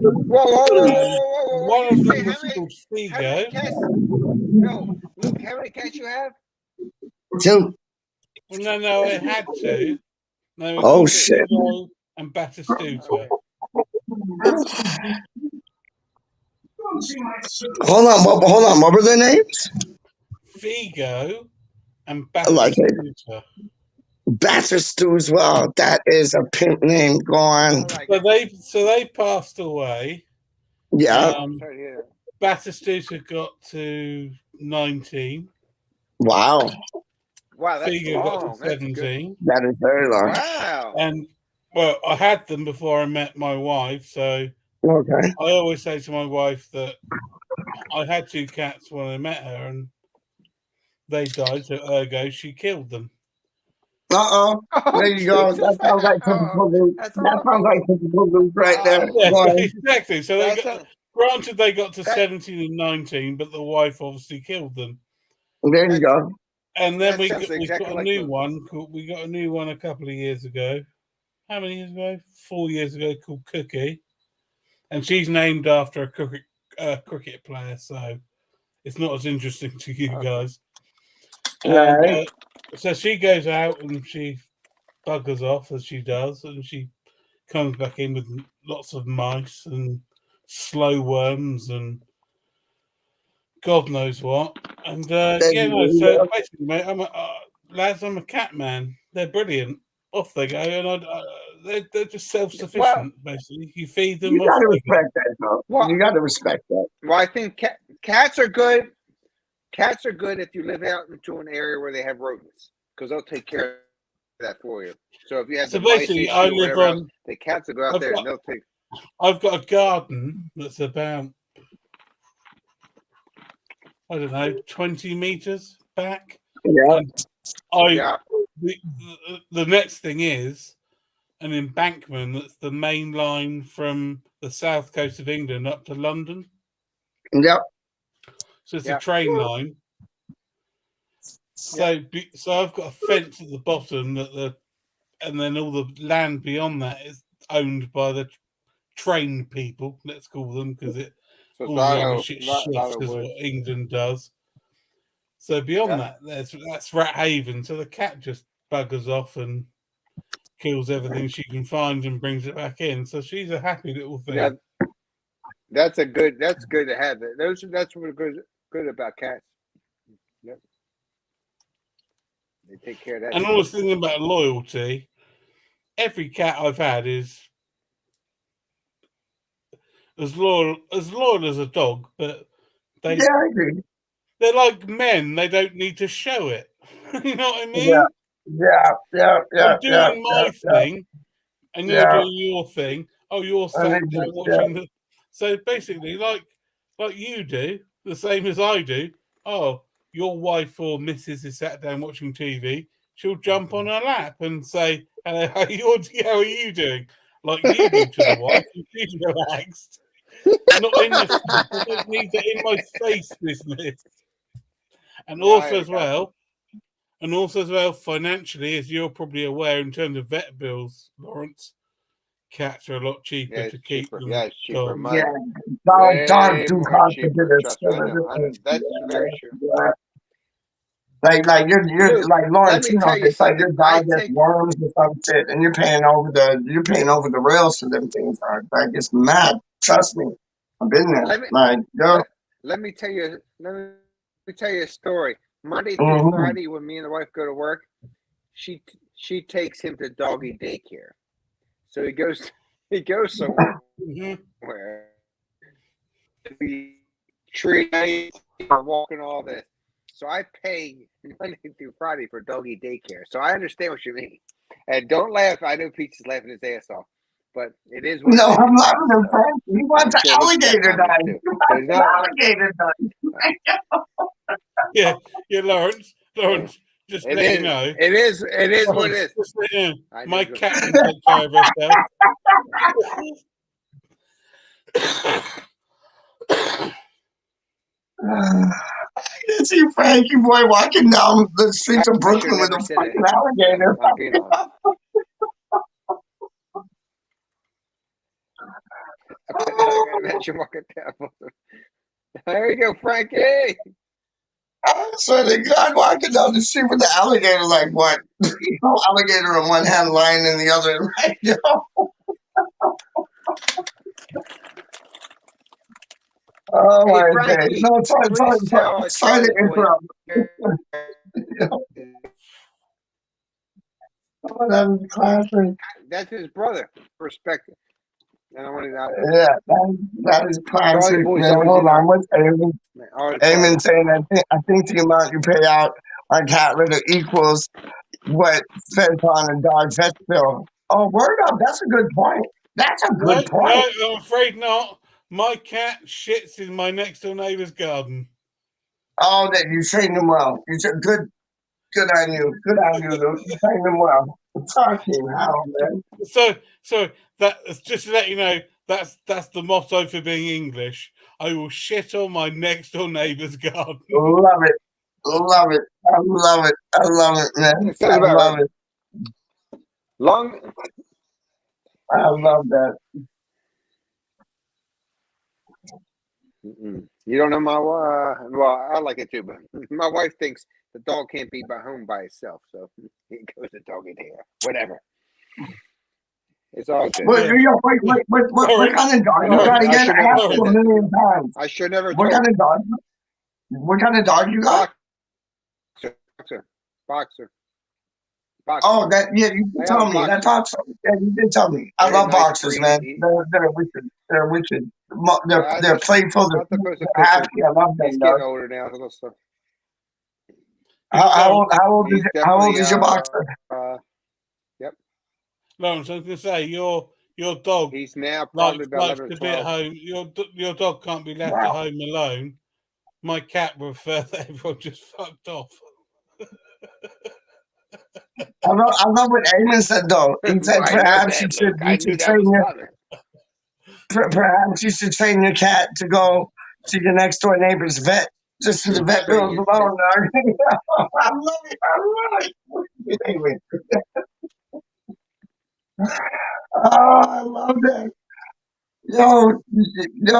One of them was called Figo. No, Luke, how many cats you have? 2. Well, no, I had 2. Oh shit! Figo and Batistuta. Hold on. What were their names? Figo and Batistuta. I like it. Batistuta as well. That is a pimp name. Go on. So they passed away, Yeah. Sorry to hear that. Batistuta got to 19. Wow. Wow, that's Figo got long. to That's good. 17. That is very long. Wow. And, well, I had them before I met my wife, so Okay. I always say to my wife that I had 2 cats when I met her, and they died, so ergo she killed them. Uh-oh. There you go. Jesus. That sounds like typical loop. That's That sounds awful. like typical loop right there. Yeah, Go ahead. exactly. So they That's got, granted, they got to that- 17 and 19, but the wife obviously killed them. There you go. And then that we sounds got exactly a like new Luke. one. We got a new one a couple of years ago. How many years ago? 4 years ago, called Cookie, and she's named after a cricket player. So it's not as interesting to you guys. And Right. so she goes out and she buggers off as she does, and she comes back in with lots of mice and slow worms and God knows what. And There yeah, no. you So go. basically, mate, lads, I'm a cat man. They're brilliant. Off they go, and they're just self-sufficient. Basically, you feed them. You Off gotta they go. respect that, though. Well, You gotta respect that. Well, I think cats are good. Cats are good if you live out into an area where they have rodents, because they'll take care of that for you. So if you have So the mice basically, issue I or live whatever else, on. the cats will go out there and they'll take. I've got a garden that's about, I don't know, 20 meters back. Yeah. And the next thing is an embankment that's the main line from the south coast of England up to London. Yep. So it's a train line. So I've got a fence at the bottom and then all the land beyond that is owned by the train people, let's call them, because all the other shit is what England does. So beyond that, that's Rat Haven. So the cat just buggers off and kills everything she can find and brings it back in. So she's a happy little thing. Yeah, that's good to have. That's what good about cats. Yep. They take care of that. And I was thinking about loyalty. Every cat I've had is as loyal as a dog, but I agree. They're like men. They don't need to show it. You know what I mean? Yeah. I'm doing my thing, and you're doing your thing. Oh, you're sat down watching the. So basically, like you do, the same as I do. Oh, your wife or missus is sat down watching TV. She'll jump on her lap and say, "Hello, how are you doing?" Like you do to the wife. She's relaxed. Not in this. I don't need that in my face business. And also as well, financially, as you're probably aware, in terms of vet bills, Lawrence, cats are a lot cheaper to keep than it's cheaper. dogs. Yeah, dogs do cost a bit of That's very true. Like you're Luke, like Lawrence, let me tell you it's like your something. dog gets worms or some shit, and you're paying over the rails for them things. Like it's mad. Trust me, I've been there. Let me tell you a story. Monday through Friday, when me and the wife go to work, she takes him to doggy daycare. So he goes somewhere. Tree walking all this. So I pay Monday through Friday for doggy daycare. So I understand what you mean. And don't laugh. I know Peach is laughing his ass off. But it is what I'm laughing at Frank. He wants an alligator dive. He wants an alligator dive. Yeah, Lawrence, just let you know. It is what it is. Just let you know, my cat can take care of herself. I can see Frankie boy walking down the streets of Brooklyn with a fucking alligator. I imagine walking down. There you go, Frankie. I swear to God, walking down the street with the alligator, like what? Alligator in one hand, lion in the other, right? Oh my God! No, sorry to interrupt. That's his brother. Respect it. And I want to. Yeah, that is classic, boys man. always, Hold on, what's Eamon? Eamon Charlie. saying, I think the amount you pay out on cat litter equals what Fenton and dog vet bill. Oh, word up. That's a good point. That's a good point. No, I'm afraid not. My cat shits in my next door neighbour's garden. Oh, that you trained him well. You said good on you. Good on you, Luke. You trained him well. Talking how, man. So that's just to let you know, that's the motto for being English. I will shit on my next door neighbour's garden. Love it. Love it. I love it. I love it, man. I love it. Long. I love that. You don't know my well, I like it too, but my wife thinks the dog can't be by home by itself, so he goes the dog in here. Whatever. It's all good. What kind of dog you got again? I asked you a million times. I should never. What kind of dog? What kind of dog you got? Boxer. Oh, that you did tell me. That boxer. Yeah, you did tell me. I love boxers, man. They're wicked. They're wicked. They're playful. They're happy. I love them. He's getting older now. So. How old is your boxer? Yep. No, I was going to say your dog. He's now probably about 11 or 12. At home. Your dog can't be left at home alone. My cat would prefer that everyone just fucked off. I love what Eamon said though. He said perhaps you should train your cat to go to your next door neighbor's vet just for the vet bills alone. I love it. Anyway. Oh, I love that. Yo,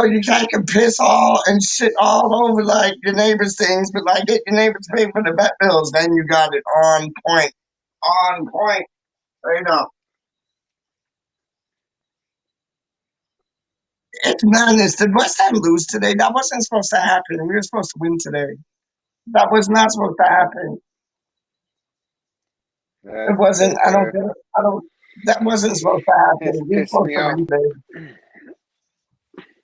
you can't piss all and shit all over like your neighbor's things, but like get your neighbors pay for the vet bills, then you got it on point. On point. Right up. It's madness. Did WeStHaM lose today? That wasn't supposed to happen. We were supposed to win today. That was not supposed to happen. It wasn't. I don't. That wasn't supposed to happen. We were supposed to win today.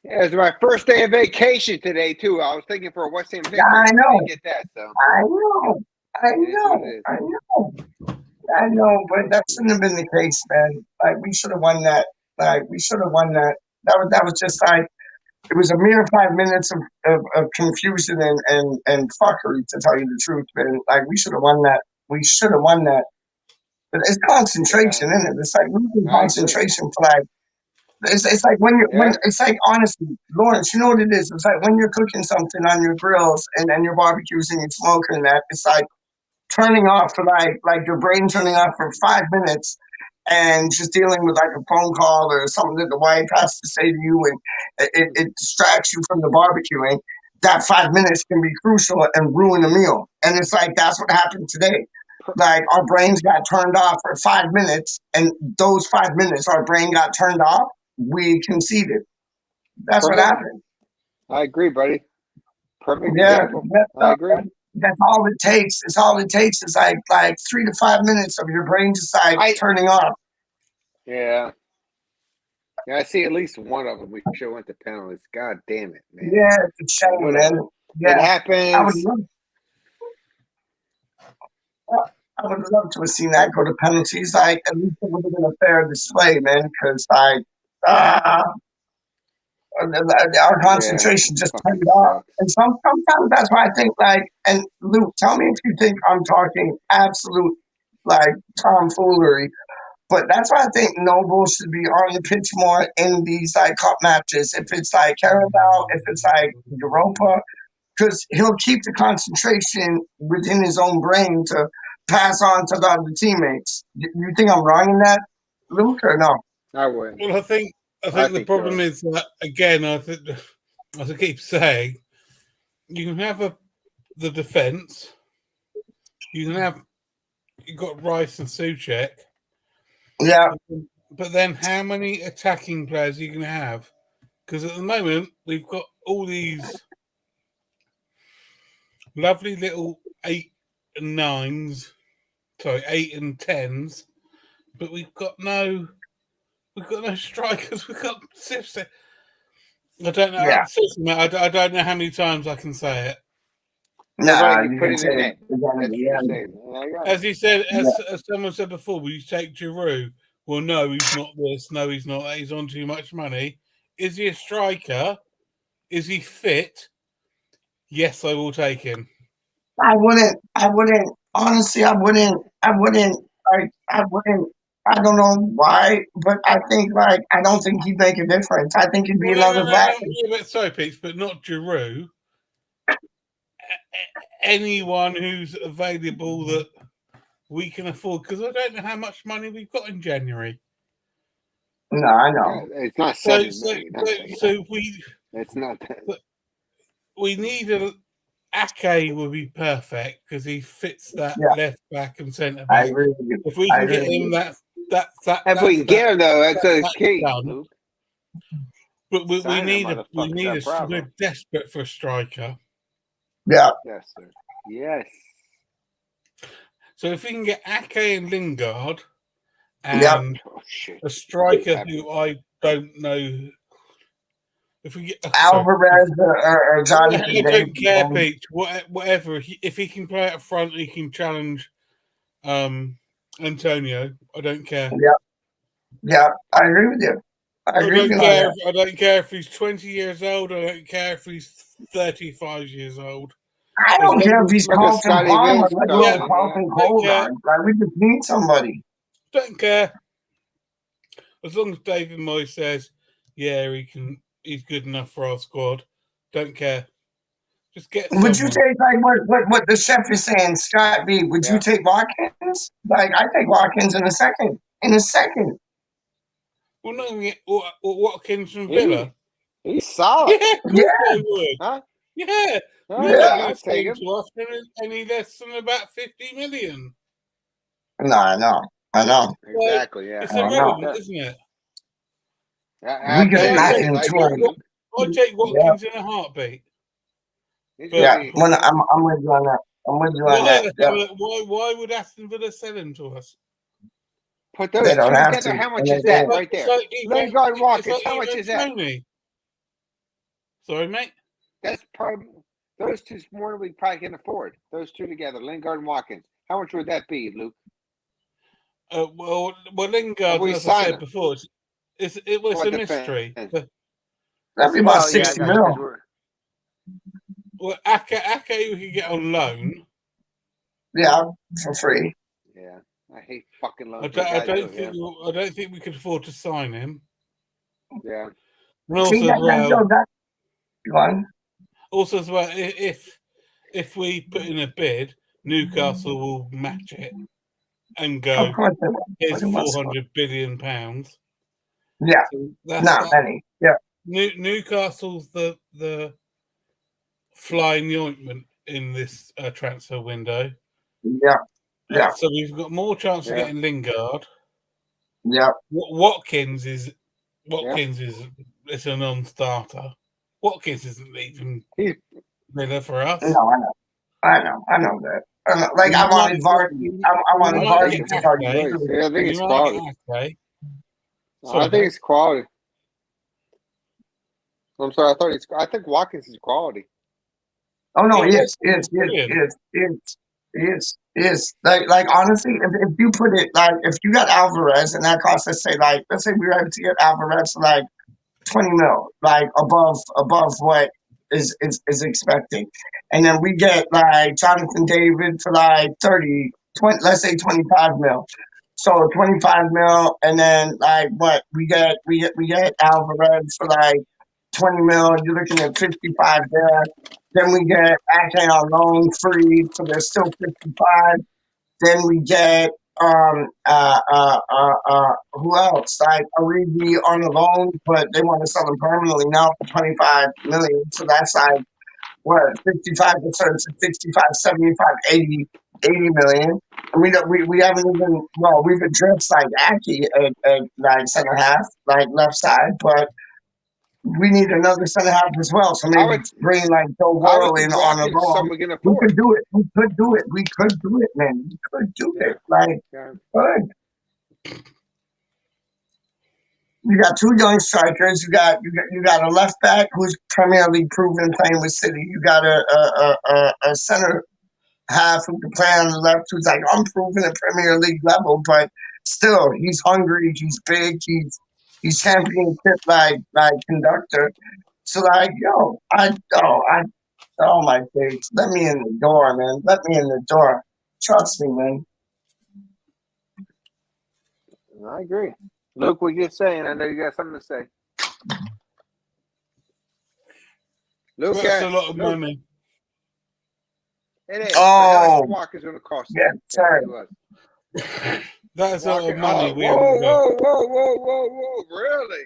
Yeah, it was my first day of vacation today too. I was thinking for a WeStHaM victory. I know. I didn't get that, so. I know, but that shouldn't have been the case, man. Like we should have won that. That was just like it was a mere 5 minutes of confusion and fuckery, to tell you the truth, man. Like we should have won that. We should have won that. But it's concentration, isn't it? It's like losing concentration for like it's like when it's like honestly, Lawrence, you know what it is? It's like when you're cooking something on your grills and your barbecues and you're smoking that, it's like turning off for like your brain turning off for 5 minutes and just dealing with like a phone call or something that the wife has to say to you and it distracts you from the barbecuing. That 5 minutes can be crucial and ruin a meal. And it's like that's what happened today. Like our brains got turned off for 5 minutes, and those 5 minutes our brain got turned off, we conceded. That's what happened. I agree, buddy. Perfect example. I agree. That's all it takes. It's all it takes is like 3 to 5 minutes of your brain just like turning off. Yeah. Yeah, I see at least one of them. We should have went to penalties. God damn it, man. Yeah, it's a shame, man. Yeah. It happens. I would love to have seen that go to penalties. Like at least it would have been a fair display, man. Because our concentration just turned off. And sometimes that's why I think and Luke, tell me if you think I'm talking absolute tomfoolery, but that's why I think Noble should be on the pitch more in these cup matches. If it's Carabao, if it's Europa, because he'll keep the concentration within his own brain to pass on to the other teammates. You think I'm wrong in that, Luke, or no? I would. Well, I think the problem is that, again, as I keep saying, you can have the defence. You've got Rice and Souček. Yeah. But then how many attacking players are you going to have? Because at the moment, we've got all these lovely little 8 and 9s, 8 and 10s, but we've got no We've got no strikers. We've got seriously. I don't know. Yeah. I don't know how many times I can say it. Nah, you you put can it say in it. net. As he said, as someone said before, will you take Giroud? Well, no, he's not this. No, he's not. He's on too much money. Is he a striker? Is he fit? Yes, I will take him. I wouldn't. Honestly, I wouldn't. I don't know why, but I think I don't think he'd make a difference. I think he'd be another back. Sorry, Pete, but not Giroud. Anyone who's available that we can afford, because I don't know how much money we've got in January. No, I know. It's not 7 million. So it's not that. We need Ake will be perfect because he fits that left back and centre back. I agree with you. If we can get him, If we can get him though, that's a key. Luke. But we need we're desperate for a striker. Yeah. Yes, sir. Yes. So if we can get Ake and Lingard and a striker who I don't know, if we get Alvarez or Jonathan I don't care, David, Pete. Whatever. If he can play up front, he can challenge Antonio. I don't care. Yeah, I agree with you. I don't care if he's 20 years old. I don't care if he's 35 years old. I don't care if he's Carlton Palmer. Carlton Colvard. Like, we just need somebody. Don't care. As long as David Moyes says, yeah, he's good enough for our squad. Don't care. Just get someone. Would you take what the chef is saying, Scott B? Would you take Watkins? Like, I take Watkins in a second. Well, no, Watkins from Villa. He's solid. Yeah, I would. Huh? Yeah. We're not going to take him to us for any less than about 50 million. No, I know. Exactly, yeah. It's irrelevant, isn't it? We get nothing to him. I'd take Watkins in a heartbeat. I'm with you on that. Why would Aston Villa sell him to us? Put those two together. How much is that right there? Lingard and Watkins. How much is that? Sorry, mate. That's probably those two more we probably can afford. Those two together, Lingard and Watkins. How much would that be, Luke? Well, Lingard, as I said before, it was a mystery. That'd be about 60 mil. Well, Ake we could get on loan. Yeah, for free. Yeah, I hate fucking loans. I don't think we could afford to sign him. Yeah. And also as well, if we put in a bid, Newcastle will match it and go, here's £400 billion. Yeah, so not many. Yeah. Newcastle's the fly in the ointment in this transfer window. Yeah. So we've got more chance of getting Lingard. Yeah. Watkins is a non-starter. Watkins isn't leaving Villa for us. No, I know that. I wanted Vardy. I wanted Vardy to start. Yeah, I think it's quality. I think it's quality. I'm sorry. I think Watkins is quality. Oh no, he is. Like honestly, if you put it if you got Alvarez and that costs us let's say we were able to get Alvarez for 20 mil, above what is expecting, and then we get Jonathan David for 30, 20, let's say 25 mil. So 25 mil, and then we get Alvarez for 20 mil. You're looking at 55 there. Then we get Ake on loan free, so there's still 55. Then we get who else? Origi on a loan, but they want to sell him permanently now for 25 million. So that's 55 to 65, 75, 80 million. And we haven't even we've addressed Ake at center half, left side, but we need another center half as well. So maybe bring Joe Burrow in on a roll. We could do it. We could do it, man. We could do it. Good. You got two young strikers. You got a left back who's Premier League proven playing with City. You got a center half who can play on the left who's like unproven at Premier League level, but still he's hungry. He's big. He's championship like conductor. So like oh my face. Let me in the door, man. Let me in the door. Trust me, man. I agree. Luke, what you're saying, I know you got something to say. Luke, that's a lot of money. It is. Oh, Walker's going to cost. Yeah, sorry. That's a lot of money. Whoa! Really?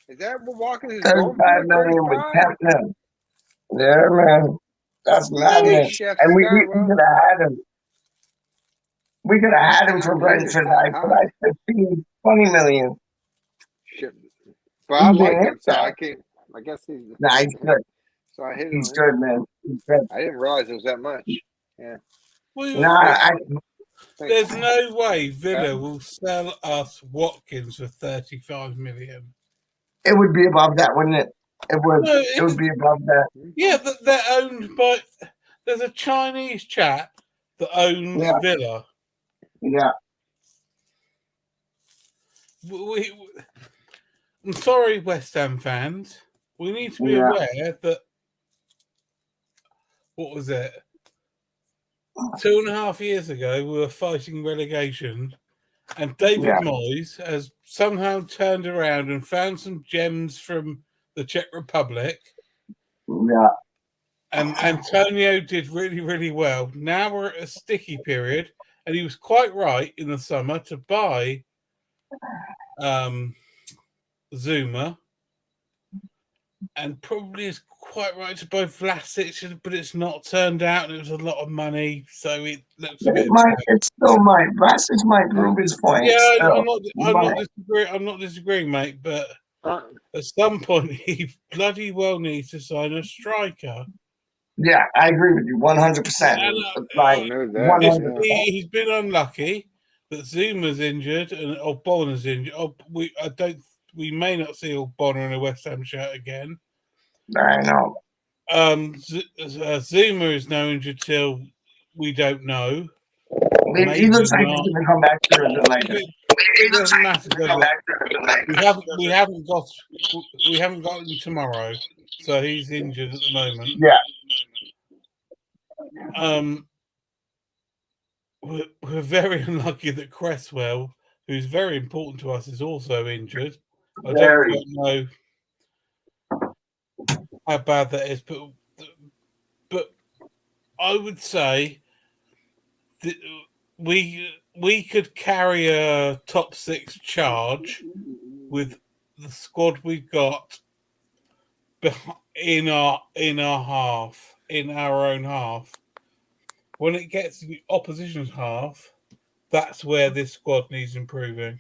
Is that what Walker is going for? 35 million with 10 million. Yeah, man. That's madness. And we could have had him. We could have had him for Brentford for like 15, 20 million. But I like him, so I can't. I guess he's. Nah, he's good. So I hit him. He's good, man. He's good. I didn't realize it was that much. Yeah. There's no way Villa will sell us Watkins for 35 million. It would be above that, wouldn't it? It would. No, it would be above that. Yeah, they're owned by. There's a Chinese chap that owns Villa. Yeah. I'm sorry, West Ham fans. We need to be aware that. What was it? 2.5 years ago, we were fighting relegation, and David Moyes has somehow turned around and found some gems from the Czech Republic. Yeah. And Antonio did really, really well. Now we're at a sticky period, and he was quite right in the summer to buy Zuma, and probably is quite right to buy Vlasic, but it's not turned out, and it was a lot of money, so it looks a bit. It still might. Vlasic might prove his point. Yeah, I'm not disagreeing, mate, but at some point he bloody well needs to sign a striker. Yeah, I agree with you 100%. He's been unlucky that Zuma's injured and Ogbonna's injured. We may not see Ogbonna in a West Ham shirt again. I know. Zuma is now injured till we don't know. He looks like he's going to come back sooner than later. It doesn't matter. We haven't got him tomorrow, so he's injured at the moment. Yeah. We're very unlucky that Cresswell, who's very important to us, is also injured. I don't quite know how bad that is, but I would say that we could carry a top 6 charge with the squad we've got in our own half. When it gets to the opposition's half, that's where this squad needs improving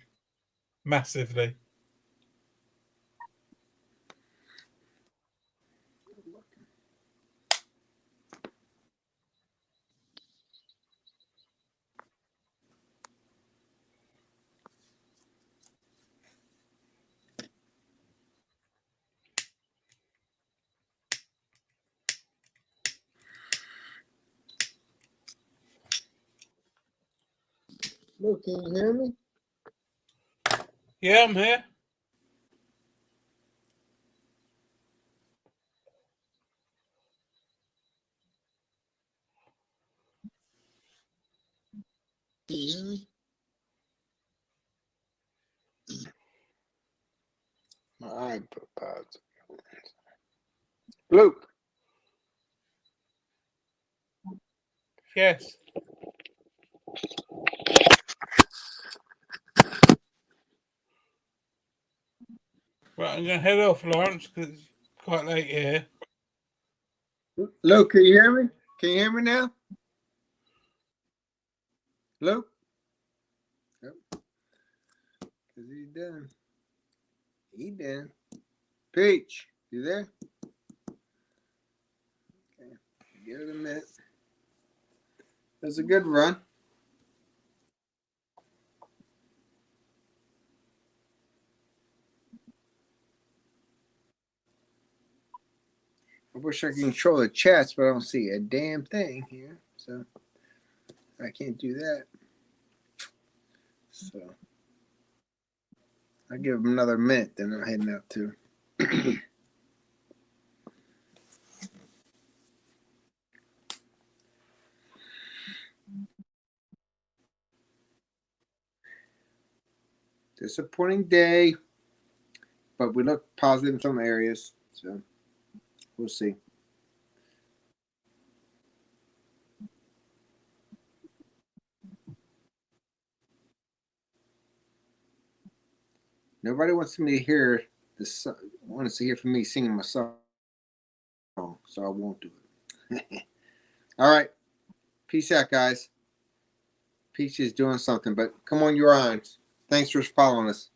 massively. Luke, can you hear me? Yeah, I'm here. Can you hear me? My iPod's. Luke. Yes. Right, I'm going to head off, Lawrence, because it's quite late here. Luke, can you hear me? Can you hear me now? Luke? Yep. Because he's done. He done. Peach, you there? Okay. Give it a minute. That's a good run. wish I could control the chats, but I don't see a damn thing here. So I can't do that. So I'll give them another minute, then I'm heading out too. Disappointing day, but we look positive in some areas. So we'll see. Nobody wants me to hear this. Wants to hear from me singing my song, so I won't do it. All right, peace out, guys. Peach is doing something, but come on, you're on. Thanks for following us.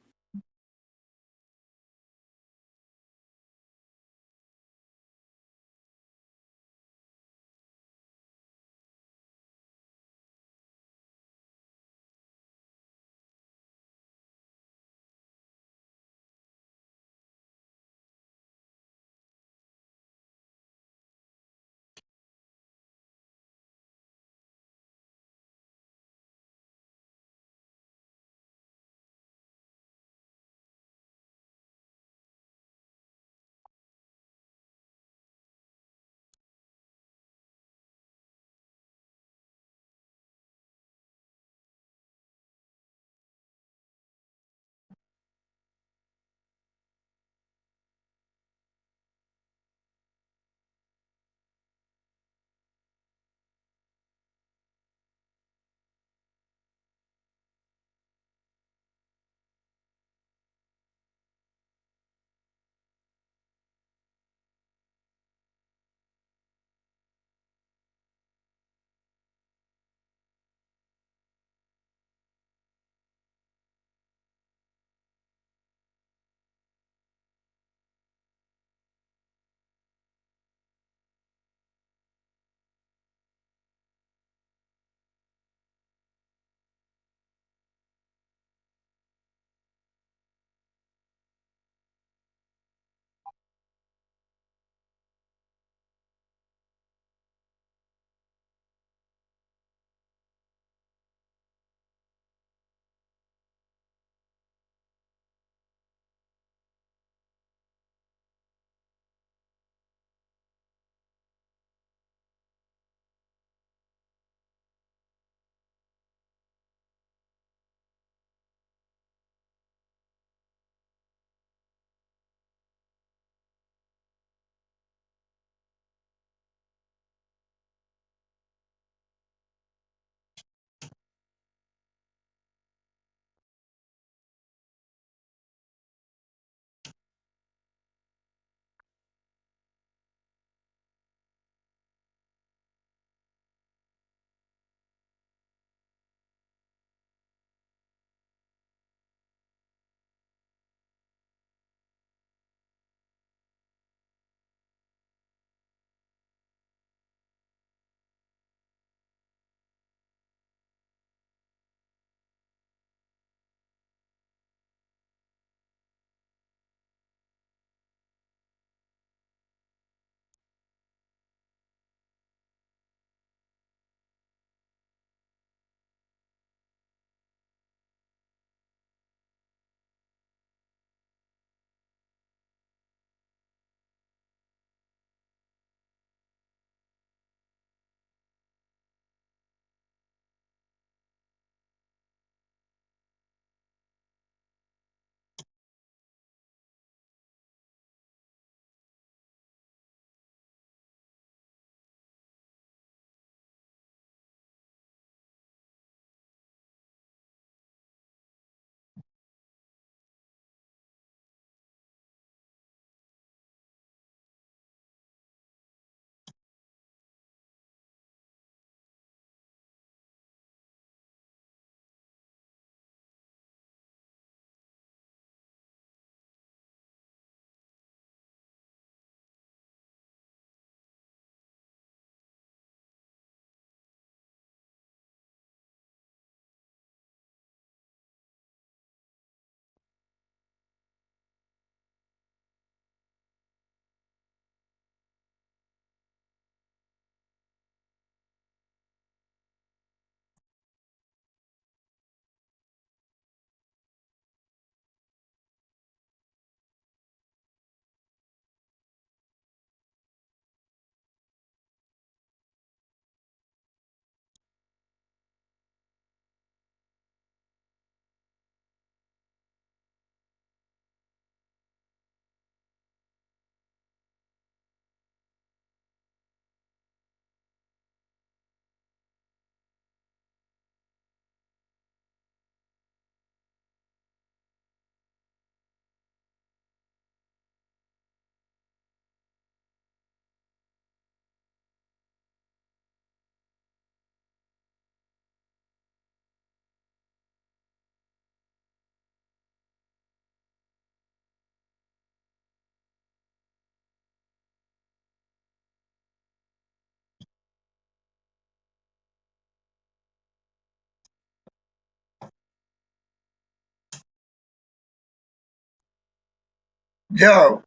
Yo,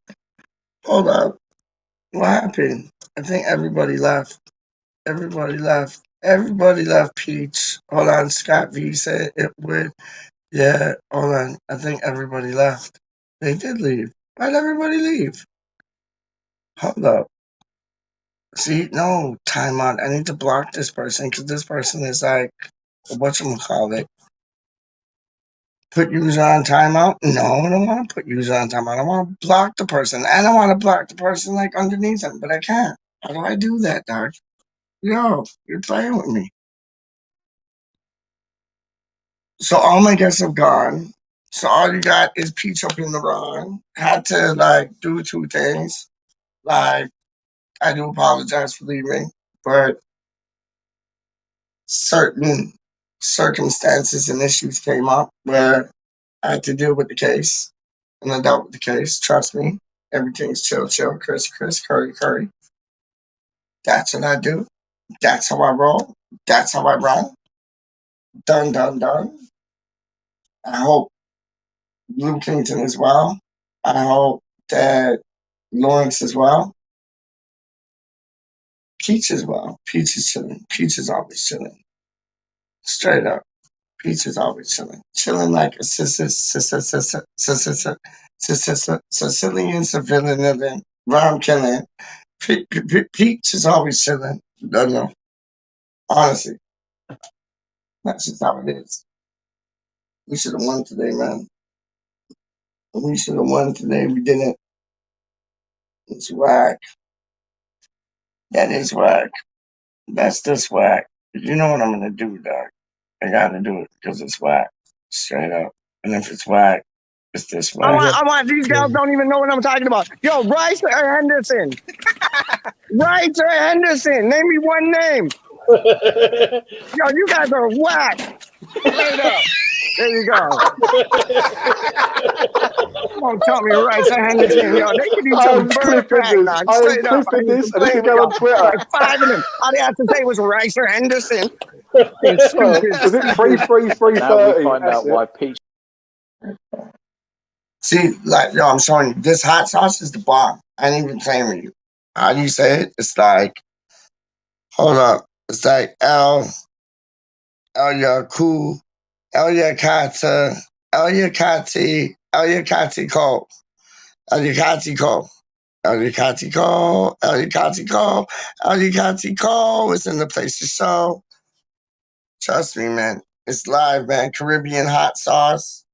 hold up. What happened? I think everybody left. Everybody left. Everybody left Peach. Hold on, Scott V said it would. Yeah, hold on. I think everybody left. They did leave. Why'd everybody leave? Hold up. See, no, time out. I need to block this person because this person is like, whatchamacallit? Put user on timeout? No, I don't want to put user on timeout. I want to block the person. And I want to block the person like underneath them, but I can't. How do I do that, Doc? Yo, you're playing with me. So all my guests have gone. So all you got is Peach up in the run. Had to like do two things. Like I do apologize for leaving, but certain circumstances and issues came up where I had to deal with the case, and I dealt with the case. Trust me, everything's chill, Chris, Curry. That's what I do. That's how I roll. That's how I run. Done. I hope Blue Kington as well. I hope that Lawrence as well. Peach as well. Peach is chilling. Peach is always chilling. Straight up. Peach is always chilling. Chilling like a Sicilian civilian living. Rom killing. Peach is always chilling. Don't know. Honestly. That's just how it is. We should have won today, man. We should have won today. We didn't. It's whack. That is whack. That's just whack. You know what I'm gonna do, Doc? I gotta do it because it's whack. Straight up. And if it's whack, it's this whack. I want these guys don't even know what I'm talking about. Yo, Rice or Henderson? Rice or Henderson? Name me one name. Yo, you guys are whack. Straight up. There you go. Don't tell me Rice or Henderson. Yo, they could each other bird track, dog. Straight up. This and this go on Twitter. Like 5 of them. All they have to say was Rice or Henderson. Was it 3-3-3-30? Now we find out why Peach. See, like, yo, I'm showing you. This hot sauce is the bomb. I ain't even playing with you. How do you say it? It's like, hold up. It's like El Yaku, El Yakata, El Yakati, El Yakati Ko, El Yakati Ko, El Yakati Ko, El Yakati Ko, El Yakati Ko. It's in the place to show. Trust me, man. It's live, man. Caribbean hot sauce.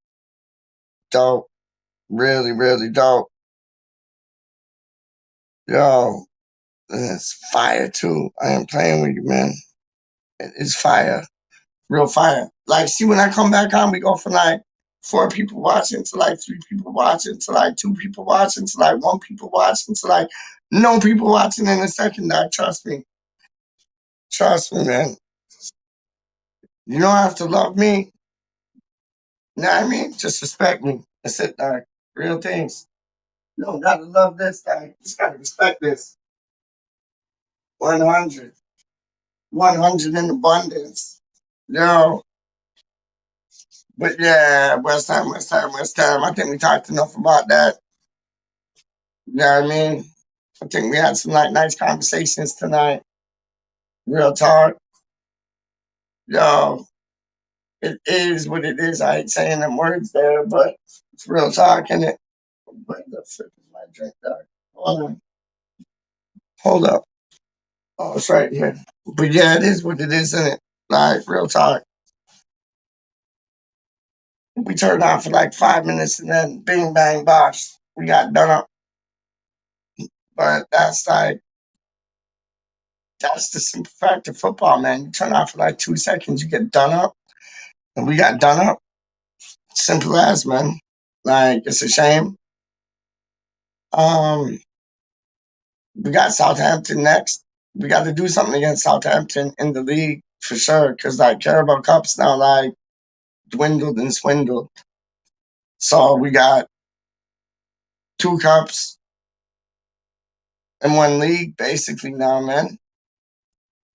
Dope. Really, really dope. Yo, it's fire too. I am playing with you, man. It's fire. Real fire. Like, see, when I come back on, we go from like 4 people watching to like 3 people watching to like 2 people watching to like 1 people watching to like no people watching in a second. Dog, trust me. Trust me, man. You don't have to love me. You know what I mean? Just respect me. That's it, dog. Real things. You don't gotta love this, dog. You just gotta respect this. 100. 100 in abundance. Yo. But yeah, WeStHaM. I think we talked enough about that. You know what I mean? I think we had some like nice conversations tonight. Real talk. Yo, it is what it is. I ain't saying them words there, but it's real talk, isn't it? Where the frick is my drink, dog? Hold on. Hold up. Oh, it's right here. But yeah, it is what it is, isn't it? Like, real talk. We turned on for like 5 minutes and then bing, bang, bosh. We got done up. But that's like, that's the simple fact of football, man. You turn on for like 2 seconds, you get done up. And we got done up. Simple as, man. Like, it's a shame. We got Southampton next. We got to do something against Southampton in the league for sure. Because like Carabao Cup's now like dwindled and swindled. So we got 2 cups and 1 league basically now, man.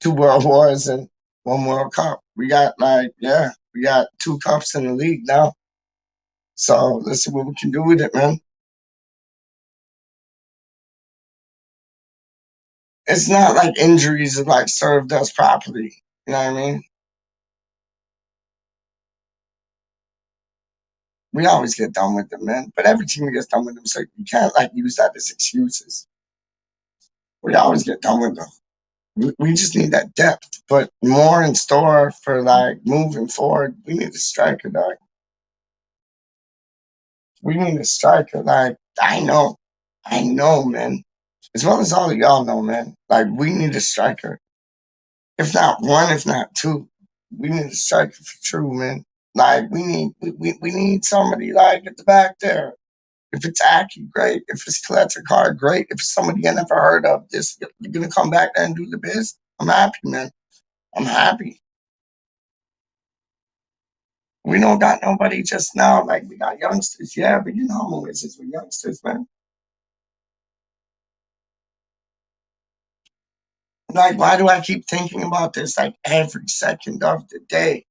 2 World Wars and 1 World Cup. We got like, yeah, we got 2 cups in the league now. So let's see what we can do with it, man. it's not like injuries have like served us properly. You know what I mean? We always get done with them, man. But every team gets done with them, so you can't like use that as excuses. We always get done with them. We just need that depth, but more in store for like moving forward. We need a striker, dog. We need a striker. Like I know, man. As well as all of y'all know, man. Like we need a striker. If not one, if not two, we need a striker for true, man. Like we need somebody like at the back there. If it's Aki, great. If it's Collector Card, great. If it's somebody I never heard of, this you're gonna come back there and do the biz. I'm happy, man. I'm happy. We don't got nobody just now. Like we got youngsters, yeah, but you know how it is with youngsters, man. Like, why do I keep thinking about this like every second of the day?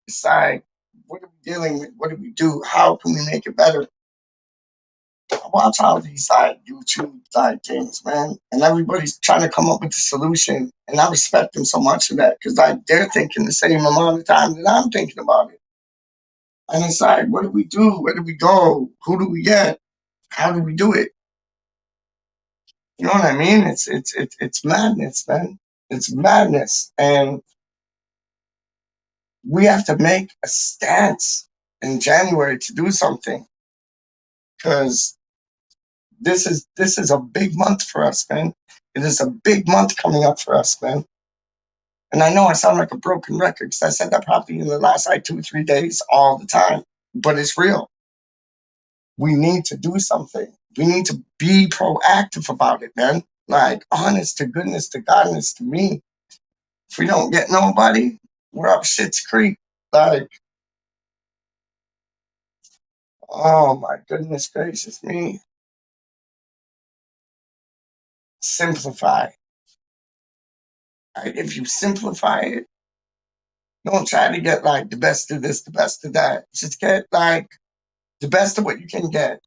It's like, what are we dealing with? What do we do? How can we make it better? I watch all these like YouTube like things, man, and everybody's trying to come up with a solution, and I respect them so much for that because like they're thinking the same amount of time that I'm thinking about it. And it's like, what do we do? Where do we go? Who do we get? How do we do it? You know what I mean? It's madness, man. It's madness, and we have to make a stance in January to do something because this is a big month for us, man. It is a big month coming up for us, man. And I know I sound like a broken record because I said that probably in the last like 2 or 3 days all the time, but it's real. We need to do something. We need to be proactive about it, man. Like, honest to goodness to godness to me. If we don't get nobody, we're up shit's creek. Like, oh my goodness gracious me. Simplify. Right? If you simplify it, don't try to get like the best of this, the best of that. Just get like the best of what you can get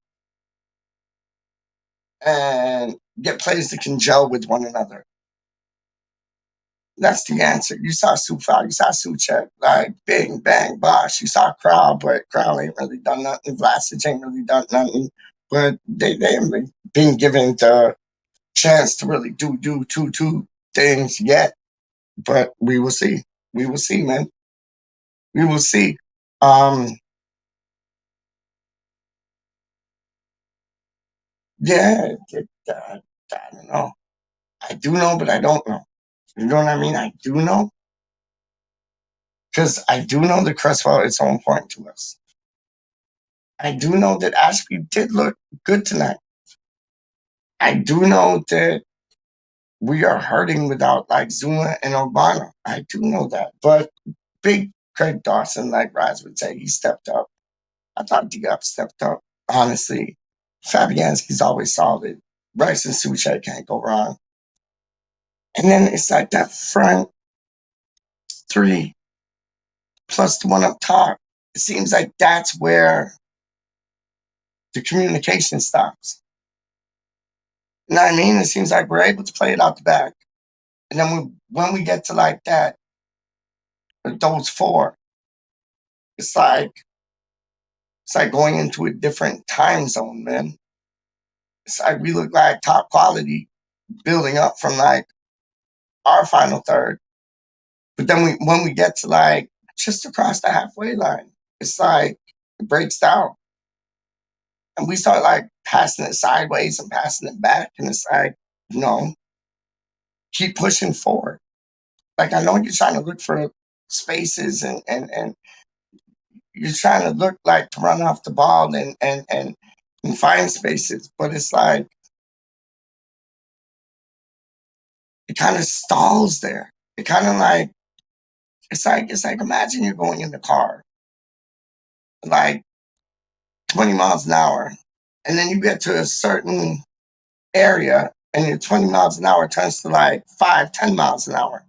and get players that can gel with one another. That's the answer. You saw Sufal, you saw Suchek, like bing, bang, bosh. You saw Crowl, but Crowl ain't really done nothing. Vlasic ain't really done nothing. But they haven't been given the chance to really do two things yet. But we will see. We will see, man. We will see. Yeah, I don't know. I do know, but I don't know. You know what I mean? I do know. Because I do know that Cresswell is so important to us. I do know that Ashby did look good tonight. I do know that we are hurting without like Zuma and Obama. I do know that. But big Craig Dawson, like Raz would say, he stepped up. I thought D-Up stepped up, honestly. Fabianski's always solid. Bryce and Suchet can't go wrong. And then it's like that front three plus the one up top. It seems like that's where the communication stops. You know what I mean? It seems like we're able to play it out the back. And then when we get to like that, those four, it's like going into a different time zone, man. It's like we look like top quality building up from like our final third. But then when we get to like just across the halfway line, it's like it breaks down. And we start like passing it sideways and passing it back. And it's like, keep pushing forward. Like I know you're trying to look for spaces and you're trying to look like to run off the ball and find spaces, but it's like it kind of stalls there. It kind of like it's like imagine you're going in the car like 20 miles an hour, and then you get to a certain area and your 20 miles an hour turns to like 5-10 miles an hour.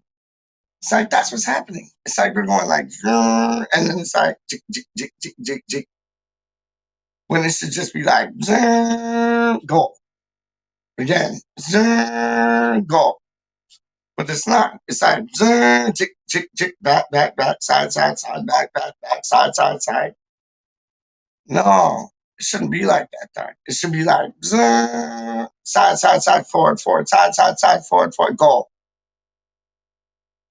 It's like that's what's happening. It's like we're going like, and then it's like jick, jick, jick, jick, jick, jick. When it should just be like, go. Again, go. But it's not. It's like tick, tick, tick, back, side, side, side, back, side, side, side. No, it shouldn't be like that, Doc. It should be like side, side, side, forward, forward, side, side, side, forward, forward, goal.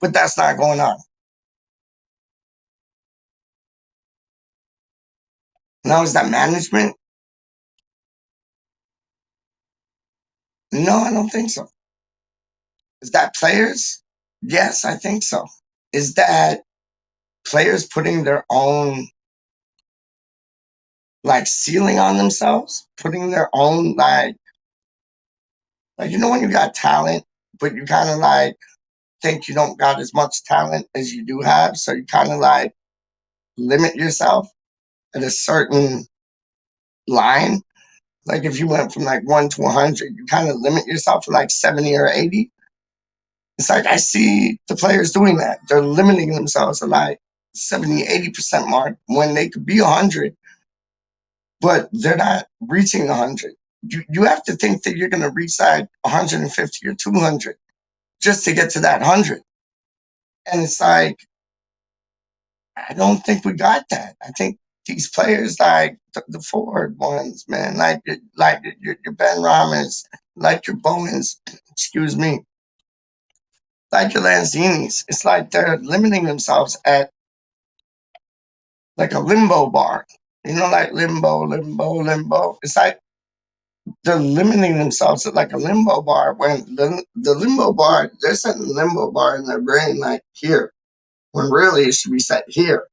But that's not going on. Now, is that management? No, I don't think so. Is that players? Yes, I think so. Is that players putting their own like ceiling on themselves, putting their own like you know when you got talent, but you kind of like think you don't got as much talent as you do have, so you kind of like limit yourself at a certain line. Like if you went from like 1 to 100, you kind of limit yourself to like 70 or 80. It's like I see the players doing that. They're limiting themselves to like 70, 80% mark when they could be 100, but they're not reaching 100. You have to think that you're going to reach like 150 or 200 just to get to that 100. And it's like, I don't think we got that. I think these players, like the forward ones, man, like your Ben Rahmas, like your Bowens, excuse me, like your Lanzinis, it's like they're limiting themselves at like a limbo bar. You know, like limbo, limbo, limbo. It's like they're limiting themselves at like a limbo bar when the limbo bar, they're setting the limbo bar in their brain like here, when really it should be set here.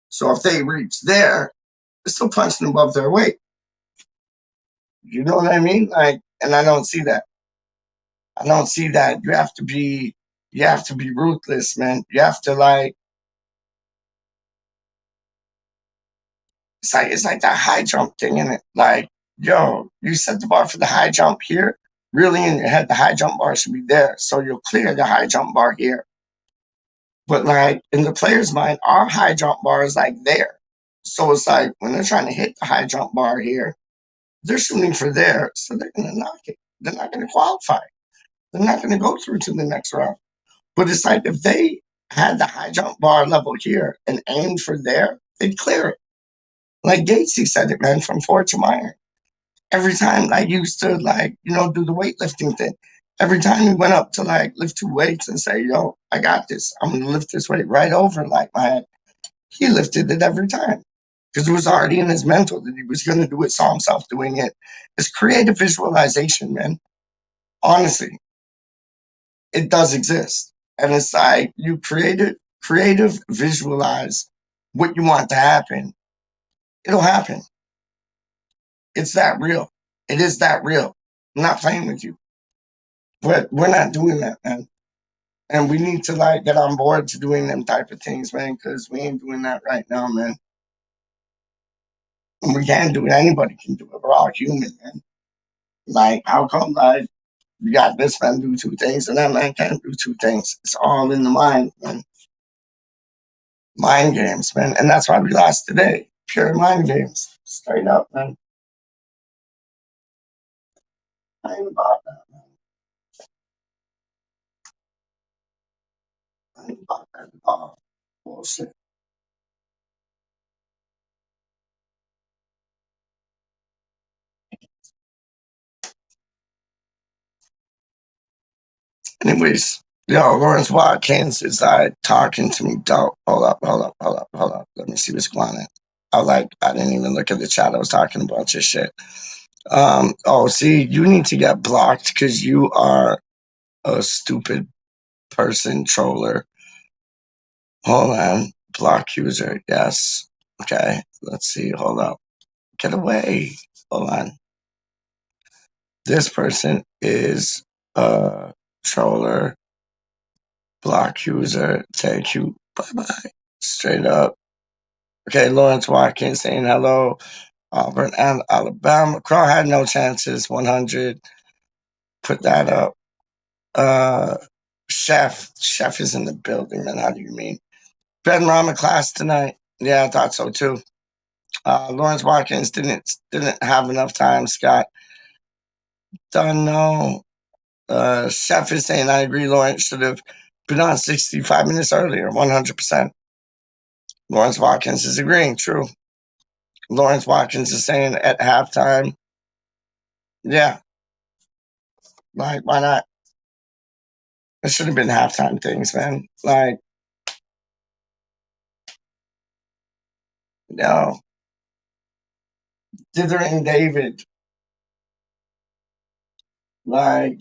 So if they reach there, they're still punching above their weight. You know what I mean? Like, and I don't see that. I don't see that. You have to be ruthless, man. You have to like, it's like that high jump thing, isn't it? Like, yo, you set the bar for the high jump here. Really in your head, the high jump bar should be there. So you'll clear the high jump bar here. But like in the player's mind, our high jump bar is like there. So it's like when they're trying to hit the high jump bar here, they're shooting for there. So they're going to knock it. They're not going to qualify. They're not going to go through to the next round. But it's like if they had the high jump bar level here and aimed for there, they'd clear it. Like Gatesy said it, man, from Fort to Meyer. Every time I used to like, do the weightlifting thing. Every time he went up to like lift 2 weights and say, yo, I got this. I'm going to lift this weight right over like my head. He lifted it every time because it was already in his mental that he was going to do it, saw himself doing it. It's creative visualization, man. Honestly, it does exist. And it's like you creative visualize what you want to happen. It'll happen. It's that real. It is that real. I'm not playing with you. But we're not doing that, man. And we need to like get on board to doing them type of things, man, because we ain't doing that right now, man. And we can't do it. Anybody can do it. We're all human, man. Like, how come like you got this man do 2 things and that man can't do 2 things? It's all in the mind, man. Mind games, man. And that's why we lost today. Pure mind games. Straight up, man. I ain't about that, man. I ain't about that at all. Bullshit. Anyways, yo, Lawrence Watkins is talking to me. Dope. Hold up. Let me see what's going on. I didn't even look at the chat. I was talking about your shit. See, you need to get blocked because you are a stupid person, troller. Hold on. Block user. Yes. Okay. Let's see. Hold up. Get away. Hold on. This person is a troller. Block user. Thank you. Bye-bye. Straight up. Okay, Lawrence Watkins saying hello. Auburn and Alabama. Crow had no chances. 100. Put that up. Chef is in the building, man. How do you mean? Ben Rama class tonight. Yeah, I thought so too. Lawrence Watkins didn't have enough time. Scott Dunno. Chef is saying, I agree, Lawrence should have been on 65 minutes earlier, 100%. Lawrence Watkins is agreeing, true. Lawrence Watkins is saying at halftime, yeah, like, why not? It should have been halftime things, man. Like, no. Dithering David, like,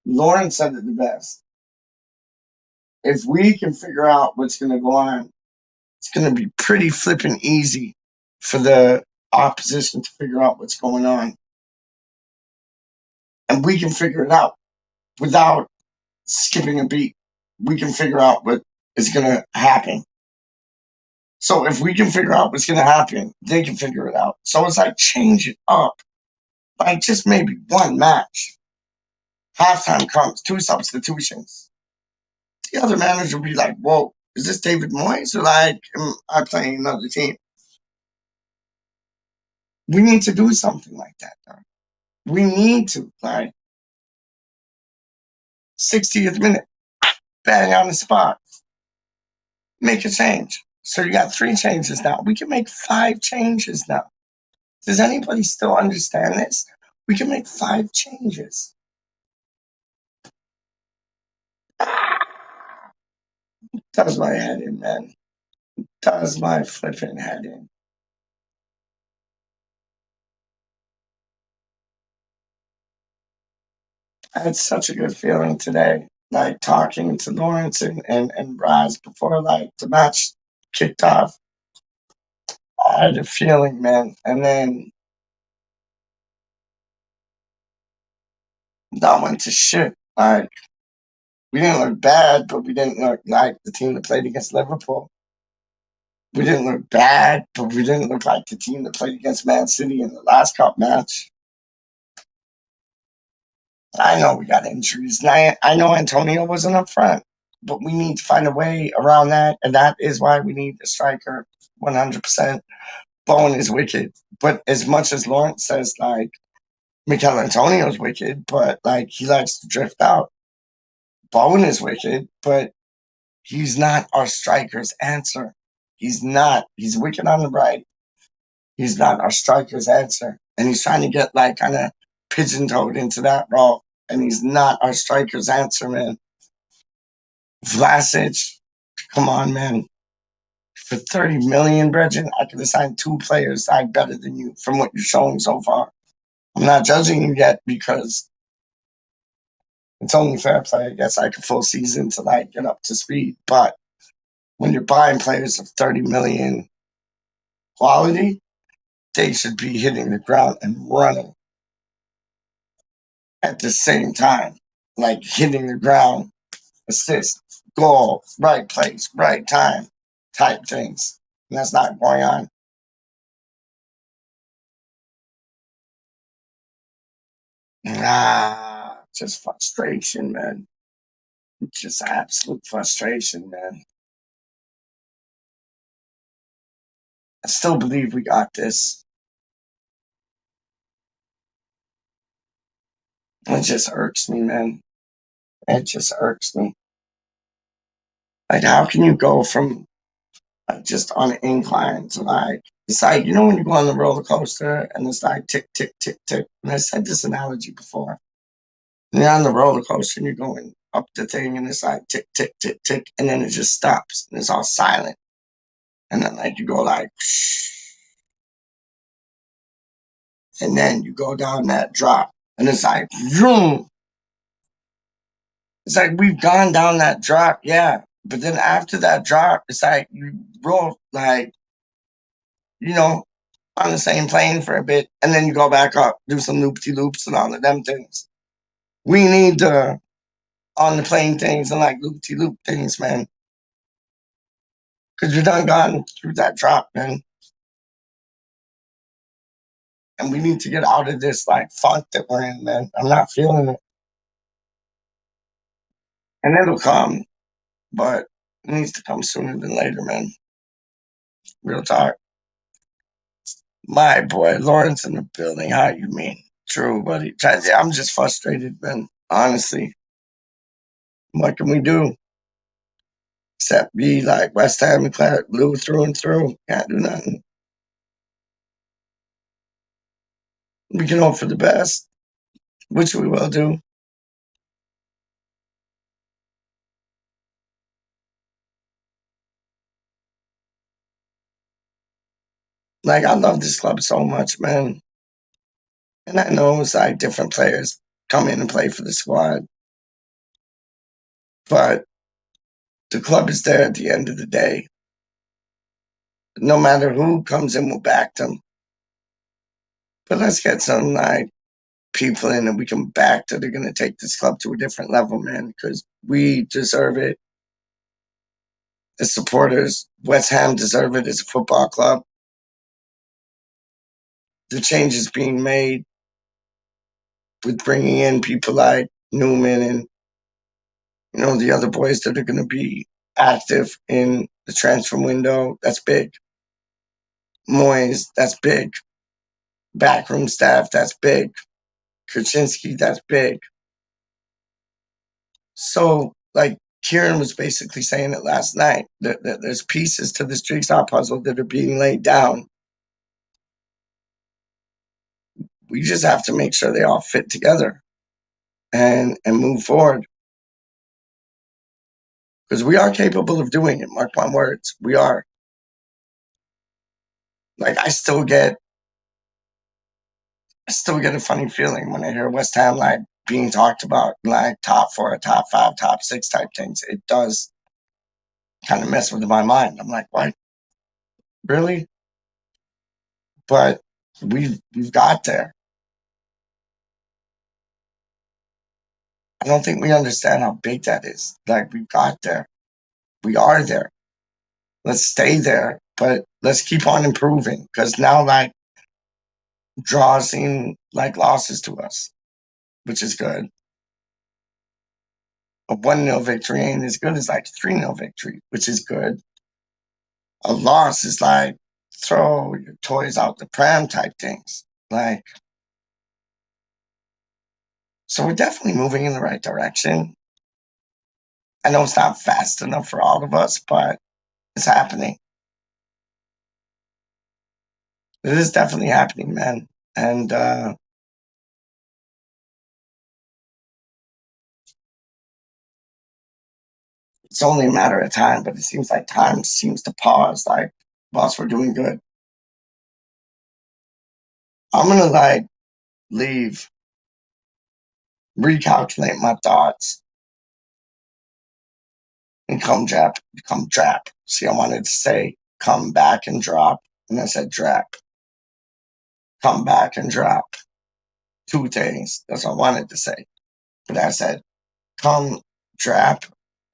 Lawrence said it the best. If we can figure out what's going to go on, it's going to be pretty flipping easy for the opposition to figure out what's going on. And we can figure it out without skipping a beat. We can figure out what is going to happen. So if we can figure out what's going to happen, they can figure it out. So it's like change it up. Like just maybe one match. Halftime comes, 2 substitutions. The other manager will be like, whoa, is this David Moyes or like am I playing another team? We need to do something like that, though. We need to, like, 60th minute, bang on the spot. Make a change. So you got 3 changes now. We can make 5 changes now. Does anybody still understand this? We can make 5 changes. Does my head in, man. Does my flipping head in. I had such a good feeling today, like talking to Lawrence and Raz before like the match kicked off. I had a feeling, man. And then that went to shit. Like, we didn't look bad, but we didn't look like the team that played against Liverpool. We didn't look bad, but we didn't look like the team that played against Man City in the last cup match. I know we got injuries. And I know Antonio wasn't up front, but we need to find a way around that. And that is why we need a striker 100%. Bowen is wicked. But as much as Lawrence says, like, Mikel Antonio's wicked, but, like, he likes to drift out. Bowen is wicked, but he's not our striker's answer. He's not. He's wicked on the right. He's not our striker's answer. And he's trying to get, like, kind of pigeon-toed into that role. And he's not our striker's answer, man. Vlasic, come on, man. For 30 million, Bregin, I could have signed 2 players like better than you from what you're showing so far. I'm not judging you yet because it's only fair play. I guess like a full season to like get up to speed. But when you're buying players of 30 million quality, they should be hitting the ground and running at the same time. Like hitting the ground, assist, goal, right place, right time type things. And that's not going on. Just frustration, man. Just absolute frustration, man. I still believe we got this. It just irks me, man. It just irks me. Like, how can you go from just on an incline to like, it's like, you know, when you go on the roller coaster and it's like tick, tick, tick, tick. And I said this analogy before. And you're on the roller coaster and you're going up the thing and it's like tick, tick, tick, tick. And then it just stops and it's all silent. And then like you go like, shh. And then you go down that drop and it's like, vroom. It's like we've gone down that drop, yeah. But then after that drop, it's like you roll like, you know, on the same plane for a bit, and then you go back up, do some loop-de-loops and all of them things. We need the on the plane things and like loop-de-loop things, man. Because we done gone through that drop, man. And we need to get out of this like funk that we're in, man. I'm not feeling it. And it'll come, but it needs to come sooner than later, man. Real talk. My boy, Lawrence in the building. How you mean? True, buddy. I'm just frustrated, man. Honestly, what can we do? Except be like West Ham and Claret Blue through and through. Can't do nothing. We can hope for the best, which we will do. Like, I love this club so much, man. And I know it's like different players come in and play for the squad. But the club is there at the end of the day. No matter who comes in, we'll back them. But let's get some like people in that we can back that are going to take this club to a different level, man, because we deserve it. As supporters, West Ham deserve it as a football club. The changes being made with bringing in people like Newman and, you know, the other boys that are going to be active in the transfer window, that's big. Moyes, that's big. Backroom staff, that's big. Kaczynski, that's big. So, like, Kieran was basically saying it last night, that there's pieces to this jigsaw puzzle that are being laid down. We just have to make sure they all fit together and move forward. Because we are capable of doing it, mark my words. We are. Like, I still get a funny feeling when I hear West Ham like being talked about like top 4, top 5, top 6 type things. It does kind of mess with my mind. I'm like, what? Really? But we've got there. I don't think we understand how big that is. Like, we've got there. We are there. Let's stay there, but let's keep on improving, because now, like, draws seem like losses to us, which is good. A 1-0 victory ain't as good as like a 3-0 victory, which is good. A loss is like throw your toys out the pram type things. Like, so we're definitely moving in the right direction. I know it's not fast enough for all of us, but it's happening. It is definitely happening, man. And it's only a matter of time, but it seems like time seems to pause, like, whilst we're doing good. I'm gonna like leave, recalculate my thoughts, and come drop. See, I wanted to say come back and drop, and I said drop. Come back and drop. 2 things. That's what I wanted to say. But I said come, drop,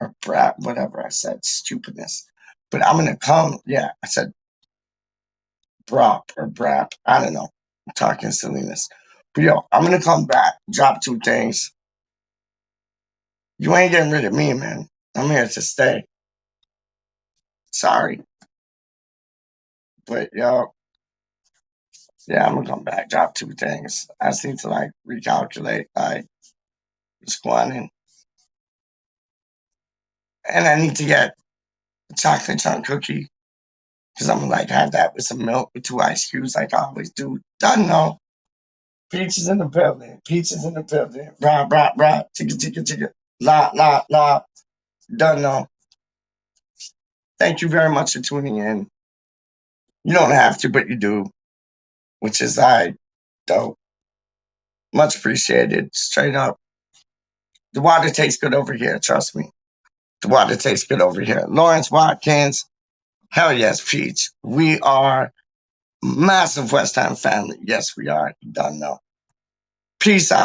or brap, whatever I said, stupidness. But I'm gonna come, yeah, I said brop or brap. I don't know. I'm talking silliness. But yo, I'm gonna come back, drop 2 things. You ain't getting rid of me, man. I'm here to stay. Sorry. But yo, yeah, I'm gonna come back, drop 2 things. I just need to like recalculate, like, what's going on. And I need to get a chocolate chunk cookie, because I'm gonna like have that with some milk with 2 ice cubes, like I always do. Done, no. Peaches in the building. Peaches in the building. Rah, rah, rah. Chicka, chicka, chicka. La, la, la. Done, no. Thank you very much for tuning in. You don't have to, but you do, which is dope. Much appreciated. Straight up. The water tastes good over here, trust me. The water tastes good over here. Lawrence Watkins, hell yes, Peach. We are massive West Ham family. Yes, we are. You done know. Peace out.